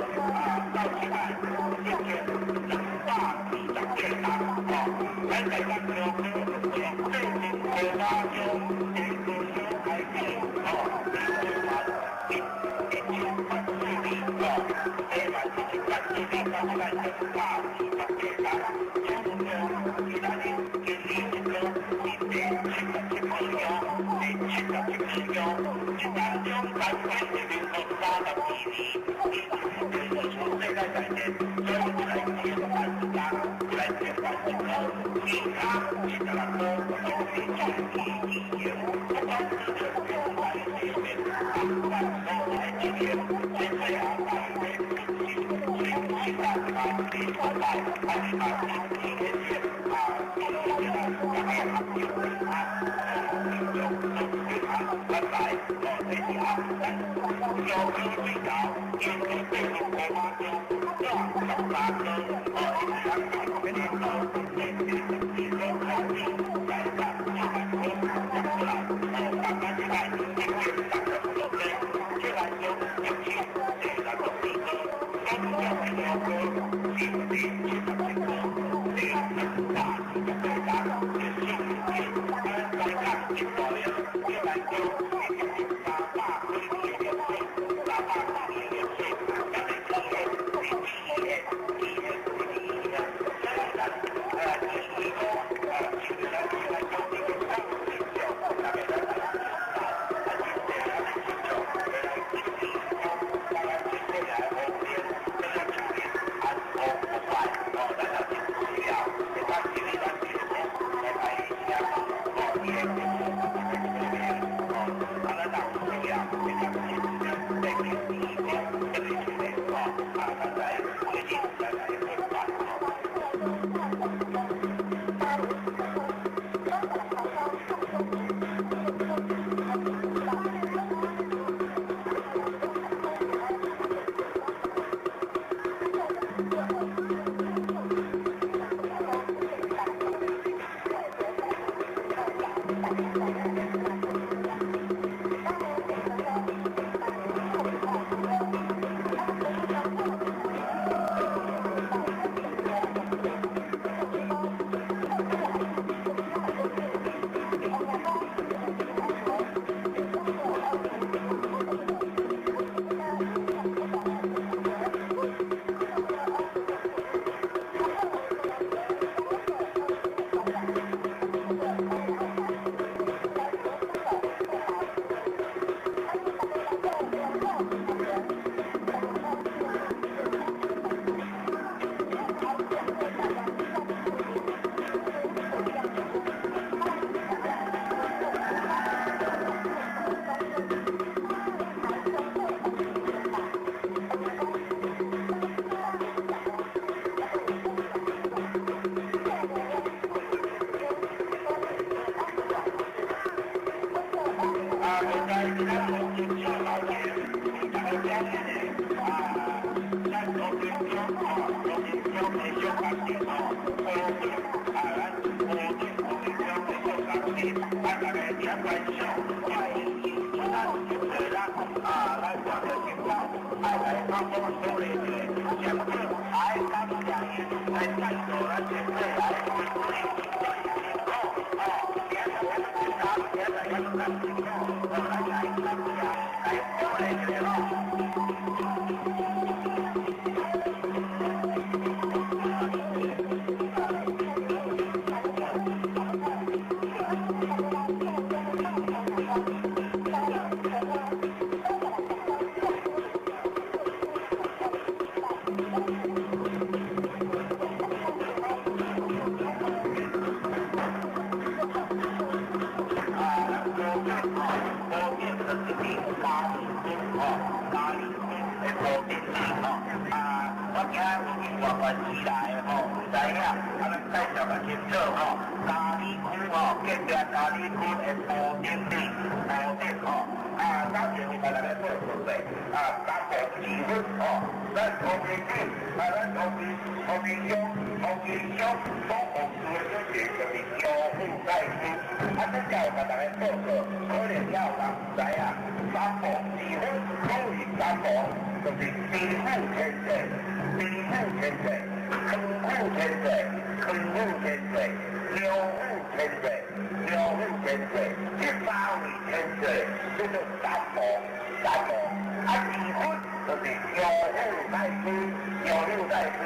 有户在是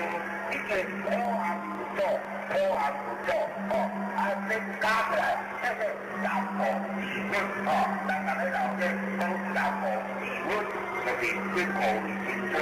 一个好合作哦，你加起来即係3個2蚊哦，但係咧就即係都3個2蚊，就是1個2蚊。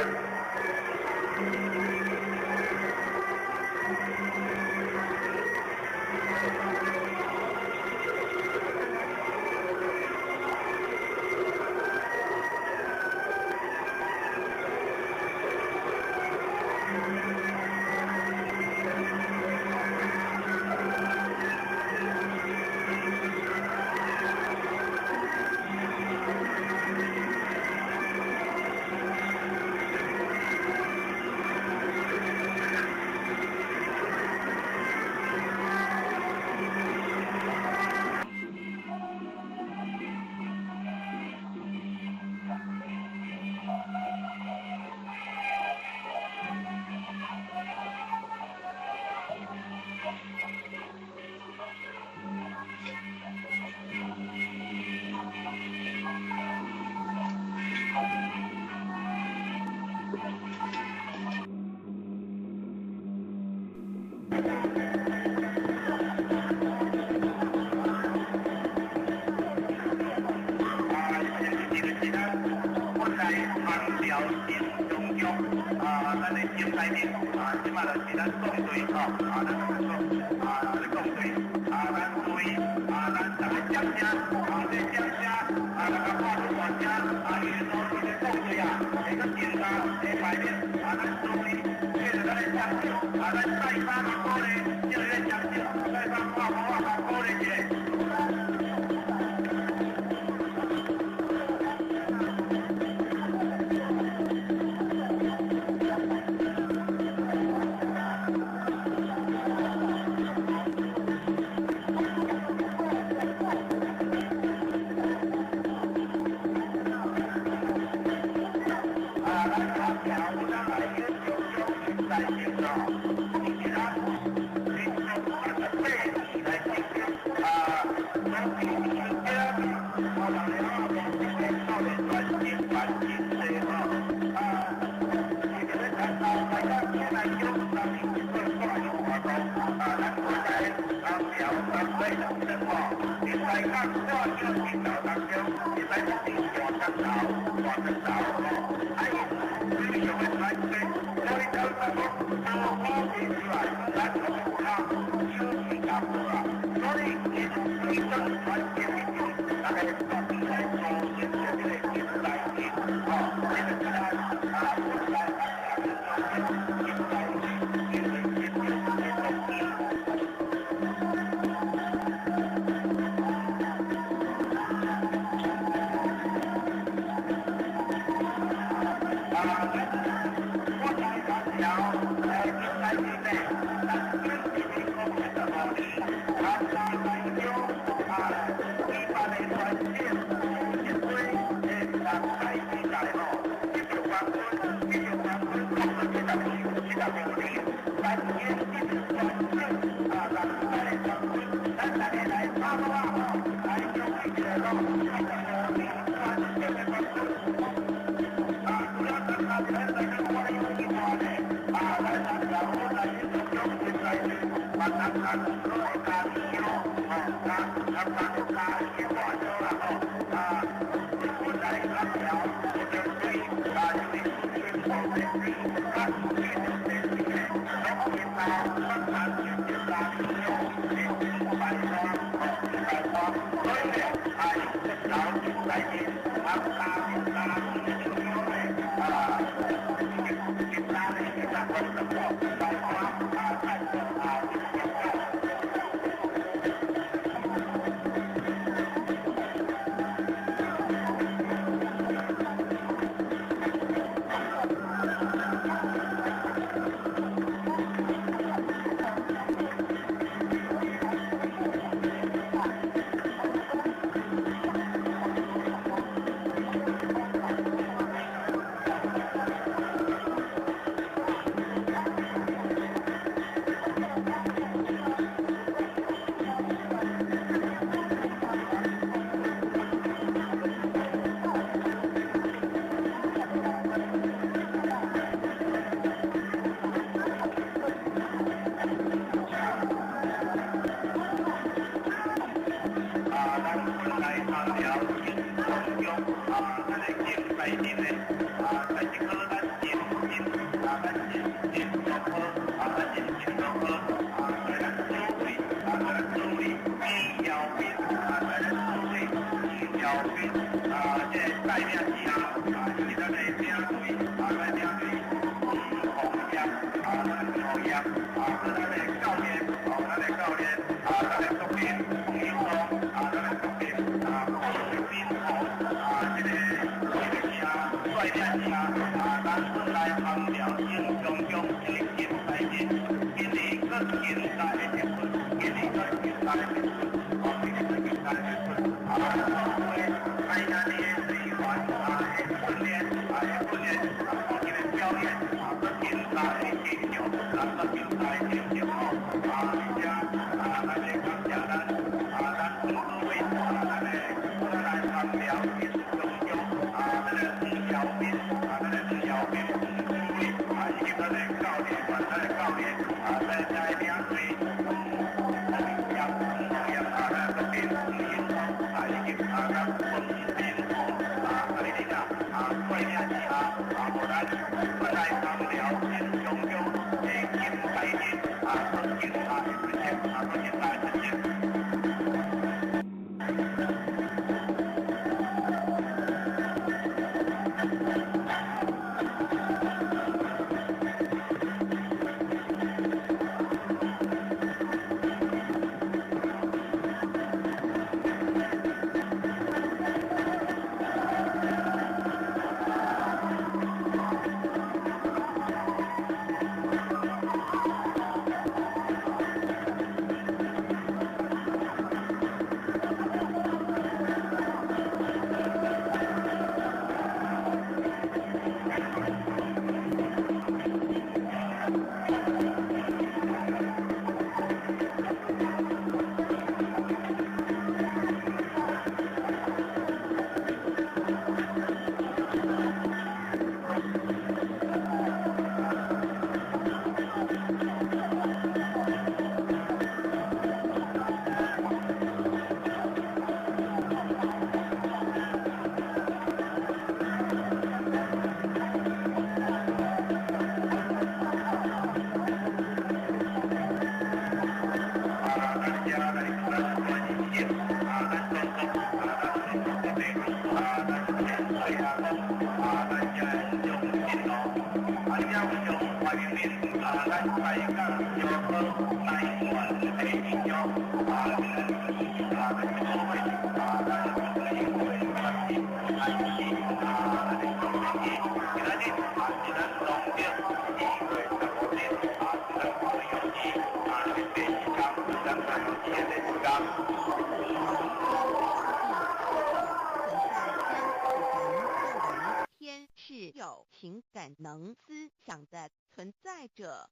情感能思想的存在者。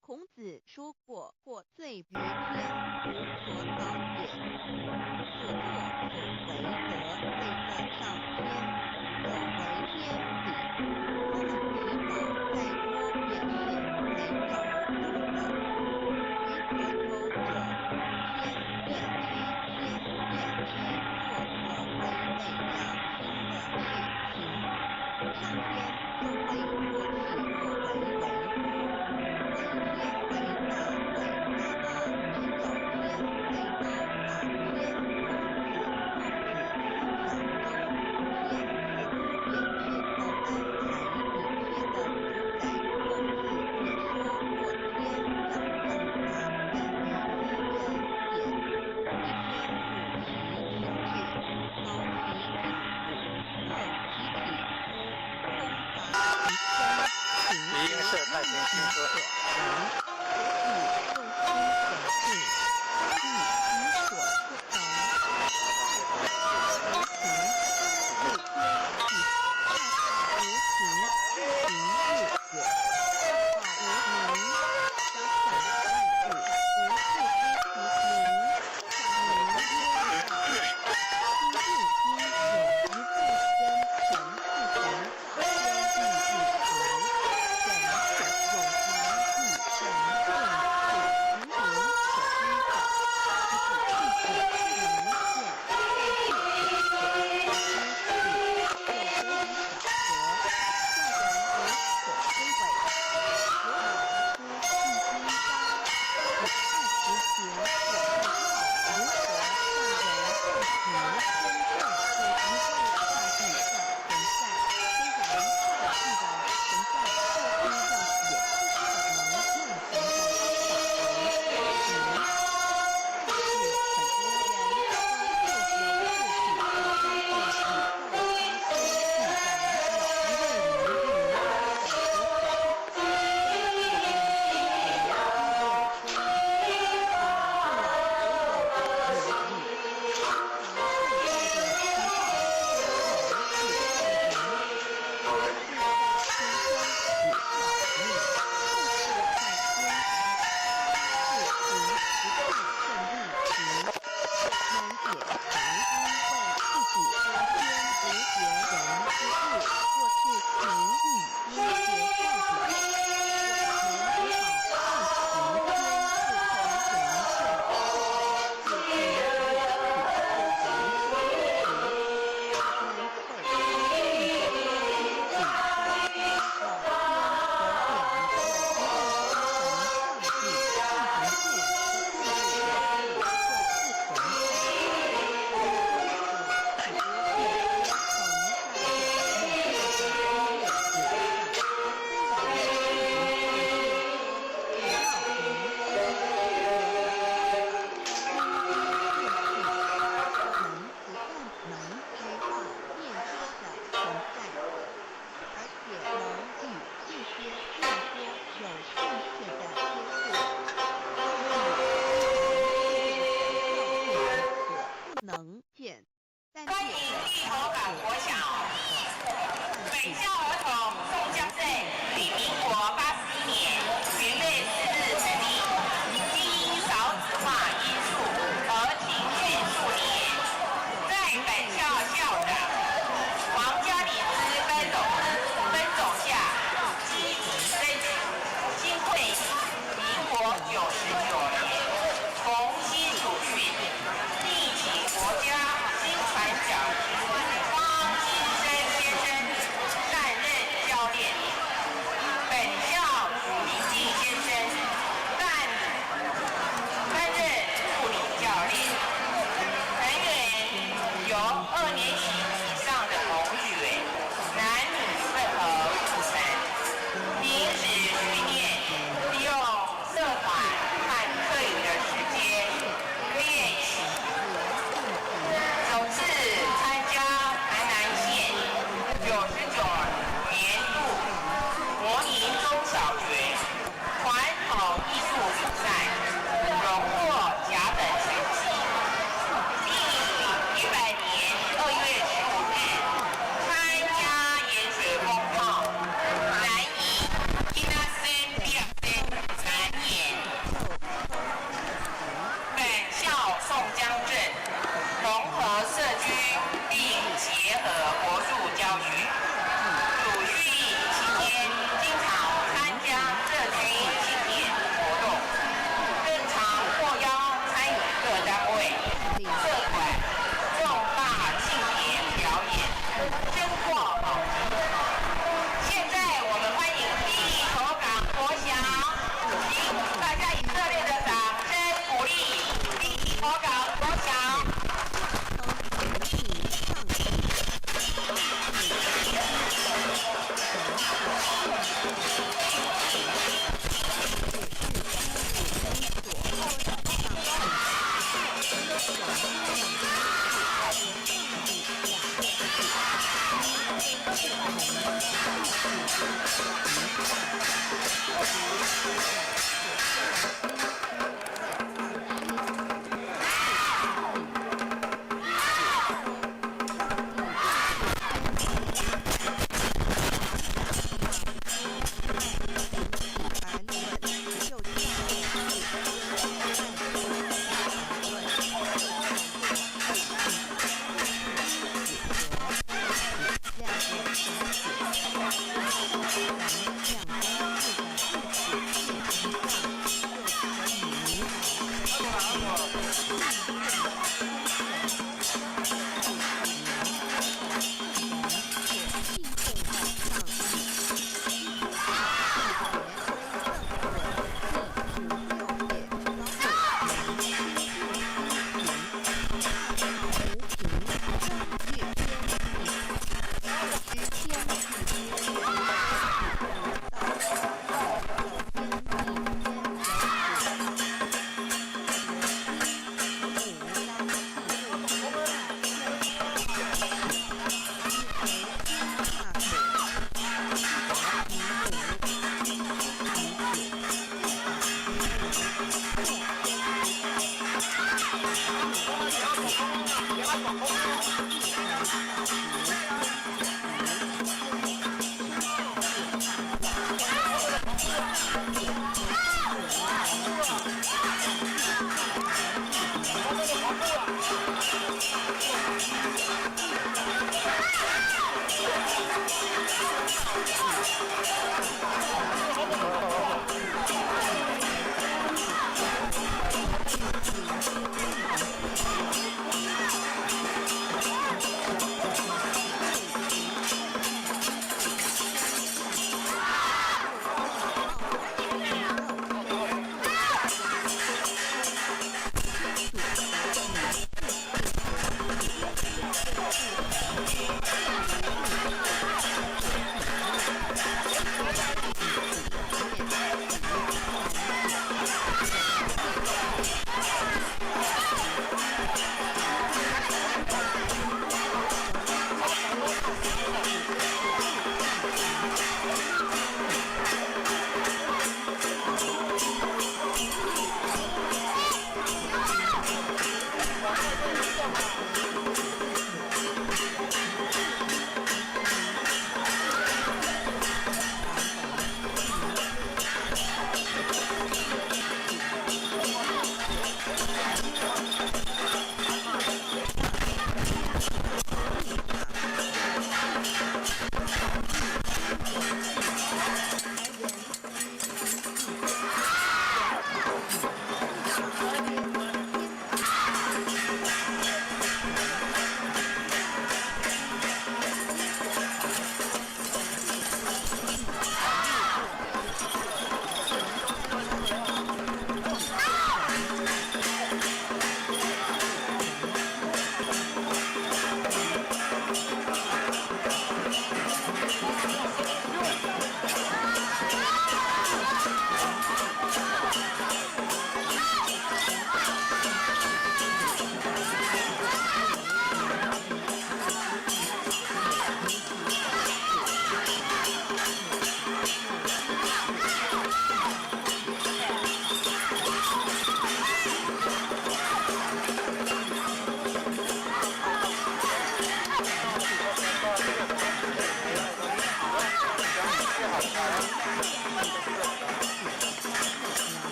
孔子说过：“或罪于天，无所早也。所作所为得罪了上天，有违天理。他们祈祷再多也是没有用的。于何求者？天便知，天便知作所为累良心的事情，上天就会做事作为为乎？为天为大，为大恶，只有天为高大天。孔子思想中，天似乎也是个安排一切的主宰。孔子也说过，天要养大人以思人也。一天五其行志，高其筋骨，克其体肤，空乏其身，行无益所为，所以用心所致，欲其所不能。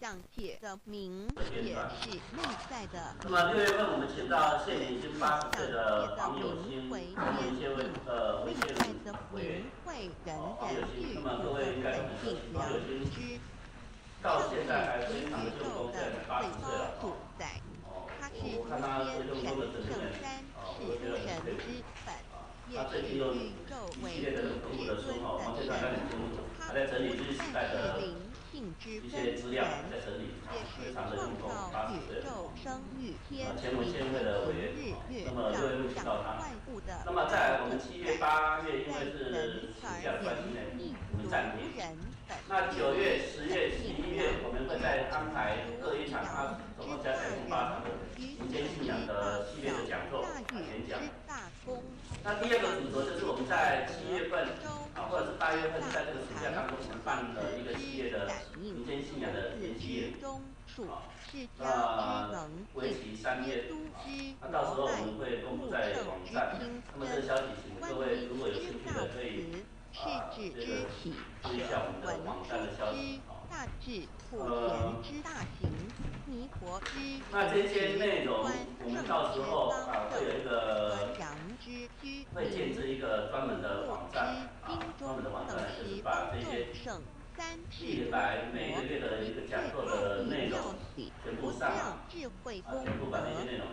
像铁的名也是内在的。那么6月份我们请到现年已经80岁的黄有兴为一些内在的名会人人具有的本性良知，到现在还非常的宇用功，宙的现在80岁了。所在。它是诸我看他天最用功的神圣三是诸神之本，也是宇宙唯一至尊的神。它不但是灵性之根源，也是创造宇宙生育天地日月照万物的那么再来，我们7月、8月因为是暑假关系呢，我们暂停。那9月、10月、11月，我们会再安排各一场，总共加起来8场的民间信仰的系列的讲座、演讲。那第二个主轴就是我们在7月份或者是8月份，在这个暑假当中，我们办了一个系列的民间信仰的研习营。为期3天，那到时候我们会公布在网站。那么这个消息，请各位如果有兴趣的，可以这个注意一下我们的网站的消息。那这些内容，我们到时候会有一个会建置一个专门的网站，专门的网站就是把这些历来每一个月的一个讲座的内容全部上网，全部把这些内容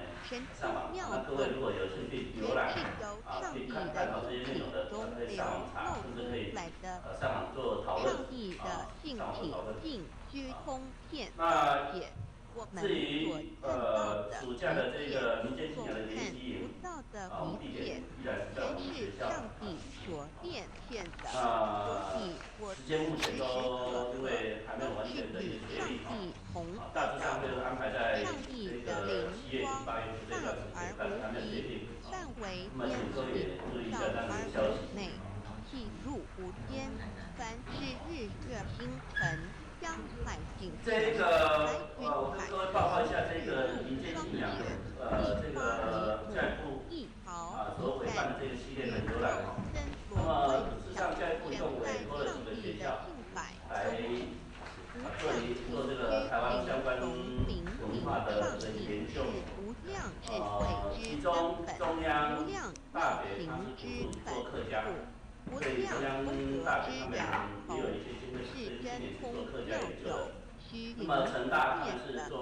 上网。那各位如果有兴趣浏览去探讨这些内容的，可以上网查，甚至可以上网做讨论，上网做讨论。那我们至于所看到的暑假的这一切，个民间信所仰的研看习营，不到的我们地一切，点依然是在我全是们学校。上帝所变现的。所那以我时间目前时时刻因刻为还没有都是完全的一与个决上定帝同大在致上会的。安排在上这帝的个灵7月底、光8月这段时大间，而但是还无没有决定。极，范围那么边请各位也注意一小下这样的而消息。内，气入无间。凡是日月星辰将百姓这来个云我跟海各位报告一下这日个入民间信仰，霜雪，这一花个一教育部木一毫所一担，委办的这个系列的宇宙游览哦。森那罗万么事实象，上教育部一全共委在托了几个上帝的学校敬拜来中。无做量这个台湾相关从明明文化的上这个帝是研究。无量智慧之其根本，中中央无量大妙行学它是之补助本做客家，部，无所以中央量功德大学他们之源头，也有一些经费是是今真年是做空客家妙有研究的。虚灵那么成大他们是变的。做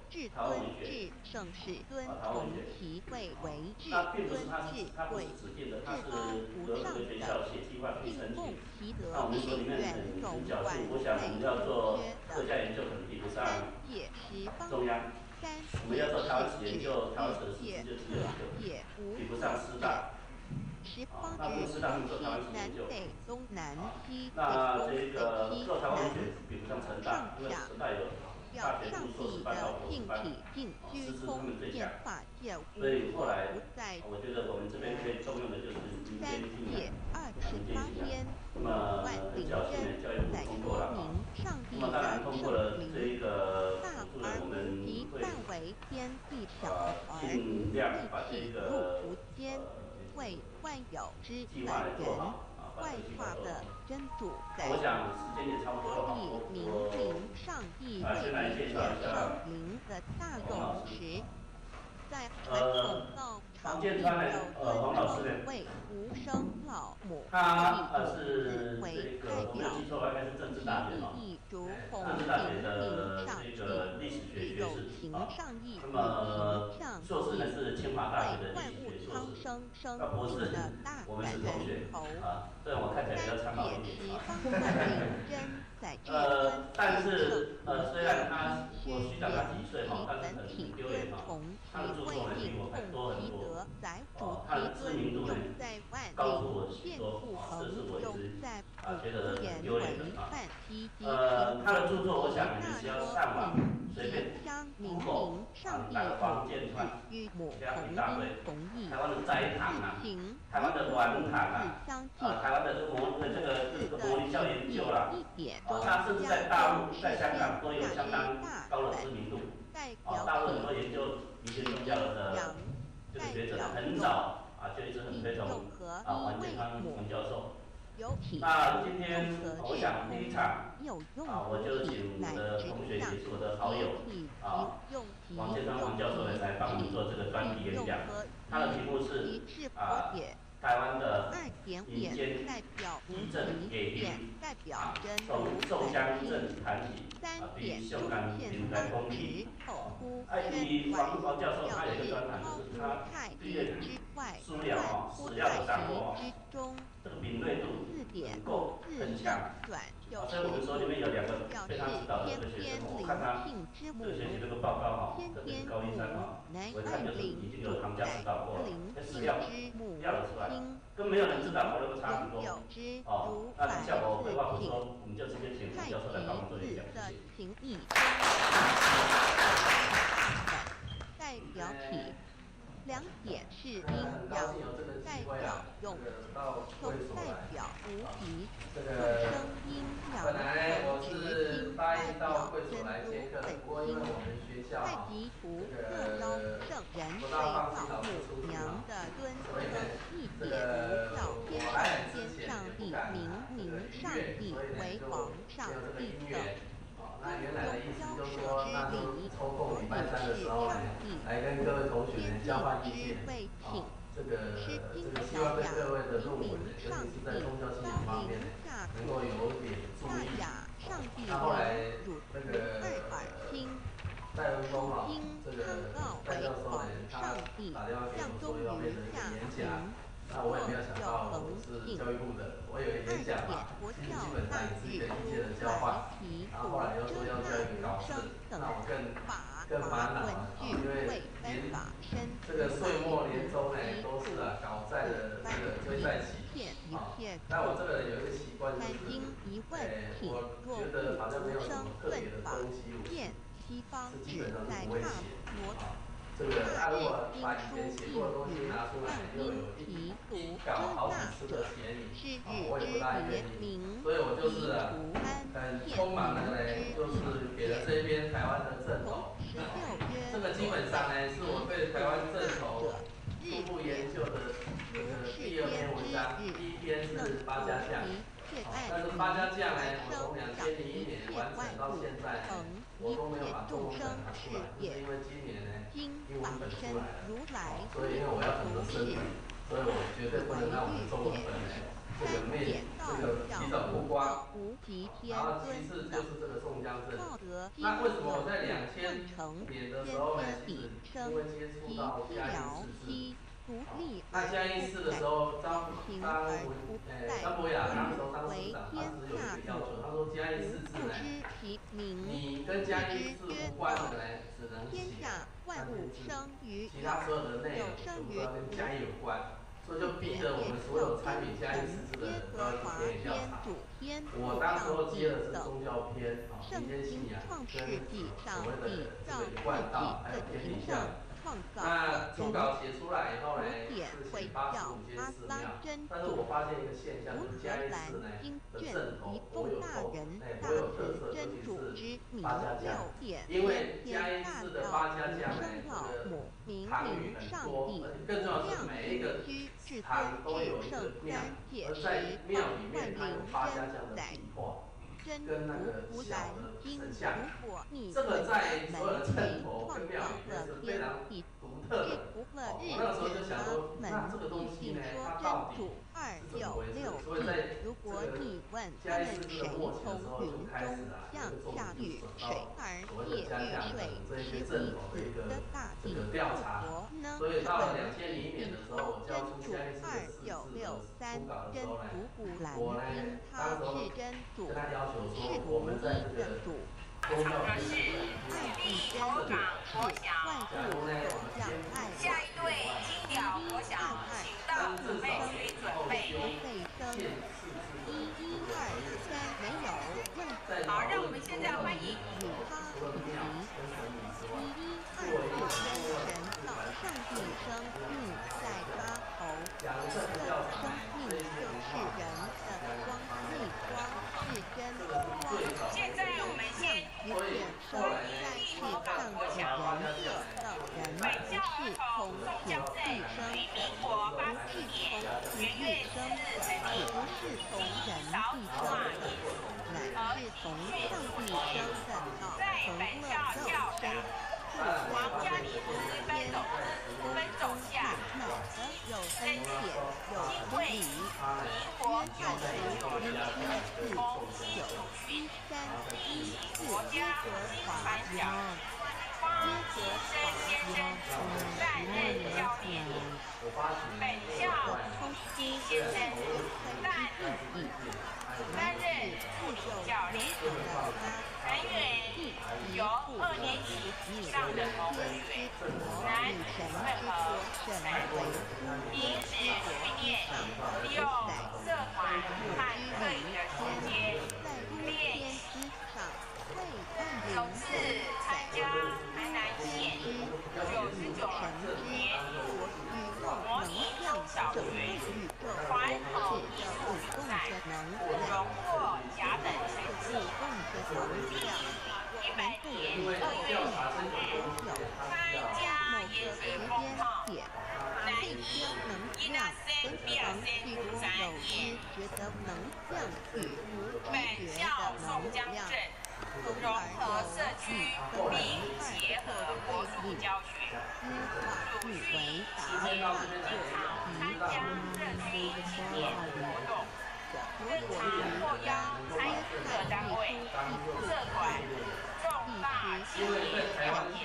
至台湾尊文学至圣世尊从其位为至那并不尊是它至不是贵，指定的，它是至高无由上各个学校的，写计划去并供申请。其德那我们是所里面远种很侥万幸，我想我类们要做缺的。客家研究可能比不上三界十方中央，三我们要做台湾史界研究，台湾史的世界史就只有特一个，界无比不上师大。十方那不之是他们做西台湾史研究。南北东南西北那东北这个西做台湾文南学比不上成大，因为上下。成大有大学要上部硕士帝班到的博士班，性体净虚师资他空们最强。变化界无所以后来不在我觉得我们这边可以动用的就是民三间信界仰。28天，那么万灵很侥幸的教育真，在部通过了。说明上帝那么当然的通过了圣这一灵。个大补助呢，而我们无极，会范围偏地小而尽无量把这气入个无间，为万有之计划来本人做好，把外这个计划化的做好。真主在。我想时间也差不多了，所以明明上帝先来介为绍一下圣灵的大用时，在传统道场黄里建川呢就黄老师呢尊称为无生老母，他以是为这代表个我没有记错，应该是政治大学嘛。意义如红政治大学平的上这个历史学学有士情上义那么上硕士呢是清华大学的为万物历史学硕士。苍生生那博士命的大我们感是同学人头。虽然我看起来比较苍老三界一点十方万灵真，在至尊但是圣虽然他虚我虚长他几岁哈，但是很本体丢脸哈。尊从他的其位著作呢比应我还多供其很多。德，载主他的其知名度呢尊，重在万高出我许变多，不恒这是我重一直在觉得不言很丢脸的为啊。犯积极他的著作我想你们只要上网随便将明 Google 明上帝打个黄建川，与母这样同一大堆音同义，台湾的斋堂啊，情台湾的丸堂啊，相近，台湾的这个模拟教研究啦，一点都他甚至在大陆、在香港都有相当高的知名度。代表大陆很多研究民间宗教的这个学者很早就一直很推崇黄建川黄教授。那今天我想第一场我就请我的同学，也是我的好友黄建川黄教授来帮我们做这个专题演讲。他的题目是台湾的民间地震野营从宋江镇谈起比香港近代风力。以黄教授他有一个专长，就是他对资料史料的掌握这个敏锐度很够很强。所以我们所里面有2个非常指导的这个学生，我看他这个学习这个报告特别是高一山我一看就是已经有行家指导过了，这史料调了出来，跟没有人指导过那个差很多。那等下我废话不说，我们就直接请黄教授来帮我们做演讲，谢谢。代表体2点是阴阳，代表用，又代表无敌，众生阴阳同值，代表真如本心。太极图各招圣人为造母娘的尊称一点无效，天上帝明明上帝为皇上帝等。那原来的意思就是说，那时候抽空礼拜3的时候呢，来跟各位同学呢交换意见，这个希望对各位的论文呢，尤其是在宗教信仰方面呢，能够有点注意。那后来那个戴文峰这个戴教授呢，他打电话给我说要变成一个演讲。那我也没有想到我是教育部的，我以为演讲嘛，其实基本上也是一个意见的交换。然后后来又说要交一个考试，等让我法更烦恼文了，句因为会分年法生这个岁末年终呢都是搞债的这个追债期但我这个人有一个习惯就是，我觉得好像没有什么特别的东西，我是基本上是不会写这个如果把以前写过的东西拿出来，又有一稿好几次的写你我也不大愿意，所以我就是很匆忙的呢，就是给了这边台湾的正统这个基本上呢是我对台湾正统初步研究的这个第2篇文章，第1篇是八家将但是八家将呢，我从2001年完成到现在我都没有把中文本拿出来，就是因为今年呢英文本出来了所以因为我要懂得生本，所以我绝对不能让我的中文本呢这个提早曝光然后其次就是这个宋江镇那为什么我在2000年的时候呢，其实因为接触到嘉义市制那嘉义市的时候，张博雅那时候当市长，他只有一个要求，他说嘉义市制呢，你跟嘉义市无关的呢，只能写3千字，其他所有的内容全部都要跟嘉义有关，所以就逼着我们所有参与嘉义市制的人都要去田野调查。我当时候接的是宗教篇民间信仰跟所谓的这个一贯道，还有天地象。那初稿写出来以后呢，是写85间寺庙，但是我发现一个现象，就是嘉义市呢的正统颇有特色，尤其是八家将，因为嘉义市的八家将呢，这个堂宇很多，而且更重要的是每一个堂都有一个庙，而在庙里面它有八家将的笔画。跟那个小的神像，这个在所有的镇头跟庙里面是非常独特的。我那个时候就想说，那这个东西呢，它到底是怎么回事？所以在这个嘉义市制的末期的时候就开始这个中医转到所谓的家将等这些镇头的一个这个调查。所以到了2001年的时候，我交出嘉义市的市制的初稿的时候呢，我呢当时候跟他要求说，我们在这个宗教的是立头港国小，下一队金鸟国小，请到准备区准备。好，让我们现在欢迎。现在我们先收立头港国小本校儿童宋江镇于民国84年元月4日成立，少子化因而训在本校校长王家里分总下申请经会民国69年同基主训第一国家新传奖方其生先生担任教练，本校金先生担任助理教练，人员由2年级以上的同学，男女混合成为，平时训练利用社团和课余的时间练习。首次参加台南县99年模拟中小学传统艺术比赛，荣获甲等成绩。第100年2月15日参加研习风炮，男一伊那森比尔森3年，本校宋江镇。融合社区并结合国术教学，鲁迅期间经常参加社区青年活动，更常获邀参与各单位、社团重大企业会议、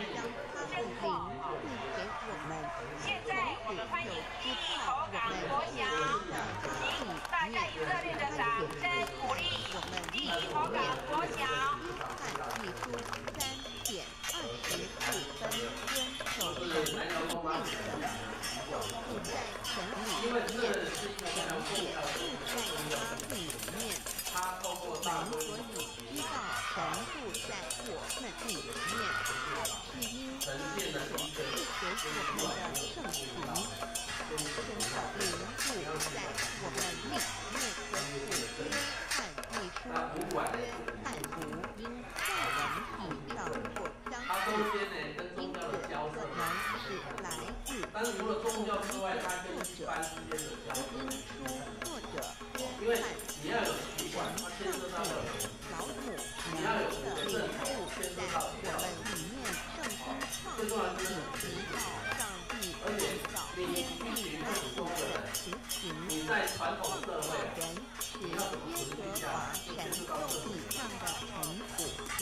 政府现在我们欢迎第一头港国小，请大家以热烈的掌声鼓励第一头港国小。就住在城里面，神父住在他地里面，我们所以知道神住在我们里面，是因他所赐给我们的圣灵，神的灵住在我们里面的父约翰一书约翰福音在文体上所相似，因此可能是来自福音书作者福音书作者约翰神圣父老母神的灵住在我们里面，圣经创世纪提到上帝创造天地万物的情形，创造人使耶和华神用以上的尘土造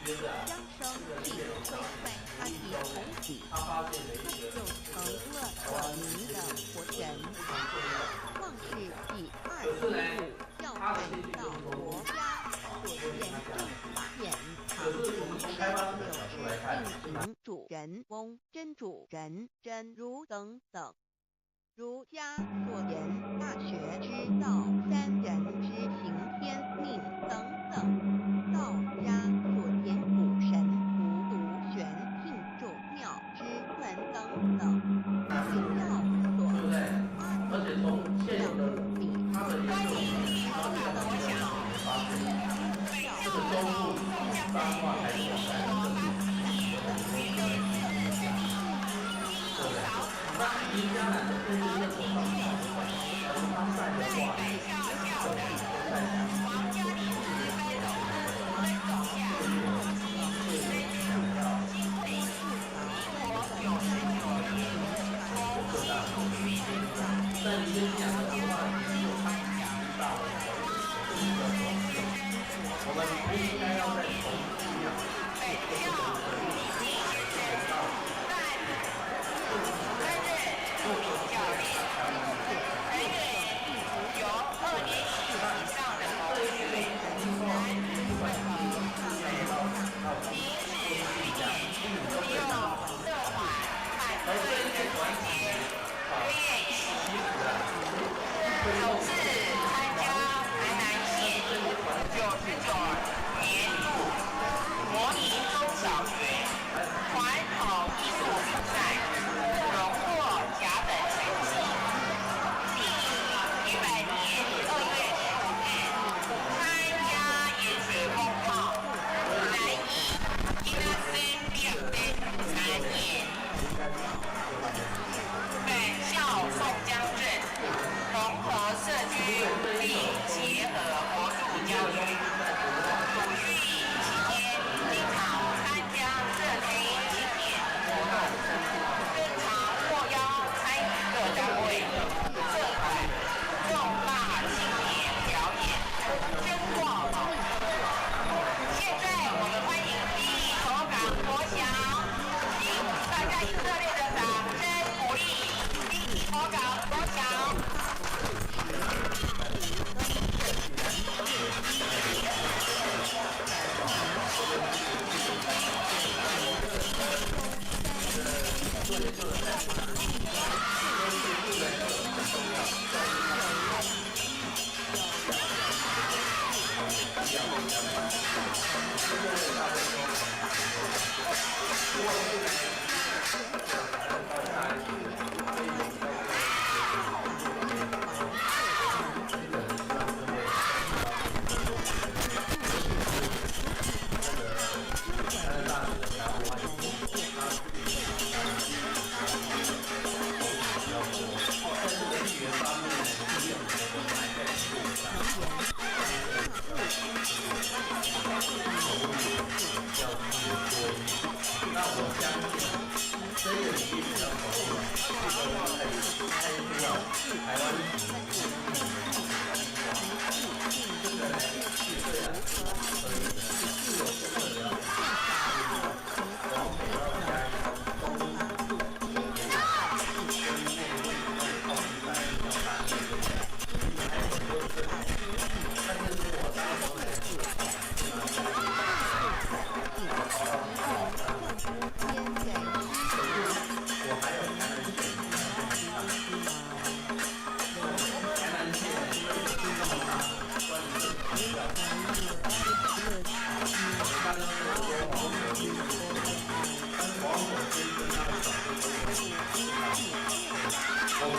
人，将生命归在他的头顶，就成了我们的活人。创世纪25要谈到国家所研究显藏出生柳枝进行主人翁真主人真如等等。儒家所言大学之道，三人之行天命等等，道家所言古神荼毒玄牝众妙之门等等，佛教所阿弥陀教理他们的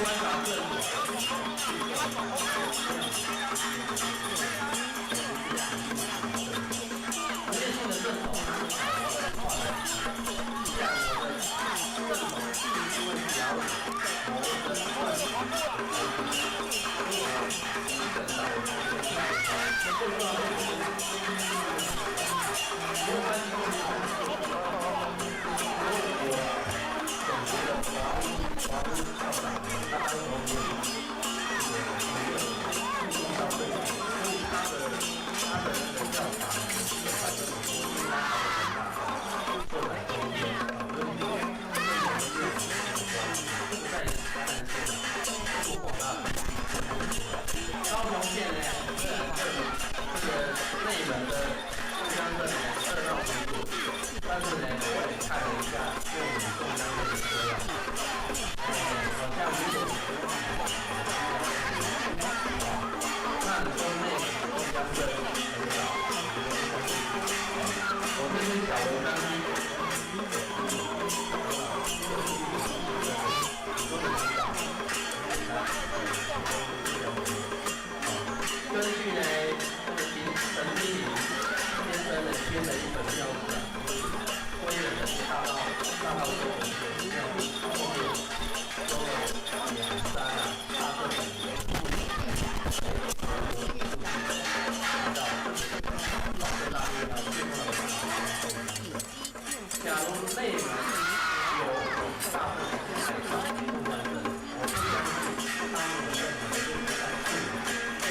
观察这里。实验性的正统，像我的正统因为表演，我的高雄县呢，这个内门的中央的2道程度，但是呢，我也看了一下，就我们中央的车辆，好像没有看中内中央的很少。我这边小文章根据呢，这个陈经理先生呢编的一本标准，归人的大道周文学庙后面说了2、3大正假如内门有大部分海上部分的，我不相信他们有任何的用在处理。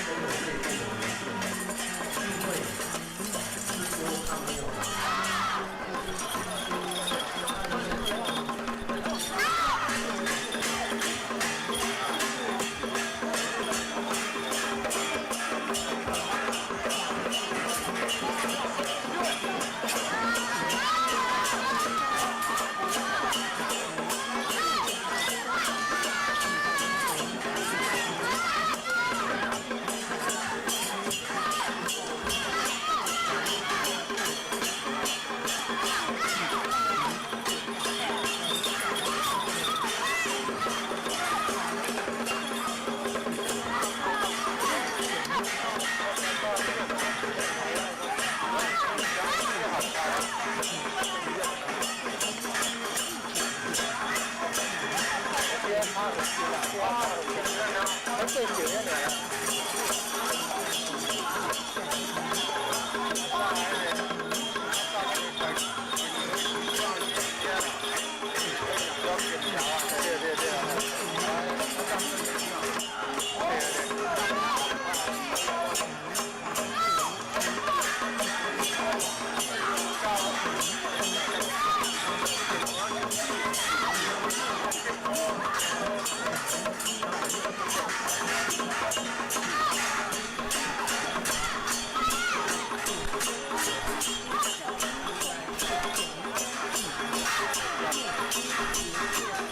都有内部的原因，因为是说他没有最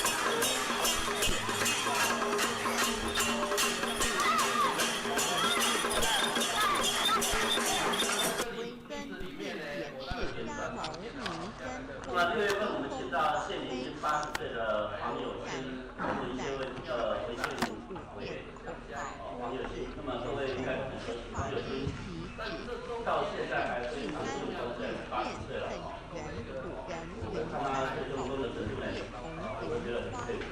喜欢6月份我们请到现年已经80岁的黄友兴，是一些维县委员，黄友兴。那么各位应该可能说黄友兴到现在还非常健康，现在80岁了哈。我看他退休工的程度呢，我觉得很佩服。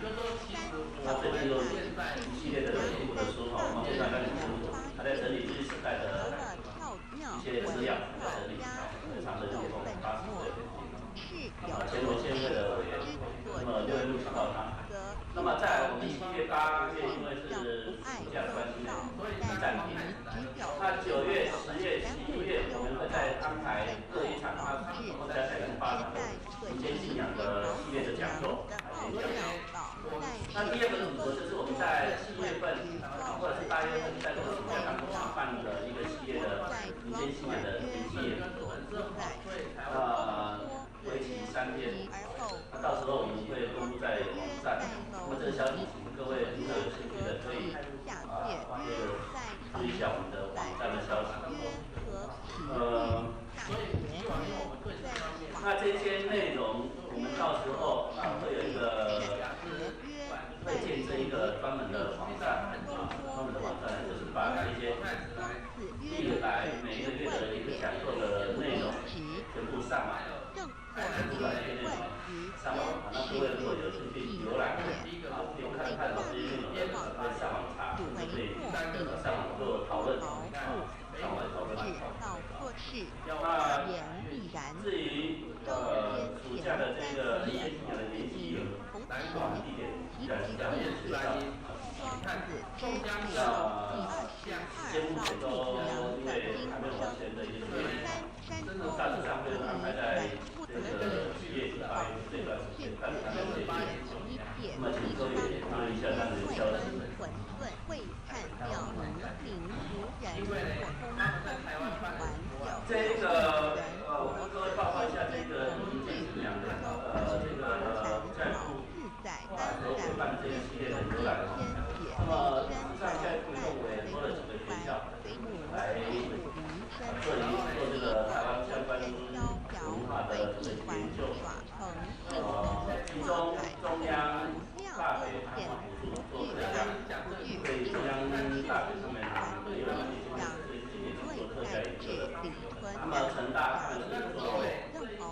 他最近有一系列的节目的书哈，我们现在开始还在整理日时代的一些资料，在整理，非常的有功，80岁。前委县会的委员，那么6月60号他，那么在我们7月、8月，因为是暑假的关系呢，暂停。那9月、10月、11月，我们会再安排各一场，他总共加起来是8场民间信仰的系列的讲座，那第二个组合就是我们在7月份或者是8月份在这个暑假当中办的一个系列的民间信仰的系列组合，为期3天，那到时候我们会公布在网站。那么这个消息，请各位如果有兴趣的，可以注意一下我们的网站的消息。那这些内容，我们到时候会有一个会建这一个专门的网站专门的网站就是把那一些历来每一个月的一个讲座的内容全部上网，全部把那些内容上网，那各位如果有兴趣浏览用看看这些内容的，可以上网查，就可以上网做讨论，上网讨论。那至于暑假的这个一些的联系南广地点，讲也是在节目前都因为还没有完全的一个确定，大致上会安排在这个7月底8月这段时间，看看这些那么请各位也注意一下这样的消息。这个我跟各位报告一下这个意见是两个这个在乎和会办这一系列的浏览。那么实际上在互动委也多了几个学校来做这个台湾相关文化的这个研究。其中中央大学他们辅助做这样，对中央大学上面对有这些做特教研究的。那么成大他们是做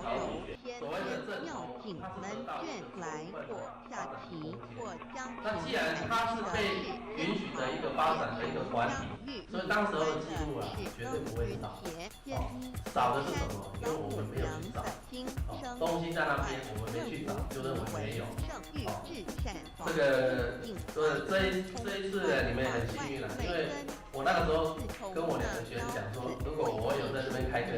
超理学，所谓的正统，它是得到那既然它是被允许的一个发展的一个团体，所以当时候的记录绝对不会少。少的是什么？因为我们没有去找。东西在那边，我们没去找，就认为没有。这个这一次你们也很幸运了，因为我那个时候跟我2个学生讲说，如果我有在这边开课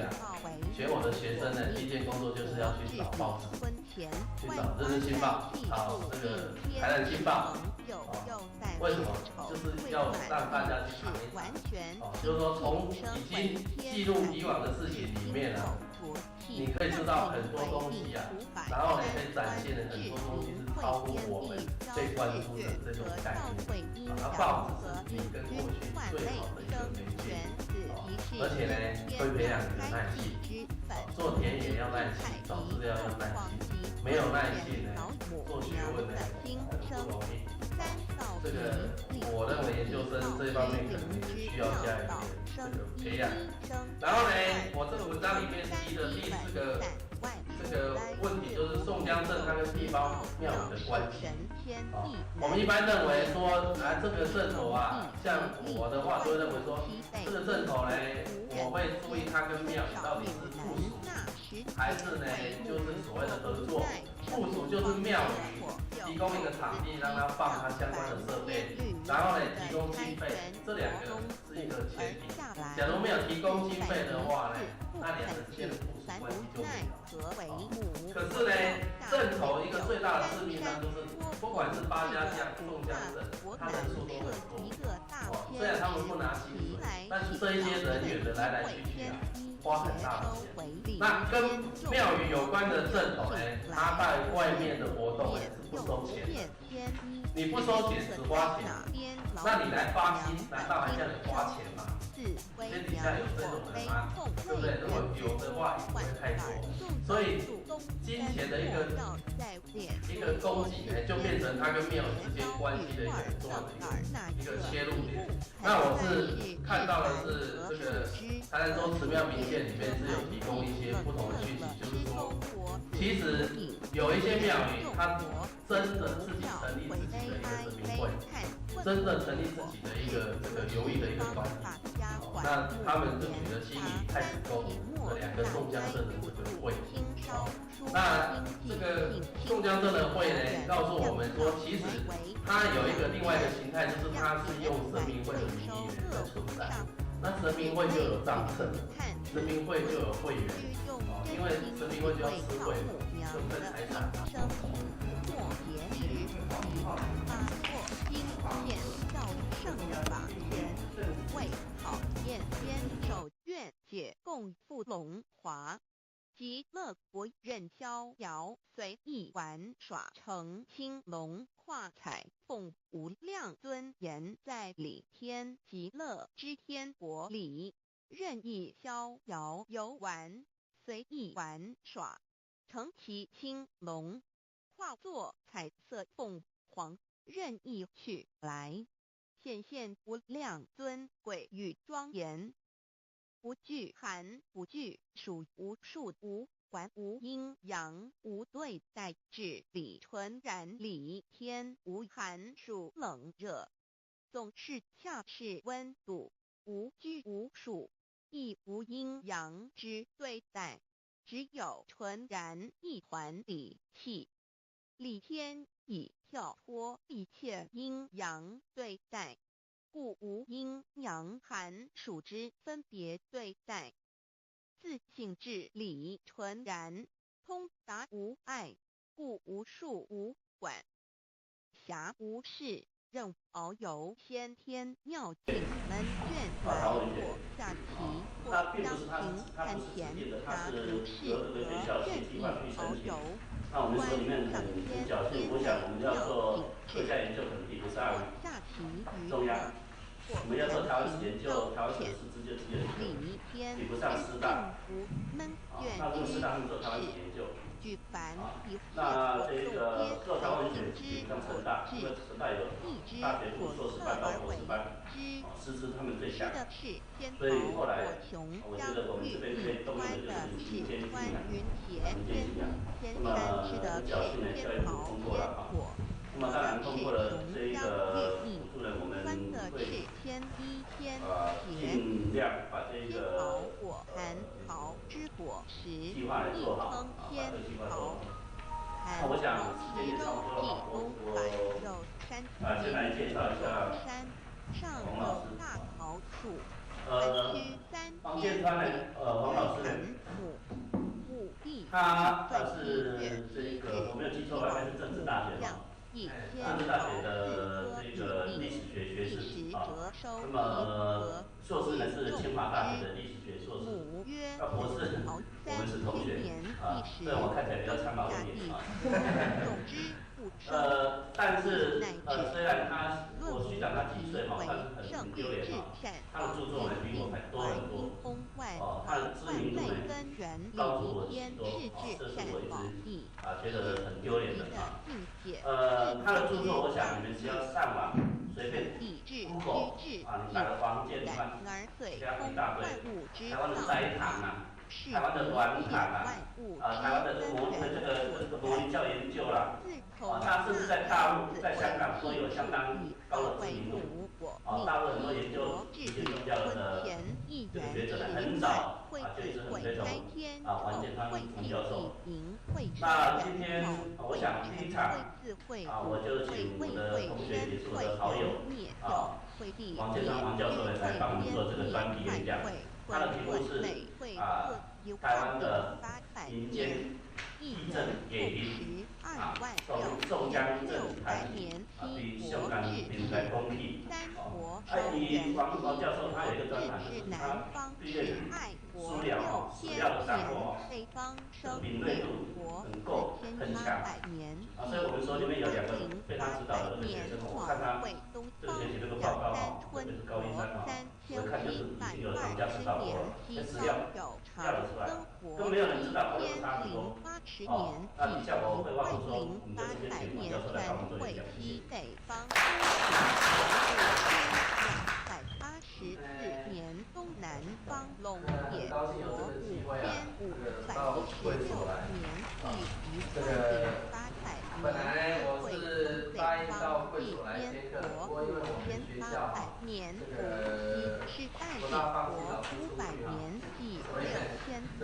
选我的学生呢，第一件工作就是要去找报纸，去找《日日新报》，找这个《台南新报》。为什么？就是要让大家去尝一尝。就是说从已经记录以往的事情里面你可以知道很多东西然后你可以展现的很多东西是超乎我们被关注的这种概念。那报纸是你跟过去最好的一个媒介。而且呢，会培养你的耐性。做田野要耐心，找资料要耐心。没有耐性呢，做学问呢很不容易。这个我认为研究生这一方面可能也需要加一点这个培养。然后呢，我这个文章里面提的第4个这个问题就是宋江镇它跟地方庙宇的关系。我们一般认为说，这个镇头像我的话就会认为说，这个镇头呢，我会注意它跟庙宇到底是附属，还是呢就是所谓的合作。附属就是庙宇提供一个场地让它放它相关的设备，然后呢提供经费，这2个是一个前提。假如没有提供经费的话呢，那2个之间的附属关系就没有。可是呢，镇头一个最大的致命伤就是，不管是八家将、宋江镇，他人数都很多。虽然他们不拿薪水，但是这一些人员的来来去去花很大的钱。那跟庙宇有关的镇头呢，他在外面的活动是不收钱的。你不收钱只花钱，那你来发薪，难道还叫你花钱吗？天底下有这种人吗？对不对？如果有的话，也不会太多。所以金钱的一个供给呢，就变成它跟庙宇之间关系的一个很重要的一个切入点。那我是看到的是这个台南州慈庙名片里面是有提供一些不同的讯息，就是说，其实有一些庙宇它真的自己成立自己的一个神明会，真正成立自己的一个这个游艺的一个团体。那他们就举了7里太子宫的2个宋江镇的这个会。那这个宋江镇的会呢，告诉我们说，其实它有一个另外一个形态，就是它是用神明会的名义在存在。那神明会就有账册，神明会就有会员，因为神明会就要吃会，就分财产。解共赴龙华，极乐国任逍遥随意玩耍，成青龙画彩凤无量尊严在里天极乐之天国里，任意逍遥游玩，随意玩耍，成其青龙化作彩色凤凰，任意去来，显现无量尊贵与庄严。不惧寒，不惧暑，无数无管，无阴阳，无对待治理，纯然理天，无寒暑冷热，总是恰是温度，无拘无束，亦无阴阳之对待，只有纯然一环理气。理天以跳脱一切阴阳对待，故无阴阳寒暑之分别对待，自性至理纯然，通达无碍，故无数无管，暇无事，任遨游先天妙境门卷来或下棋或当庭看田，达无事得任意遨游。那我们手里面很侥幸，我想我们要做客家研究可能比不上中央，我们要做台湾史研究，台湾史师资就只有一个，比不上师大。那如果师大他们做台湾史研究，那这个做台湾文学比不上成大，因为成大有大学部硕士班到博士班，师资他们最强。所以后来我觉得我们这边可以动用的就是民间信仰，民间信仰。那么很侥幸的教育部通过了啊。那么当然通过了这一个补助呢，我们会尽量把这个计划来做好，把这个计划做好。那我想时间也差不多了，我先来介绍一下黄老师。王建川呢，黄老师呢，他是这个我没有记错吧，应该是政治大学嘛。政治大学的这个历史学学士啊，那么硕士呢是清华大学的历史学硕士，那博士我们是同学啊，虽然我看起来比较苍老一点啊。但是虽然我虚长他几岁嘛，但是很丢脸啊，他的著作呢比我还多很多，他的知名度呢高出我许多，这是我一直觉得很丢脸的啊。他的著作我想你们只要上网随便 Google 啊，你打个王建川，加一大堆，台湾的斋堂啊，台湾的软堂啊，台湾的这个模拟教研究啦，他甚至在大陆、在香港都有相当高的知名度。大陆很多研究一些宗教的这个学者呢，很早就一直很推崇王建川王教授。那今天我想第一场我就请我的同学，也是我的好友王建川王教授呢来帮我们做这个专题演讲。他的题目是台湾的民间义政演评从宋江镇谈起对香港民间风气。王教授他有一个专长，就是他对这史料的掌握敏锐度很够很强。所以我们所里面有2个被他指导的这个学生，我看他这个学期这个报告特别是高一3我看就是已经有唐家指导过了，这史料调得出来，都没有人知道，他就是他说。那底下我会话说，我们就直接请王教授来帮我们做演讲，谢谢。284年东南方龙野国5516年第1万0800本来我会是答应到会所来接课，不过因为我们学校年这个是代不大放弃老师出500去年第6300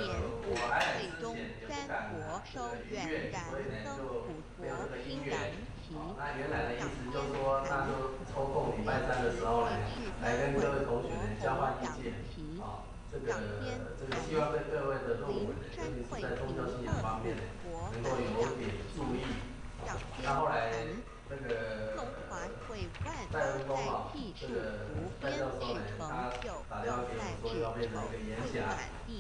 年我来最终三国收远然增普陀阴阳旗。那原来的意思就是说，那就抽空礼拜3的时候呢，来跟各位同学呢交换意见。这个希望对各位的论文呢，尤其是在宗教信仰方面呢，能够有点注意。那后来那个戴文峰这个戴教授呢，他打电话给我说要变成一个演讲，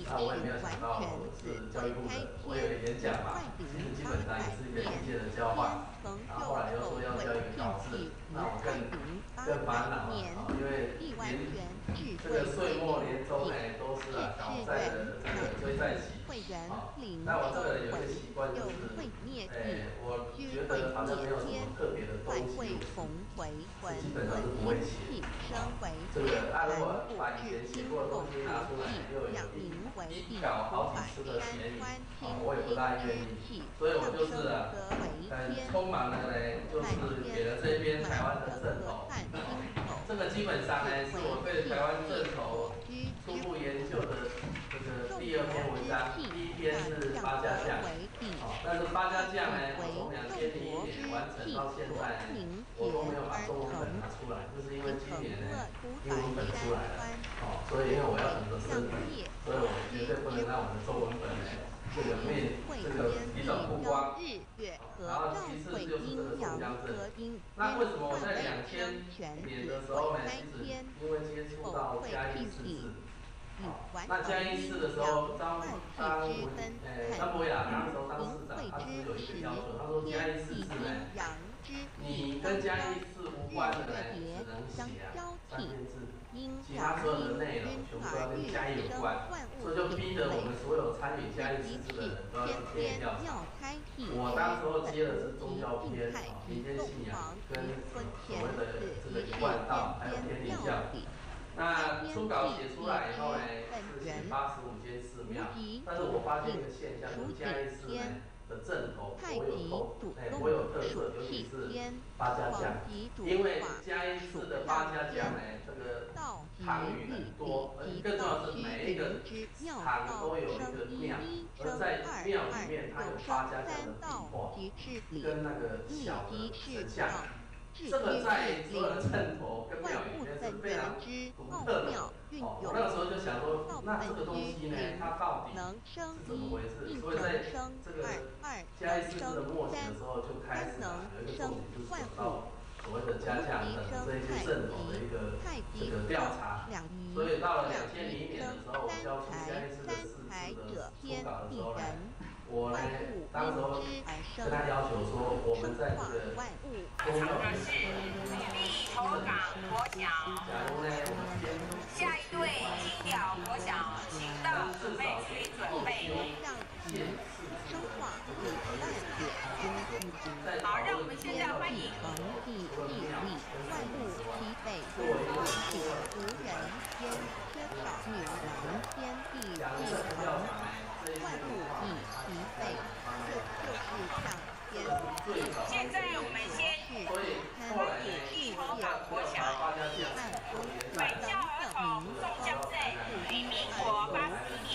那我也没有想到是教育部的，我有个演讲嘛，其实基本上也是一个意见的交换。后来又说要交一个考试，那我更烦恼了因为这个岁末年终呢都是搞债的这个追债期那我这个人有一个习惯，就是会灭我地，觉得好像没有什么特别的东坏西，会逢回魂，基本上是不会写。气生为这个寒如果骨把以前写至心过的东共西拿出来，又有养名为地，搞好几百次的嫌疑，山川清我也不大愿意，所以我就是很匆忙的呢，就是给了这边台湾的正头。这个基本上呢，是我对台湾正头初步研究的这个第二篇文章，第一篇是八家将，但是八家将呢，我从2001年完成到现在呢，我都没有把中文本拿出来，就是因为今年呢英文本出来了，所以因为我要等着升本，所以我绝对不能让我的中文本呢这个提早曝光。然后其次就是这个宋江镇，那为什么我在2000年的时候呢，其实因为接触到嘉义市治。那嘉义市的时候，张博雅那时候当市长，他是有一个要求，他说嘉义市治呢，你跟嘉义市无关的呢，只能写3千字，其他所有的内容全部都要跟嘉义有关，所以就逼得我们所有参与嘉义市治的人都要去田野调查。我当时候接的是宗教篇，民间信仰跟所谓的这个一贯道，还有天地教。那初稿写出来以后呢，是写85间寺庙，但是我发现一个现象，就是嘉义市呢的镇头颇有特色，尤其是八家将，因为嘉义市的八家将呢，这个堂宇很多，而且更重要的是每一个堂都有一个庙，而在庙里面它有八家将的壁画，跟那个小的神像。这个在所有的镇头跟庙宇里面是非常独特的。我那个时候就想说，那这个东西呢，它到底是怎么回事？所以在这个嘉义市治的末期的时候，就开始有一个重点，就是讲到所谓的家将等这一些镇头的一个这个调查。所以到了2001年的时候，我交出嘉义市的市治的初稿的时候呢，我呢，当时候跟他要求说，我们在这个公庙的立头港国小，下一队金鸟国小，请到准备区准备。好，让我们现在欢迎。万物齐备，无人烟，缺少女人，天地一同。万物已齐备，就是上天。现在我们先欢迎立头港国小北校儿童宋江镇于民国81年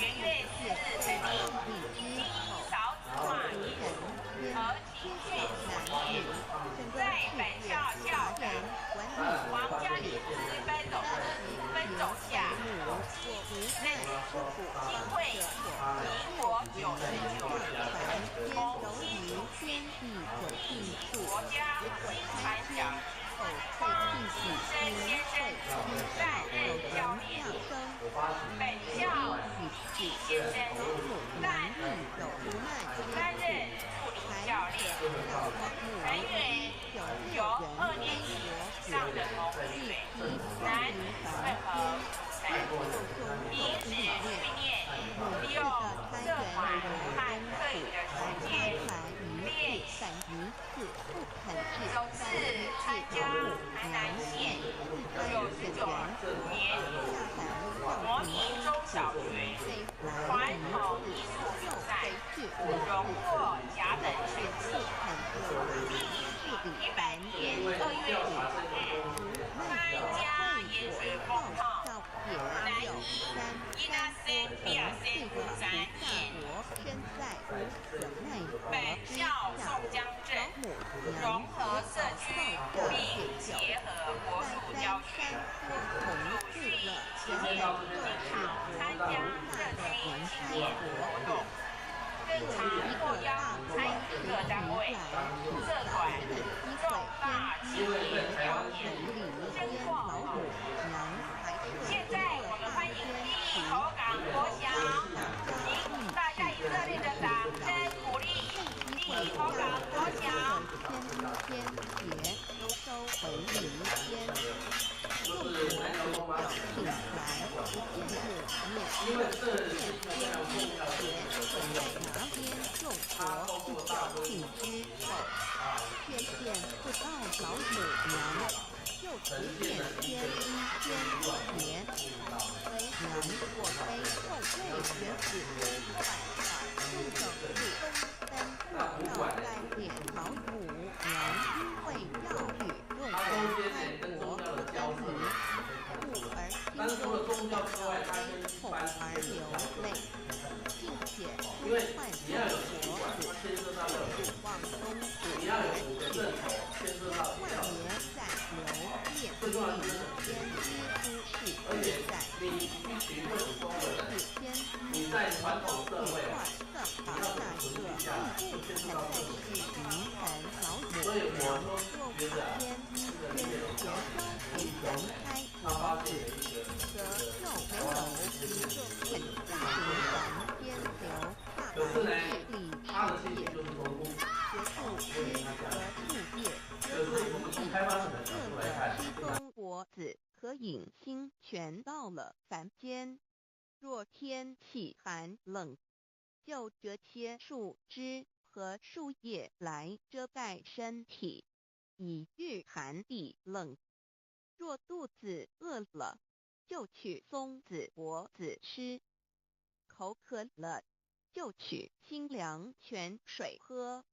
元月4日成立，经营少子化饮食和情绪男女，在本校校长王家林分总下，经会民国99年洪七国家新传奖方新生先生担任教练，本校季先生担任助理教练，成员由2年级以上的同学，男女混合，平时训练利用社团和课余的时间练习。首次参加台南县99年模拟中小学传统艺术比赛，荣获甲等学期。第100年2月5日，参加盐水风炮，南伊那森表现展演。本校宋江镇融合社区，并结合国术教学，主训期间经常参加社区庆典活动，更常获邀参与各单位、社团重大庆典表演，争获好评。现在我们欢迎立头港国小，请大家以热烈的掌声鼓励立头港国小。都收回民间，用国有品牌，不见不灭。见非常重要，哪里众国庆之后，却见不到老母娘，就不见天节，为娘我非后辈原子外众手入登或要来点老母娘，因为要与众国开国和分离，故而心中感到悲痛而流泪。并且呼唤众国子往东土来取，万爷在留列兵先知出世在你在传统社会赠把那个必不肯再是云层老母娘，若不先一天前生为人开国子，则又没有一个肯大人间流大白里事业，协助师和树叶，西东国子和影星全到了凡间。若天气寒冷，就折些树枝和树叶来遮盖身体，以御寒地冷。若肚子饿了，就取松子果子吃；口渴了，就取清凉泉水喝。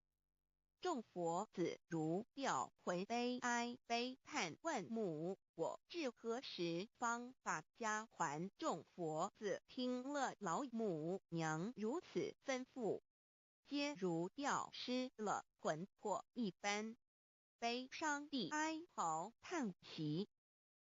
众佛子如调回悲哀悲叹问母，我至何时方把家还？众佛子听了老母娘如此吩咐，皆如吊失了魂魄一般，悲伤地哀嚎叹息，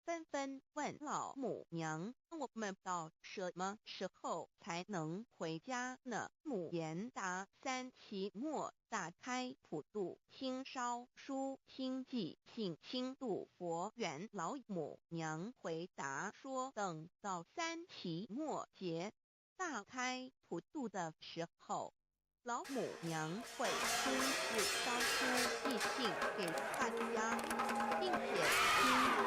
纷纷问老母娘：“我们到什么时候才能回家呢？”母言答：“3期末打开普渡清烧书清祭请清度佛缘。”老母娘回答说：“等到3期末节大开普渡的时候，老母娘会亲自烧书寄信给大家，并且亲自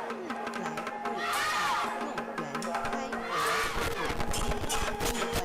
来布大众缘开国子，因为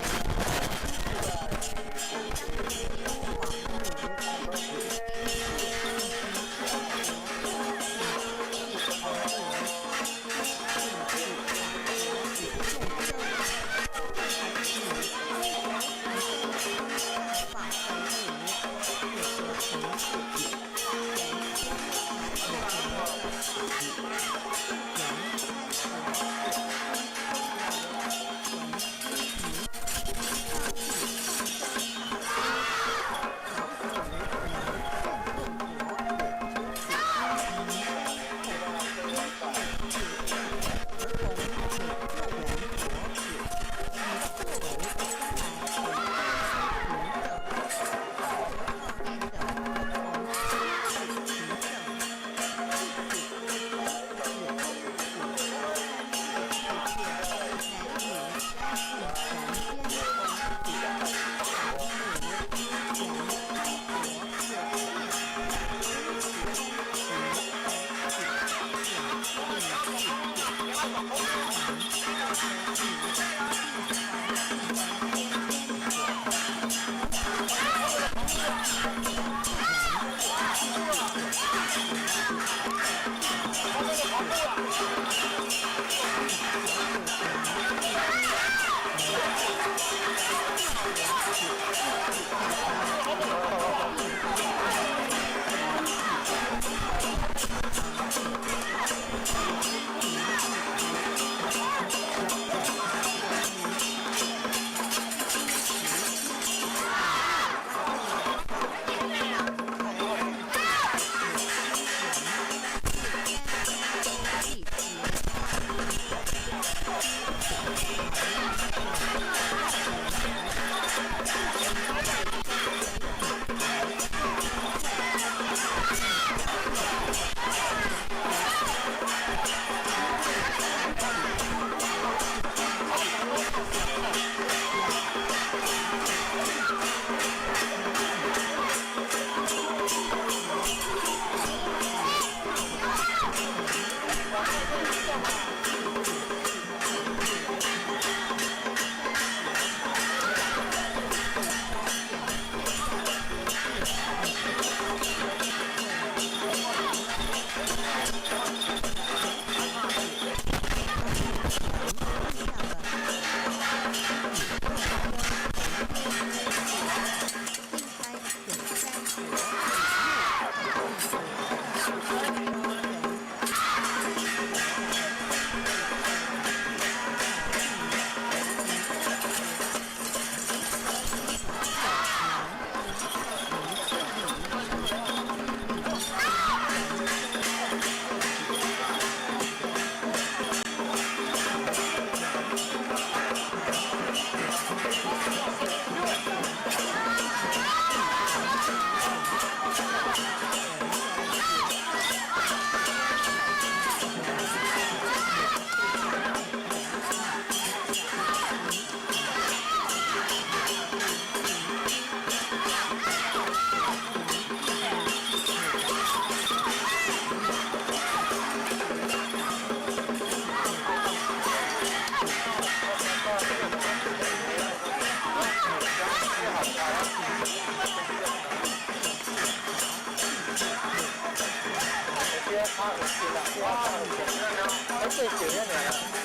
最久一年了。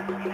Thank you.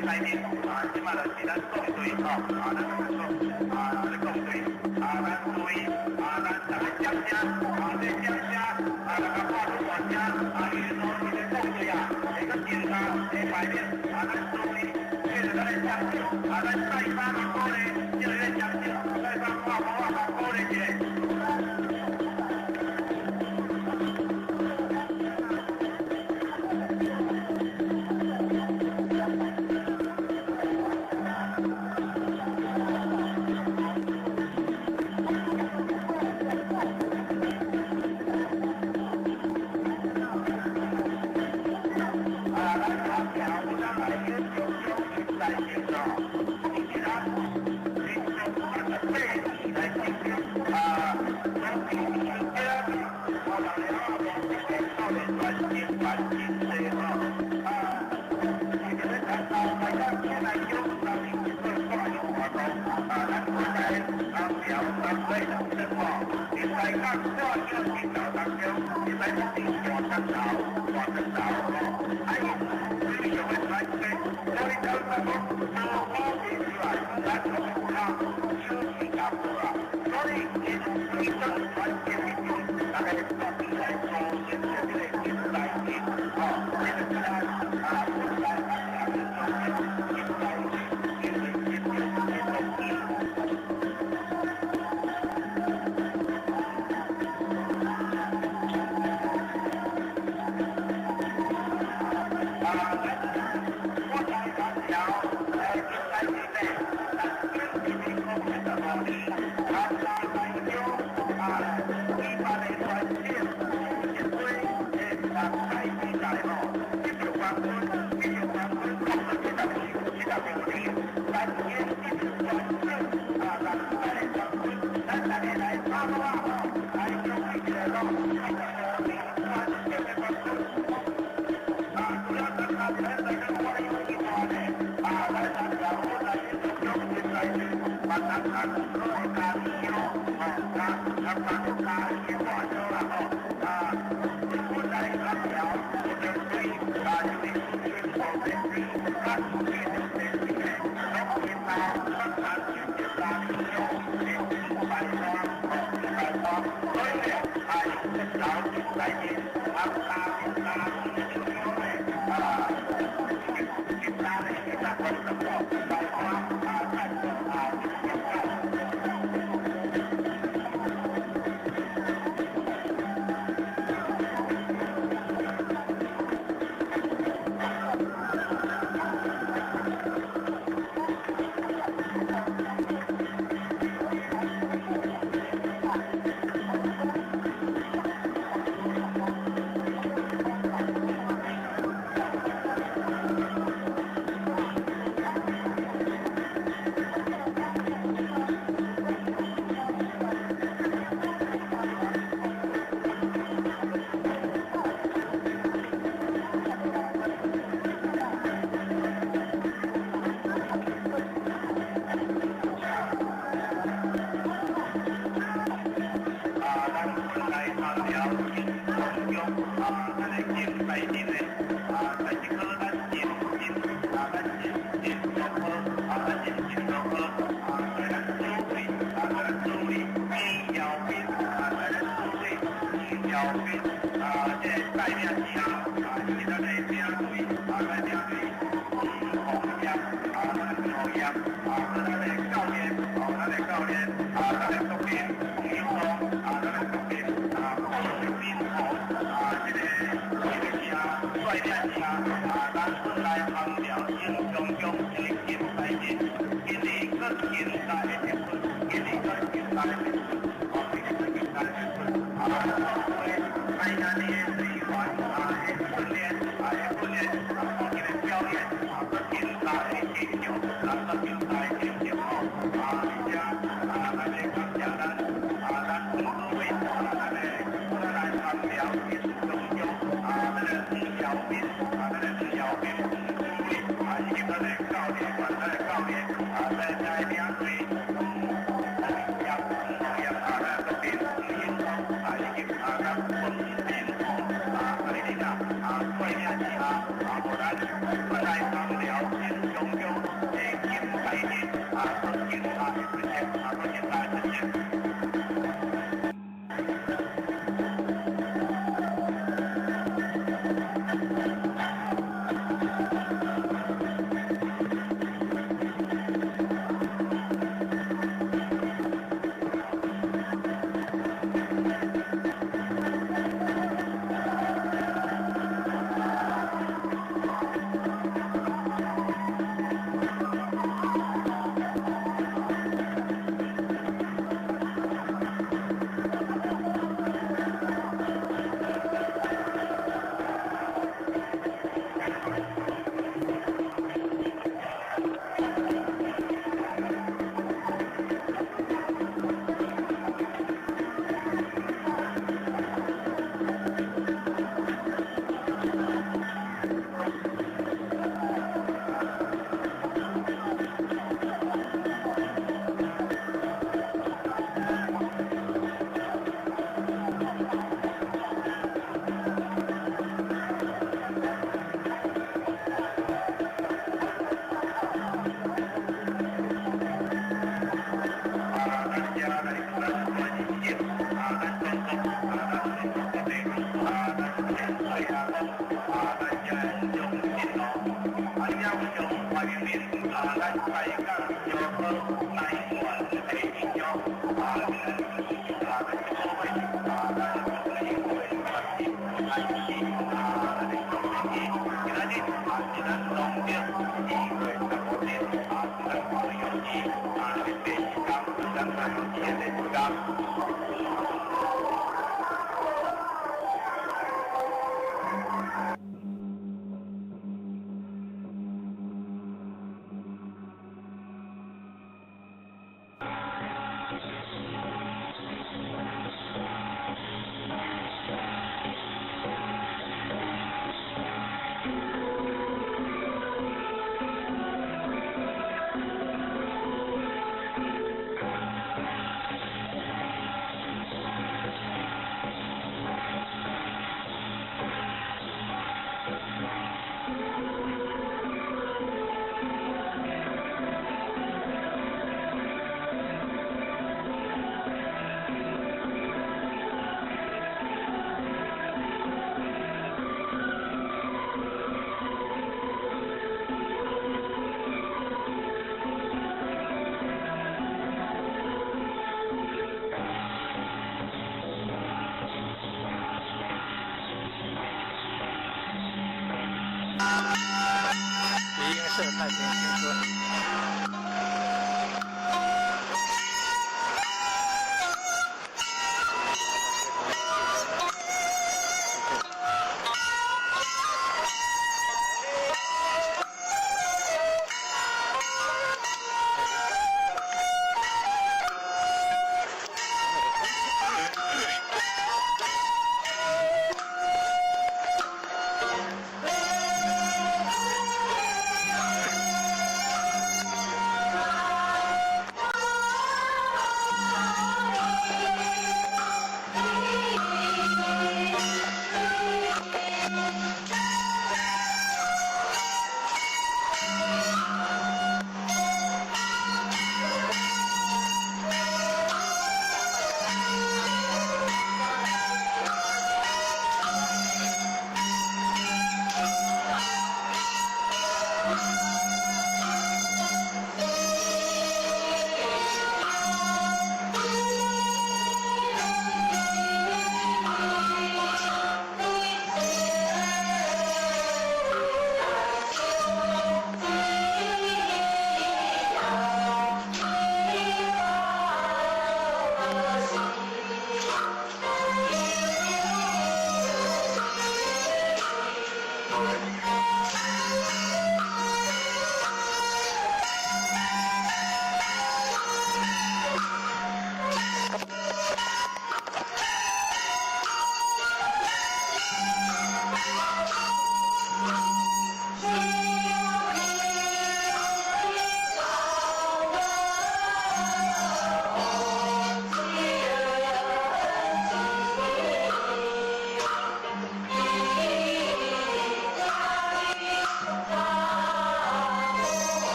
内面即马就是咱共队咱讲咧共队咱注意咱大家掌声这掌声大家看到大声伊说伊咧共队这个健康这排面咱注意，这是咱的掌声咱再三鼓励，这个掌声再三鼓励一下。快点起啊！我来，我来，咱们聊天中。理应是太平军车。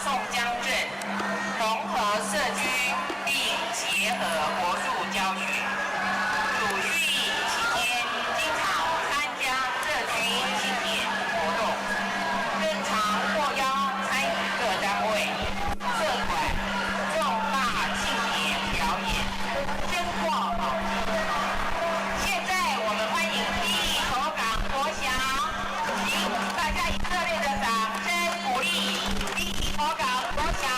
宋江镇，融合社区，并结合国术教学。鲁迅期间经常参加社区庆典活动，更常获邀参与各单位、社团重大庆典表演，深获好评。现在我们欢迎第一口港国小，请大家以热烈的掌声鼓励第一口港国小。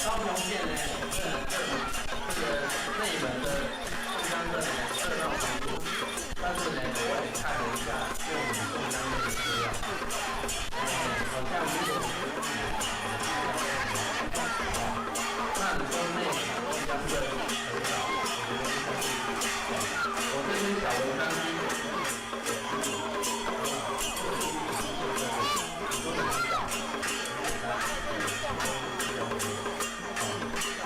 高雄县呢，内门的中央的热闹程度，但是呢，我也看了一下用中央的资料，好像如果那你说内门中央的很少，我这篇小文章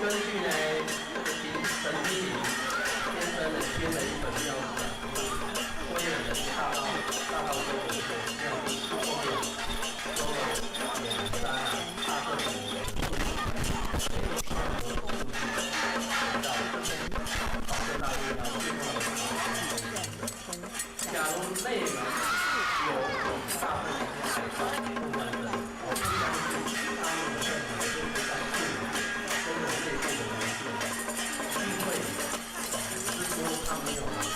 根据呢，陈经理先生呢编了一本标题，为了人大道周文学标题后面说了两三大个假如内容有大部分海报部分的，我不相信他们的任何都不在处理。都有内部的人士，因为只是说他没有文化。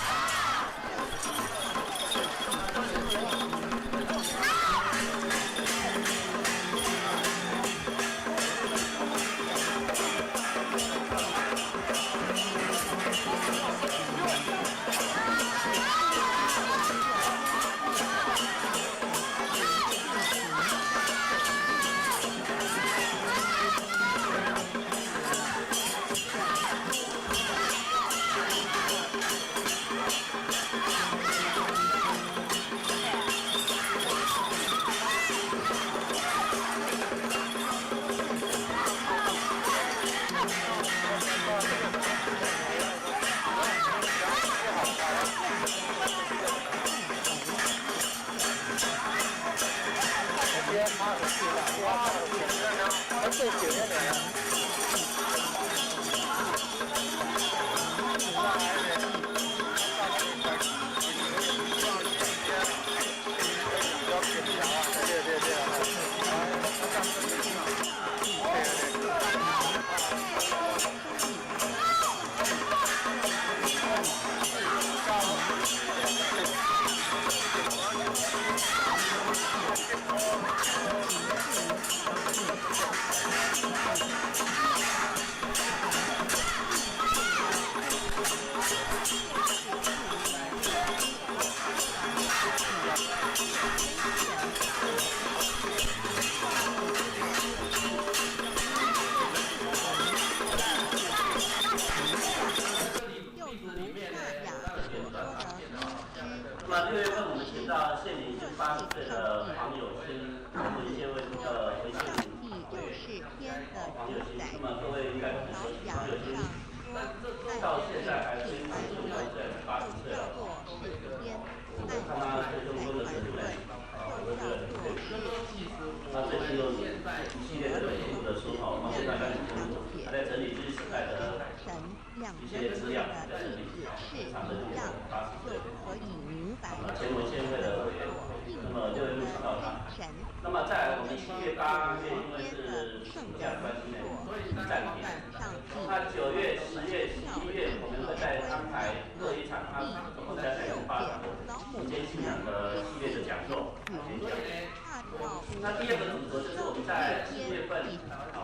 那6月份我们请到现年已经80岁的黄友兴做一些回信黄友兴，那么各位应该都很熟悉黄友兴，到现在还是80岁了。我看他最终的程度呢，我觉得很佩服。他最近有一系列的研究的书，黄先生刚才讲过，他在整理知识时代的一些资料，在整理，非常的厉害，80岁。前文献会的委员，那么6月录取到他。那么再来，我们7月8月因为是暑假关系呢，暂停。那9月、10月、11月，我们会再安排各一场，总共加起来有8场民间信仰的系列的讲座。那第二个组合就是我们在7月份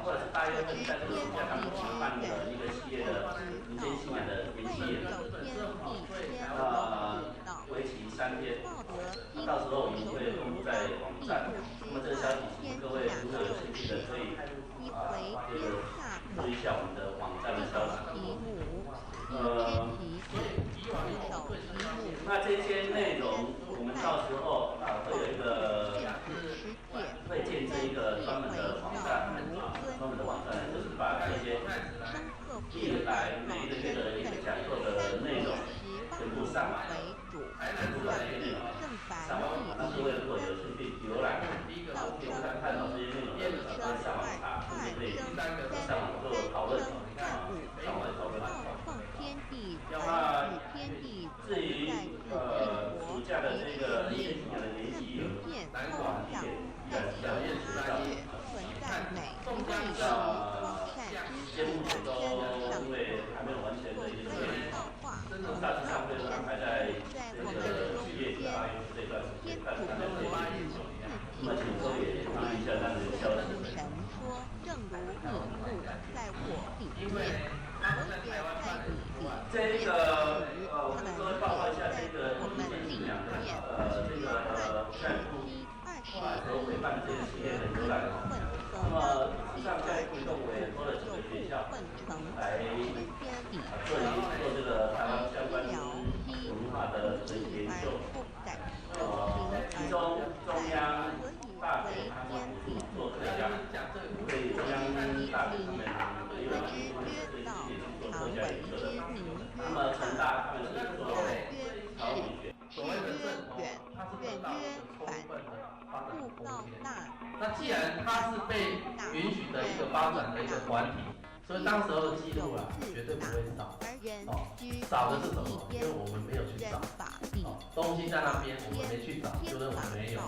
或者是8月份在这个暑假当中举办的一个系列的民间信仰的研习研讨，为期3天，到时候我们会公布在网站。那么这个消息，请各位如果有兴趣的，可以注意一下我们的网站的消息。那这些内容，我们到时候会有一个会建设一个专门的网站专门的网站就是把这些历来每一个月的一个讲座的内容全部上网，全部把这些内容上网。那各位如果有兴趣浏览，看到这些内容的，可以上网查，也可以上网做讨论，上网讨论。那至于暑假的这个民间信仰这个我跟各位报告一下这个意见信仰的这个概述后来和委办这个系列的由来哦。那么事实上教育部移动委员说了几个学校来做这个台湾相关文化的这个研究。其中中央大学他们做这样，所以中央大学他们也有这一系列去做客家研究的。那么成大他们是做朝语学，所谓的正统，它是得到一个充分的发展空间。那既然它是被允许的一个发展的一个团体，所以当时候的记录啊，绝对不会少。少的是什么？因为我们没有去找。东西在那边，我们没去找，就认为没有。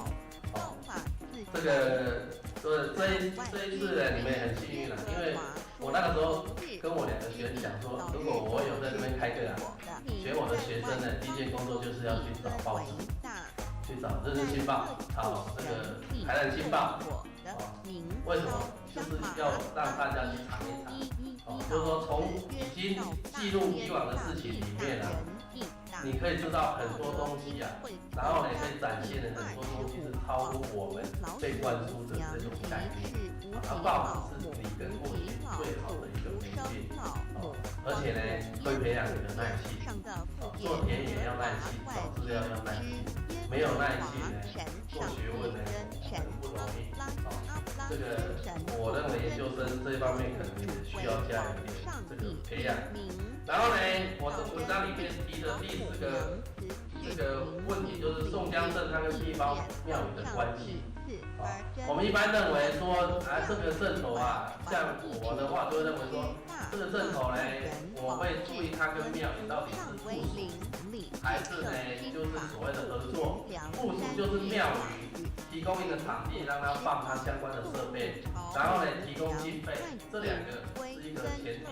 这一次呢，你们也很幸运了，因为我那个时候跟我2个学生讲说，如果我有在这边开课啊，学我的学生呢，第一件工作就是要去找报纸，去找《日日新报》，找这个《台南新报》。为什么？就是要让大家去尝一尝。就是说从已经记录以往的事情里面啊，你可以知道很多东西啊，然后也可以展现的很多东西是超乎我们被灌输的这种概念。报纸是你跟过去最好的一个媒介，而且呢，会培养你的耐性。做田野要耐心，找资料要耐心，没有耐心呢，做学问呢很不容易。这个我认为研究生这一方面可能也需要加一点这个培养。然后呢，我的文章里面提的第4个这个问题就是宋江镇它跟地方庙宇的关系。我们一般认为说这个镇头啊，像我的话就会认为说，这个镇头呢，我会注意它跟庙宇到底是附属，还是呢就是所谓的合作。附属就是庙宇提供一个场地让它放它相关的设备，然后呢提供经费，这2个是一个前提。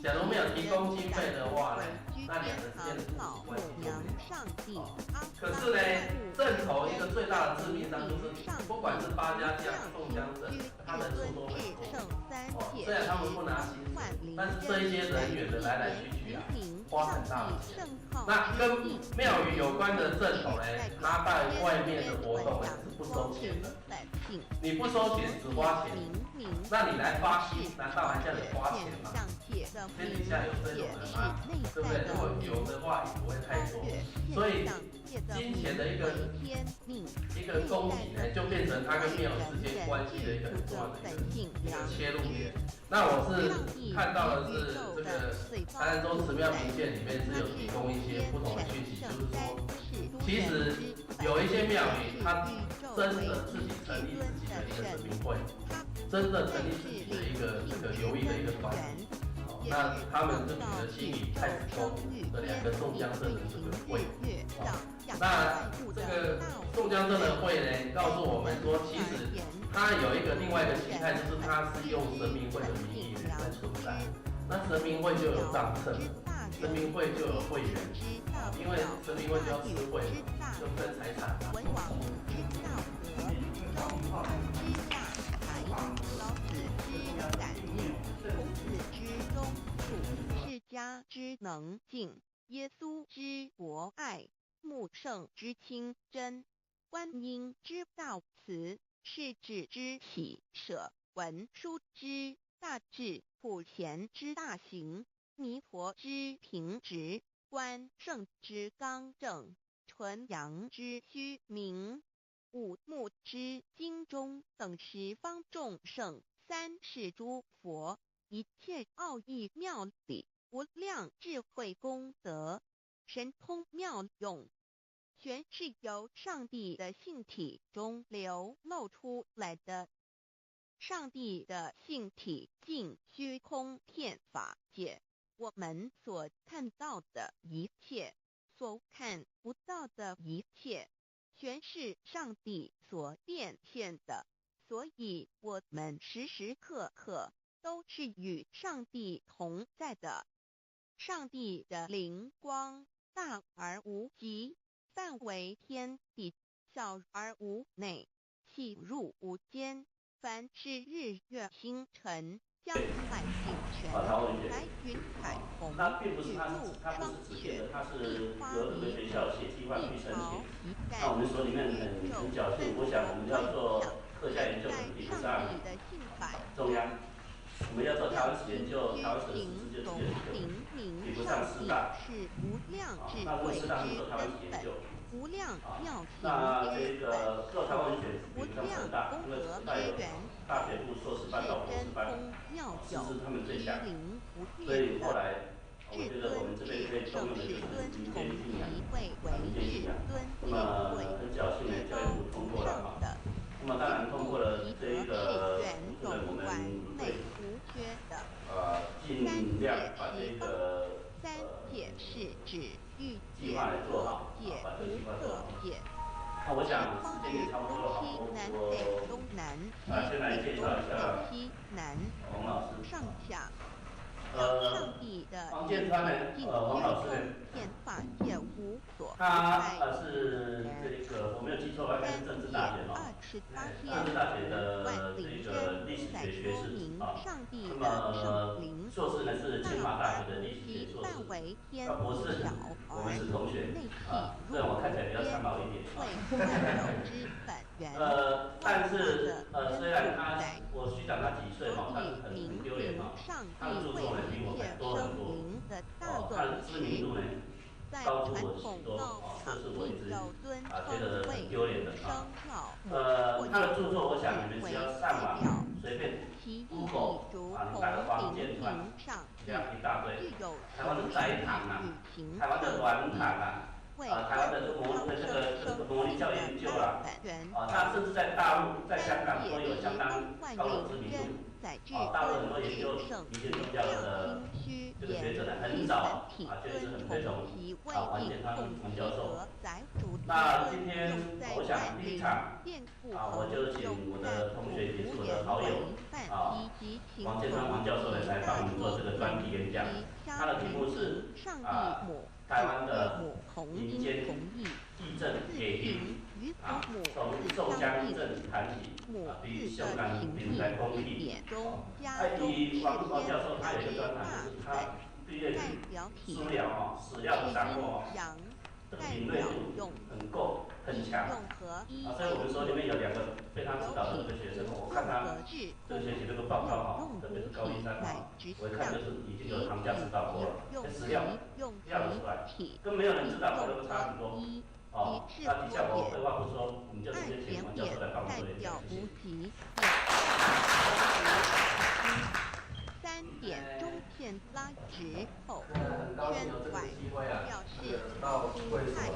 假如没有提供经费的话呢，那2个之间的附属关系就没有。可是呢，镇头一个最大的致命伤就是，不管是八家将、宋江镇，他人数都很多。虽然他们不拿薪水，但是这一些人员的来来去去啊，花很大的钱。那跟庙宇有关的镇头呢，他在外面的活动呢是不收钱的。你不收钱，只花钱，那你来发薪，难道还叫你花钱吗？天底下有这种人吗？对不对？如果有的话，也不会太多。所以金钱的一个供给呢，就变成它跟庙宇之间关系的一个很重要的一个切入点。那我是看到的是这个台南州慈庙评鉴里面是有提供一些不同的讯息，就是说，其实有一些庙宇它真的自己成立自己的一个神明会，真的成立自己的一个这个流域的一个团体。那他们就举了新宇太子宫的2个宋江镇的这个会。那这个宋江镇的会呢，告诉我们说，其实它有一个另外一个形态，就是它是用神明会的名义来存在。那神明会就有账册，神明会就有会员，因为神明会就要吃会嘛，就分财产嘛。世家之能敬，耶稣之博爱，穆圣之清真，观音之道慈，世子之喜舍，文殊之大智，普贤之大行，弥陀之平直，关圣之刚正，纯阳之虚明，五目之精中，等十方众圣，三世诸佛，一切奥义妙理，无量智慧功德，神通妙用，全是由上帝的性体中流露出来的。上帝的性体尽虚空遍法界，我们所看到的一切，所看不到的一切，全是上帝所变现的。所以我们时时刻刻都是与上帝同在的。上帝的灵光大而无极，范围天地，小而无内，细入无间。凡是日月星辰，将百姓神、台湾文学白云彩虹、那并不是雨露它不霜是直接的，雪、它是地花由各个梨学校写计划去申请。一那我们所里面很侥幸，我想我们要做客家研究比不上中央，我们要做台湾史研究，台湾史的史就比不上师大。那如果师大是做台湾史研究。无量妙那这个做台湾文学比不上成大，因为成大有大学部硕士班到博士班，师资他们最强。所以后来我觉得我们这边可以动用的就是民间信仰，民间信仰。那么很侥幸的教育部通过了啊。那么当然通过了这一个部分，我们会尽量把这个计划来做好，把这个计划做好。那我想时间也差不多了，我先来介绍一下王老师。王建川呢，王老师呢，他是这个我没有记错吧，应该是政治大学政治大学的这个历史学学士啊。那么硕士呢是清华大学的历史学硕士，那博士我们是同学啊，虽然我看起来比较苍老一点。但是虽然我虚长他几岁嘛，但是很丢脸嘛，他的著作呢比我还多很多，他的知名度呢高出我许多，这是我一直觉得很丢脸的啊。他的著作，我想你们只要上网随便 Google 你打个王建川，这样一大堆，台湾的斋堂啊，台湾的软堂啊。台湾的这个模拟教研究啦，它甚至在大陆、在香港都有相当高的知名度。大陆很多研究民间宗教的这个学者呢，很早就一直很推崇王建川王教授。那今天我想第一场我就请我的同学，也是我的好友王建川王教授来帮我们做这个专题演讲。他的题目是台湾的民间义政给评从宋江镇谈起比香港平台公益。以王教授他有一个专长，就是他对于资料史料的掌握这个敏锐度很够很强所以我们说里面有两个非常指导的这个学生，我看他这个学习这个报告特别是高一山我一看就是已经有行家指导过了，史料要得出来，跟没有人知道可能差很多那底下我废话不说，我们就直接请王教授来帮我们做演讲，谢谢。3点中线拉直后，很高兴有这个机会到会所来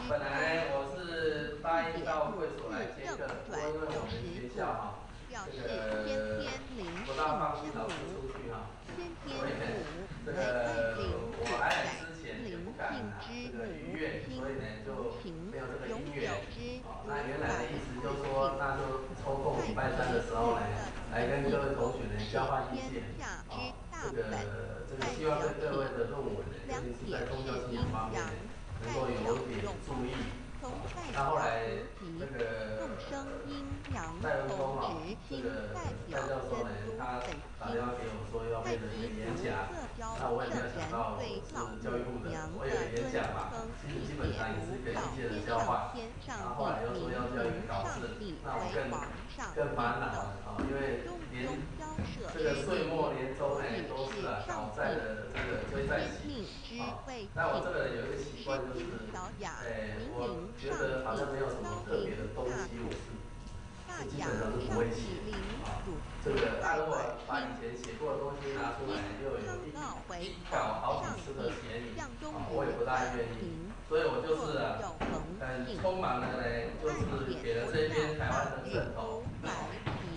本来我是答应到会所来接客，不过因为我们学校不大放心老师出去所以这个我来之前也不敢这个逾越，所以呢就没有这个音乐那原来的意思就是说，那就抽空礼拜三的时候呢，来跟各位同学呢交换意见这个希望对各位的论文呢，尤其是在宗教信仰方面能够有点注意。那后来这个戴文峰这个戴教授呢，他打电话给我说要变成一个演讲，那我也没有想到我是教育部的，我有演讲嘛，基本上也是一个意见的交换。那后来又说要教育考试，那我更烦恼了因为连这个岁末年终呢都是讨债的这个追债期但我这个人有一个习惯就是，我觉得好像没有什么特别的东西，我是基本上是不会写这个如果把以前写过的东西拿出来，又有一稿好几次的嫌疑我也不大愿意，所以我就是很匆忙的呢，就是给了这篇台湾的正头。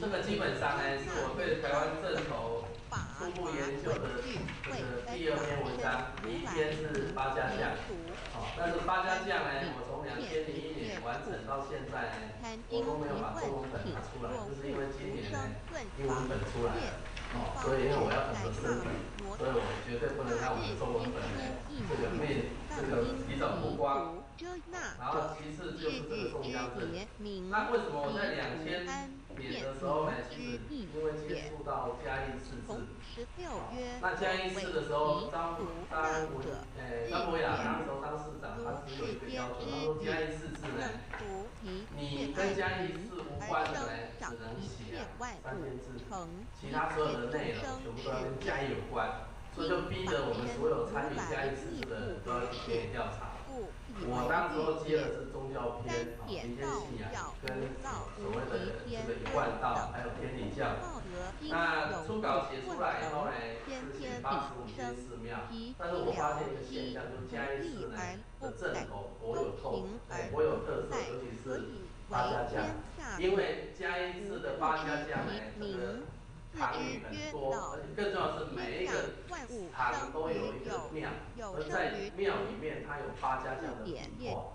这个基本上呢是我对台湾正头初步研究的这个第二篇文章，第一篇是八家将但是八家将呢，我从2001年完成到现在呢，我都没有把中文本拿出来，就是因为今年呢英文本出来了所以因为我要等着升本，所以我绝对不能让我的中文本呢这个提早曝光。然后其次就是这个宋江镇，那为什么我在2001免的时候呢，其实因为接触到嘉义市治，那嘉义市的时候，张国雅那时候当市长，他只有一个要求，他说嘉义市治呢，你跟嘉义市无关的呢，只能写3千字，其他所有的内容全部都要跟嘉义有关，所以就逼着我们所有参与嘉义市治的人都要去田野调查。我当时候接的是宗教篇、民间信仰跟所谓的这个一贯道，还有天理教。那初稿写出来以后呢，是写85间寺庙，但是我发现一个现象，就是嘉义市呢的镇头颇有特色，尤其是八家将，因为嘉义市的八家将呢，这个堂宇很多，而且更重要的是每一个堂都有一个庙，而在庙里面它有八家将的笔画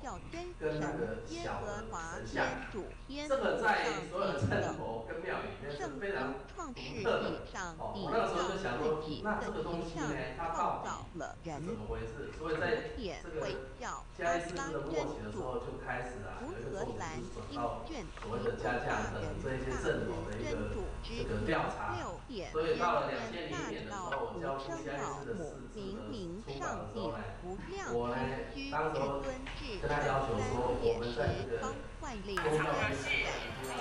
跟那个小的神像，这个在所有的镇头跟庙里面是非常独特的。我那个时候就想说，那这个东西呢，它到底是怎么回事？所以在这个嘉义市治的末期的时候，就开始有一个重点就是转到所谓的家将的这一些镇头的一个这个调查。所以到了2000年的时候，我交出嘉义市的市志的初稿的时候呢，我呢当时候跟他要求说，我们在这个宗教的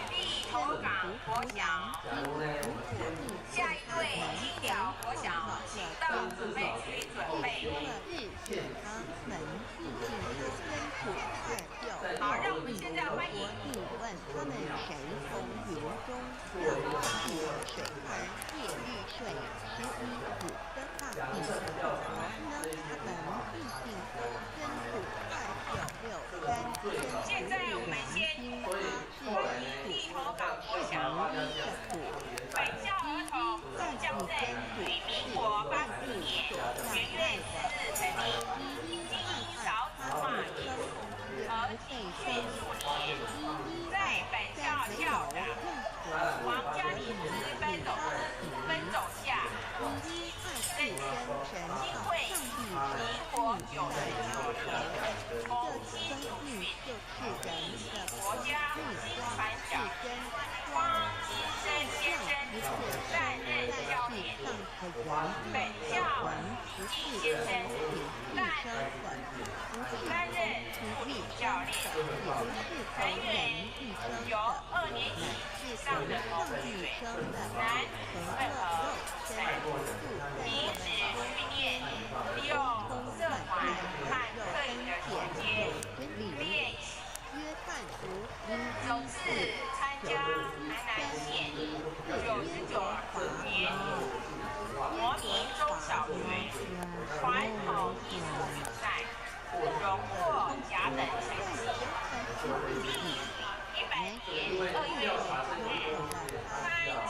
立头港国小，假如呢我们下一队金鸟国小，请到准备区准备。好，让我们现在欢迎。问他们谁从云中让大地水而夜遇水11子的大地，呢他们必定真土29637。现在我们先欢迎立头港国小本校儿童宋江镇于民国84年元月4日成立，经营少子化艺术和体训数年，在本校校长王家里之奔走下，认经会民国96年从新竹训国家新传长汪新生先生担任教练，本校季先生担任助理教练，人员由2年级以上的同学，男混合成，平时训练利用社团和课余的时间练习。首次参加台南县99年国民中小学传统艺术比赛，荣获甲等成绩。100年2月10日参加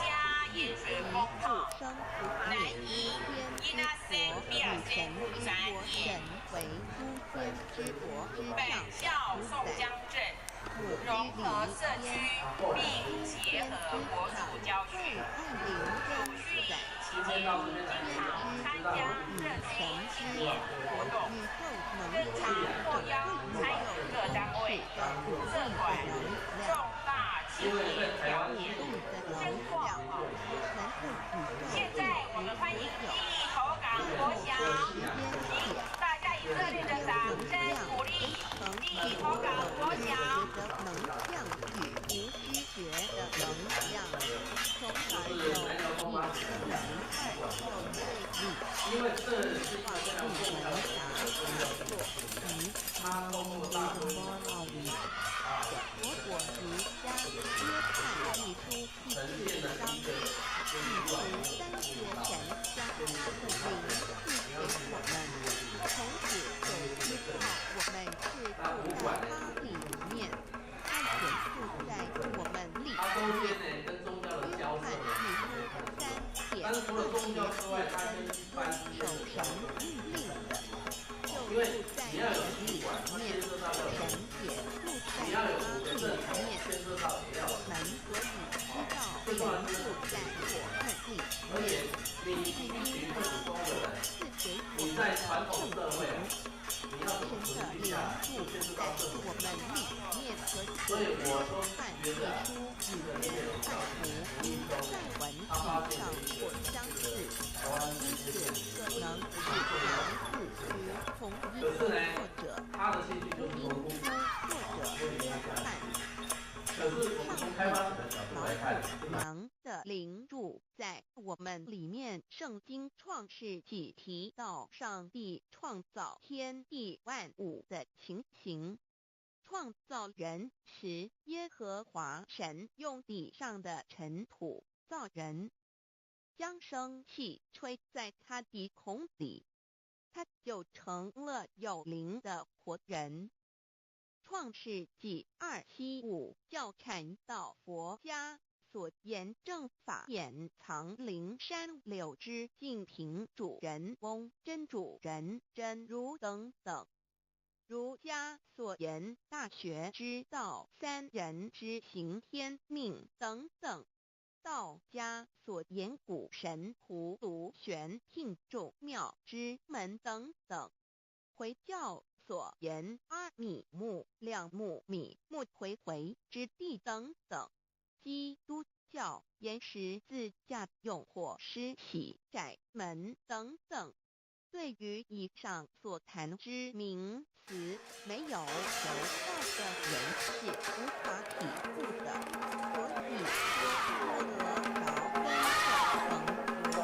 盐水风炮南营因阿森比尔森展演，本校宋江镇融合社区并结合国术教学，鲁迅期间经常参加社区庆典活动，更常获邀参与各单位社团重大庆典表演，深获好评。现在我们欢迎立头港国小，请大家以热烈的掌声鼓励立头港国小。因为这是一个非常重要的它透过大众呈现的一个它中间呢跟宗教的交涉但是除了宗教之外，它跟一般之间的交涉，因为你要有体育馆，它牵涉到要有你要有5个镇头，牵涉到也要有最重要的是而且你必须会在传统社会啊，你要怎么神的存续下来，就牵涉到政府我们里面和所以我都看觉得啊，书与这个看图无意中在文体他发现上了一或个相似，台湾因此可能是来自于同一可是呢作者他的兴趣就是因说书作者看。可是我们从开发者的角度来看，娘的灵柱在我们里面，圣经创世纪提到上帝创造天地万物的情形。创造人时，耶和华神用地上的尘土造人，将生气吹在他鼻孔里，他就成了有灵的活人。创世纪2:7-5要看到佛家所言正法掩藏灵山柳枝净瓶主人翁真主人真如等等。儒家所言大学之道三人之行天命等等。道家所言古神荼毒玄牝众妙之门等等。回教所言阿米木、亮木、米木回回之地等等。基督教言十字架用火施洗窄门等等。对于以上所谈之名词，没有求道的人是无法体悟的，所以说得着跟着成佛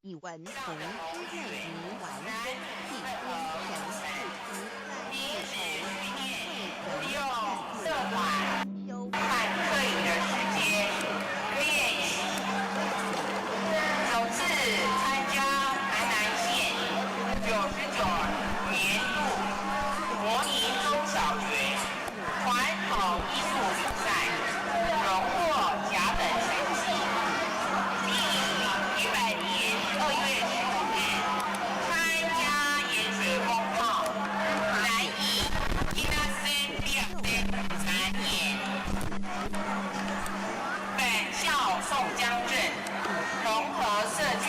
以文同之内名完工系工程事宜在会头看摄影的时间练习。首次参加台南县99年度模拟中小学传统艺术比赛，荣获甲等成绩。第100年2月15日参加盐水风炮，男以1升2升3年。本校宋江镇融合社区，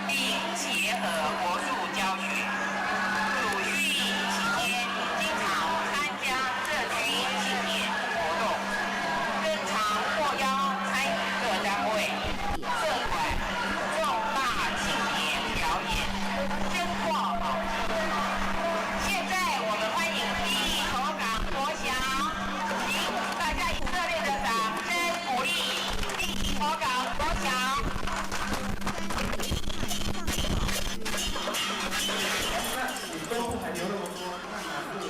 并结合国术教学。主训期间，经常参加社区庆典活动，更常获邀参与各单位、社团重大庆典表演，珍获宝座。现在我们欢迎第一头港国小，请大家以热烈的掌声鼓励第一头港国小。你中部还留那么多，那南部对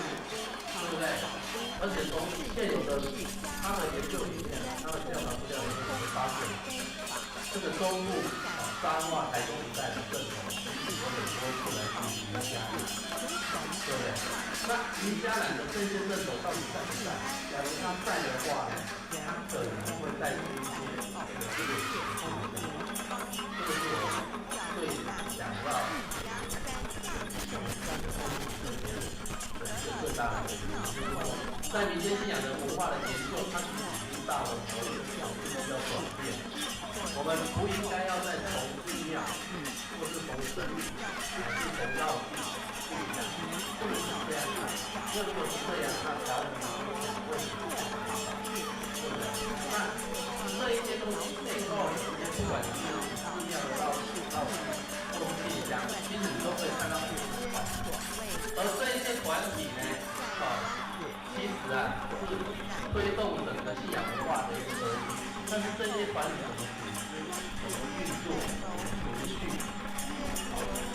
不对？而且从现有的他们研究里面，他们调查资料里面会发现，这个中部彰化、台中一带的镇头，有很多是来自于宜家南，对不对？那宜家南的这些镇头到底在不在？假如他在的话呢，他可能会带出一些这个是我最想要。最大的在民间信仰的文化的研究，它其实已经到了某一个角度比较转变。我们不应该要再从寺庙，或是从神明，还是从道具不一样，不能是这样看。那如果是这样，那才会有问题，对不对？那这一些东西背后，不管是寺庙的道具、东西讲，其实你都可以看到不同的传统。而这一些团体呢，其实是推动整个信仰文化的一个核心。但是这些团体怎么组织、怎么运作、怎么去，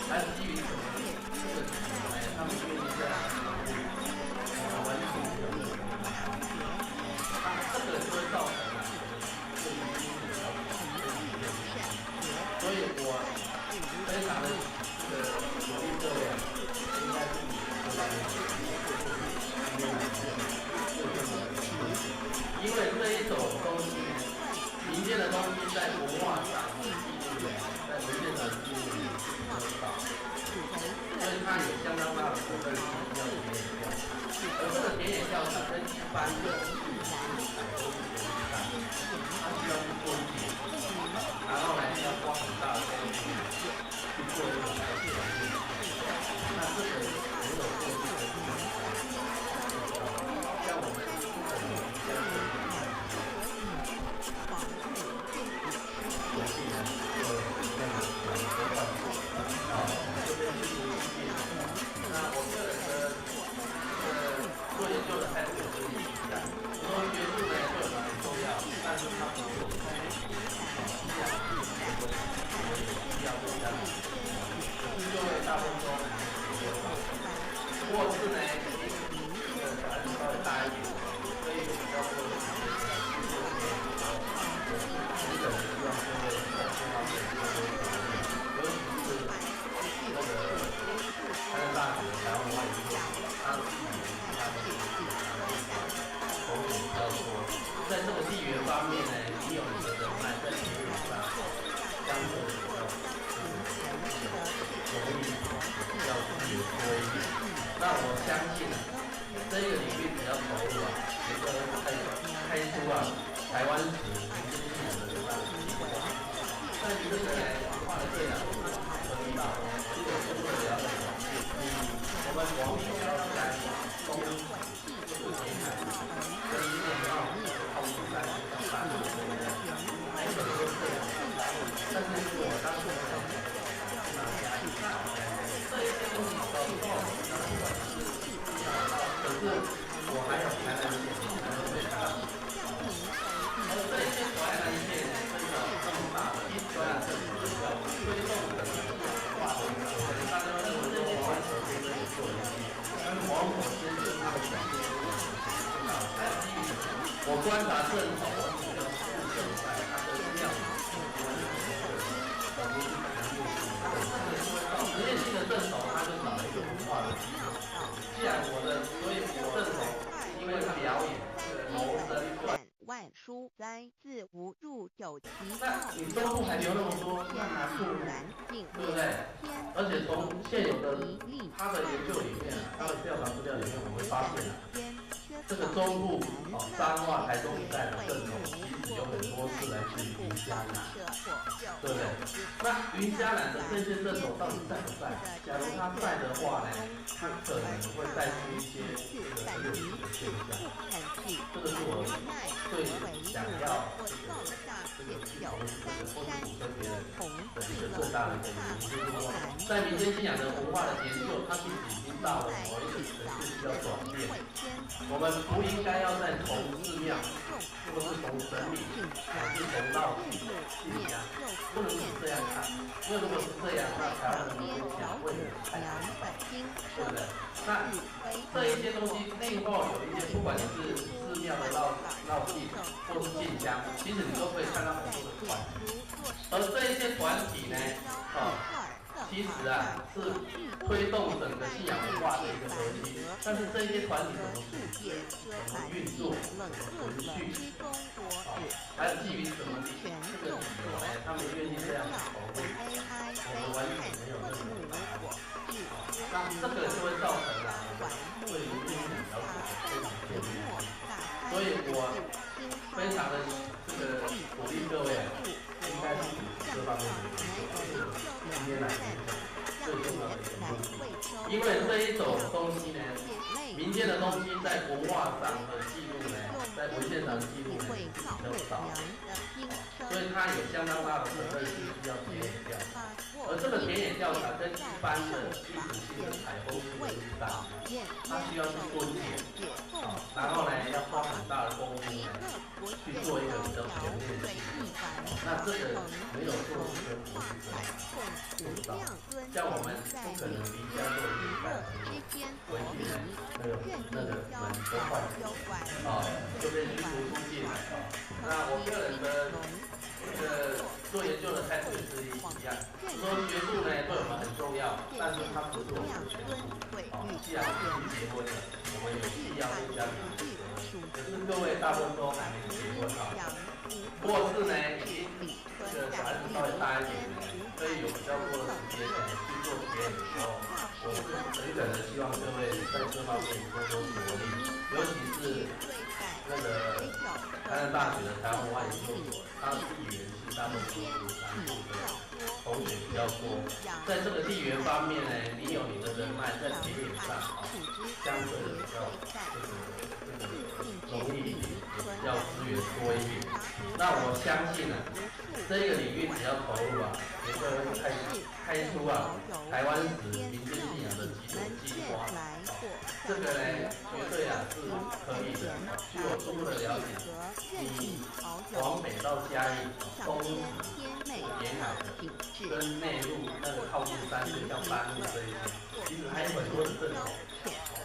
还有基于什么这个他们愿意这样完成这个，这个就会造成对于经济的所以我非常的鼓励各位，应该是因为这一种东西，民间的东西在文化上、在文献上记录比较少，所以它有相当大的责任是要田野调查。而这个田野调查跟一般的它需要去收集，然后呢要花很大的功夫去做这种了解。那这个没有过去的像我们我可能希望各位在这方面多多努力，尤其是那个台南大学台湾文化研究所，它自己它的同学比较多，在这个地缘方面呢，你有你的人脉在地缘上，相对比较容易比较自由多一点。那我相信啊，这个领域只要投入啊，也就开出啊台湾史民间信仰的这样的计划。但是这个呢，文化的对啊，可以到这个深入的了解，我们广义要在东就是沿海跟内澳靠近山上山的这个还有很多这样，但是我当时想这一些东西都可是我还有台南县，台南最大的。而这一些台南县真的这么大的一专政府要推动的化的一个，大家认为这些完全可以做一些，但是往往先是他的想法。我观察正统，我比较注重在它的量，实验性的正统，它就少了一个文化的基础。既然所以我正统因为表演、谋生、万书哉，自无入九其那你收入还留那么多，那还不如，对不对？而且从现有的他的研究里面，他的调查资料里面，我们发现啊，这个中部彰化、台中一带的正统，其实有很多是来自于云嘉南，对不对？那云嘉南的这些正统到底在不在？假如他在的话呢，他可能会带出一些这个有趣的现象。这个是我最想要这个或是鼓吹别人的一个最大的一个原因，就是说，在民间信仰的文化的研究，它其实已经到了某一个程度需要转变。我们不应该要再从寺庙，或是从神明，还是从道体信仰，不能是这样看。因为如果是这样，那台湾的民间信仰会太难搞，对不对？那这一些东西背后有一些，不管是寺庙的绕境，或是进香，其实你都可以看到很多的团体，而这一些团体呢，其实啊是推动整个信仰文化的一个核心。但是这一些团体怎么组织、怎么运作、怎么存续，还有基于什么这个理由呢？他们愿意这样投入，我们完全没有任何答案。那这个就会造成啊，我们对于信仰了解非常片面。所以我非常的这个鼓励各位，应该是这方面的研究，今天来分享最重要的一个目的。因为这一种东西呢，民间的东西在文化上的记录呢，在文献上的记录呢比较少，所以它有相当大的责任是需要田野调查。而这个田野调查跟一般的历史性的采风式的录档，它需要去蹲点，然后呢要花很大的功夫呢去做一个比较全面的记录。那这个没有做是跟不是这样做不到。像我们不可能离家做一礼拜回去呢，那个门都坏了，就被驱逐出境了。那我个人的这个做研究的态度也是一样，说学术呢对我们很重要，但是它不是我们的全部。既然我们结婚了，我们有必要跟家庭负责。可是各位大部分都还没结婚啊，或是呢已经这个小孩子稍微大一点，所以有比较多的时间去做实验的时候，我是诚恳的希望各位在这方面多多努力，尤其是那个台南大学的台湾文化研究所，它的地缘是大部分都是南部的同学比较多，在这个地缘方面呢，你有你的人脉在田野上相对的比较容易，也比较资源多一点。那我相信啊，这个领域只要投入啊，也就会开出啊台湾史民间信仰的几种计划。这个呢，绝对啊是可以的。据我初步的了解，你往北到嘉义、东沿海的，跟内陆那个靠近山区像半路这一些，其实还有很多的镇头。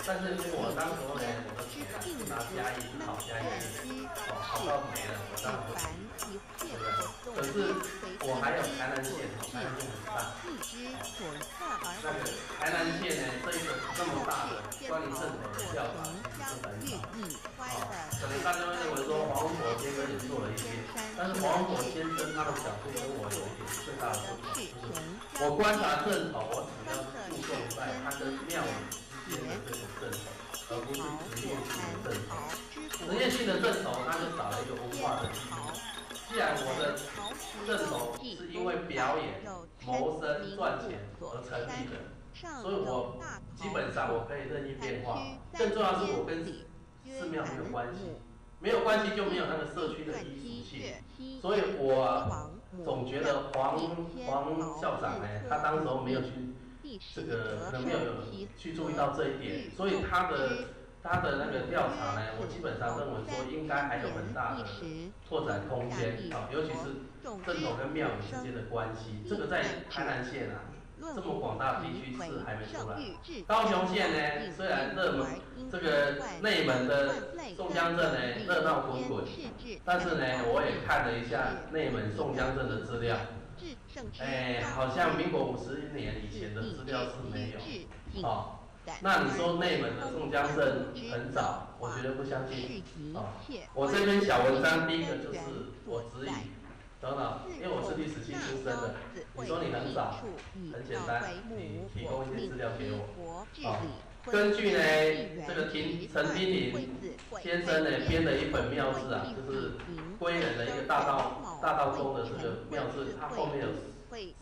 但是因为我当时候呢，我的钱是拿嘉义去考嘉义县，考到没了，我当然不行，对不对？可是我还有台南县，台南县很大，那个台南县呢，这一个这么大的关于正头的调查是很少，可能大家会认为说黄文博先生也做了一些，但是黄文博先生他的角度跟我有一点最大的不同，就是我观察正头，我主要注重在他跟庙宇之间的这种正头，而不是职业性的正头。职业性的正头，它就少了一个文化的基础。既然我的正头是因为表演、谋生、赚钱而成立的，所以我基本上我可以任意变化。更重要是我跟寺庙没有关系，没有关系就没有那个社区的依属性。所以我总觉得黄校长呢，他当时候没有去这个可能没有去注意到这一点，所以他的那个调查呢，我基本上认为说应该还有很大的拓展空间啊，尤其是正头跟庙宇之间的关系，这个在台南县啊这么广大地区是还没出来。高雄县呢，虽然这个内门的宋江镇呢热闹滚滚，但是呢我也看了一下内门宋江镇的资料，好像民国50年以前的资料是没有，那你说内门的宋江镇很早，我觉得不相信。我这篇小文章第一个就是我质疑，等等，因为我是历史系出身的，你说你很早，很简单，你提供一些资料给我。根据呢这个陈丁林先生呢编的一本庙志啊，就是归仁的一个大道宗的这个庙志，它后面有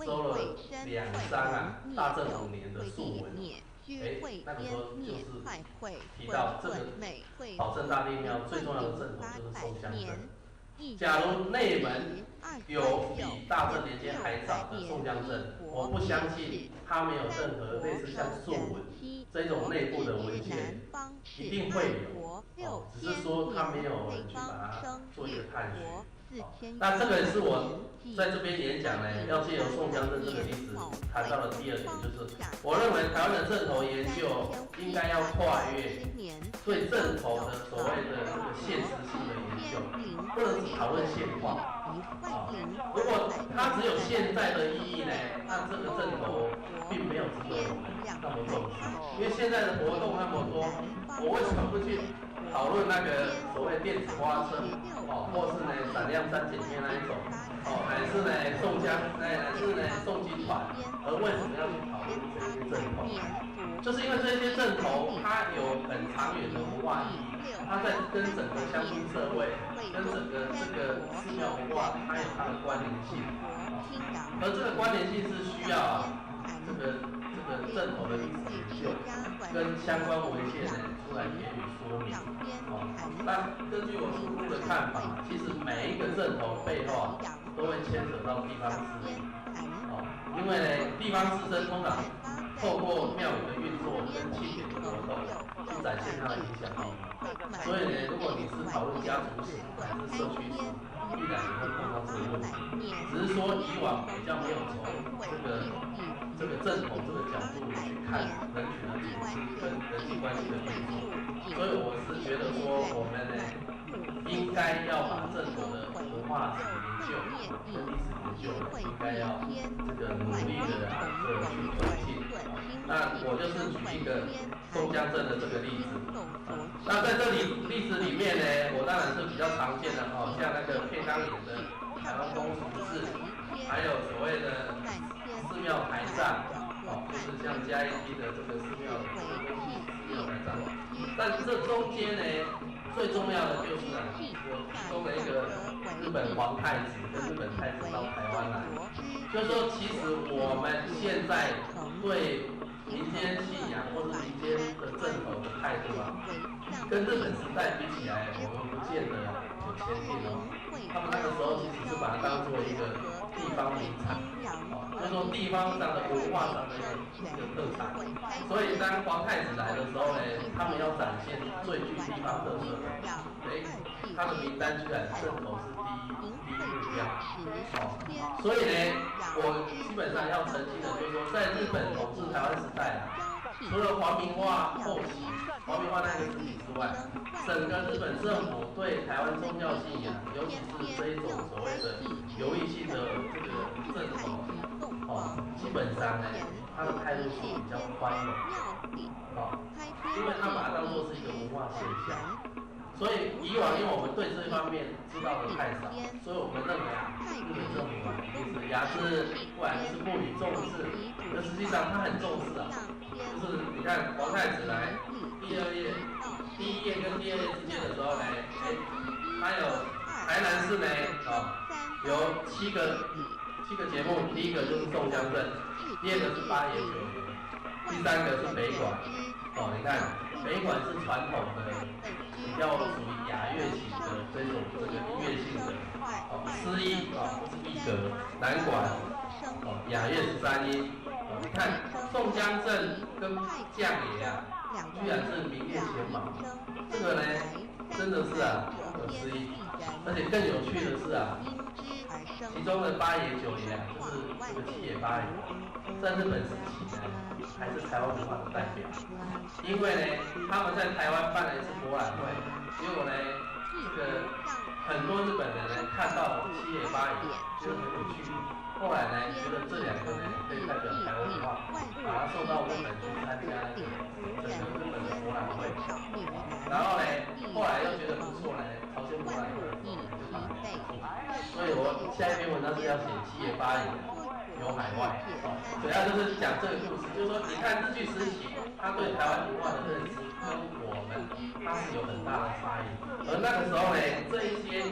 收了2张啊大正5年的述文。那个时候就是提到这个保正大帝庙最重要的正头就是宋江镇。假如内门有比大正年间还早的宋江镇，我不相信它没有任何类似像述文这种内部的文件，一定会有，只是说他没有人去把它做一个探寻。那这个是我在这边演讲呢，要借由宋江镇这个例子谈到的第二点，就是我认为台湾的正头研究应该要跨越对正头的所谓的这个现实性的研究，不能只讨论现况。如果它只有现在的意义呢，那这个正头并没有值得我们那么重视，因为现在的活动那么多，我为什么不去讨论那个所谓电子花车，或是呢闪亮3姐妹那一种，还是呢宋江，还是呢宋金团，而为什么要去讨论这些正头？就是因为这些正头它有很长远的文化意义，它在跟整个乡村社会、跟整个这个寺庙文化，它有它的关联性，而这个关联性是需要这个正头的历史研究跟相关文献呢出来给予说明。那根据我初步的看法，其实每一个正头背后都会牵扯到地方士绅，因为呢地方士绅通常透过庙宇的运作跟庆典的活动去展现它的影响力，所以呢，如果你是讨论家族史还是社区史，必然也会碰到这个问题。只是说以往比较没有从这个正头这个角度去看人群的组织跟人际关系的运作，所以我是觉得说我们呢应该要把正头的文化史研究跟历史研究应该要这个努力的去推进。那我就是举一个宋江镇的这个例子。那在这里例子里面呢，我当然是比较常见的像那个片冈演的台湾风俗志，还有所谓的寺庙台账，就是像嘉义的这个寺庙的这个寺庙台账。但这中间呢，最重要的就是我提供了一个日本皇太子跟日本太子到台湾来，就是说其实我们现在对民间信仰或者民间的正头的态度跟日本时代比起来，我们不见得有前进他们那个时候其实是把它当做一个地方名产，就是说地方上的文化上的一个特产。所以当皇太子来的时候呢，他们要展现最具地方特色的，他的名单居然正头是第一目标。所以呢，我基本上要澄清的就是说，在日本统治台湾时代除了皇民化后期，皇民化那个时期之外，整个日本政府对台湾宗教信仰，尤其是这一种所谓的有意性的这个正统，基本上呢，他的态度是比较宽容，因为他把它当作是一个文化现象。所以以往因为我们对这方面知道的太少，所以我们认为日本政府一定是压制，不然就是不予重视。可实际上他很重视啊，就是你看皇太子来第一页跟第二页之间的时候呢，他有台南市呢，有七个节目，第一个就是宋江镇，第二个是八爷九爷，第三个是北管。你看北管是传统的。比较属于雅乐型的这种这个音乐性的诗意不是一格，南管雅乐13音你看宋江镇跟将爷居然是名列前茅，这个呢真的是不可思议，而且更有趣的是其中的八爷九爷就是这个七爷八爷，在日本时期呢还是台湾文化的代表，因为呢他们在台湾办了一次博览会，结果呢这个很多日本人呢看到七爷八爷觉得很有趣，后来呢觉得这两个呢可以代表台湾文化，把它送到日本去参加整个日本的博览会，然后呢后来又觉得不错呢，朝鲜博览会的时候就把它给出，所以我下一篇文章是要写七爷八爷游海外，主要就是讲这个故事，就是说你看日据时期，他对台湾文化的认知跟我们它是有很大的差异，而那个时候呢，这一些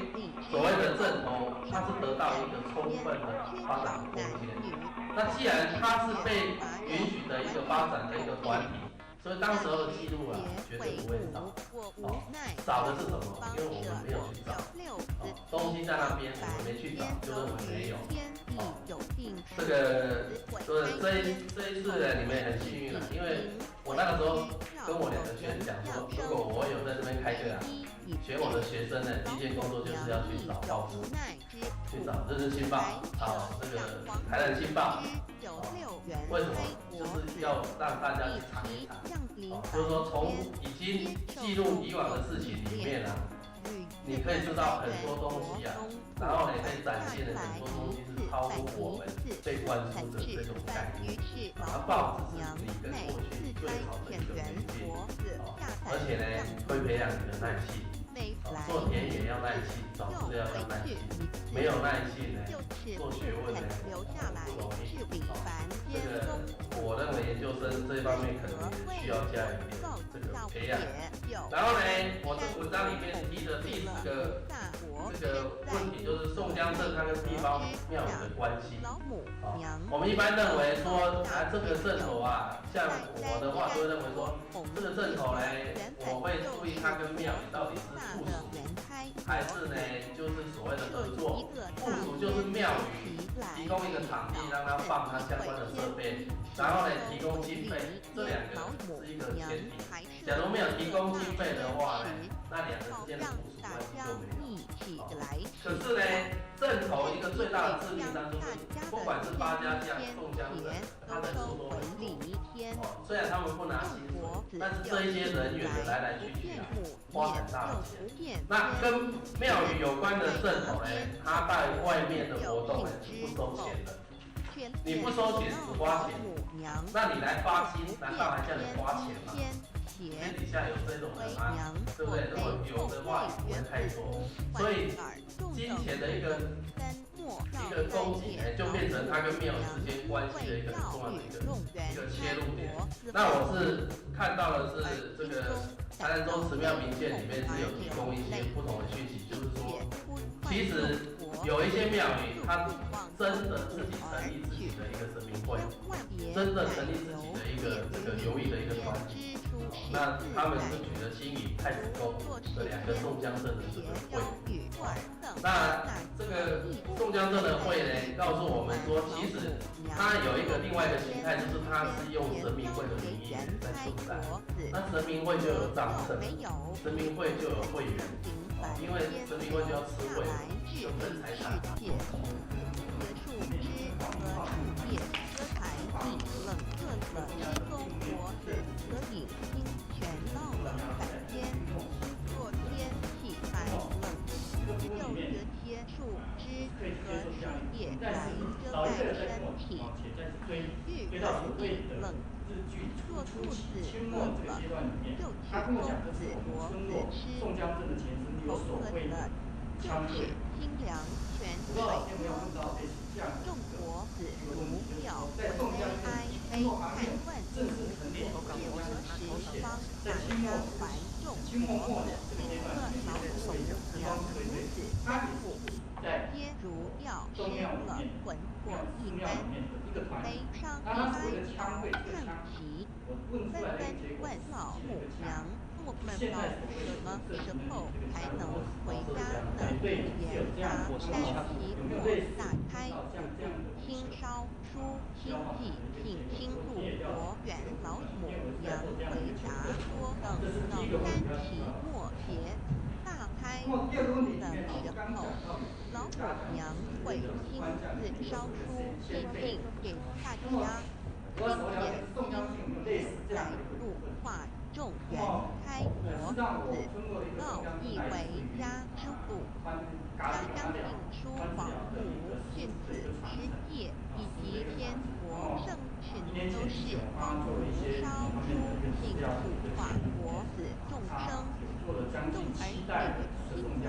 所谓的正头，它是得到一个充分的发展空间。那既然它是被允许的一个发展的一个团体，所以当时候的记录绝对不会少。少的是什么？因为我们没有去找，东西在那边，我们没去找，就认为没有。这个这一次呢，你们也很幸运了，因为我那个时候跟我2个学生讲说，如果我有在这边开课选我的学生呢，第一件工作就是要去找报纸，去找《日日新报》，这个《台南新报》。为什么？就是要让大家去尝一尝，就是说从已经记录以往的事情里面你可以知道很多东西然后你可以展现的很多东西是超乎我们被灌输的这种概念。报纸是你跟过去最好的一个媒介，而且呢会培养你的耐性。做田野要耐心，找资料要耐心，没有耐性呢，做学问呢不容易。这个我认为研究生这一方面可能也需要加一点这个培养。然后呢，我这文章里面提的第4个这个问题就是宋江镇它跟地方庙宇的关系。我们一般认为说这个镇头像我的话就会认为说这个镇头呢，我会注意它跟庙宇到底是附属还是呢就是所谓的合作。附属就是庙宇提供一个场地让它放它相关的设备，然后呢提供经费，这2个是一个前提。假如没有提供经费的话呢，那2个之间的附属关系就没有。可是呢，镇头一个最大的致命伤就是，不管是八家将、宋江镇，他人数都很多。虽然他们不拿薪水，但是这一些人员的来来去去花很大的钱。那跟庙宇有关的镇头呢，他在外面的活动呢是不收钱的。你不收钱只花钱，那你来发薪，难道还叫你花钱吗？天底下有这种人吗？对不对？如果有的话，也不会太多。所以金钱的一个供给呢，就变成它跟庙宇之间关系的一个很重要的一个切入点。那我是看到的是这个台南州慈庙名鉴里面是有提供一些不同的讯息，就是说，其实有一些庙宇它真的自己成立自己的一个神明会，真的成立自己的一个这个游艺的一个团体。那他们是举了新宇、太子宫这2个宋江镇的这个会。那这个宋江镇的会呢，告诉我们说，其实它有一个另外一个形态，就是它是用神明会的名义在存在。那神明会就有章程，神明会就有会员，因为神明会就要吃会，用人财产。在身体，日本地冷，若肚子饿了，就去公子骡子吃，口渴了，就取清凉泉水喝。众国子如表为 IA 看万族，我时方法家还众国子，各老祖娘母子三母，皆如药失了魂魄一般，悲伤哀嚎叹息，纷纷问老母娘。我们到什么时候才能回家呢？言答单其莫大开普渡，清烧书清寂，请清度国远。老母娘回答说：等到单其末节，大开普渡的时候，老母娘会亲自烧书祭品给大家，并且亲自来度化众人，开国子，告意为家之父。家将定书皇母训子师业以及天国圣群都是皇母烧书敬度化国子众生，众儿女亲由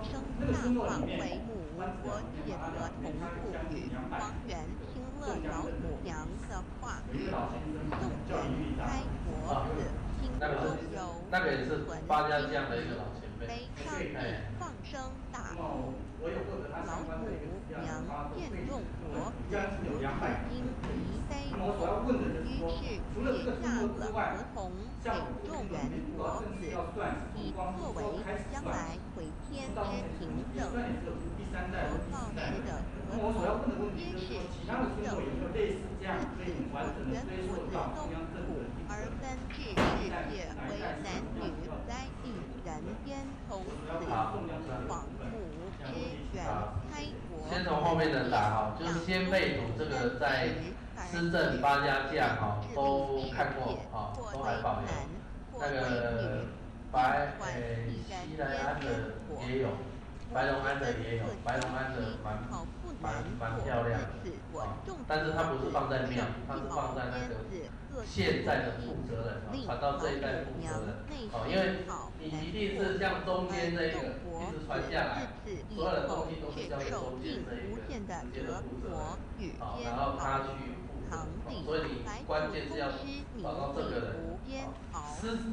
其妃生大化为母。我且得同父与方圆听了老母娘的话，众人开国子，心中柔存心悲伤地放声大哭。老母娘见众国子如此因其悲痛，于是写下了合同给众人国子，以作为将来回天之凭证。所报时的合同皆是凭证，自此我原父子东土而分至世界为男女在地人间，从此皇母之源开国。先从后面的打哈，就是先辈图这个在施政八家将哈都看过哈，都还保留。那个西来安的也有。白龙安的也有，白龙安的蛮漂亮的啊，但是它不是放在庙，它是放在那个现在的负责人传到这一代负责人因为你一定是像中间这个一直传下来，所有的东西都是交给中间这一个直接的负责人然后他去所以你关键是要找到这个人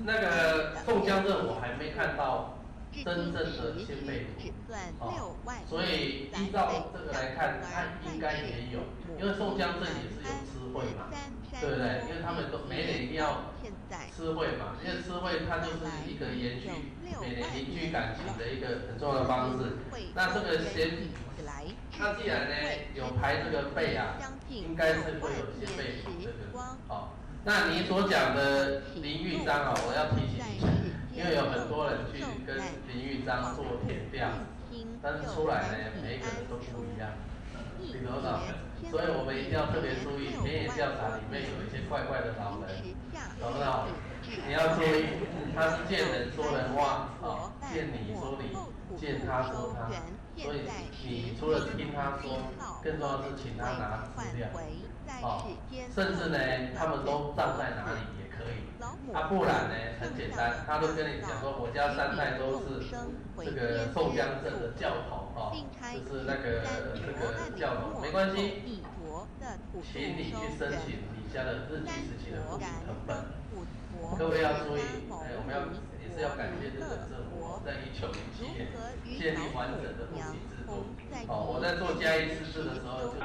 那个宋江镇我还没看到。真正的先辈图所以依照这个来看，他应该也有，因为宋江镇也是有吃会嘛，对不对？因为他们都每年一定要吃会嘛，因为吃会它就是一个延续每年凝聚感情的一个很重要的方式。那这个那既然呢有排这个辈啊，应该是会有先辈图这个那你所讲的林玉章啊，我要提醒一下。因为有很多人去跟林玉章做田调，但是出来呢，每一个人都不一样，你懂不懂？所以我们一定要特别注意，田野调查里面有一些怪怪的老人，懂不懂？你要注意，他是见人说人话，见你说你，见他说他，所以你除了听他说，更重要是请他拿资料，甚至呢，他们都葬在哪里也可以。不然呢，很简单，他都跟你讲说，我家三代都是这个宋江镇的教头就是那个教头，没关系，请你去申请你家的日据时期的户籍成本。各位要注意，我们也是要感谢日本政府在1907年建立完整的户籍制度。我在做嘉义市制的时候就。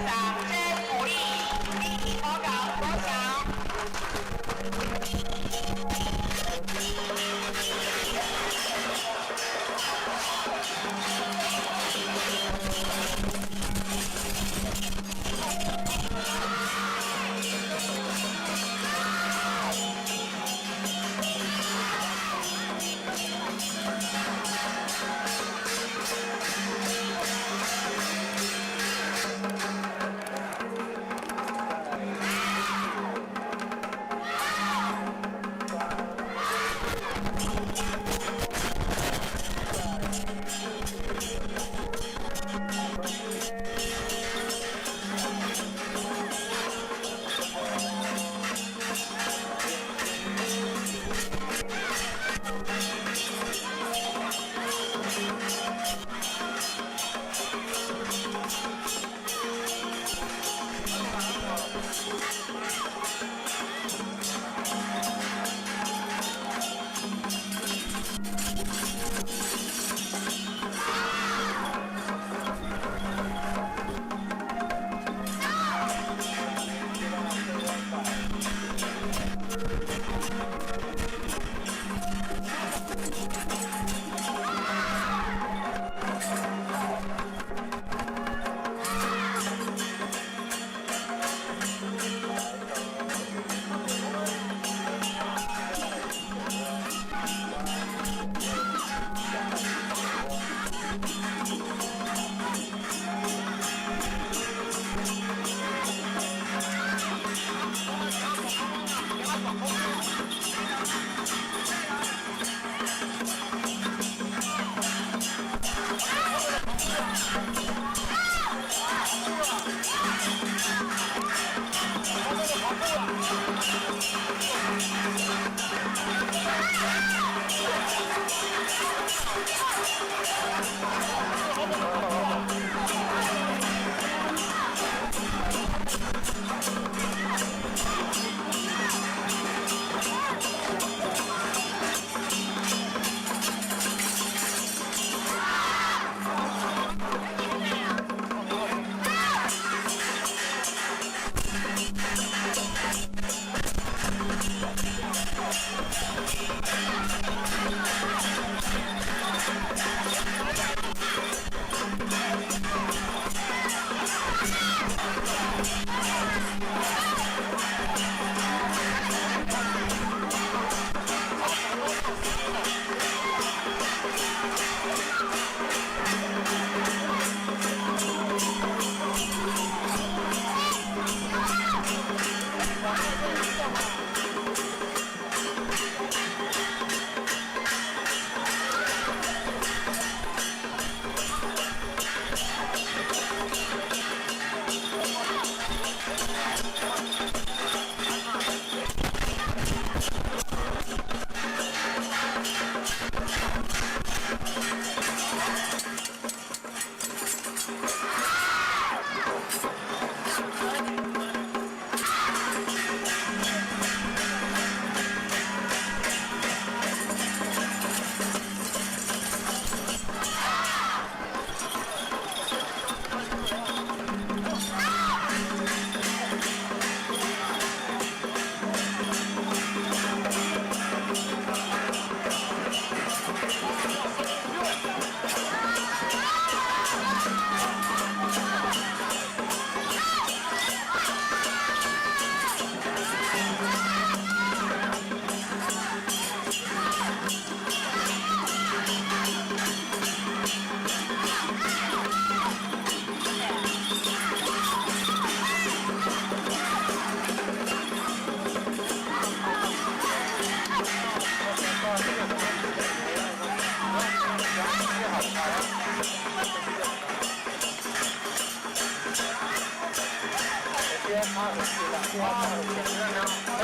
掌声鼓励，投稿多少？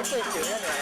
最喜欢的。对。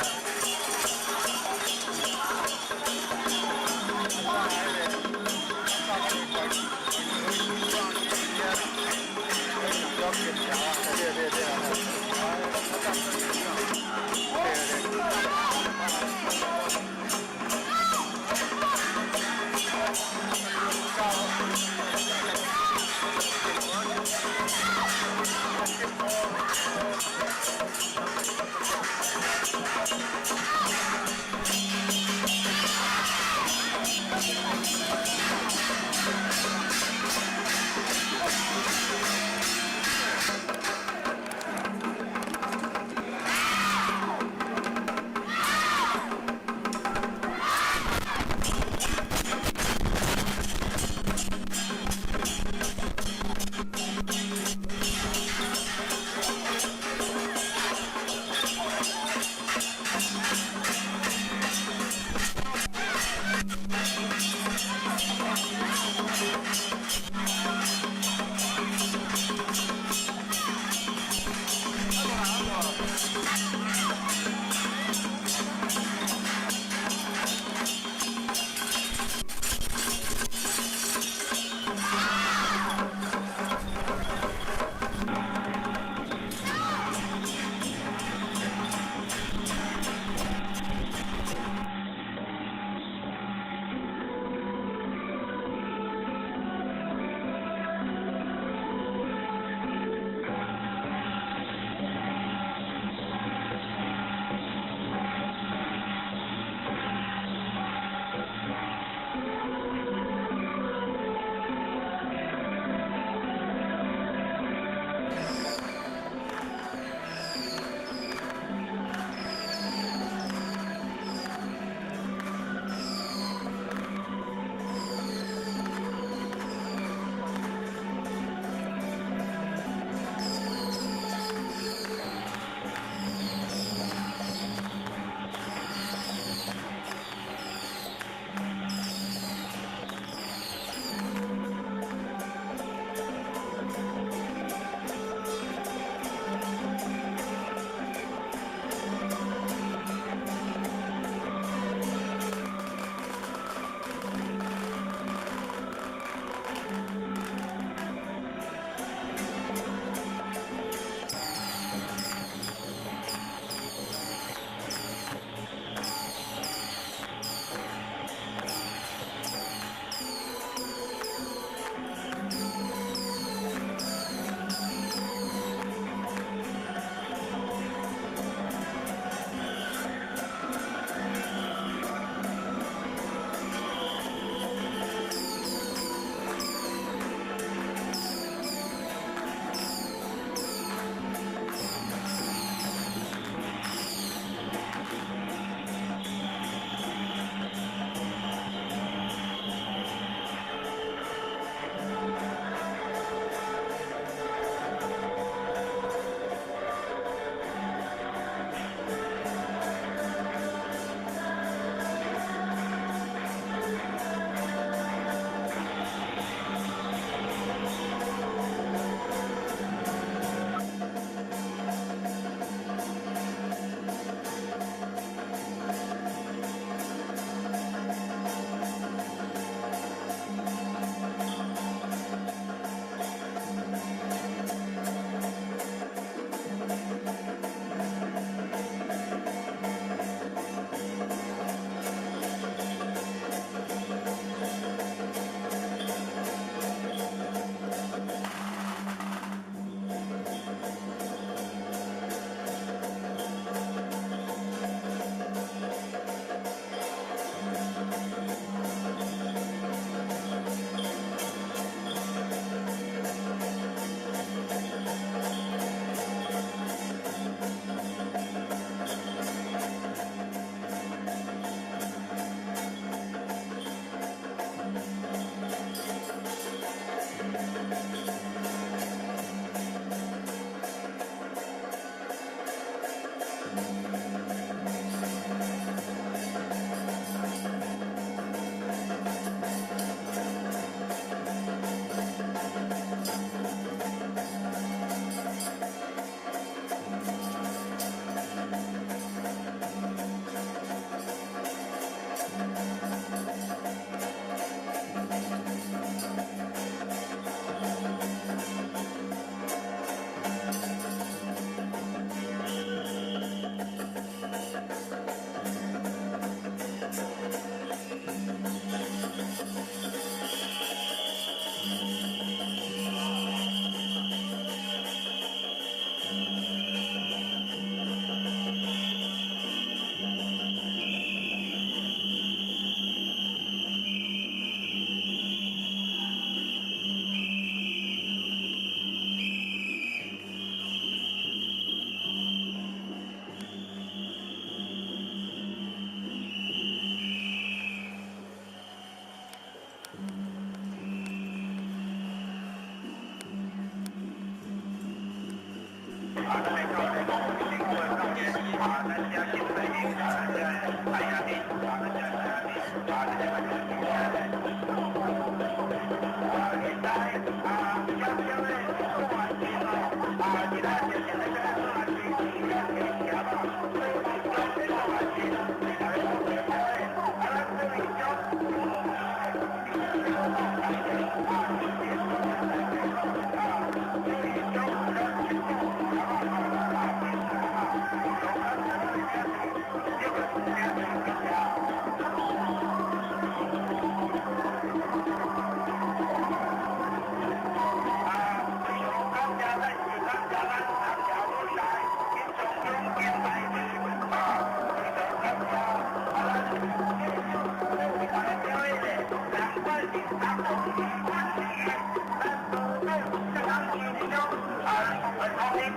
Gracias.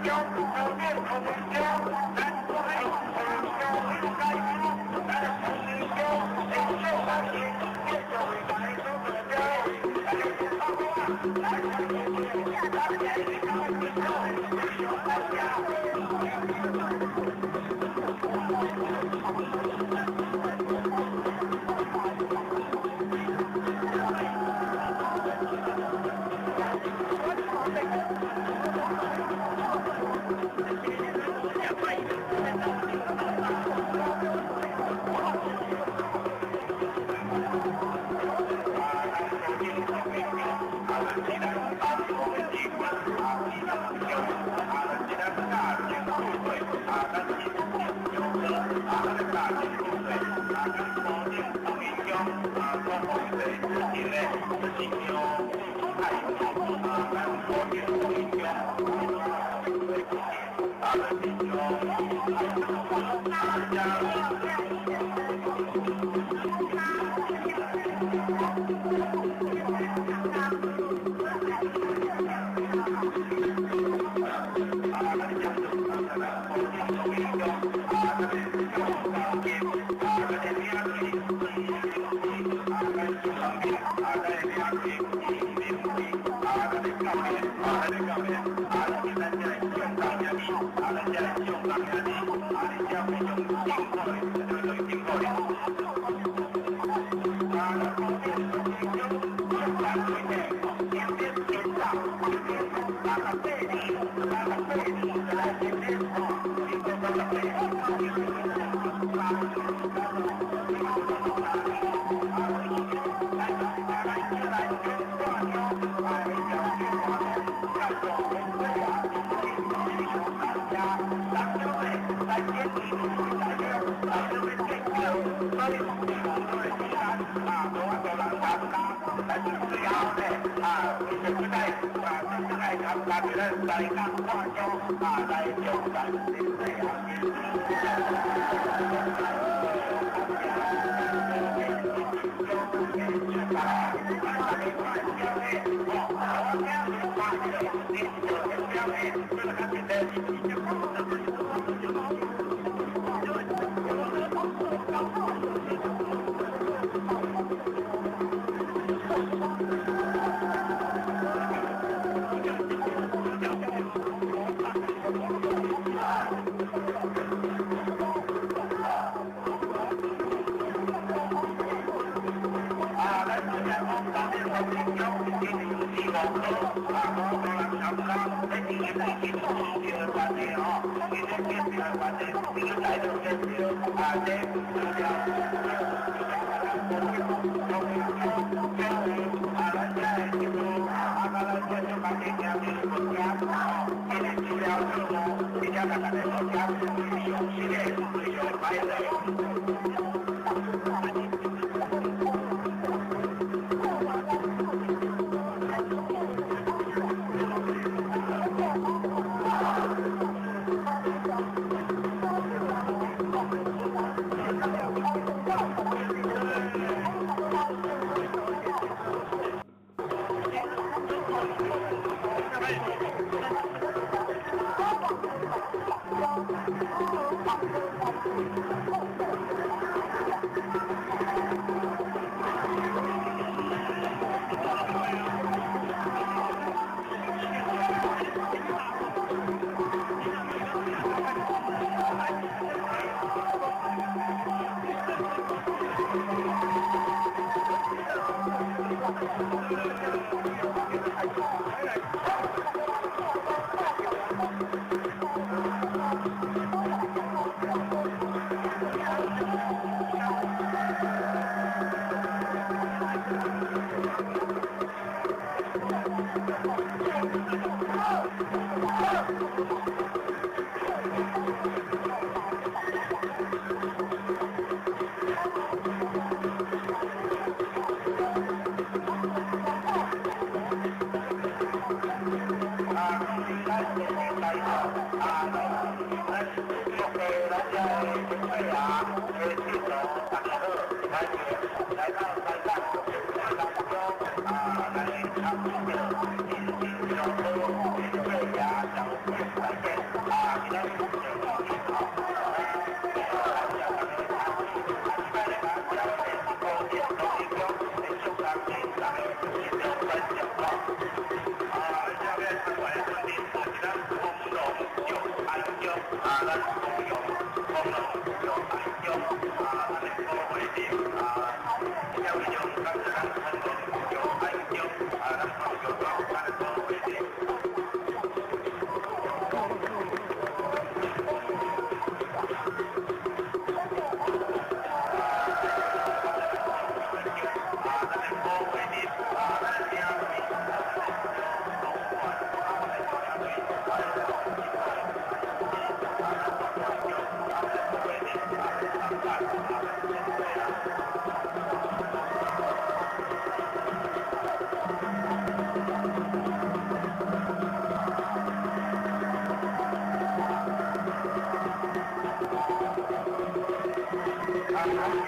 Hãy subscribe cho kênh Ghiền Mì Gõ để không bỏ lỡ Thank you.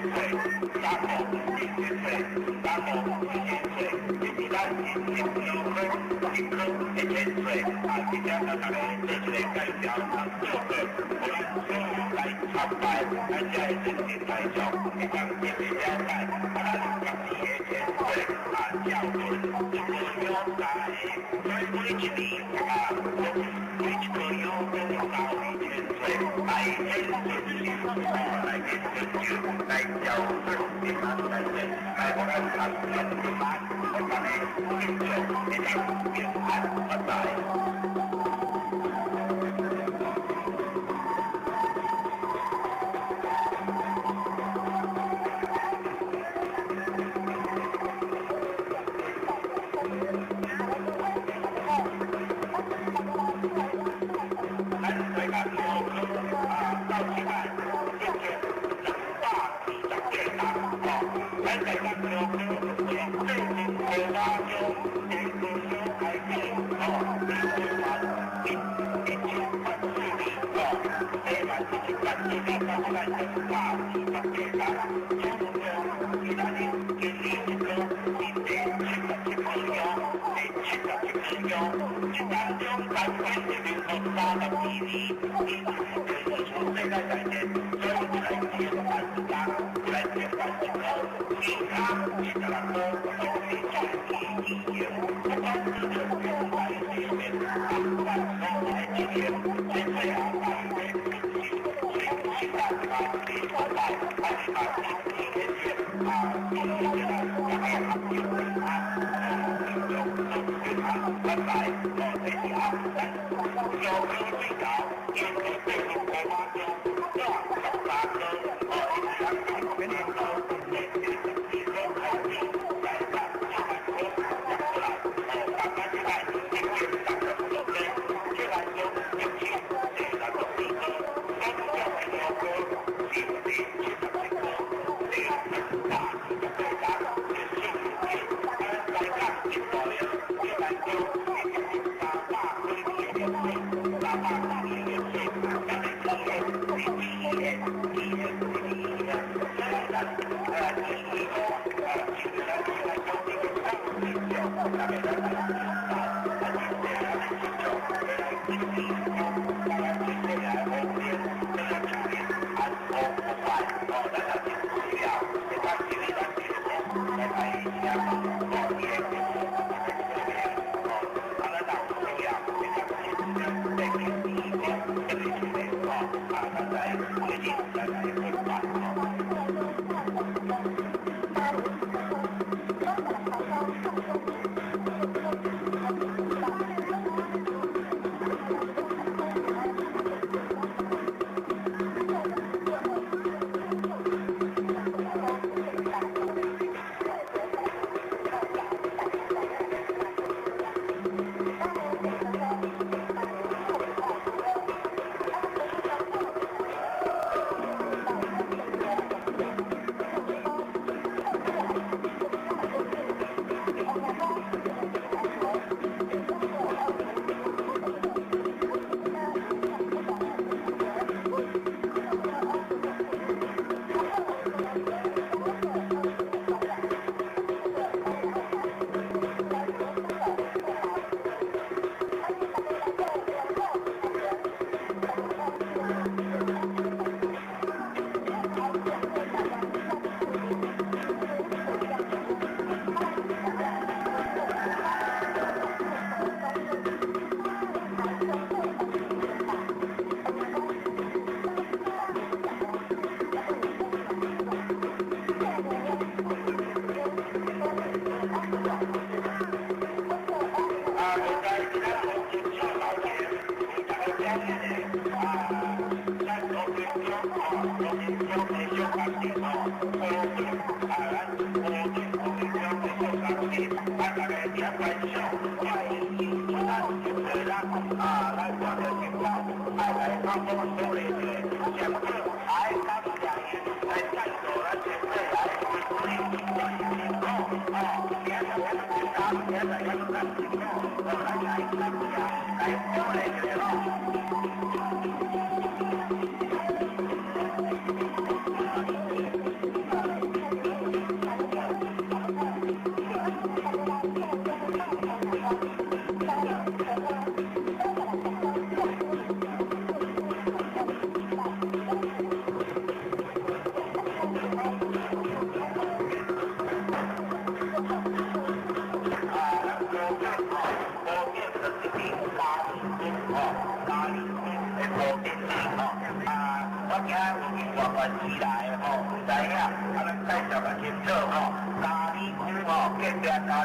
Thank you.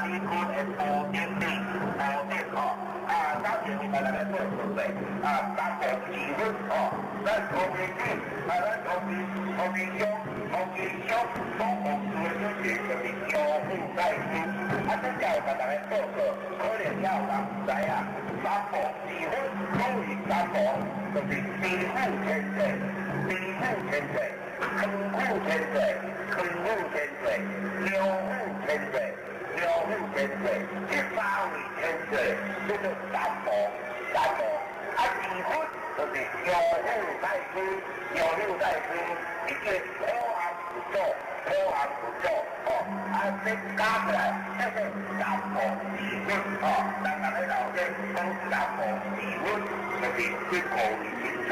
你看的无经理、无电哦，当前大家来做准备，三步2分哦，咱同时去，咱同时乡，总公司的就是交付代金，这叫大家来做个，可能要人知啊，三步2分等于3步，就是地富天税，地富天税，坑富天税，坑富天税，流富天税。流户天税，这3位天税，这就3步，2分就是流户代资，一个好行不做，哦，这加起来这是3步2分哦，咱大家了解，讲3步2分就是1个月薪水。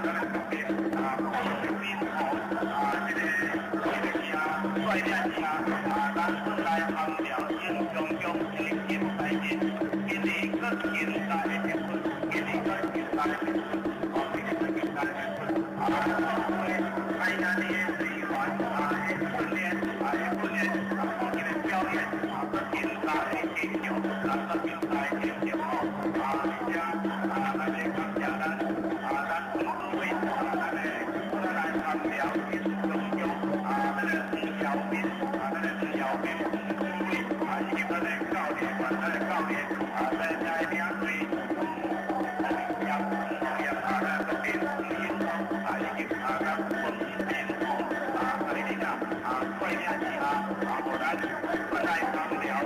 做了违背良心的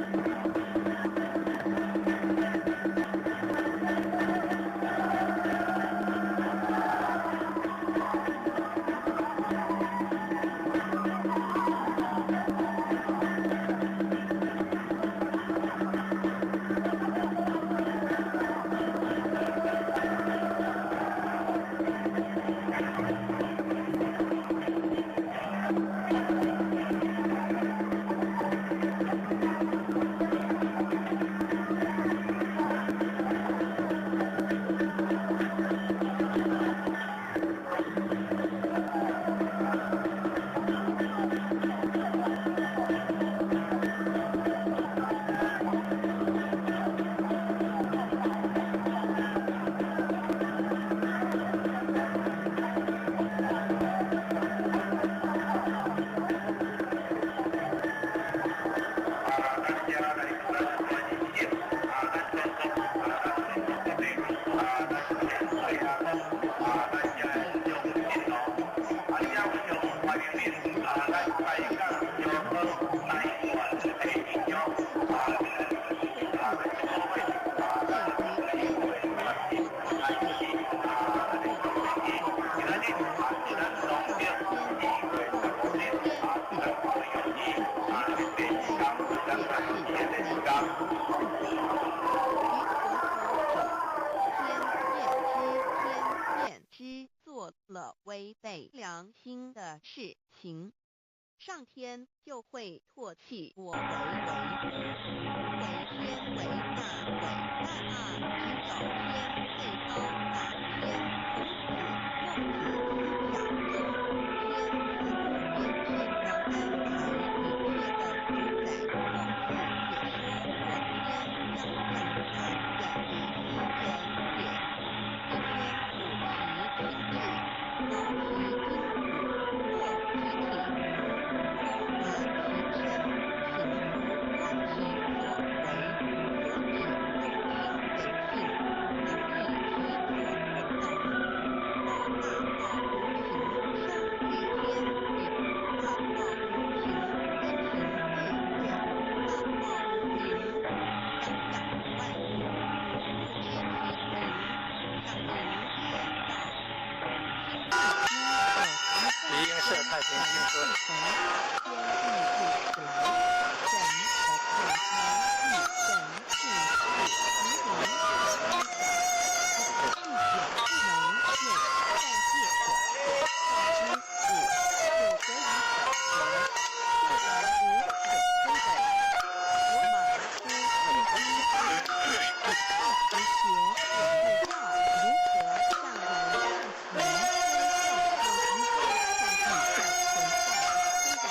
事情，上天就会唾弃我为为夫，为天为大，为大只有天最高大天。孔子、孟子思想中，天似乎也是能安排一切的主宰。孟子也说过，天将降下人于斯人也。一天虎其心志，谋其筋骨，破其体无，空乏其身，平服观其所为，所以众心本性，当以其所不能。若大道无形，生于天也；大道无情，人情日也；大道无名，将养万物，吾不知其名。想名曰道。理应是太平清楚。天地不来，神的口才一神性是无名之小，世界不能见，但借可见。造之五，有得于小国，做人无可推诿。我马夫一一不邪，我不道，如何向人看齐？虽教不一，但以下存在。虽然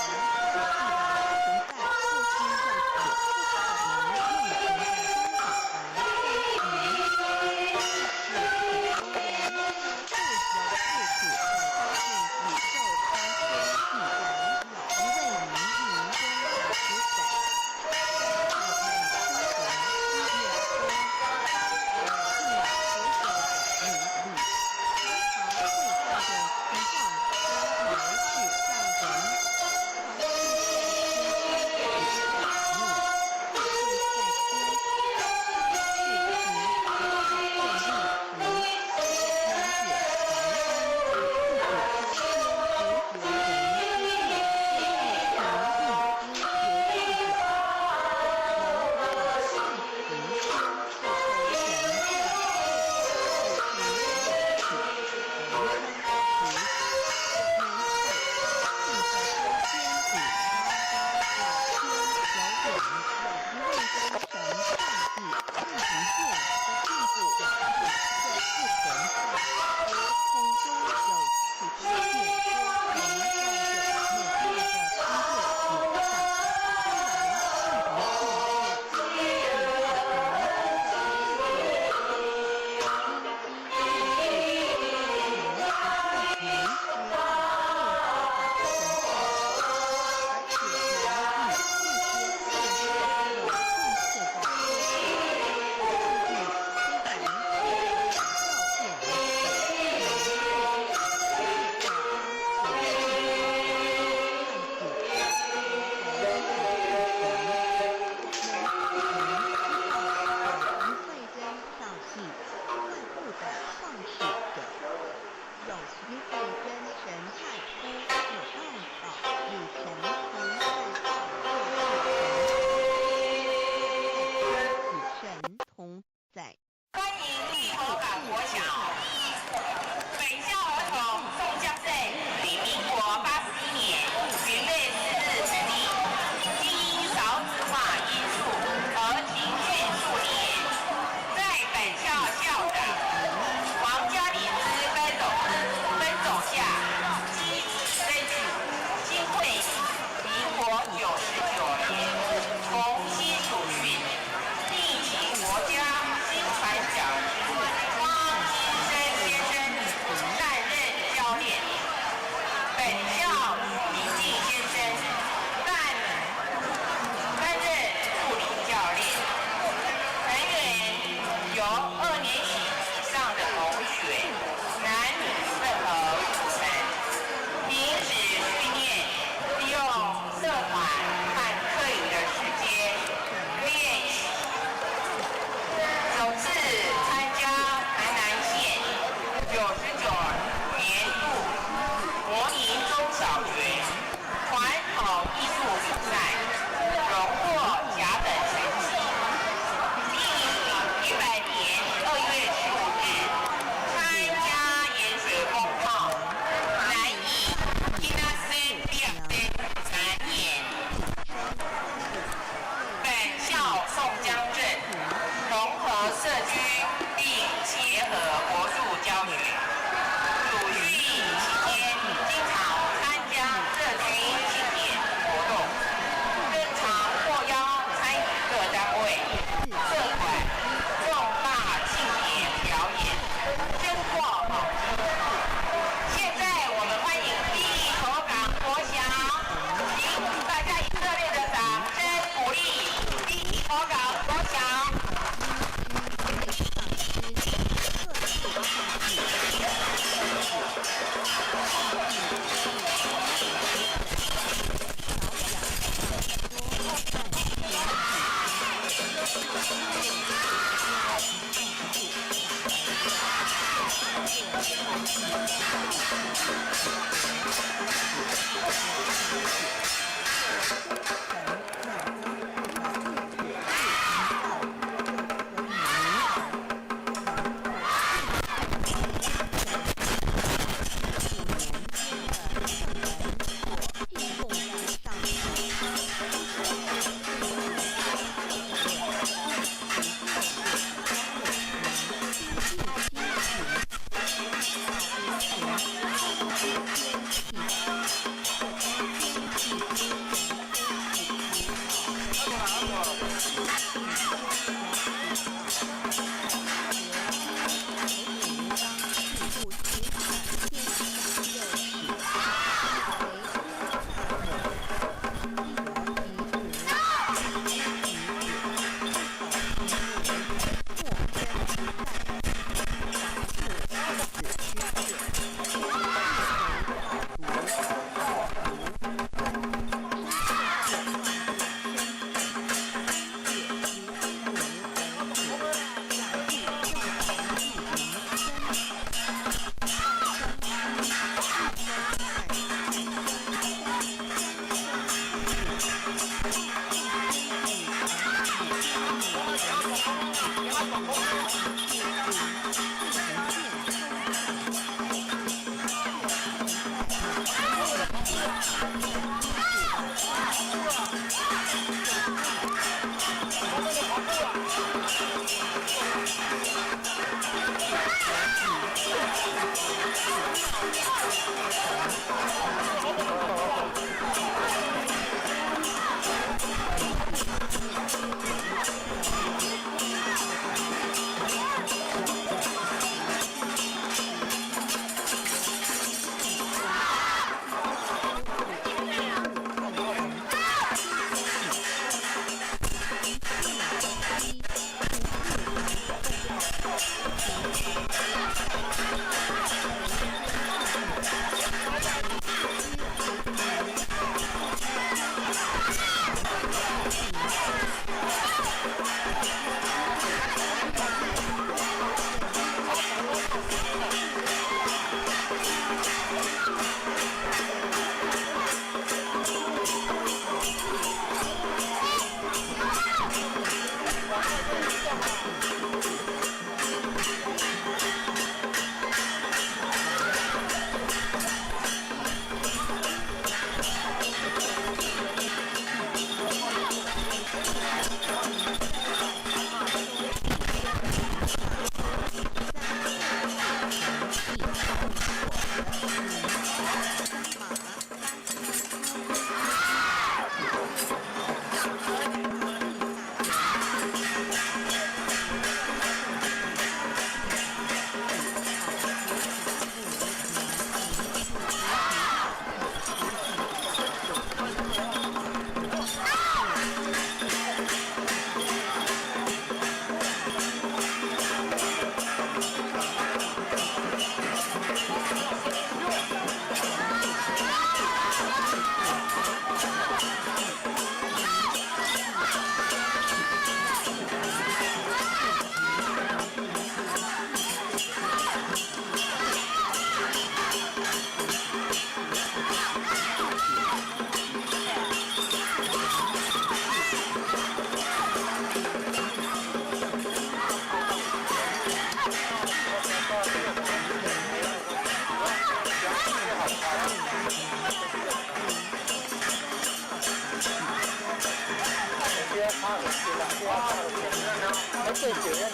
Thank you.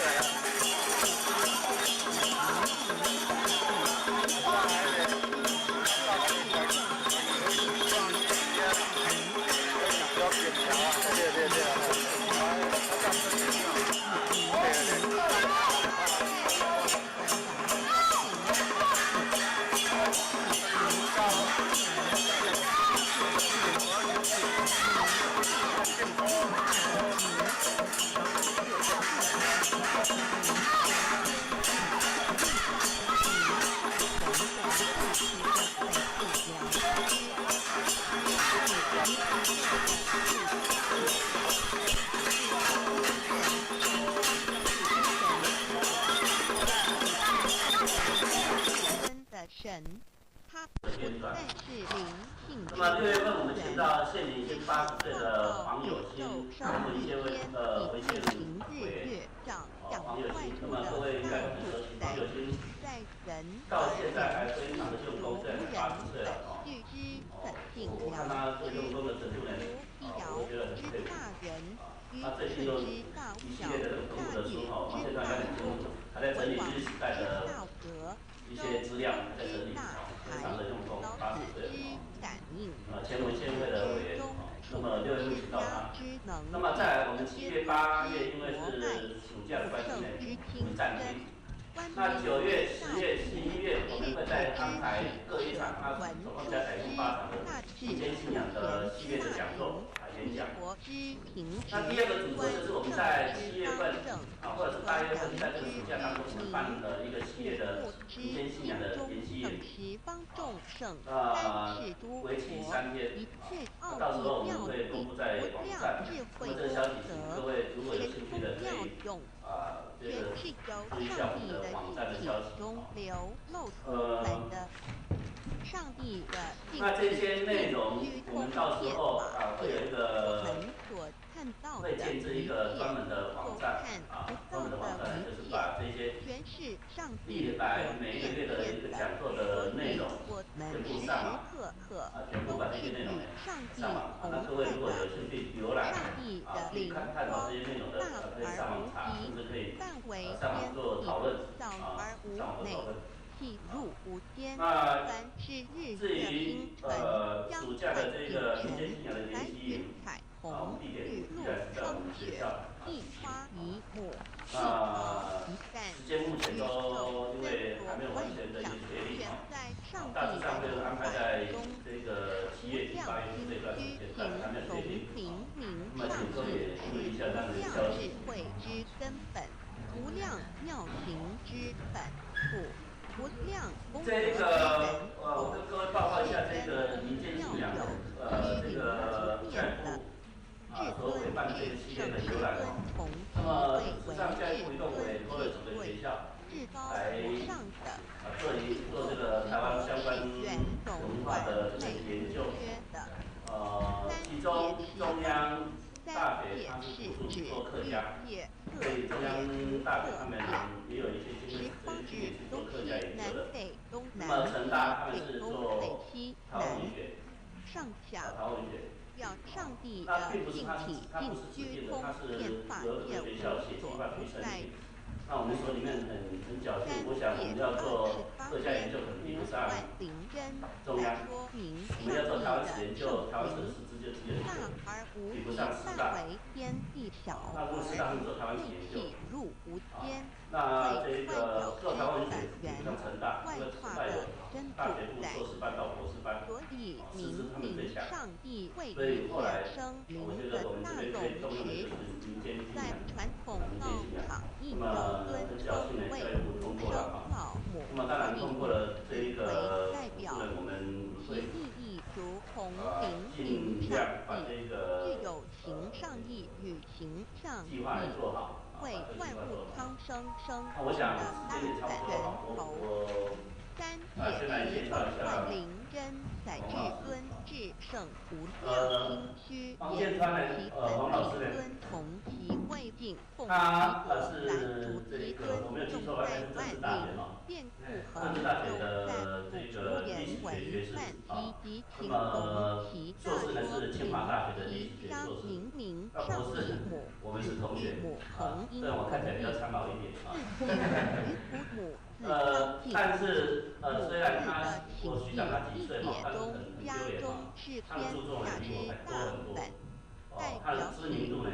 人，他不再是灵性那么6月份我们请到现年已经80岁的黄友兴，我们一些回线委员黄友兴，那么各位应该都很熟悉黄友兴，到现在还非常的用功，虽然80岁了我看他做用功的程度呢，我觉得很佩服。他最近又一系列的很丰富的书哈，黄先生应该很清楚，还在整理日时代的一些资料，还在整理，非常的用功，80岁了前文献会的委员，那么6月会请到他。那么再来，我们7月、8月因为是暑假的关系呢，会暂停。那9月、10月、11月，我们会再安排各一场，那总共加起来8场的民间信仰的系列的讲座演讲。那第二个主轴就是我们在7月份或者是8月份，在这个暑假当中，我们办的一个系列的民间信仰的研习营，为期3天，到时候我们会公布在网站。那么这个消息，请各位如果有兴趣的可以这个注意一下我们的网站的消息。那这些内容我们到时候会有一个会建置一个专门的网站专门的网站就是把这些历来每一个月的一个讲座的内容全部上网全部把这些内容上网那各位如果有兴趣浏览去看到这些内容的可以上网查，甚至可以上网做讨论上网做讨论。那至于暑假的这个民间信仰的研习营，我们地点依然是在我们学校。时间目前都因为还没有完全的一个确定大致上会安排在这个7月底8月初这段时间，但是还没有确定。那么请各位也注意一下这样的消息。这个我跟各位报告一下这个民间信仰这个教育部所委办的这个系列的游览那么事实上教育部移动委托了几个学校来做这个台湾相关文化的这个研究其中中央大学它是补助做客家，所以中央大学他们也有一些经费去做客家研究的。那么成大他们是做台湾文学，台湾文学。那并不是它不是指定的，它是由这个学校写计划去申请。那我们所里面很侥幸，我想我们要做客家研究可能比不上中央，我们要做台湾史研究，台湾史的师资就只有一个，比不上师大。那如果师大会做台湾史研究，那这个做台湾文学比不上成大，因为成大有大学部硕士班到博士班，师资他们最强。所以后来我觉得我们这边可以动用的就是民间信仰，那么很侥幸的教育部通过了那么当然通过了这一个部分，我们会尽量把这个计划来做好。那我想时间也差不多了，我先来介绍一下。黄建川呢，黄老师呢，他是这个我没有记错吧，应该是政治大学政治大学的这个历史学学士那么硕士呢是清华大学的历史学硕士，那博士我们是同学虽然我看起来比较苍老一点但是虽然我虚长他几岁但是很丢脸他的著作呢比我还多很多他的知名度呢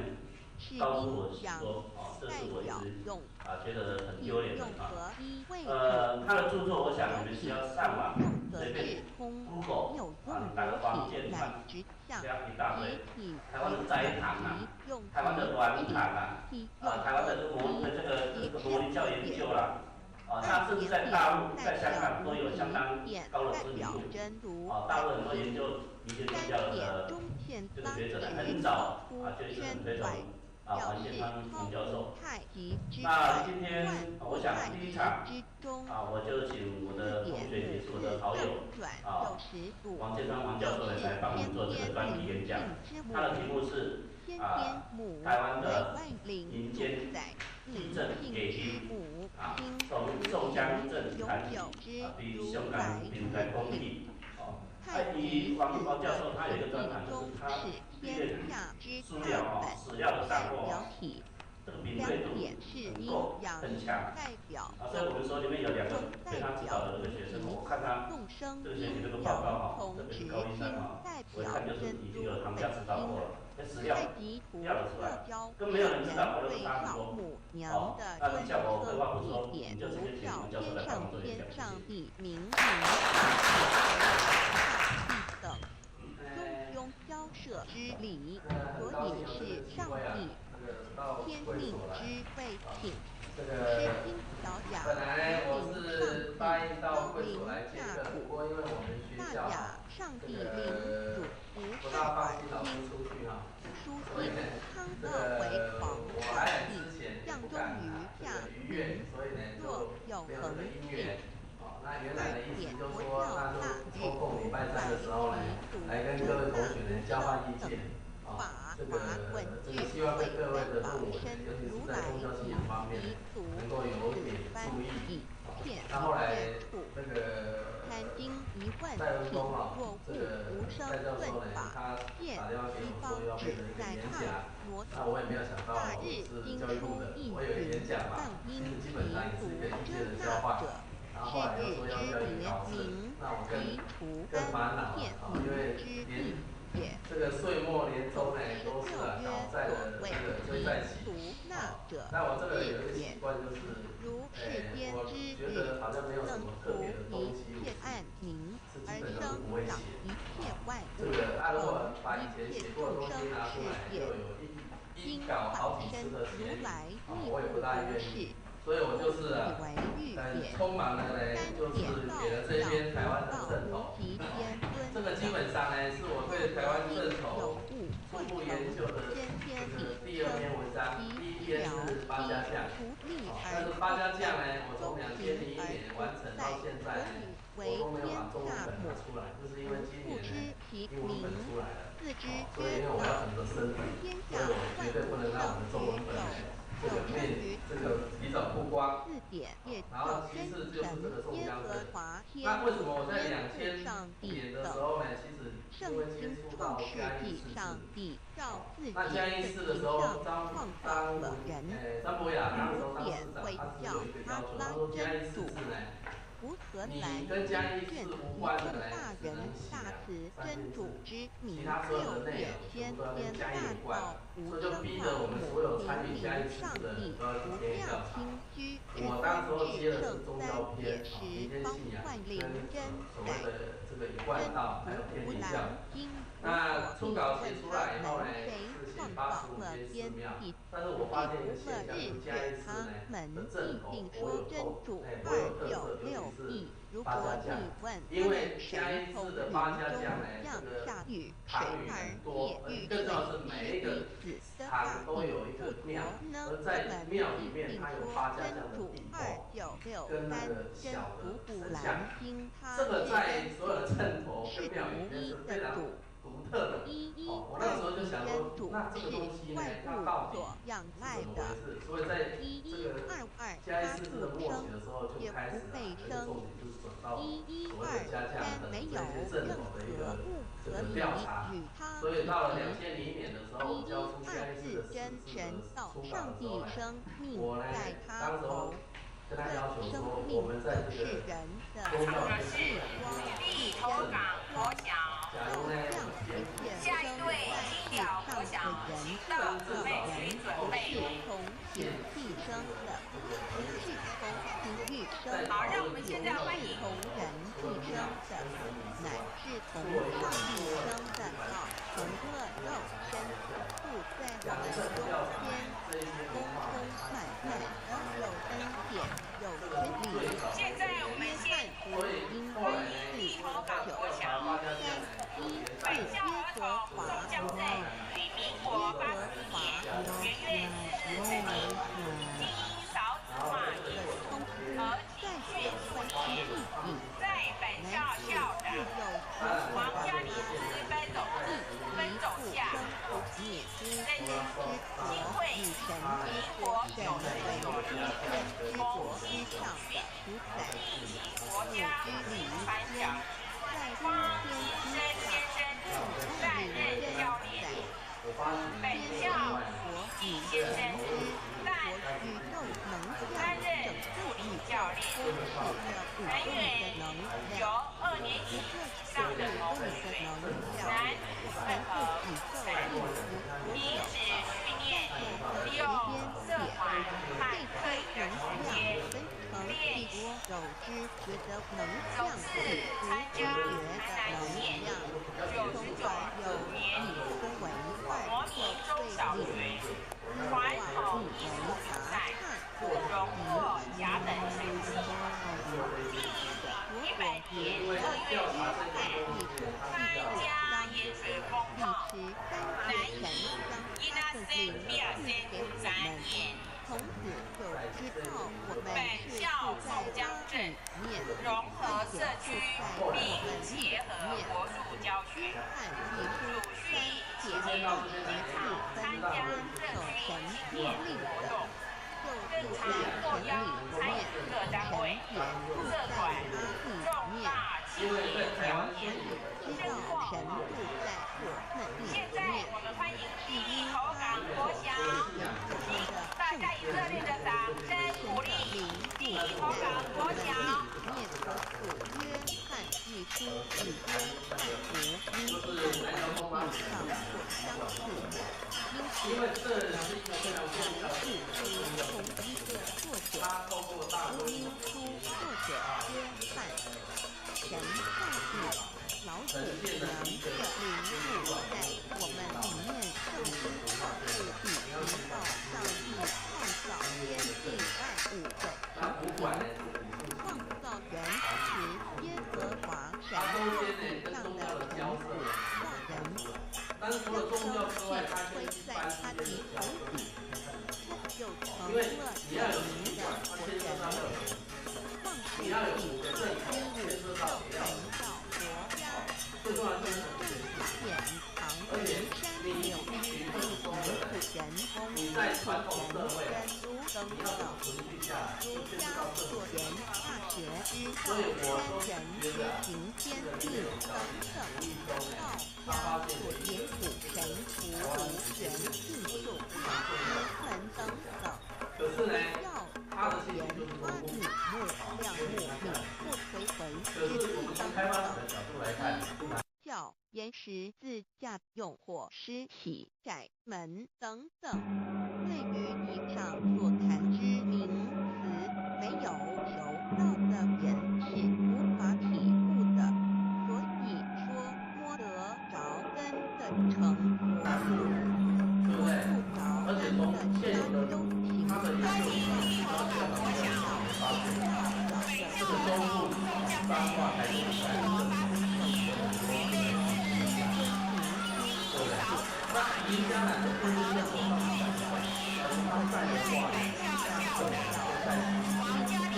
高出我许多这是我一直觉得很丢脸的他的著作我想你们只要上网随便 Google 打个黄建川这样一大堆台湾的斋堂台湾的软堂台湾的这个魔力教研究他甚至在大陆在香港都有相当高的知名度大陆很多研究民间宗教的这个学者呢很早就一直很推崇表示超无太极之外，今天我想第一场我就请我的同学也是我的好友王建昌王教授来帮我们做这个专题演讲。他的题目是台湾的民间地震给予从宋江镇谈起比香港平台公益。以王教授他有一个专长，就是他历练资料史料的掌握这个敏锐度很够很强所以我们说里面有2个被他指导的这个学生，我看他这个学习这个报告特别是高一生我一看就是已经有行家指导过了，那史料调得出来，跟没有人知道我就差很多那你叫我废话不说，你就直接请王教授来帮我做演讲。中庸交涉之理，所以是上帝天命之谓请。诗经小雅本来我是答应到会所来接客，不过因为我们学校上帝领主不大放心老师出去书信康乐为皇上帝，降中于下民，若有恒信。那原来的意思就是说，那就抽空礼拜3的时候呢，来跟各位同学呢交换意见。这个希望对各位的论文，尤其是在宗教信仰方面，能够有一点注意。那后来那个戴文峰这个戴教授呢，他打电话给我说要变成一个演讲，那我也没有想到我是教育部的，我有演讲嘛，其实基本上也是一个意见的交换。然后后来又说要以考试，那我更烦恼了因为连这个岁末年终呢都是搞债的这个追债期。那我这个有一个习惯就是，我觉得好像没有什么特别的东西，是基本上是不会写。这个如果把以前写过的东西拿出来，就有一稿好几次的写，我也不大愿意。所以我就是很匆忙的呢，就是给了这篇台湾的正统。这个基本上呢，是我对台湾正统初步研究的这个第2篇文章。第1篇是八家将，但是八家将呢，我从2001年完成到现在呢，我都没有把中文本拿出来，就是因为今年呢英文本出来了，所以因为我要很多身份，所以我绝对不能让我的中文本呢这个提早曝光。然后其次就是这个宋江镇。那为什么我在2000年的时候呢？其实因为接触到嘉义市那嘉义市的时候，张博雅那时候当市长，他是有一个要求，他说嘉义市呢，你跟嘉义市无关的呢，只能写3千字，其他所有的内容全部都要跟嘉义有关，所以就逼着我们所有参与嘉义市的人都要去填调查。我当时候接的是宗教篇民间信仰跟所谓的这个一贯道还有天地教。那初稿写出来以后呢，是写85间寺庙，但是我发现一个现象，是嘉义市呢的正统我有特色，尤其是八家将，因为嘉义市的八家将呢，这个堂宇很多，更重要是每一个堂都有一个庙，而在庙里面它有八家将的地位，跟那个小的神像，这个在所有的镇头跟庙里面是非常独特的。我那时候就想说，那这个东西呢，它到底是怎么回事？所以在这个嘉义市的默写的时候，就开始这个重点就是转到所谓的家将的这些镇头的一个这个调查。所以到了2001年的时候，我交出嘉义市的实质的初稿的时候呢，我呢当时候跟他要求说，我们在这个宗教的举例投稿国小。假如呢，下一位金鸟国小行道准备区准备。好，让我们现在欢迎同人替身的，乃至同上替身的同乐肉身，附在我们中间，通通满满的有恩典，有权利。现在我们先因地投稿国小本校儿童宋江镇于民国84年元月成立，精英少子化以和体训事业。在本校校长王嘉玲分总下，真人新会民国90年蒙基主训，立起国家传讲。方医生先生担任教练，本校李先生担任助理教练。成员由2年级以上的同学，男混合平时训练利用社团和课余时间练习。首次参加台南县99年模拟中小学传统艺术比赛，荣获甲等成绩。100年2月1日参加盐水风炮，男艺因那些表现展演。本校宋江镇融合社区，并结合国术教学，主训结合平常参加社区纪念活动，正常受邀参与各单位、社团重大庆典表演，深获鼓励。现在我们欢迎第一口港国小，大家以热烈的掌声鼓励第一口港国小。因为这是一个非常重要的事情，他透过大陆呈现了一个我们里面上师考试比频道上帝创造天地万物的创造原始耶和华神地上的人子化人，但是除了宗教之外，它会在他的头顶，就成因为了你要有有名的活人。你要有5个正统，牵涉到你要最重要就是而且你必须你在传统社会，你要怎么存续下来，就牵涉到社会。所以我都觉得他发现了一个可是呢，他的兴趣就是农牧。可是我们从开发者的角度来看，教岩石自驾用或尸体窄门等等，对于以上所谈之名词没有求到的人是无法体悟的，所以说摸得着根的成佛，对不对？而且从现有的他的研究这个中部彰化台中那宜家呢，不是这种他在的话，王嘉玲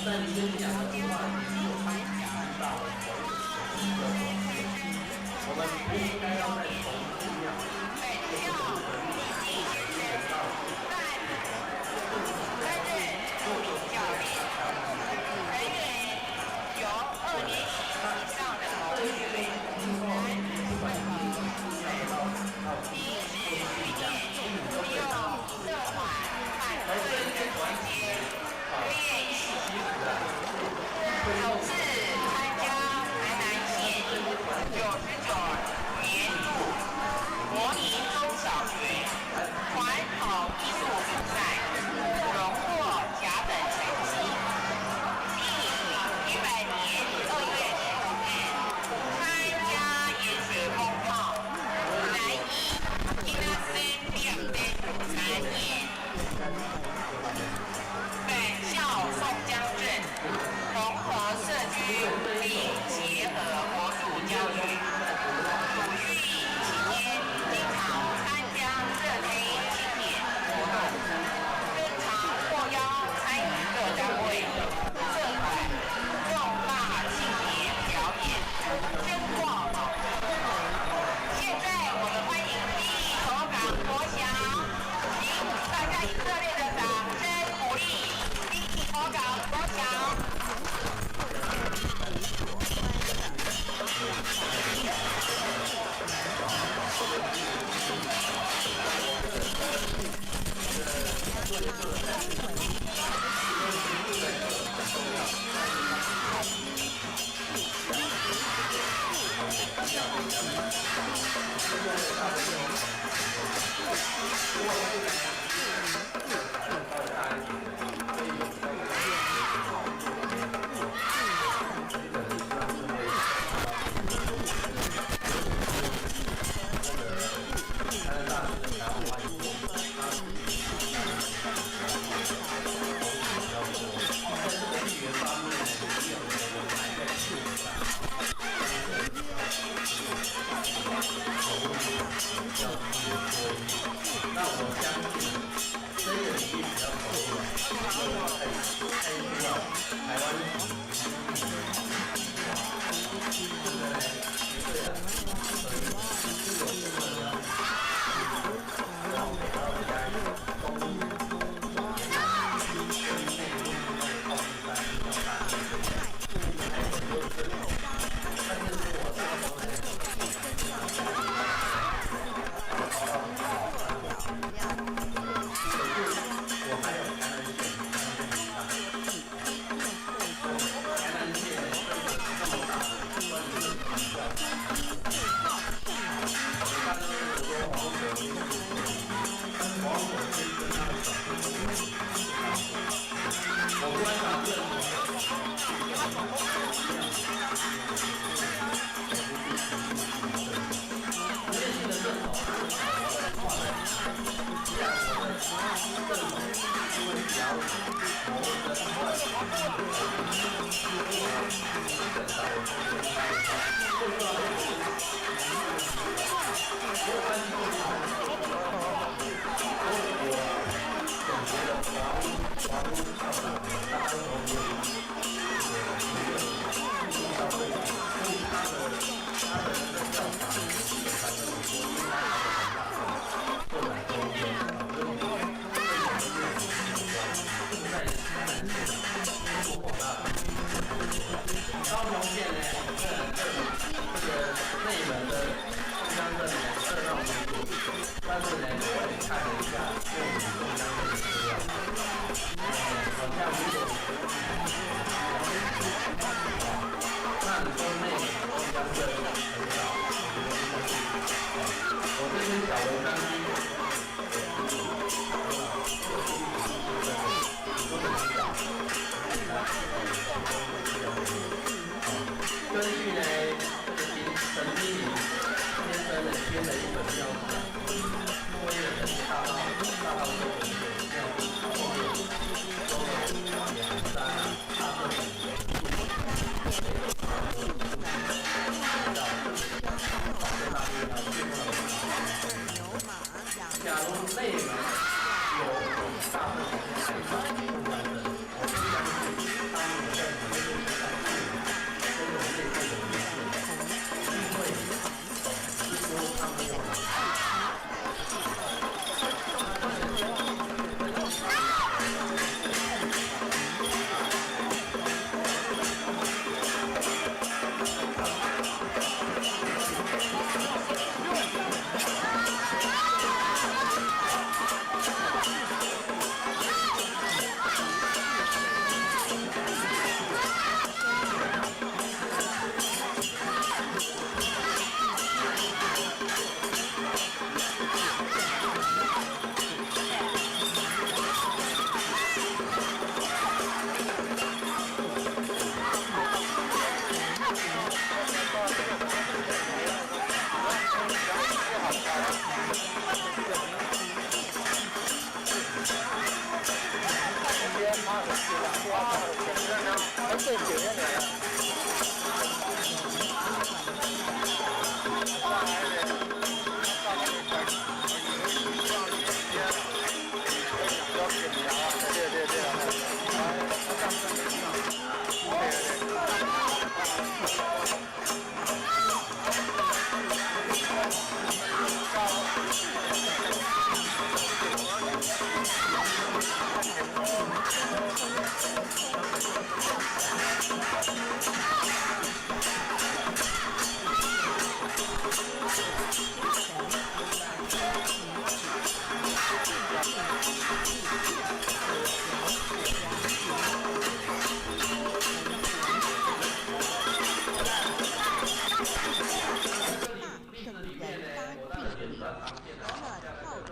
但你跟讲的话，你有看到我们不应该要再重复一样。首次参加台南县99年度模拟中小学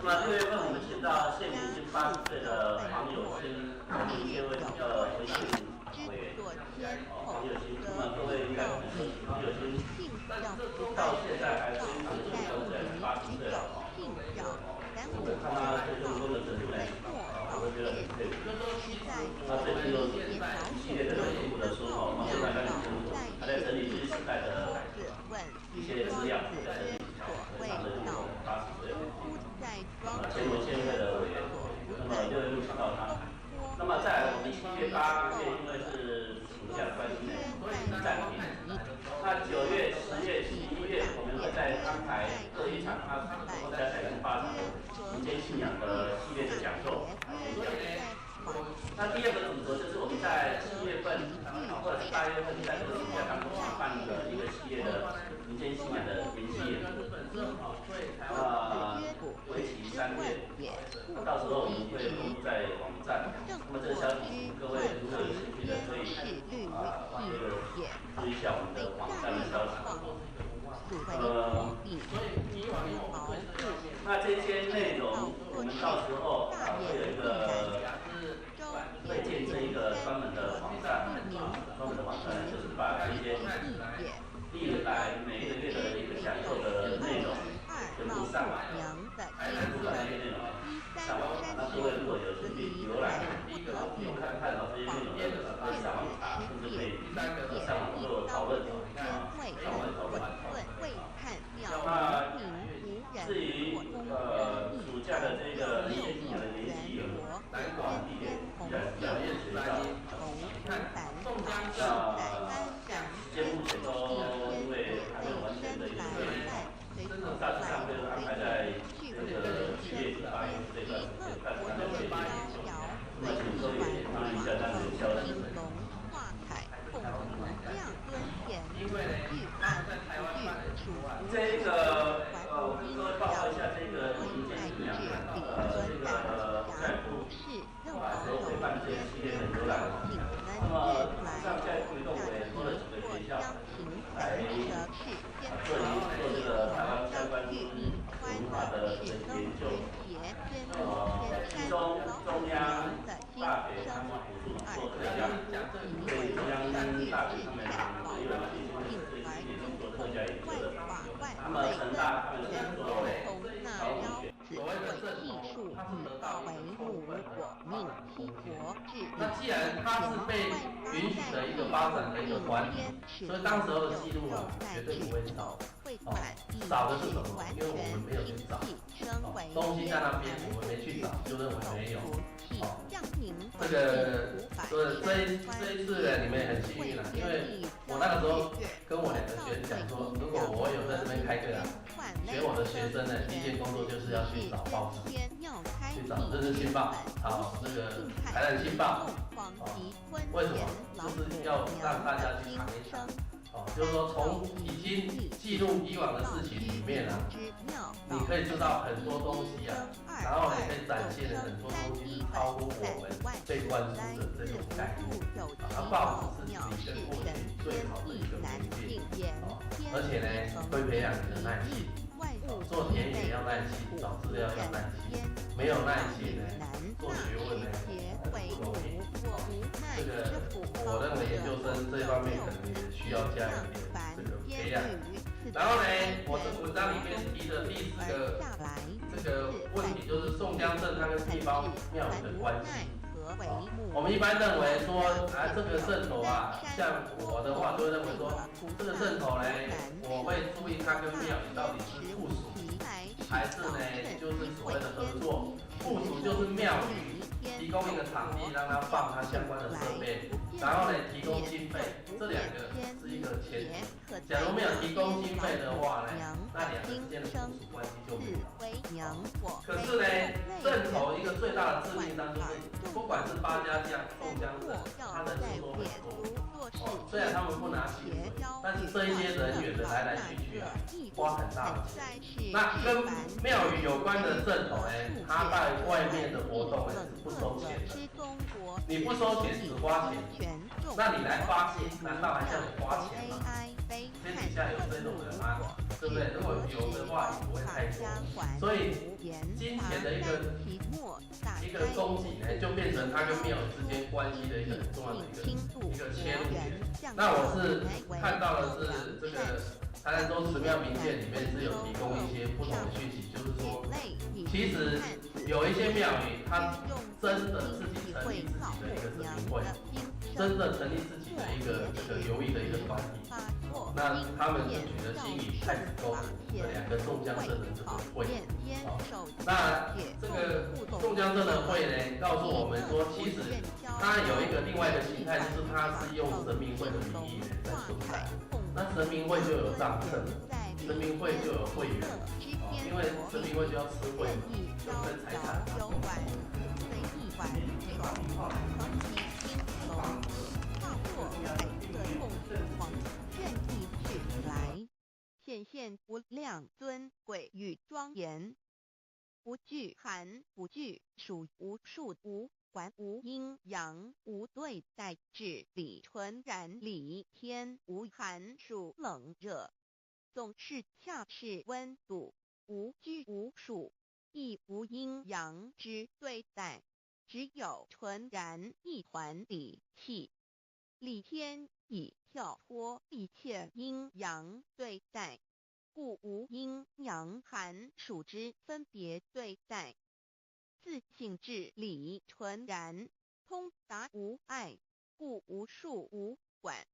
那6月份我们请到现年已经80岁的黄友兴这位回信委员，黄友兴，那么各位应该很熟悉黄友兴，到现在还非常的健康，在80岁了哦。我看他对中风的程度呢，我都觉得很佩服。他最近又一系列的节目的书哦，黄秀才刚讲清楚，他在整理新时代的一些资料，在整理，非常的用功，80岁了。前文献会的委员，那么6月6请到他。那么再来，我们7月、8月因为是暑假的关系呢，所以暂停。那9月、10月、11月，我们会在安排各一场，或者再采用8场民间信仰的系列的讲座。那第二个组合就是我们在7月份或者是8月份，在这个暑假当中办的一个系列的民间信仰的研习演出。为期3月，到时候我们会公布在网站。那么这个消息，各位如果有兴趣的，可以注意一下我们的网站的消息。那这些内容，我们到时候会有一个会建设一个专门的网站，专门的网站。一刀真会混沌未看庙名无人或公人暑假的这个一些新的联系有南广地点表演学校，节目前都因为还没有完全的一个大致上会安排在这个7月18日这段时间，但是还没有确定日期。那请各位检查一下当天消息。这个我跟各位报告一下这个民间信仰，这个在部所会办这系列的游览。那么上在推动委托了几个学校来做这个台湾相关文化的研究。其中中央大学他们补助做特教，所以中央大学他们也有一些对这些做特教研究的。那么成大他们是做考古学，所谓的正统，它是得到充分的那既然它是被允许的一个发展的一个团体，所以当时候的记录绝对不会少。少的是什么？因为我们没有去找，东西在那边我们没去找，就认为没有。这个这一次呢，你们也很幸运了，因为我那个时候跟我2个学生讲说，如果我有在这边开课啊，学我的学生呢，第一件工作就是要去找报纸，去找《日日新报》，找这个《台南新报》，为什么？就是要让大家去尝一尝。就是说从已经记录以往的事情里面啊，你可以知道很多东西啊，然后也可以展现的很多东西是超乎我们被灌输的这种概念。报纸是你跟过去最好的一个媒介，而且呢会培养你的耐性。做田野要耐心，找资料要耐心，没有耐心呢，做学问呢不容易。这个我认为研究生这方面可能也需要加一点这个培养。然后呢，我的文章里面提的第4个这个问题就是宋江镇它跟地方庙宇的关系。我们一般认为说这个镇头啊，像我的话就会认为说，这个镇头呢，我会注意它跟庙宇到底是附属，还是呢就是所谓的合作。附属就是庙宇提供一个场地让它放它相关的设备，然后呢提供经费，这2个是一个前提。假如没有提供经费的话呢，那2个之间的附属关系就没有。可是呢，镇头一个最大的致命伤就是，不管是八家将、宋江镇，他人数都很多。虽然他们不拿薪水，但是这一些人员的来来去去啊，花很大的钱。那跟庙宇有关的镇头呢，他在外面的活动呢是不收钱的。你不收钱只花钱，那你来发薪，难道还叫你花钱吗？天底下有这种人吗？对不对？如果有的话，也不会太多。所以金钱的一个供给呢，就变成它跟庙宇之间关系的一个很重要的一个切入点。那我是看到的是这个台南州慈庙名鉴里面是有提供一些不同的讯息，就是说，其实有一些庙宇它真的自己成立自己的一个神明会，真的成立自己的一个这个游艺的一个团体。那他们就举了新义太子宫的2个宋江镇的这个会，那这个宋江镇的会呢，告诉我们说，其实它有一个另外一个形态，就是它是用神明会的名义呢在存在。那神明会就有账册，神明会就有会员，因为神明会就要吃会嘛，就分财产。显现无量尊贵与庄严，无惧寒，无惧暑，无数无管，无阴阳，无对待，至理纯然理天，无寒暑冷热，总是恰是温度，无拘无束，亦无阴阳之对待，只有纯然一团理气。理天以跳脱一切阴阳对待，故无阴阳寒暑之分别对待，自性至理纯然，通达无碍，故无束无管，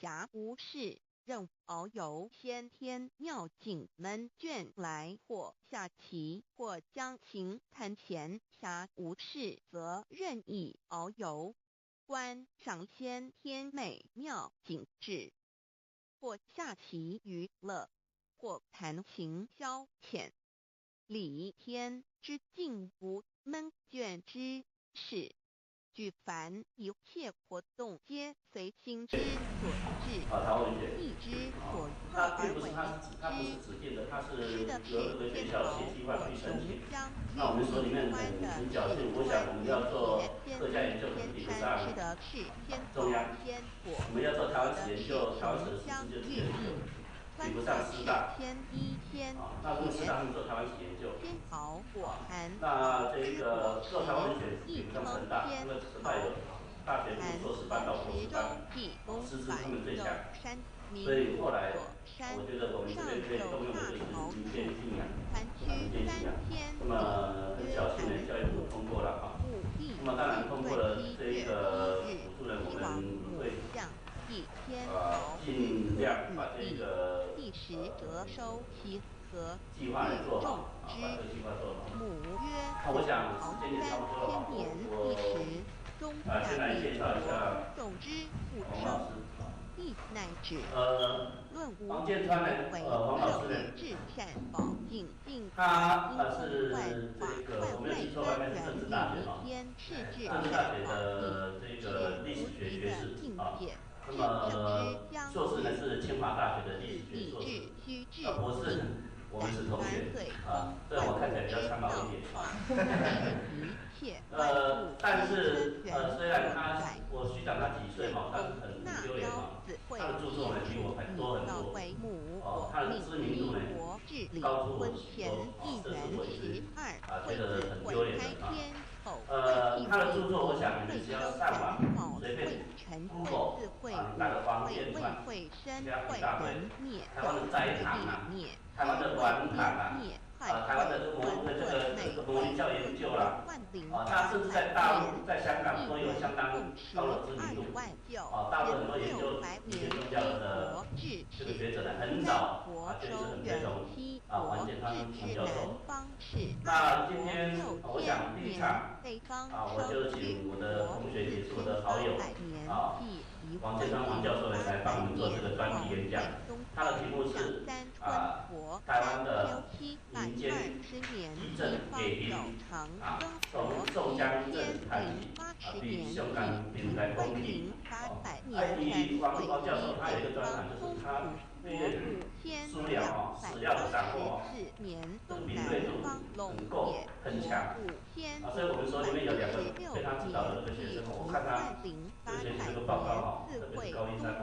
暇无事，任遨游先天妙境门卷来，或下棋，或将琴弹弦，暇无事则任意遨游，观赏先天美妙景致，或下棋娱乐，或弹琴消遣。礼天之境无门卷之事，举凡一切活动，皆随心之所至，意之所它并不是而为它不是指定的，它是吃的由这个学校写计划去申请。那我们所里面穿的很侥幸，我想我们要做客家研究，可能比不上吃的是鲜中央。鲜果，我们要做台湾史研究，台湾史的师资就只有一个，比不上师大。那如果师大他们做台湾史研究，那这个做台湾文学比不上成大，因为成大有大学部硕士班到博士班，师资他们最强。所以后来我觉得我们这边可以动用的就是民间信仰，民间信仰。那么很侥幸的，教育部通过了啊。那么当然通过了这一个补助呢，我们会尽量把这个计划来做好，把这个计划做好。那我想时间也差不多了，我先来介绍一下黄老师。王建川呢，黄老师呢，他是这个我没有记错，应该是政治大学啊，政治大学的这个历史学学士啊。那么硕士呢是清华大学的历史学硕士，博士我们是同学啊，虽然我看起来比较苍老一点啊。但是虽然我虚长他几岁嘛，但是很丢脸嘛，他的著作呢比我还多很多，哦，他的知名度呢高出我许多，这是我一直觉得很丢脸的啊。他的著作我想你们只要上网随便 Google 打个王建川，加一大堆，台湾的斋堂啊，台湾的软堂啊。台湾的这个模拟教研究啦，他甚至在大陆、在香港都有相当高的知名度。大陆很多研究民间宗教的这个学者呢，很早就是很推崇王建川王教授。那今天我想第一场我就请我的同学，也是我的好友王建川王教授呢来帮我们做这个专题演讲。他的题目是台湾的民间义政给评从宋江政谈起比香港平台公平。王教授他有一个专长，就是他对书疗史料的掌握这个敏锐度很够很强所以我们所里面有两个被他指导的这个学生，我看他这个学习这个报告特别是高一山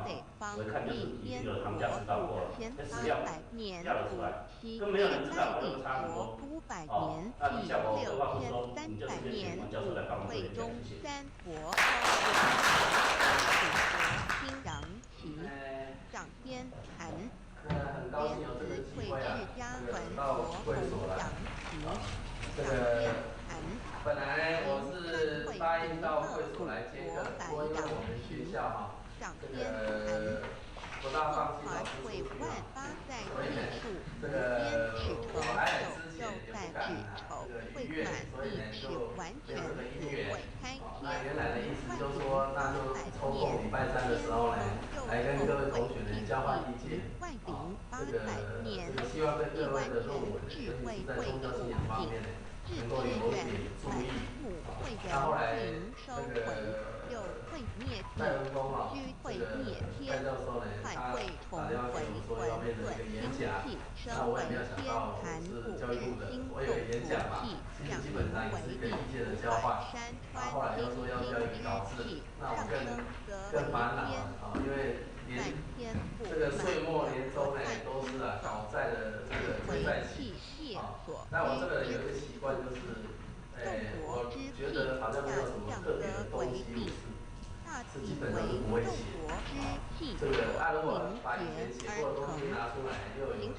我一看就是已经有行家指导过了，那史料调得出来，跟没有人知道又差很多。那底下我二话不说，我们就直接请王教授来帮我们做演讲，谢谢。很高兴有这个机会到会所来。这个本来我是答应到会所来接课，不过因为我们学校这个不大放弃老师出题所以呢，这个我来之前也不敢这个逾越，所以呢就没有这个音乐。那原来的意思就是说，那就抽空礼拜三的时候呢，来跟各位同学呢交换意见。这个希望对各位的论文，尤其是在宗教信仰方面呢，能够有一点注意。那后来这个蔡文公这个蔡教授呢，他打电话给我说要面的这个演讲，那我也没有想到我是教育部的，我有演讲嘛，其实基本上也是一个意见的交换。后来又说要交一个稿子，那我更烦恼了因为连这个岁末年终呢都是搞债的这个追债期但我这个人有一个习惯就是，我觉得好像没有什么特别的东西是基本上是不会写这个如果把以前写过的东西拿出来，又有一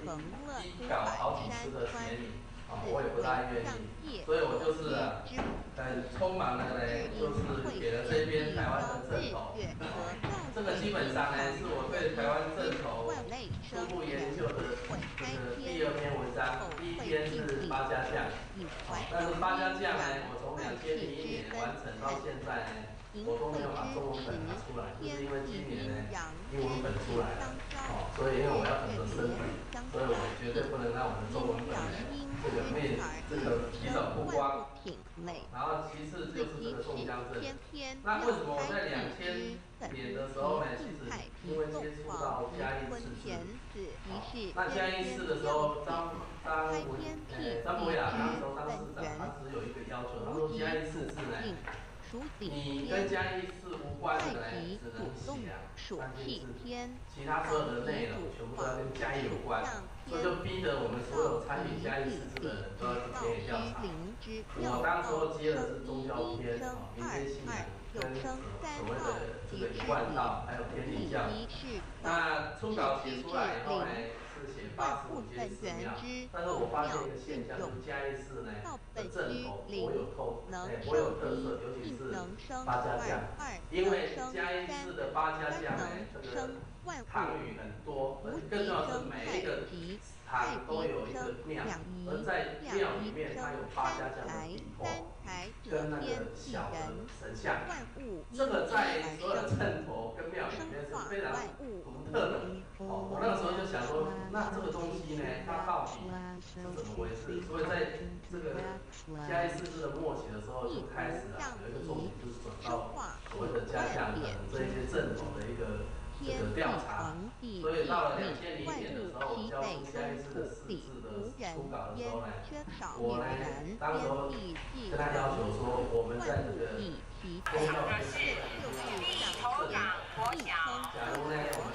搞好几次的写你我也不大愿意，所以我就是很匆忙的呢，就是给了这边台湾的正统这个基本上呢，是我对台湾正头初步研究的第2篇文章。第1篇是八家将，但是八家将呢，我从2001年完成到现在呢，我都没有把中文本拿出来，就是因为今年呢英文本出来了，所以因为我要等着升本，所以我绝对不能让我们中文本呢这个提早曝光。然后其次就是这个宋江镇，那为什么我在2000年的时候呢？其实因为接触到嘉义市治，那嘉义市的时候，张博雅那时候当市长，他只有一个要求，他说嘉义市治呢，你跟嘉义市无关的呢，只能写3件事，其他所有的内容全部都要跟嘉义有关，所以就逼得我们所有参与嘉义市治的人都要去田野调查。我当时候接的是宗教篇、民间信仰跟所谓的这个一贯道，还有天理教。那初稿写出来以后呢，是写85间寺庙，但是我发现一个现象，就是嘉义市呢的镇头颇有特色，尤其是八家将，因为嘉义市的八家将呢，这个堂宇很多，更重要是每一个堂都有一个庙，而在庙里面它有八家将的壁画跟那个小的神像，这个在所有的镇头跟庙里面是非常独特的。我那个时候就想说，那这个东西呢，它到底是怎么回事？所以在这个嘉义市治的末期的时候，就开始有一个重点，就是转到所谓的家将的这些镇头的一个这个调查，所以到了2001年的时候，我交出嘉义市的市治的初稿的时候呢，我呢当时候跟他要求说，我们在这个公告的是立头港国小，假如呢我们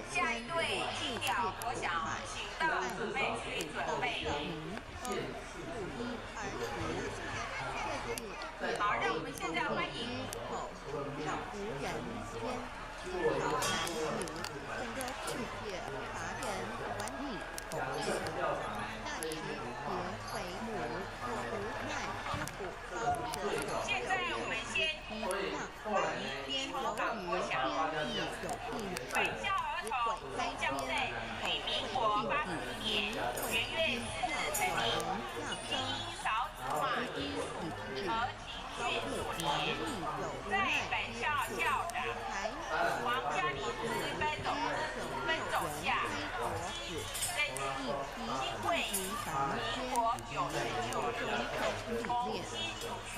下一队金鸟国小，请到准备区准备。好，让我们现在欢迎。让无人间清朝男女整个世界华人管理统治，那时结为母，我无奈之苦高舌。现在我们先立头港国小，返校儿童宋江镇于民国81年元月4日成立，经少子化和体训数年，在本校校长王家里分总下，任新会民国96年重新主训，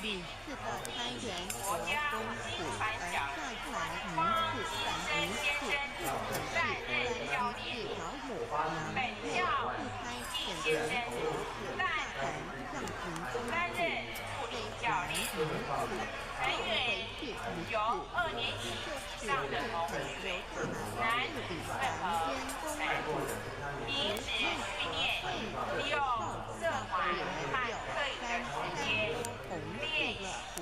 国家新传小方新生先生担任教练，本校季先生担任助理教练，人员由2年级以上的同学，男女混合平时训练利用社团和课余的时间练习。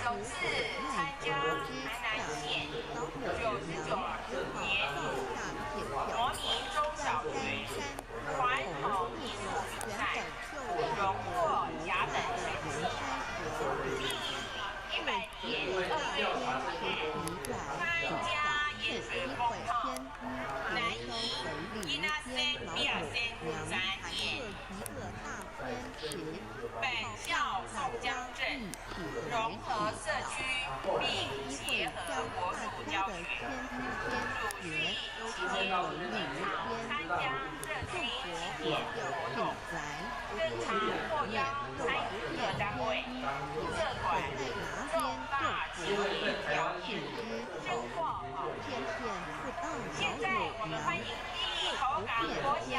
首次参加台南县99年国民中小学传统艺术比赛，荣获甲等成绩。第100年2月15日参加盐水风炮南一吉那森比尔森展演。本校宋江镇融合社区，并结合国术教学，主训期间参加社区庆典活动，更常获邀参与各单位、社团重大节日表演，深获好评。现在我们欢迎立头港国小，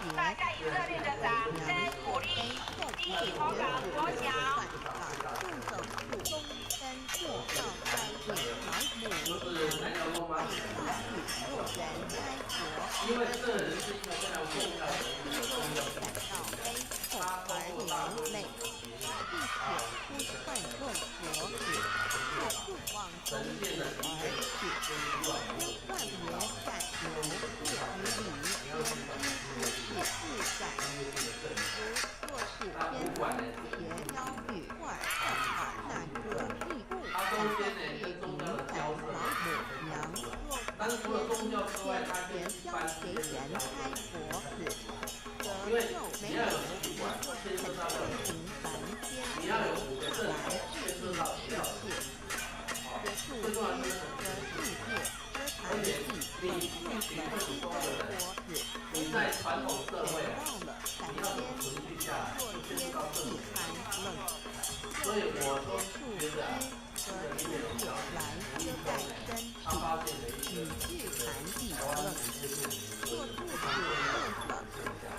请大家以热烈的掌声鼓励立头港国小。因为这是一个非常重要的一个宗教信仰，它包括大陆美，并且呼唤众国呈现的一个万年载流列于礼，有之不是自载。若是天空斜腰与画上那个异物，它中间呢跟宗教的但是除了宗教之外，它跟元一宵般节前开佛子，则因为又没你要有有习惯，牵涉到要平凡先你要有5个正来统，牵制定涉到世要界，学术最重要就是的世界遮而残且地你用一群会了主攻的人，佛子，你在传统社会啊，忘了反你要怎么间存续下来，若就牵涉到政天地府。寒冷，所以我都树觉得啊，枝和这个树叶来遮盖身体，他发现了一与个日寒地台湾冷。直接是若肚子饿了，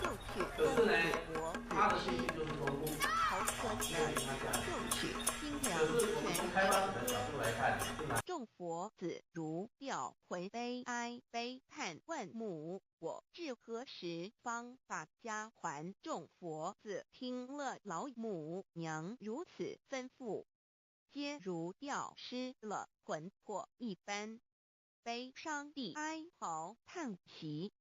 就去可是呢，佛他的子吃；兴趣就是说不，口渴了，就取清凉可是我们从开发者的角度来看，是哪？众佛子如吊回悲哀悲叹问母，我至何时方把家还？众佛子听了老母娘如此吩咐，皆如吊失了魂魄一般，悲伤地哀嚎叹息，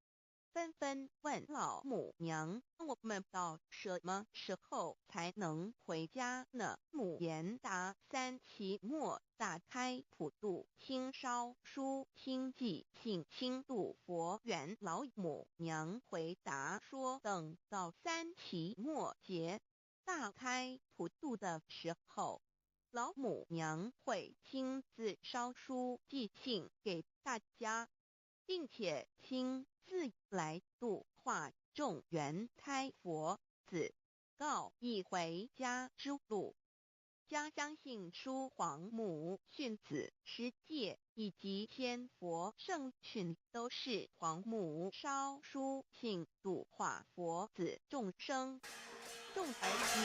纷纷问老母娘：“我们到什么时候才能回家呢？”母言答：“3期末打开普渡清烧书清祭请清度佛缘。”老母娘回答说：“等到3期末节大开普渡的时候，老母娘会亲自烧书寄信给大家，并且亲自来度化众缘胎佛子，告一回家之路。家相信书皇母训子十戒以及千佛圣训都是皇母烧书信度化佛子众生。众儿女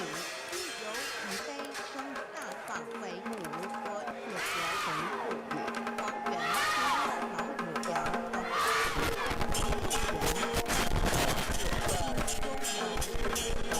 亦由以悲声大放为母，我此何从不语。皇元听了老母娘的话，众人心中有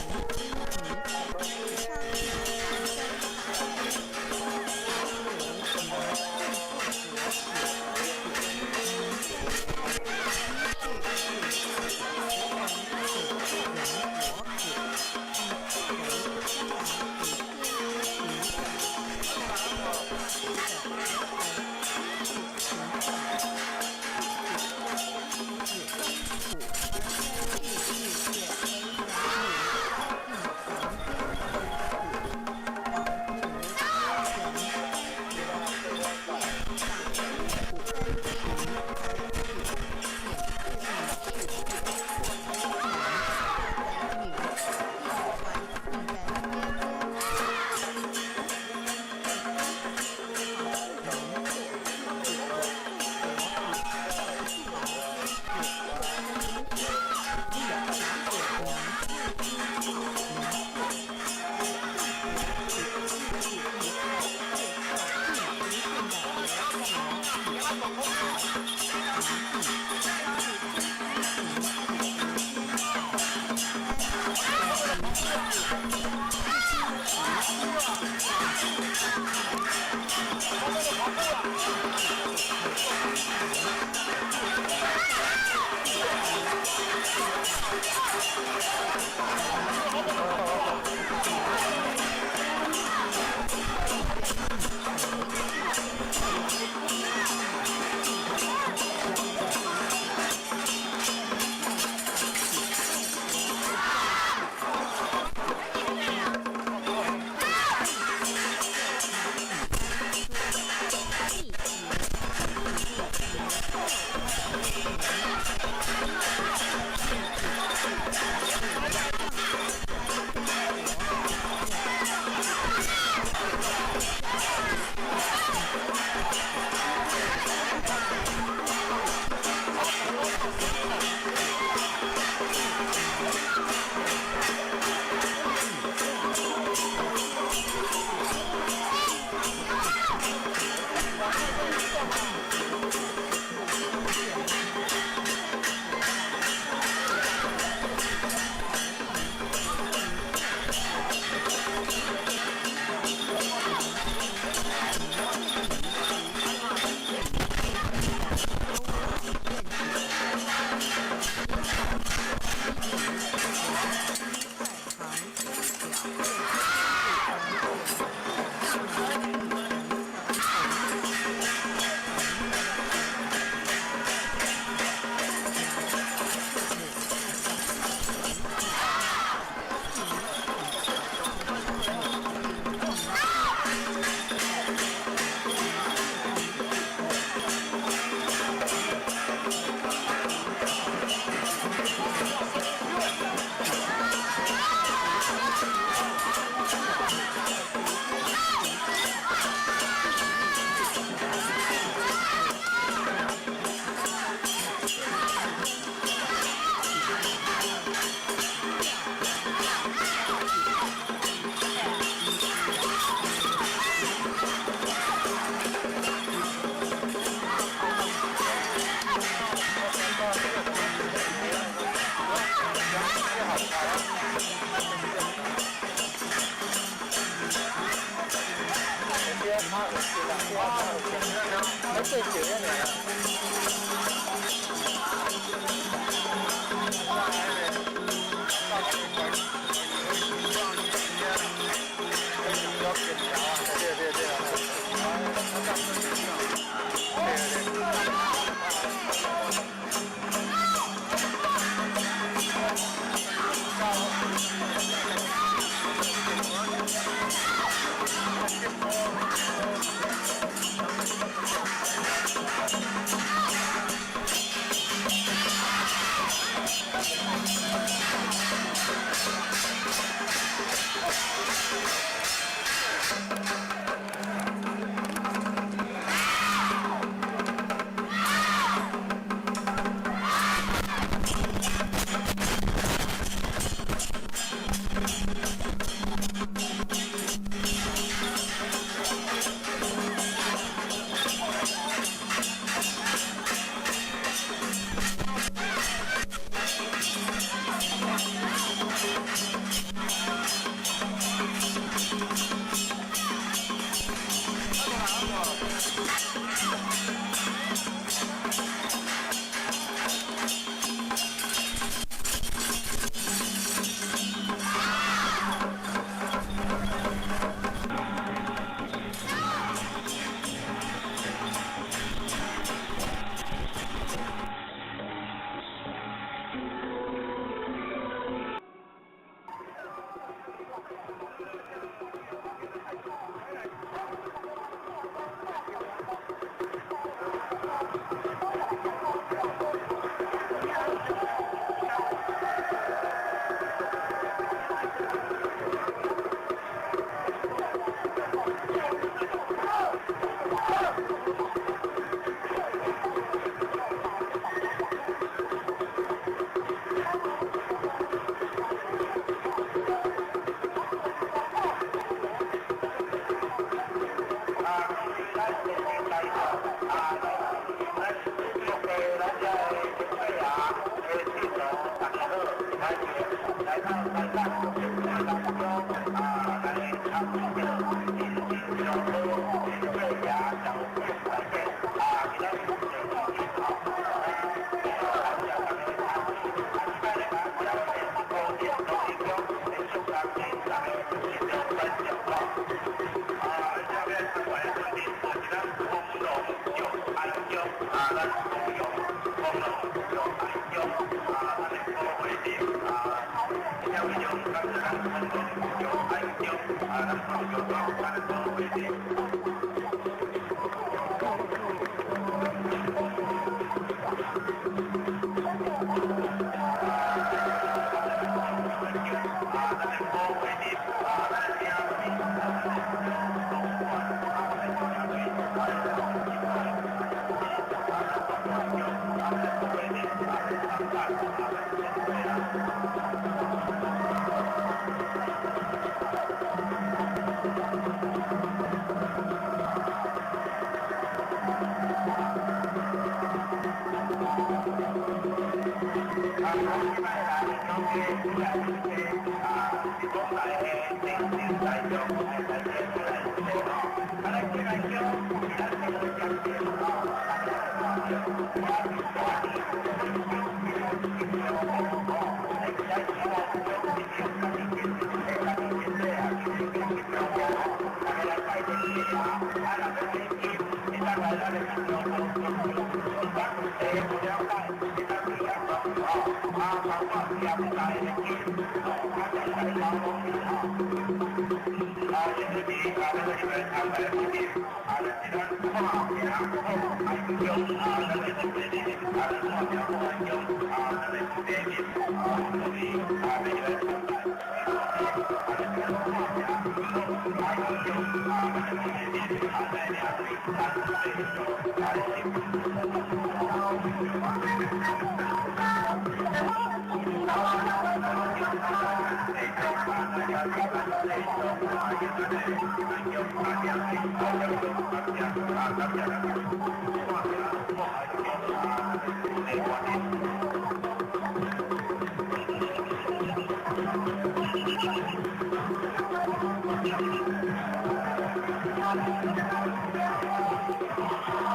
还最久一点。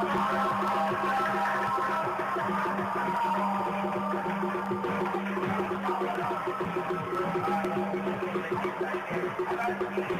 Thank you. 啊，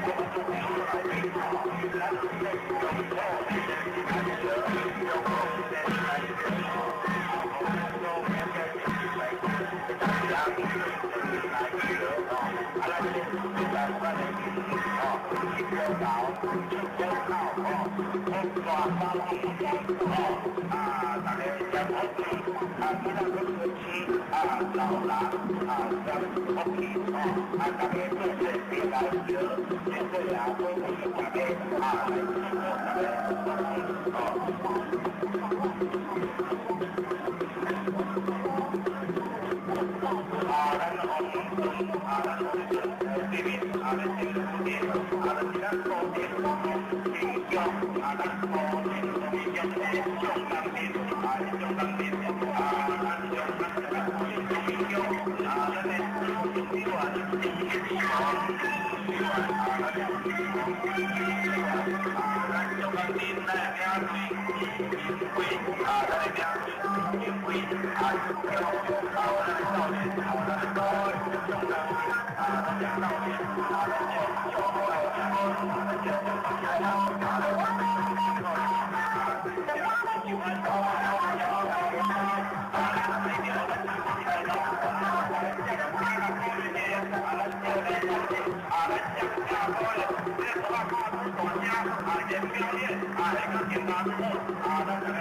这个警察之后啊，那可能。